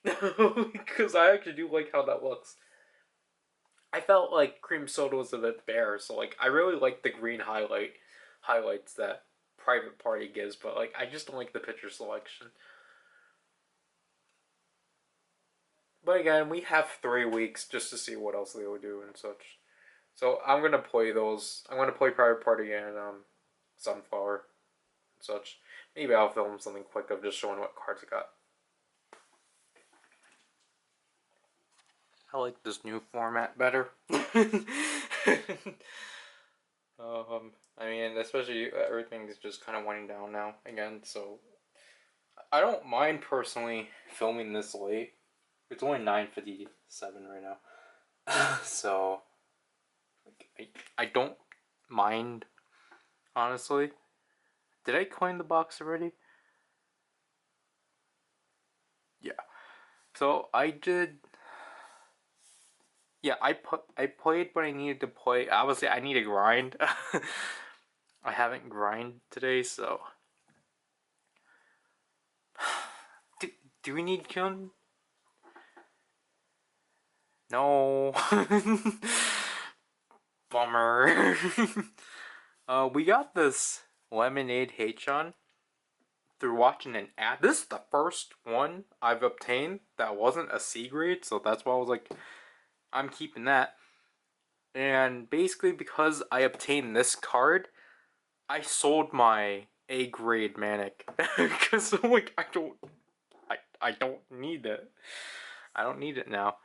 Because I actually do like how that looks. I felt like cream soda was a bit bare, so like I really like the green highlights that Private Party gives, but like I just don't like the picture selection. But again, we have 3 weeks just to see what else they will do and such. So I'm gonna play those. I'm gonna play Private Party and Sunflower and such. Maybe I'll film something quick of just showing what cards I got. I like this new format better. I mean, especially everything's just kind of winding down now again, so I don't mind personally filming this late. It's only 9:57 right now, so I don't mind honestly. Did I coin the box already? Yeah. So I did. Yeah, I played what I needed to play. Obviously, I need to grind. I haven't grind today, so. Do, do we need Kyun? No. Bummer. We got this Lemonade Hachon through watching an ad. This is the first one I've obtained that wasn't a C grade, so that's why I was like, I'm keeping that. And basically, because I obtained this card, I sold my A grade Manic because like I don't need it. I don't need it now.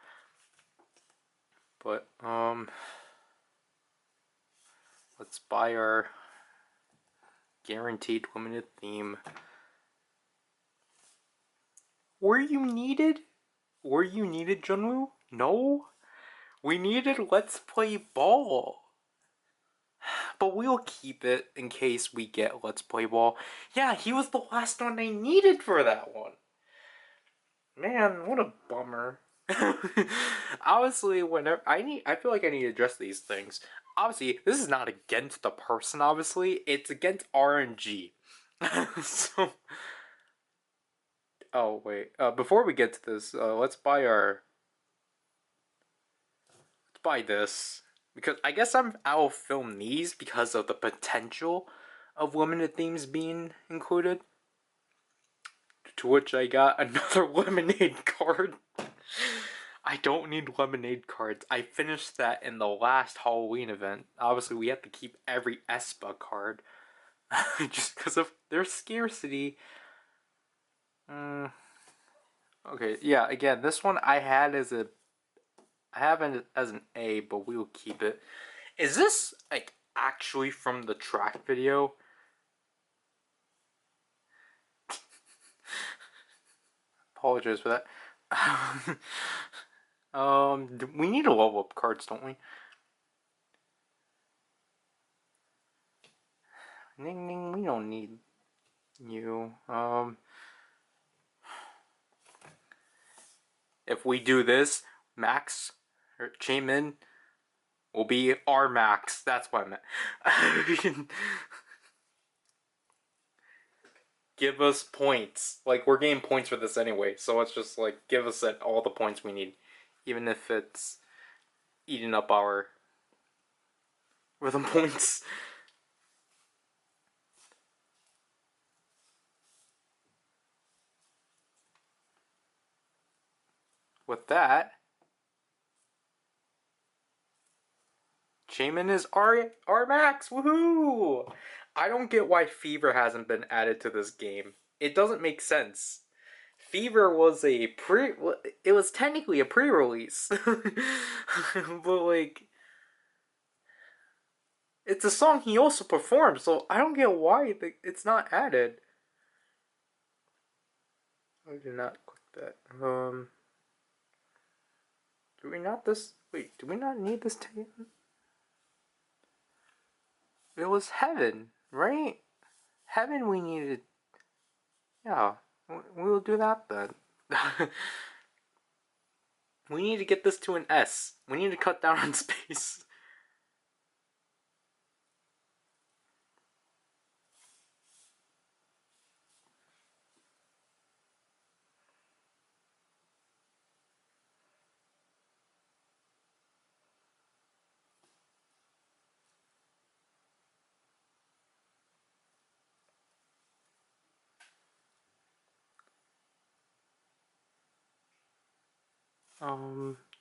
But let's buy our guaranteed limited theme. Were you needed? Were you needed, Junwoo? No. We needed Let's Play Ball. But we'll keep it in case we get Let's Play Ball. Yeah, he was the last one I needed for that one. Man, what a bummer. Obviously, whenever I feel like I need to address these things. Obviously, this is not against the person, obviously. It's against RNG. So, oh, wait. Before we get to this, let's buy this. Because I guess I'll film these because of the potential of limited themes being included. To which I got another lemonade card. I don't need lemonade cards. I finished that in the last Halloween event. Obviously, we have to keep every Espa card. Just because of their scarcity. Okay, yeah, again, this one I have it as an A, but we will keep it. Is this, like, actually from the track video? Apologize for that. We need to level up cards, don't we? Ning Ning, we don't need you. If we do this, Max or Chaemin will be our Max. That's what I meant. Give us points. Like, we're getting points for this anyway, so it's just like give us all the points we need, even if it's eating up our rhythm points. With that, Chaemin is our Max. Woohoo! I don't get why Fever hasn't been added to this game. It doesn't make sense. Fever was it was technically a pre-release. But like it's a song he also performed, so I don't get why it's not added. I did not click that. Do we not wait, do we not need this tape? It was Heaven, right? Heaven we needed. Yeah, we'll do that then. We need to get this to an S. We need to cut down on space.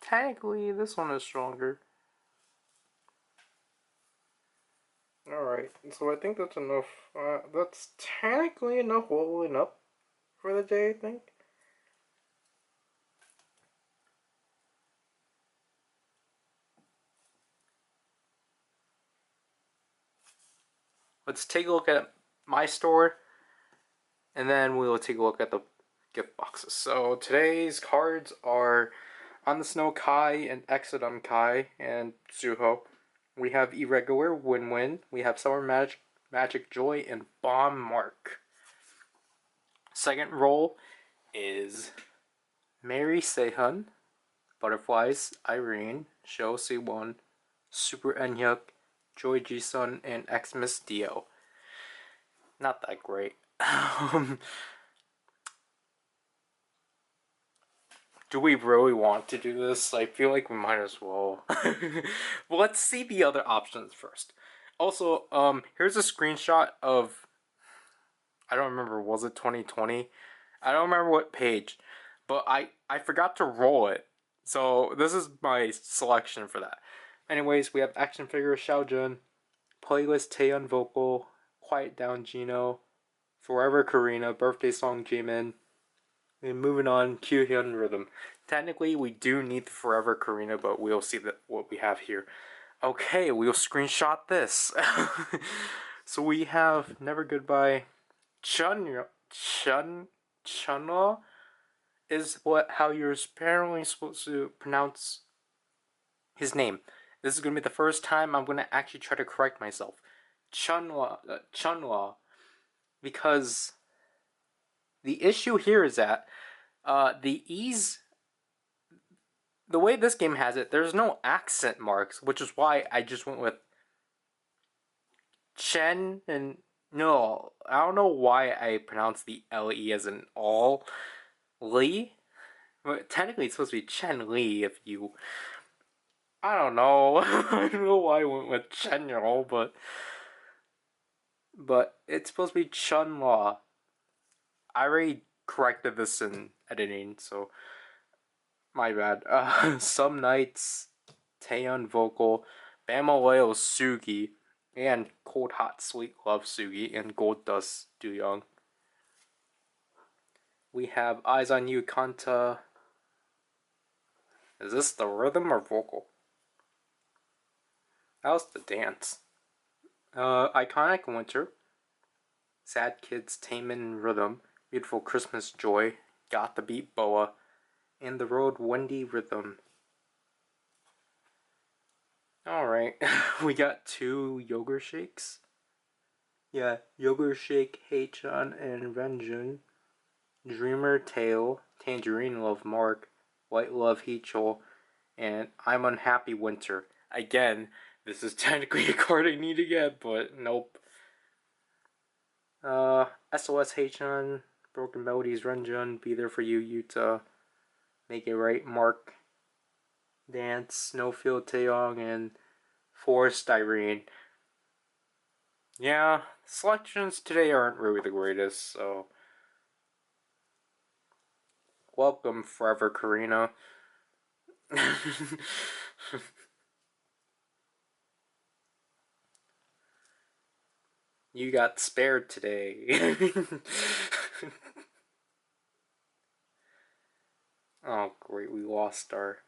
Technically, this one is stronger. Alright, so I think that's enough. That's technically enough leveling up for the day, I think. Let's take a look at my store, and then we will take a look at the gift boxes. So today's cards are On the Snow Kai and Exodum Kai and Zuho. We have Irregular Win-Win. We have Summer Magic Joy and Bomb Mark. Second roll is Mary Sehun, Butterflies, Irene, Shou Si-won, Super Enyuk, Joy Ji-sun, and Xmas Dio. Not that great. Do we really want to do this? I feel like we might as well. Well, let's see the other options first. Also, here's a screenshot of, I don't remember, was it 2020? I don't remember what page, but I forgot to roll it. So this is my selection for that. Anyways, we have action figure Xiaojun, playlist Taeyeon vocal, Quiet Down Gino, Forever Karina, birthday song Jimin, and moving on, Kyuhyun Rhythm. Technically, we do need the Forever Karina, but we'll see what we have here. Okay, we'll screenshot this. So we have Never Goodbye. Chunwa is how you're apparently supposed to pronounce his name. This is going to be the first time I'm going to actually try to correct myself. Chunwa, because the issue here is that the E's, the way this game has it, there's no accent marks, which is why I just went with Chen and no, I don't know why I pronounced the L-E as an all Lee. But technically it's supposed to be Chen Li if you, I don't know. I don't know why I went with Chen Yo, but it's supposed to be Chun La. I already corrected this in editing, so my bad. Some Nights, Taeyeon Vocal, Bamaleo Sugi, and Cold Hot Sweet Love Sugi, and Gold Dust Do Young. We have Eyes on You Kanta. Is this the rhythm or vocal? That was the dance. Iconic Winter, Sad Kids Taemin Rhythm, Beautiful Christmas Joy, Got the Beat Boa, and The Road Wendy Rhythm. Alright, we got 2 yogurt shakes. Yeah, Yogurt Shake Haechan and Renjun, Dreamer Tale, Tangerine Love Mark, White Love Heechul, and I'm Unhappy Winter. Again, this is technically a card I need to get, but nope. SOS Haechan, Broken Melodies Renjun, Be There For You Yuta, Make It Right Mark, Dance, Snowfield Taeyong, and Forest Irene. Yeah, selections today aren't really the greatest, so welcome Forever Karina. You got spared today. Oh great, we lost our...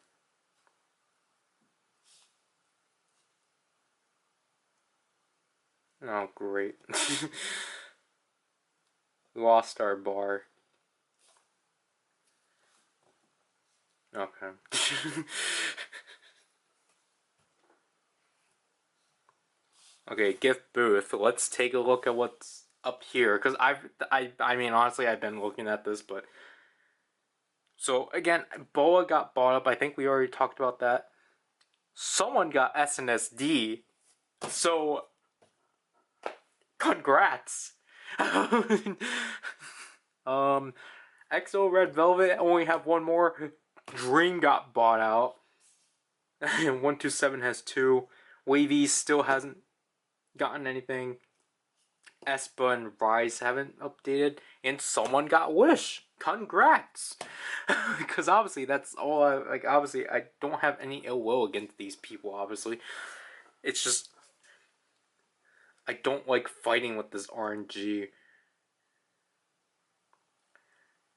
Oh great. We lost our bar. Okay. Okay, gift booth. Let's take a look at what's up here, because I mean, honestly, I've been looking at this, but so again, Boa got bought up. I think we already talked about that. Someone got SNSD, so congrats. XO Red Velvet only have one more. Dream got bought out. And 127 has 2. Wavy still hasn't gotten anything. Espa and Rise haven't updated, and someone got Wish. Congrats! Because obviously that's all I like. Obviously, I don't have any ill will against these people. Obviously, it's just I don't like fighting with this RNG.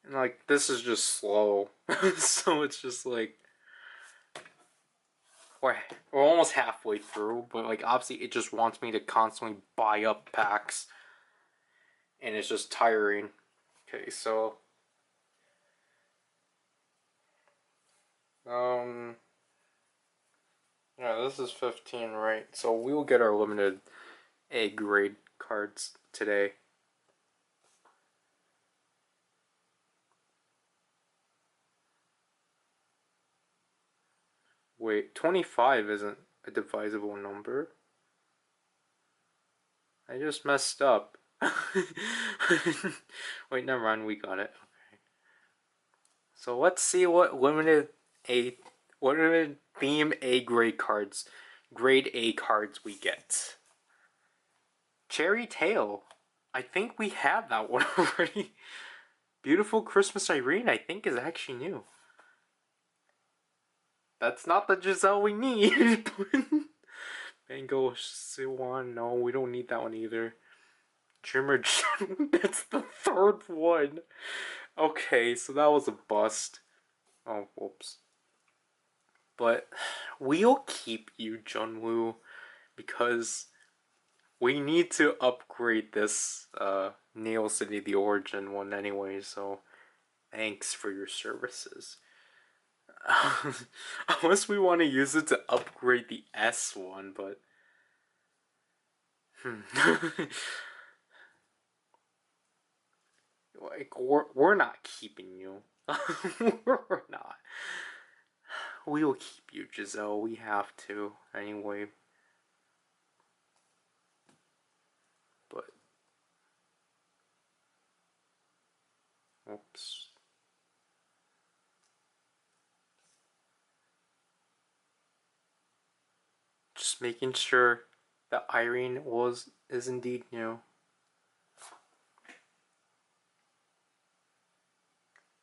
And like this is just slow, so it's just like we're almost halfway through, but like obviously it just wants me to constantly buy up packs, and it's just tiring. Okay, so yeah, this is 15, right? So we will get our limited A grade cards today. Wait, 25 isn't a divisible number. I just messed up. Wait, never mind, we got it. Okay. So let's see what limited theme A grade cards we get. Cherry Tail. I think we have that one already. Beautiful Christmas Irene, I think, is actually new. That's not the Giselle we need. Mango Siwan, no, we don't need that one either. Trimmer, that's the third one. Okay, so that was a bust. Oh, whoops. But we'll keep you, Junwoo, because we need to upgrade this Nail City the Origin one anyway, so thanks for your services. Unless we want to use it to upgrade the S one, but like we're not keeping you. We're not. We will keep you, Giselle. We have to anyway. But oops. Just making sure that Irene is indeed new.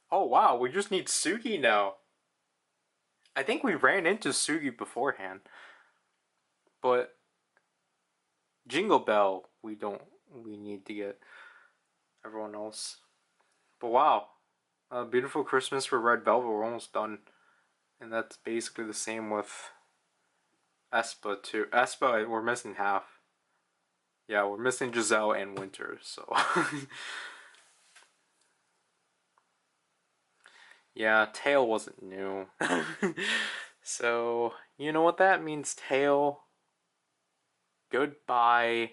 Oh wow, we just need Sugi now. I think we ran into Sugi beforehand. But Jingle Bell, we need to get everyone else. But wow, Beautiful Christmas for Red Velvet, we're almost done. And that's basically the same with Espa too. Espa, we're missing half. Yeah, we're missing Giselle and Winter, so. Yeah, Tail wasn't new. So, you know what that means, Tail? Goodbye.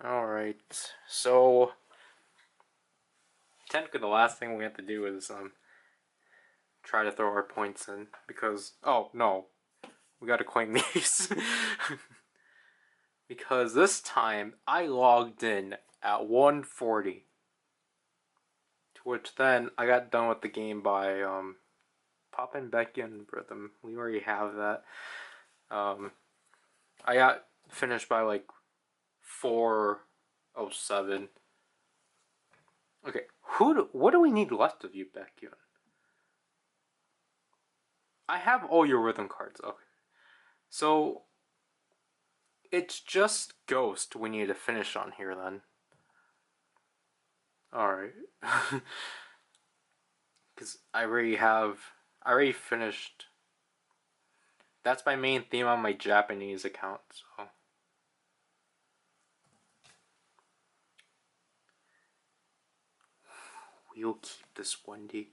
Alright, so technically the last thing we have to do is try to throw our points in, because oh no, we gotta claim these. Because this time I logged in at 1:40, to which then I got done with the game by popping back in rhythm. We already have that. I got finished by like 4:07. Okay, what do we need left of you, Baekhyun? I have all your rhythm cards. Okay, so it's just Ghost we need to finish on here then. Alright. Because I already finished. That's my main theme on my Japanese account, so. We'll keep this Wendy.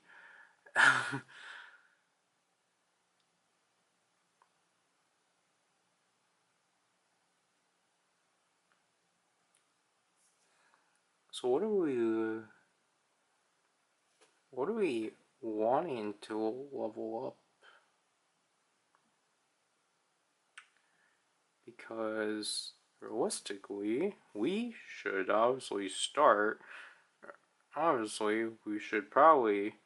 So what are we wanting to level up? Because realistically, we should obviously start. Obviously, we should probably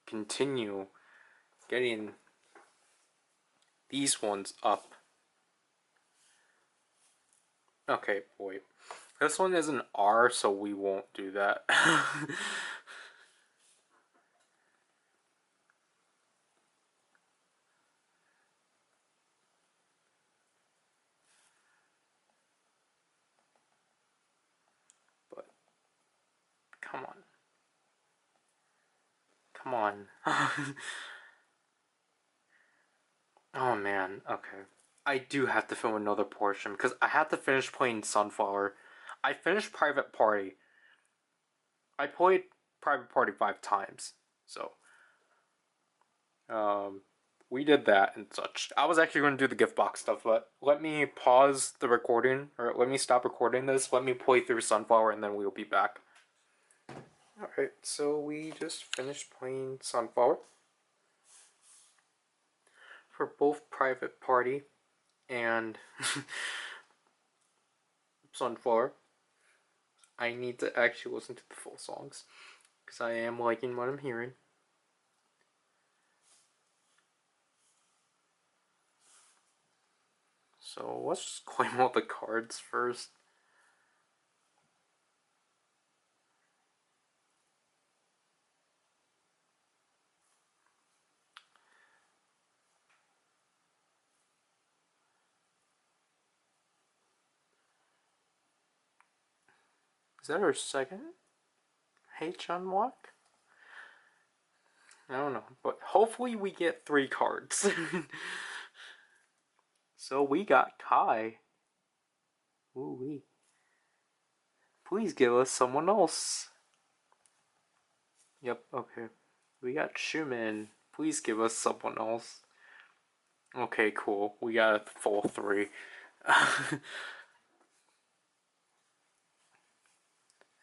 continue getting these ones up. Okay, wait. This one is an R, so we won't do that. But come on. Come on. Oh man, okay. I do have to film another portion because I have to finish playing Sunflower. I finished Private Party. I played Private Party 5 times. So, um, we did that and such. I was actually going to do the gift box stuff, but let me pause the recording, or let me stop recording this. Let me play through Sunflower and then we'll be back. Alright, so we just finished playing Sunflower for both Private Party and Sunflower. I need to actually listen to the full songs because I am liking what I'm hearing. So let's just claim all the cards first. Is that our second H unlock? I don't know, but hopefully we get 3 cards. So we got Kai. Ooh wee. Please give us someone else. Yep, okay. We got Schumann. Please give us someone else. Okay, cool. We got a full 3.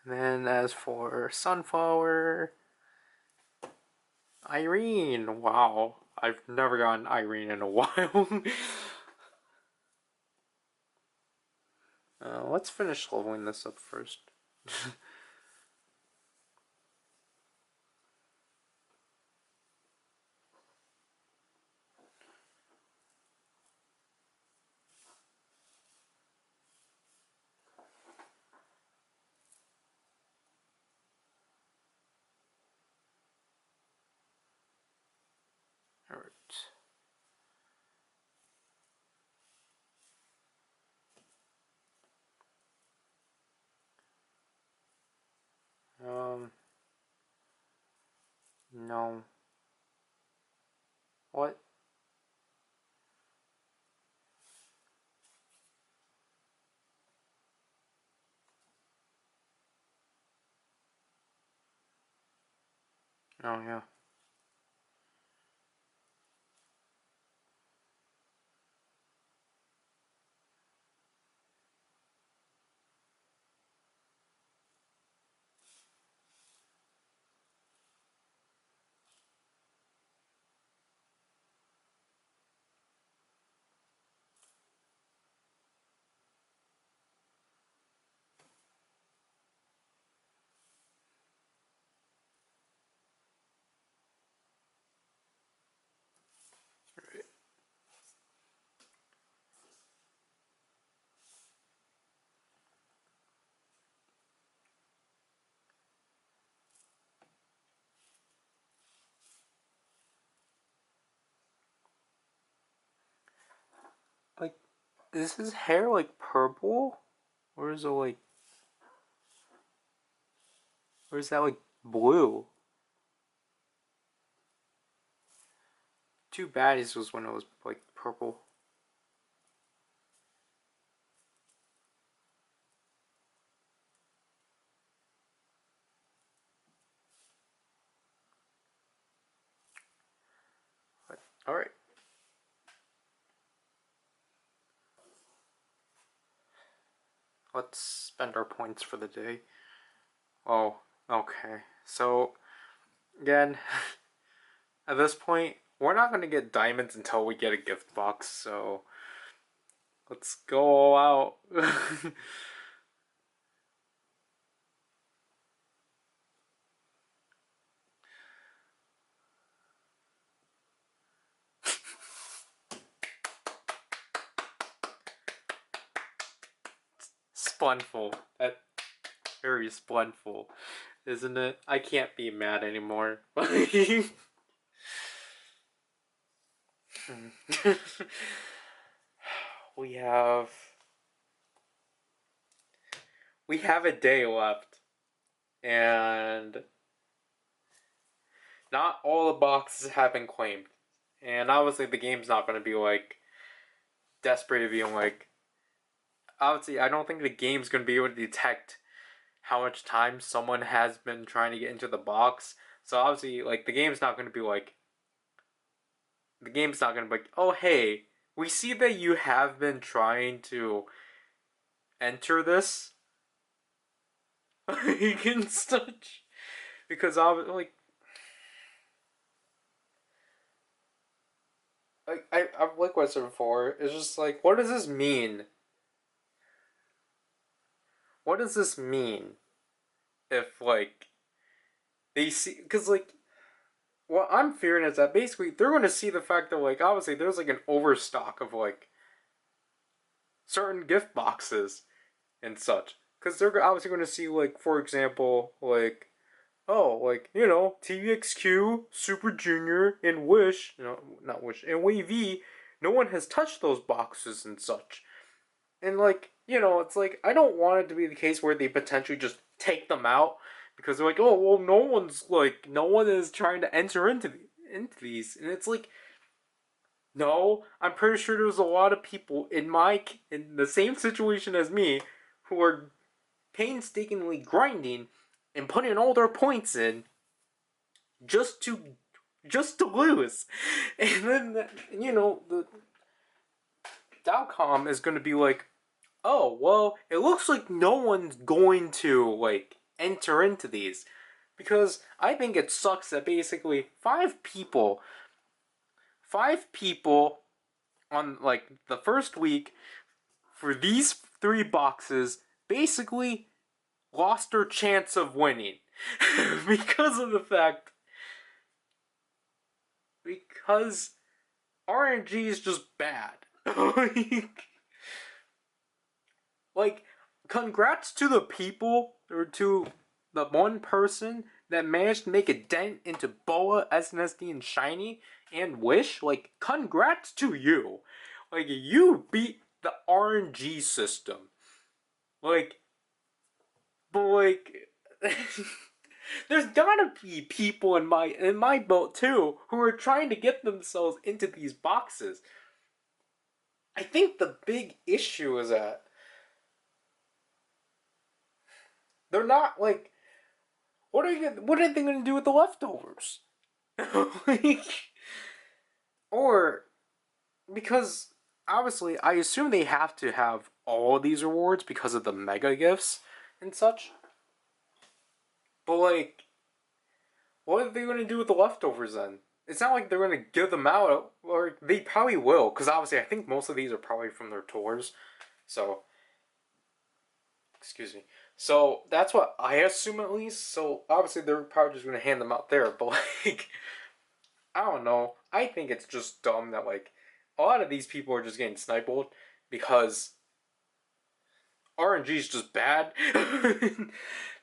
And then as for Sunflower, Irene. Wow, I've never gotten Irene in a while. Let's finish leveling this up first. Alright. No. What? Oh, yeah. Like, is his hair like purple? Or is it like. Or is that like blue? Two baddies was when it was like purple. Alright. Let's spend our points for the day. Oh, okay. So, again, at this point, we're not going to get diamonds until we get a gift box, so let's go all out. splunful. That's very splunful, isn't it? I can't be mad anymore. we have we have a day left, and not all the boxes have been claimed. And obviously the game's not going to be like desperate to be like, obviously I don't think the game's going to be able to detect how much time someone has been trying to get into the box. So obviously like the game's not going to be like, oh hey, we see that you have been trying to enter this and such, because I've like what I said before. It's just like, what does this mean? What does this mean if like they see? Because like what I'm fearing is that basically they're going to see the fact that like obviously there's like an overstock of like certain gift boxes and such. Because they're obviously going to see like, for example, like, oh, like, you know, TVXQ, Super Junior, and Wish, no, not Wish, and Wavy, no one has touched those boxes and such. And like, you know, it's like, I don't want it to be the case where they potentially just take them out because they're like, oh, well, no one is trying to enter into these. And it's like, no, I'm pretty sure there's a lot of people in the same situation as me who are painstakingly grinding and putting all their points in just to lose. And then you know the Dowcom is going to be like, "Oh, well, it looks like no one's going to like enter into these." Because I think it sucks that basically five people on like the first week for these 3 boxes basically lost their chance of winning because of the fact because RNG is just bad. like, congrats to the people or to the one person that managed to make a dent into Boa, SNSD, and Shiny and Wish. Like, congrats to you. Like, you beat the RNG system. Like, but like, there's gotta be people in my boat too who are trying to get themselves into these boxes. I think the big issue is that they're not like, what are they gonna do with the leftovers? like, or because obviously I assume they have to have all of these rewards because of the mega gifts and such. But like, what are they going to do with the leftovers then? It's not like they're going to give them out, or they probably will, because obviously I think most of these are probably from their tours. So, excuse me. So that's what I assume at least. So obviously they're probably just going to hand them out there. But like, I don't know. I think it's just dumb that like a lot of these people are just getting sniped because RNG is just bad.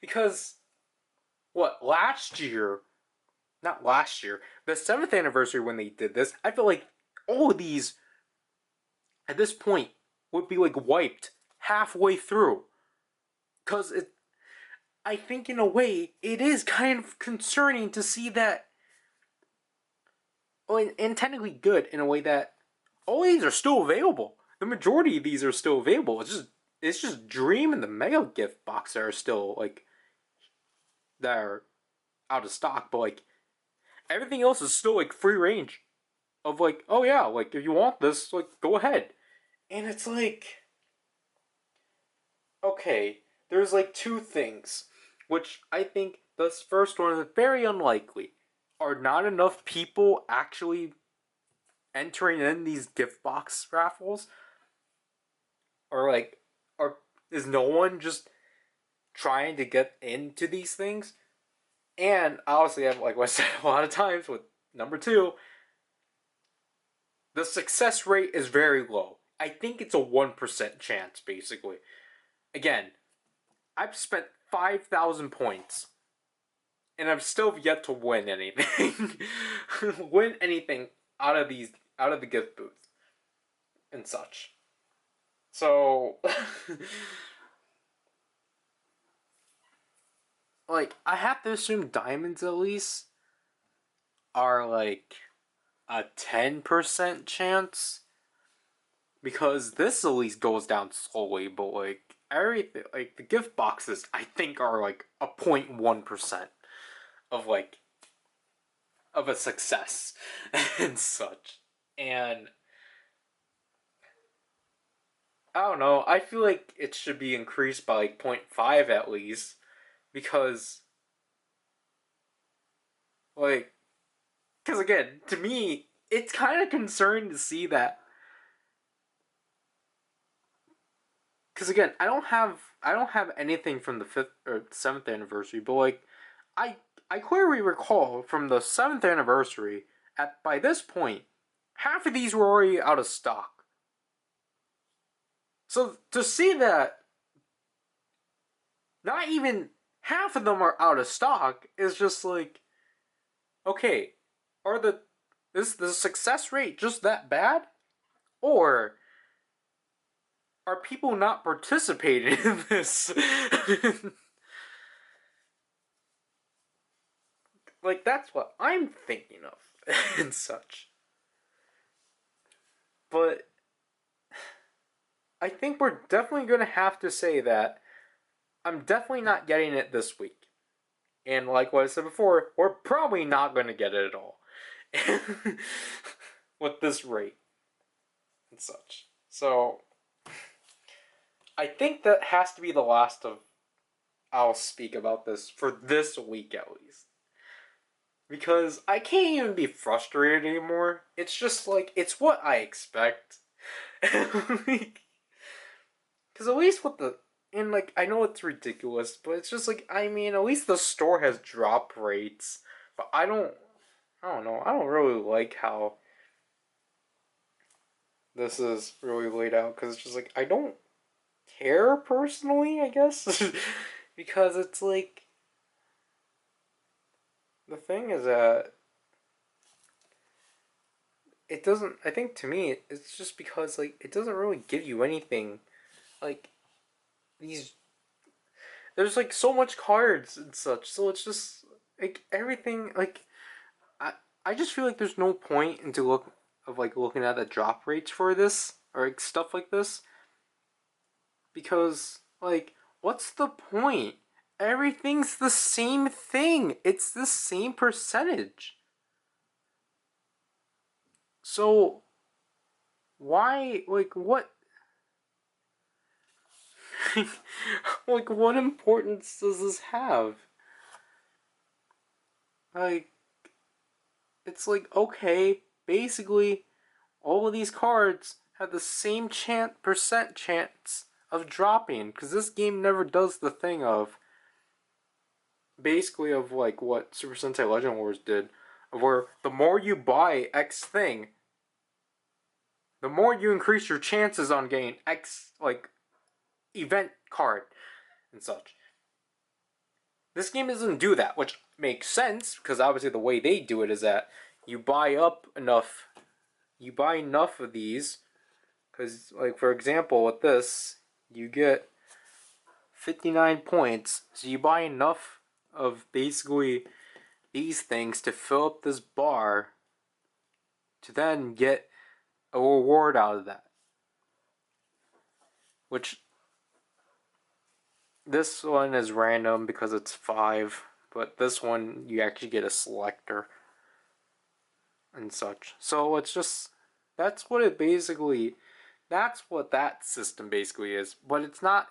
because what last year not last year, the 7th anniversary when they did this, I feel like all of these at this point would be like wiped halfway through. Because I think in a way, it is kind of concerning to see that, well, and technically good in a way that all these are still available. The majority of these are still available. It's just Dream and the Mega Gift Box that are still like, that are out of stock, but like, everything else is still like free range of like, oh yeah, like if you want this, like go ahead. And it's like, okay, there's like 2 things, which I think this first one is very unlikely. Are not enough people actually entering in these gift box raffles? Or like, or is no one just trying to get into these things? And obviously, I've like what I said a lot of times with number 2, the success rate is very low. I think it's a 1% chance, basically. again, I've spent 5,000 points and I've still yet to win anything. Win anything out of the gift booth and such. So like I have to assume diamonds at least are like a 10% chance because this at least goes down slowly, but like everything like the gift boxes I think are like a 0.1% of like of a success and such. And I don't know, I feel like it should be increased by like 0.5 at least because like because again, to me, it's kind of concerning to see that because again, I don't have anything from the 5th or 7th anniversary, but like I I clearly recall from the 7th anniversary at by this point, half of these were already out of stock. So to see that not even half of them are out of stock is just like okay, are the is the success rate just that bad? Or are people not participating in this? Like that's what I'm thinking of and such. But I think we're definitely going to have to say that I'm definitely not getting it this week. And like what I said before, we're probably not going to get it at all. With this rate and such. So I think that has to be the last of I'll speak about this for this week at least. Because I can't even be frustrated anymore. It's just like, it's what I expect. Like, because at least with the. And like, I know it's ridiculous, but it's just like, I mean, at least the store has drop rates. But I don't. I don't know. I don't really like how this is really laid out. Because it's just like, I don't care personally, I guess. Because it's like. The thing is that it doesn't. I think to me, it's just because like it doesn't really give you anything. Like these, there's like so much cards and such, so it's just like everything. Like I just feel like there's no point into look of like looking at the drop rates for this or like stuff like this because like what's the point? Everything's the same thing. It's the same percentage. So why like what like what importance does this have? Like it's like okay, basically all of these cards have the same percent chance of dropping because this game never does the thing of basically of like what Super Sentai Legend Wars did, of where the more you buy X thing, the more you increase your chances on getting X like event card and such. This game doesn't do that, which makes sense because obviously the way they do it is that you buy up enough, you buy enough of these, because like for example with this, you get 59 points, so you buy enough of basically these things to fill up this bar to then get a reward out of that. Which this one is random because it's 5, but this one you actually get a selector and such. So it's just that's what it basically that's what that system basically is. But it's not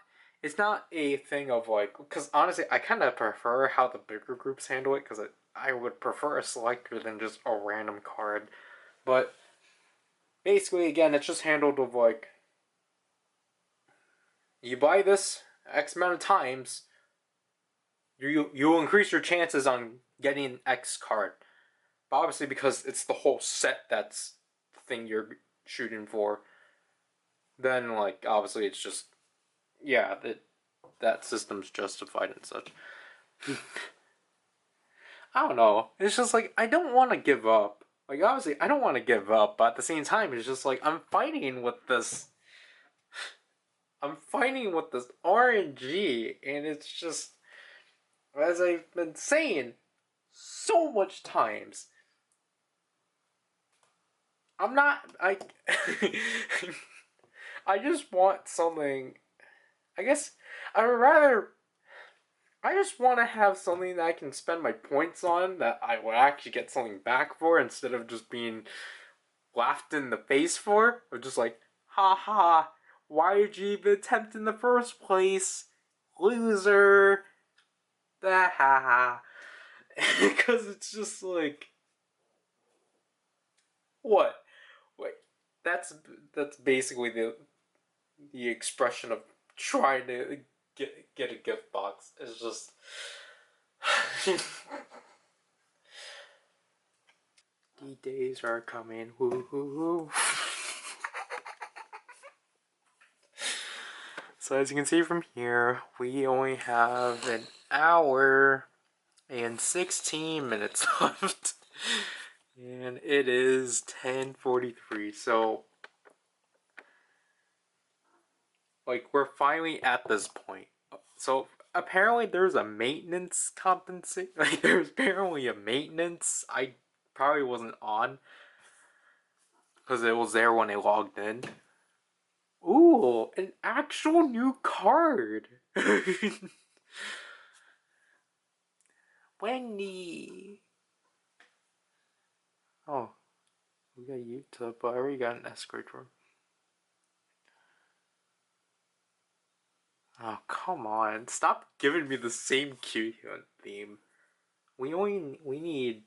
a thing of like because honestly I kind of prefer how the bigger groups handle it because I would prefer a selector than just a random card. But basically again it's just handled of like you buy this X amount of times you'll increase your chances on getting X card. But obviously, because it's the whole set that's the thing you're shooting for, then like obviously it's just yeah. that system's justified and such. I don't know. It's just like I don't want to give up. Like obviously, I don't want to give up, but at the same time, it's just like I'm fighting with this. I'm fighting with this RNG, and it's just as I've been saying so much times. I'm not. I. I just want something. I guess I would rather. I just want to have something that I can spend my points on that I would actually get something back for instead of just being laughed in the face for. Or just like, ha ha, why did you even attempt in the first place? Loser. Ha ha. Because it's just like, what? Wait, that's basically the expression of trying to get a gift box. It's just the days are coming. Woo hoo hoo. So as you can see from here, we only have an hour and 16 minutes left. And it is 10:43. So like we're finally at this point. So apparently there's a maintenance compensation. Like there's apparently a maintenance I probably wasn't on because it was there when I logged in. Ooh, an actual new card. Wendy. Oh, we got YouTube, but I already got an escort room. Oh, come on. Stop giving me the same cute theme. We need...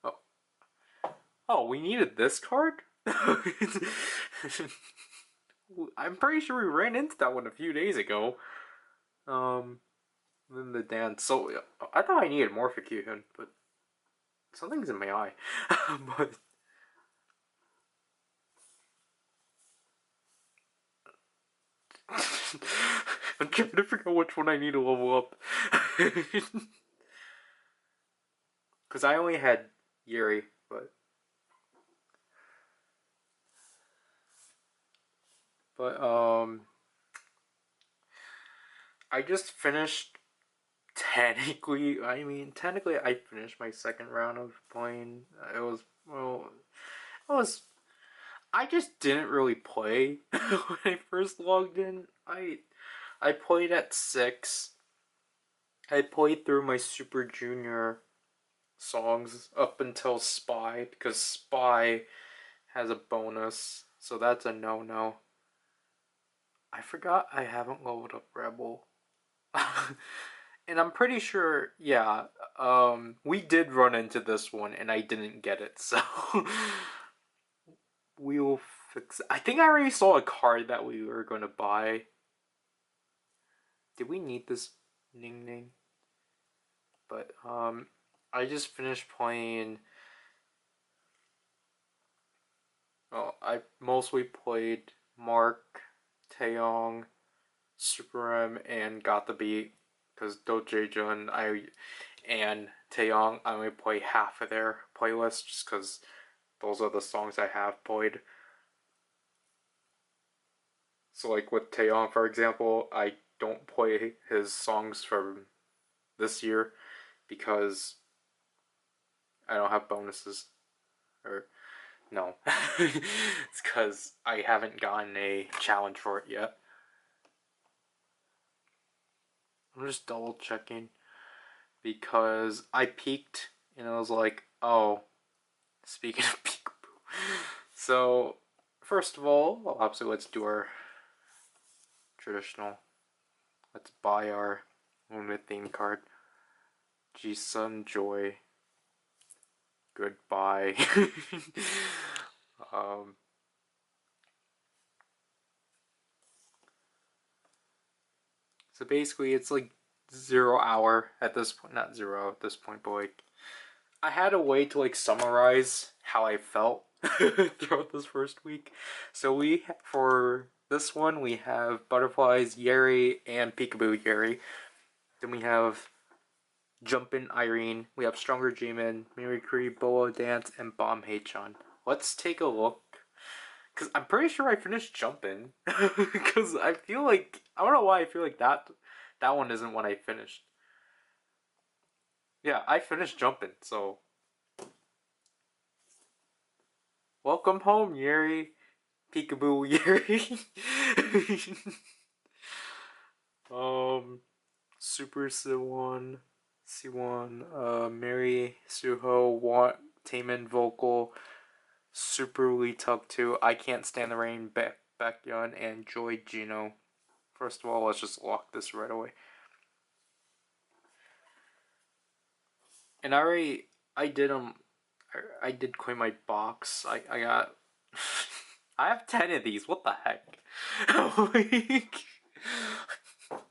Oh. Oh, we needed this card? I'm pretty sure we ran into that one a few days ago. Then the dance. So, I thought I needed more for Kyuhyun, but something's in my eye. But... I'm trying to figure out which one I need to level up. Because I only had Yuri, but... I just finished technically I finished my second round of playing. It was, well, I just didn't really play when I first logged in. I played at 6. I played through my Super Junior songs up until Spy, because Spy has a bonus, so that's a no-no. I forgot I haven't leveled up Rebel. And I'm pretty sure, yeah, we did run into this one and I didn't get it, so we will fix it. I think I already saw a card that we were going to buy. Did we need this Ning Ning? But, I just finished playing... Well, I mostly played Mark, Taeyong, Super M, and Got the Beat. Because Do Jae-jun and Taeyong, I only play half of their playlist just because those are the songs I have played. So like with Taeyong, for example, I don't play his songs from this year because I don't have bonuses. Or, no. It's because I haven't gotten a challenge for it yet. I'm just double checking because I peeked and I was like, oh, speaking of peekaboo. So, first of all, well, obviously let's do our traditional. Let's buy our limited theme card. Ji-sun Joy. Goodbye. So basically it's like 0 hour at this point, not 0 at this point, but like I had a way to like summarize how I felt throughout this first week. So we, for this one we have Butterflies, Yeri, and Peekaboo Yeri. Then we have Jumpin' Irene. We have Stronger Jimin, Mimicry, Boa Dance, and Bomb Haechan. Let's take a look. Because I'm pretty sure I finished Jumpin'. Because I feel like... I don't know why I feel like that one isn't one I finished. Yeah, I finished Jumpin', so... Welcome home, Yeri. Peekaboo Yeri. Super C1, Mary Suho, Want, Taemin Vocal, Super Lee Tuck 2, I Can't Stand the Rain, Baekhyun, and Joy Gino. First of all, let's just lock this right away. And I did quit my box. I got, I have 10 of these. What the heck? I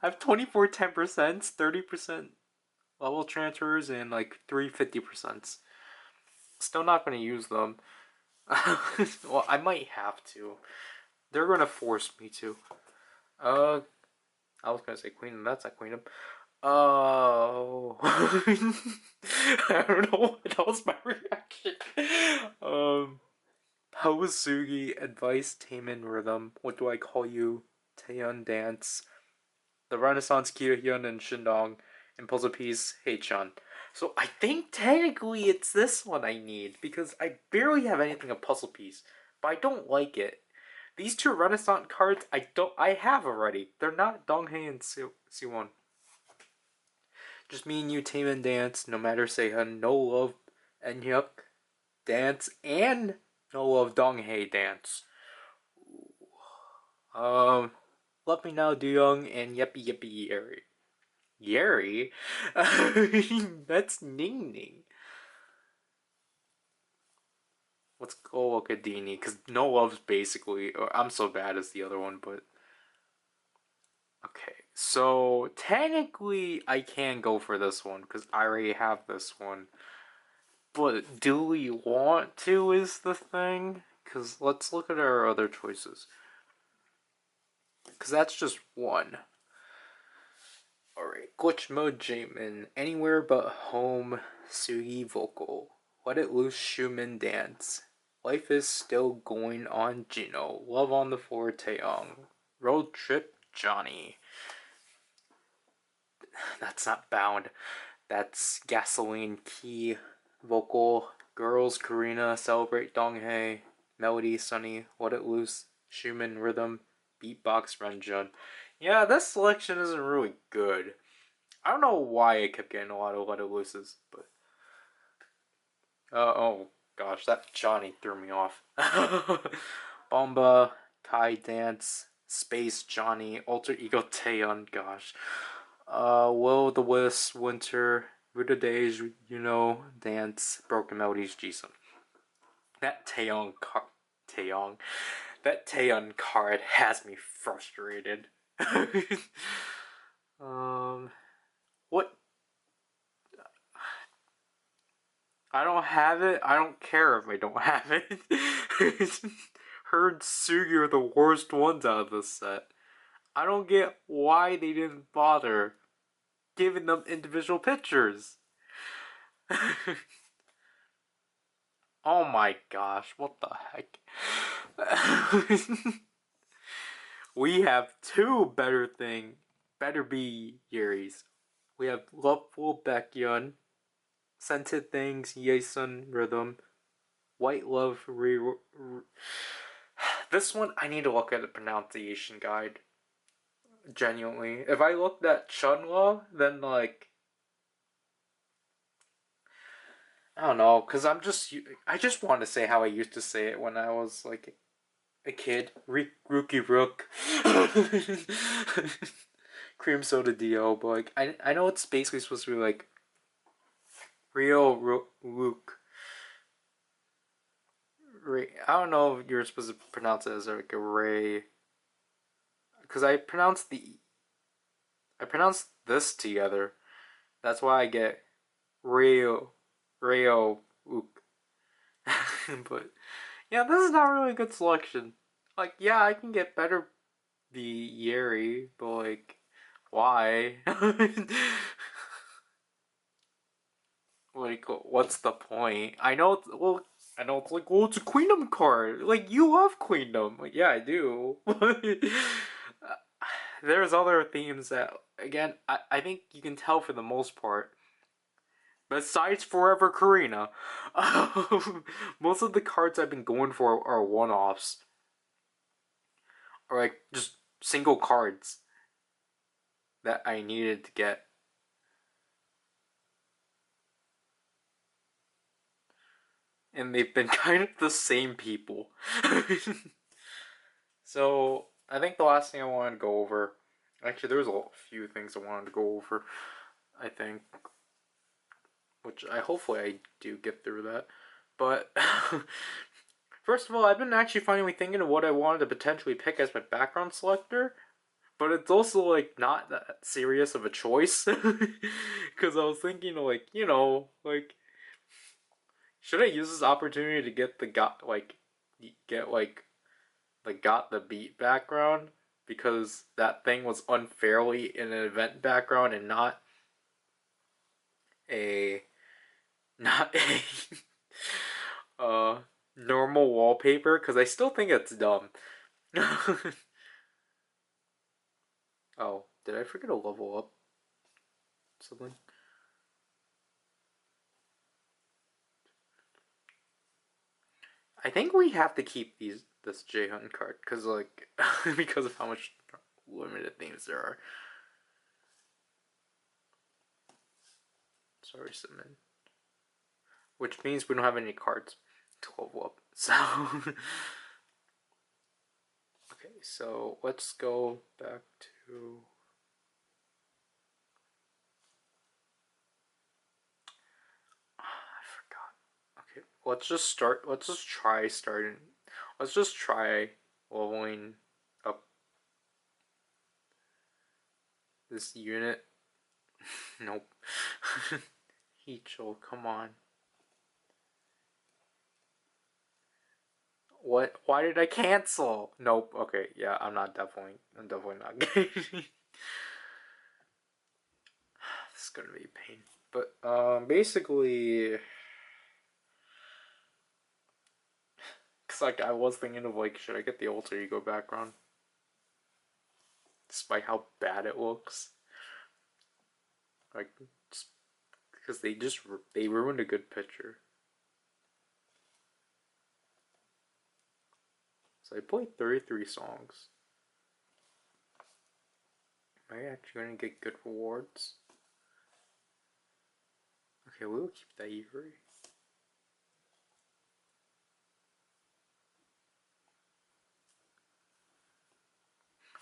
have 24 10%, 30% level transfers, and like 3 50%. Still not gonna use them. Well, I might have to. They're gonna force me to. I was gonna say Queendom. That's not Queendom. Oh, I don't know. That was my reaction. Sugi, Advice, Taemin, Rhythm. What do I call you? Taeyeon Dance. The Renaissance, Kyohyun, and Shindong. Impulsive Piece, Haechan. So I think technically it's this one I need, because I barely have anything of Puzzle Piece, but I don't like it. These two Renaissance cards I have already. They're not Donghae and Siwon. Just me and you, Taemin Dance, No Matter Seihan, No Love, Enyuk Dance, and No Love Donghae Dance. Let Me Now Young and Yeppy Yeppy Yeri. Yeri? That's Ning Ning. Let's go look at Dini, because No Love's basically... I'm so bad as the other one, but... Okay, so technically I can go for this one, because I already have this one. But do we want to is the thing? Because let's look at our other choices. Because that's just one. Alright, Glitch Mode Jamin. Anywhere But Home, Sugi Vocal. Let It Loose Schumann Dance. Life Is Still Going On Gino. Love on the Floor Taeyong. Road Trip Johnny. That's not Bound. That's Gasoline Key Vocal. Girls Karina. Celebrate Donghae. Melody Sunny. Let It Loose Schumann Rhythm. Beatbox Renjun. Yeah, this selection isn't really good. I don't know why I kept getting a lot of Let It Looses, but... oh gosh, that Johnny threw me off. Bomba, Kai Dance, Space Johnny, Alter Ego Taeyeon, gosh. Will the Wisp, Winter, Ruda Days, You Know, Dance, Broken Melodies, Jisung. That that Taeyeon card has me frustrated. What? I don't have it. I don't care if I don't have it. Her and Sugi are the worst ones out of this set. I don't get why they didn't bother giving them individual pictures. Oh my gosh, what the heck? We have two better be Yeris. We have Loveful Baekhyun, Scented Things, Yesun Rhythm, White Love This one I need to look at the pronunciation guide. Genuinely. If I looked at Chunwa, then like I don't know, cause I just want to say how I used to say it when I was like a kid. Rookie Rook. Cream Soda Dio, but like I know it's basically supposed to be like Rio Rook. I don't know if you're supposed to pronounce it as like a Ray, because I pronounced this together. That's why I get Rayo Ook. But yeah, this is not really a good selection. Like, yeah, I can get better be Yeri, but like, why? Like, what's the point? I know. Well, I know it's like, well, it's a Queendom card. Like, you love Queendom. Like, yeah, I do. There's other themes that, again, I think you can tell for the most part. Besides Forever Karina, most of the cards I've been going for are one-offs, or like just single cards that I needed to get. And they've been kind of the same people. So I think the last thing I wanted to go over, actually, there was a few things I wanted to go over. I think, which I hopefully I do get through that. But first of all, I've been actually finally thinking of what I wanted to potentially pick as my background selector. But it's also like not that serious of a choice, because I was thinking like, like, should I use this opportunity to get the get like the got the beat background, because that thing was unfairly in an event background and a not a normal wallpaper, because I still think it's dumb. Oh, did I forget to level up something? I think we have to keep this J Hunt card, because like because of how much limited themes there are. Sorry, Simon. Which means we don't have any cards to level up. So okay, so let's go back to. I forgot. Okay, let's just start. Let's just try starting. Let's just try leveling up this unit. Nope. Heechul, come on. What? Why did I cancel? Nope. Okay, yeah, I'm definitely not getting. This is gonna be a pain. But basically, cause like I was thinking of like, should I get the alter ego background, despite how bad it looks? Like, just because they ruined a good picture. So I played 33 songs. Am I actually gonna get good rewards? Okay, we'll keep that Avery.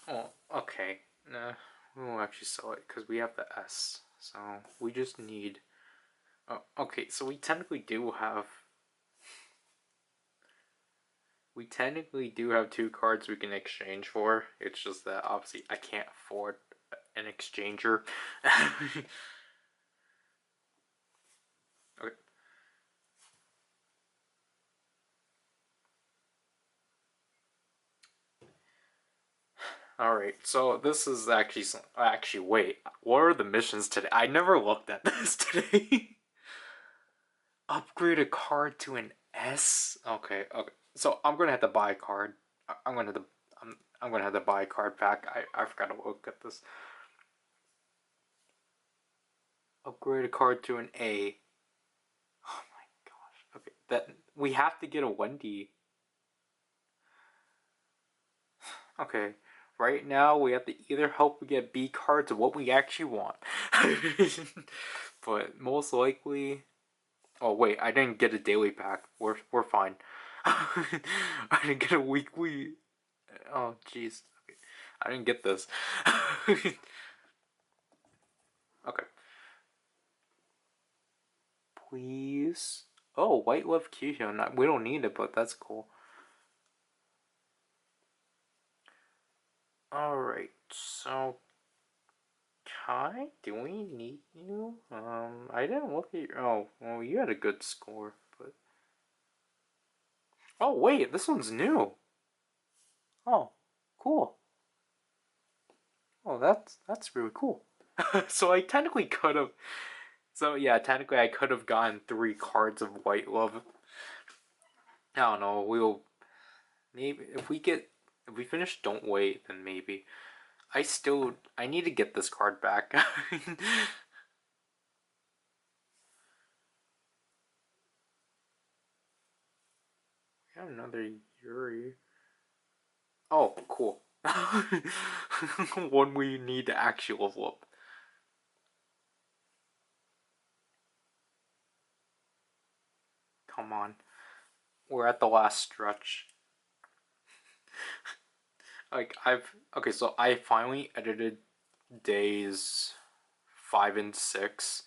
Oh, okay. Nah, we won't actually sell it because we have the S. So we just need. Oh, okay, so we technically do have. We technically do have two cards we can exchange for. It's just that obviously I can't afford an exchanger. Okay. All right, so this is actually wait. What are the missions today? I never looked at this today. Upgrade a card to an S. Okay, okay. So I'm gonna have to buy a card. I'm gonna have to. I'm gonna have to buy a card pack. I forgot to look at this. Upgrade a card to an A. Oh my gosh. Okay, that we have to get a Wendy. Okay. Right now, we have to either hope we get B cards or what we actually want. But most likely. Oh wait, I didn't get a daily pack. We're fine. I didn't get a weekly. Oh jeez. Okay. I didn't get this. Okay. Please. Oh, White Love Kyuhyun. We don't need it, but that's cool. Alright, so Kai, do we need you? I didn't look at your. Oh, well, you had a good score, but. Oh, wait, this one's new. Oh, cool. Oh, that's really cool. So I technically could have. So yeah, technically I could have gotten 3 cards of White Love. I don't know. We'll maybe if we finish Don't Wait, then maybe. I need to get this card back. We have another Yuri. Oh, cool. One we need to actually level up. Come on. We're at the last stretch. Like okay, so I finally edited days 5 and 6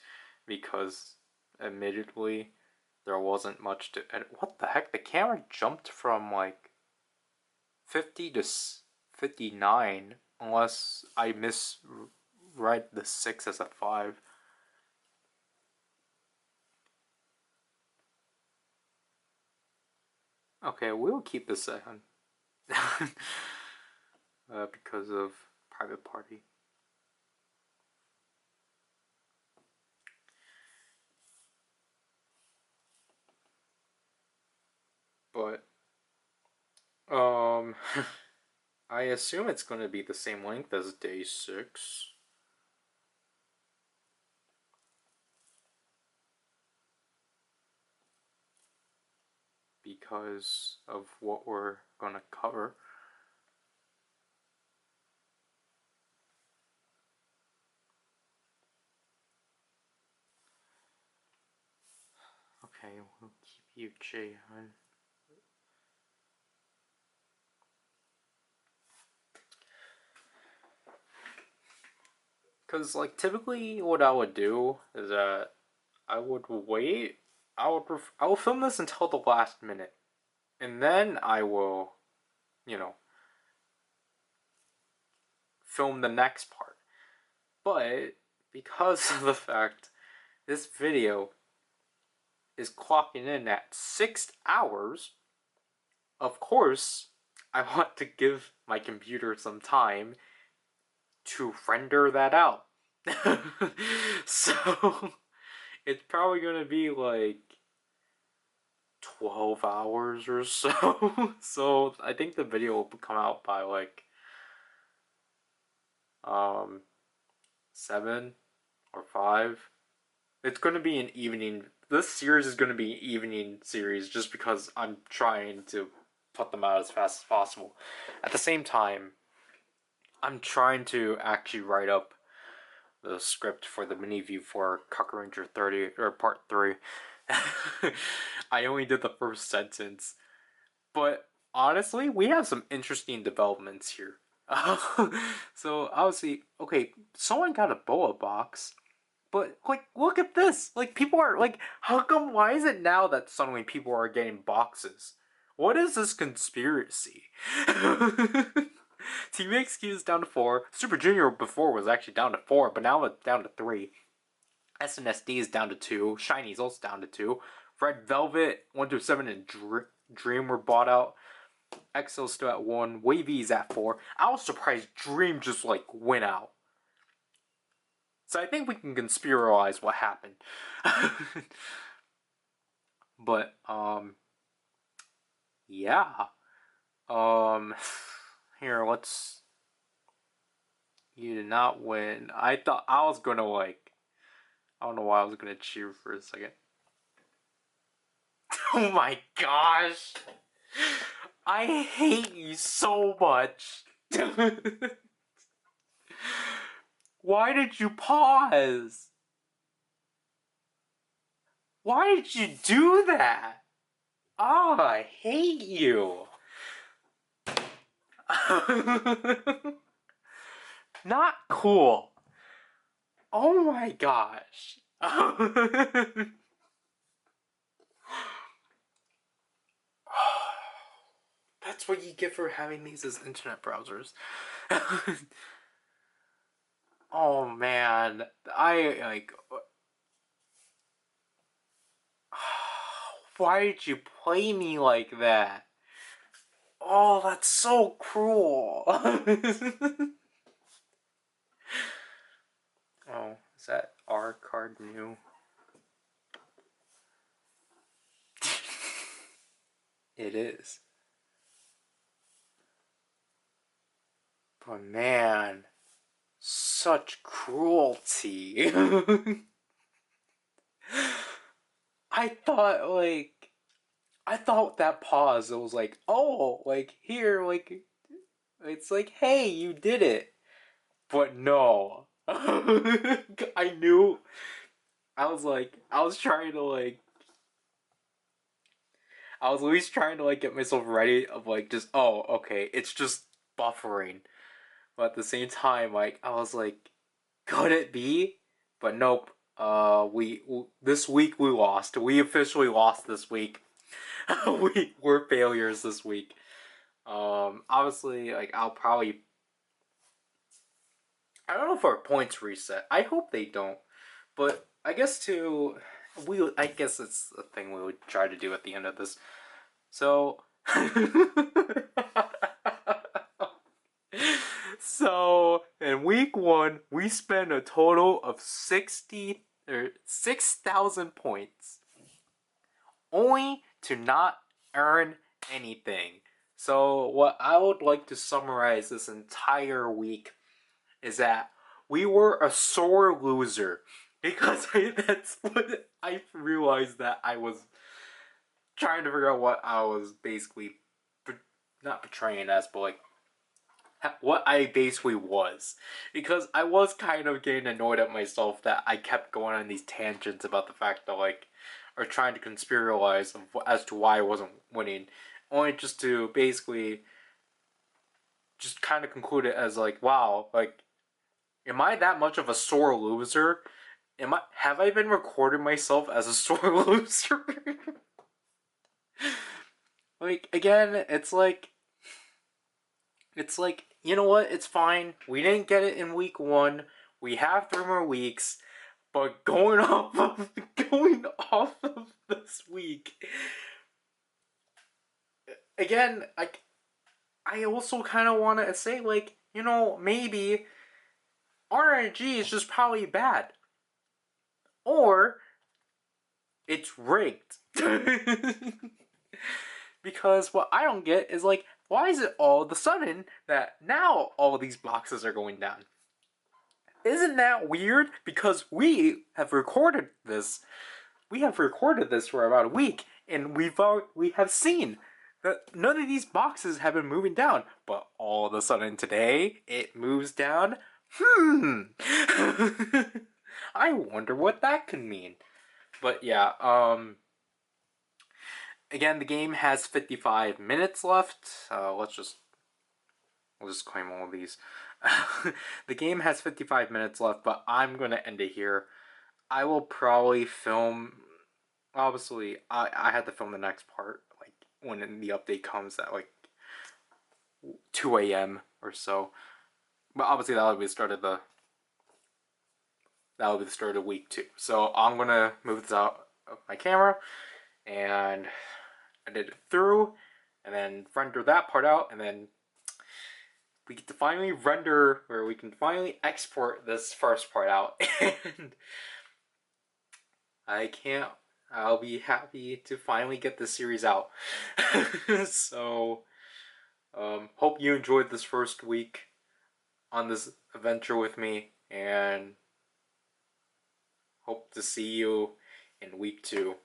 because admittedly there wasn't much to edit. What the heck? The camera jumped from like 50 to 59 unless I miswrite the 6 as a 5. Okay, we'll keep this on. Because of private party. But I assume it's going to be the same length as day 6. Because of what we're going to cover. Okay, we'll keep you Jaehyun. Because, like, typically what I would do is that I would wait. I will film this until the last minute. And then I will, you know, film the next part. But because of the fact this video is clocking in at 6 hours, of course, I want to give my computer some time to render that out. So, it's probably going to be like 12 hours or so. So, I think the video will come out by like 7 or 5. It's going to be an evening. This series is going to be an evening series just because I'm trying to put them out as fast as possible. At the same time, I'm trying to actually write up the script for the mini view for Cocker Ranger 30 or Part 3. I only did the first sentence, but honestly, we have some interesting developments here. So obviously, okay, someone got a boa box, but like, look at this. Like, people are like, how come? Why is it now that suddenly people are getting boxes? What is this conspiracy? Team XQ is down to 4. Super Junior before was actually down to 4, but now it's down to 3. SNSD is down to 2. Shiny's also down to 2. Red Velvet 1 through 7 and Dream were bought out. EXO's still at 1. Wavy's at 4. I was surprised Dream just like went out. So I think we can conspiralize what happened. But yeah. Here, let's. You did not win. I thought I was gonna like. I don't know why I was gonna cheer for a second. Oh my gosh! I hate you so much. Why did you pause? Why did you do that? Oh, I hate you. Not cool. Oh my gosh. That's what you get for having these as internet browsers. Oh man, I like. Why did you play me like that? Oh, that's so cruel. Oh, is that our card new? It is. But man, such cruelty. I thought like I thought that pause, it was like, oh, like here, like it's like, hey, you did it. But no. I knew I was trying to like I was at least trying to like get myself ready of like just oh, okay, it's just buffering. But at the same time, like I was like, could it be? But nope. We this week we lost. We officially lost this week. We're failures this week. Obviously, like I'll probably. I don't know if our points reset. I hope they don't. But I guess to we. I guess it's a thing we would try to do at the end of this. So. So in week 1, we spent a total of 6,000 points, only to not earn anything. So what I would like to summarize this entire week is that we were a sore loser because that's what I realized that I was trying to figure out what I was basically not portraying as, but like what I basically was. Because I was kind of getting annoyed at myself that I kept going on these tangents about the fact that, like, or trying to conspiracialize as to why I wasn't winning. Only just to basically just kind of conclude it as, like, wow, like, am I that much of a sore loser? Have I been recording myself as a sore loser? Like, again, it's like, you know what? It's fine. We didn't get it in week 1. We have 3 more weeks. But going off of this week, again, I also kind of want to say, like, you know, maybe RNG is just probably bad, or it's rigged. Because what I don't get is, like, why is it all of a sudden that now all these boxes are going down? Isn't that weird? Because we have recorded this. We have recorded this for about a week, and we have seen that none of these boxes have been moving down. But all of a sudden today, it moves down. I wonder what that could mean. But yeah, again, the game has 55 minutes left. We'll just claim all of these. The game has 55 minutes left, but I'm gonna end it here. I will probably film. Obviously, I had to film the next part like when the update comes at like 2 a.m. or so. But obviously, that will be the start of week 2. So I'm gonna move this out of my camera and edit it through, and then render that part out, and then we get to finally render, or we can finally export this first part out. And I'll be happy to finally get this series out. So, hope you enjoyed this first week on this adventure with me, and hope to see you in week 2.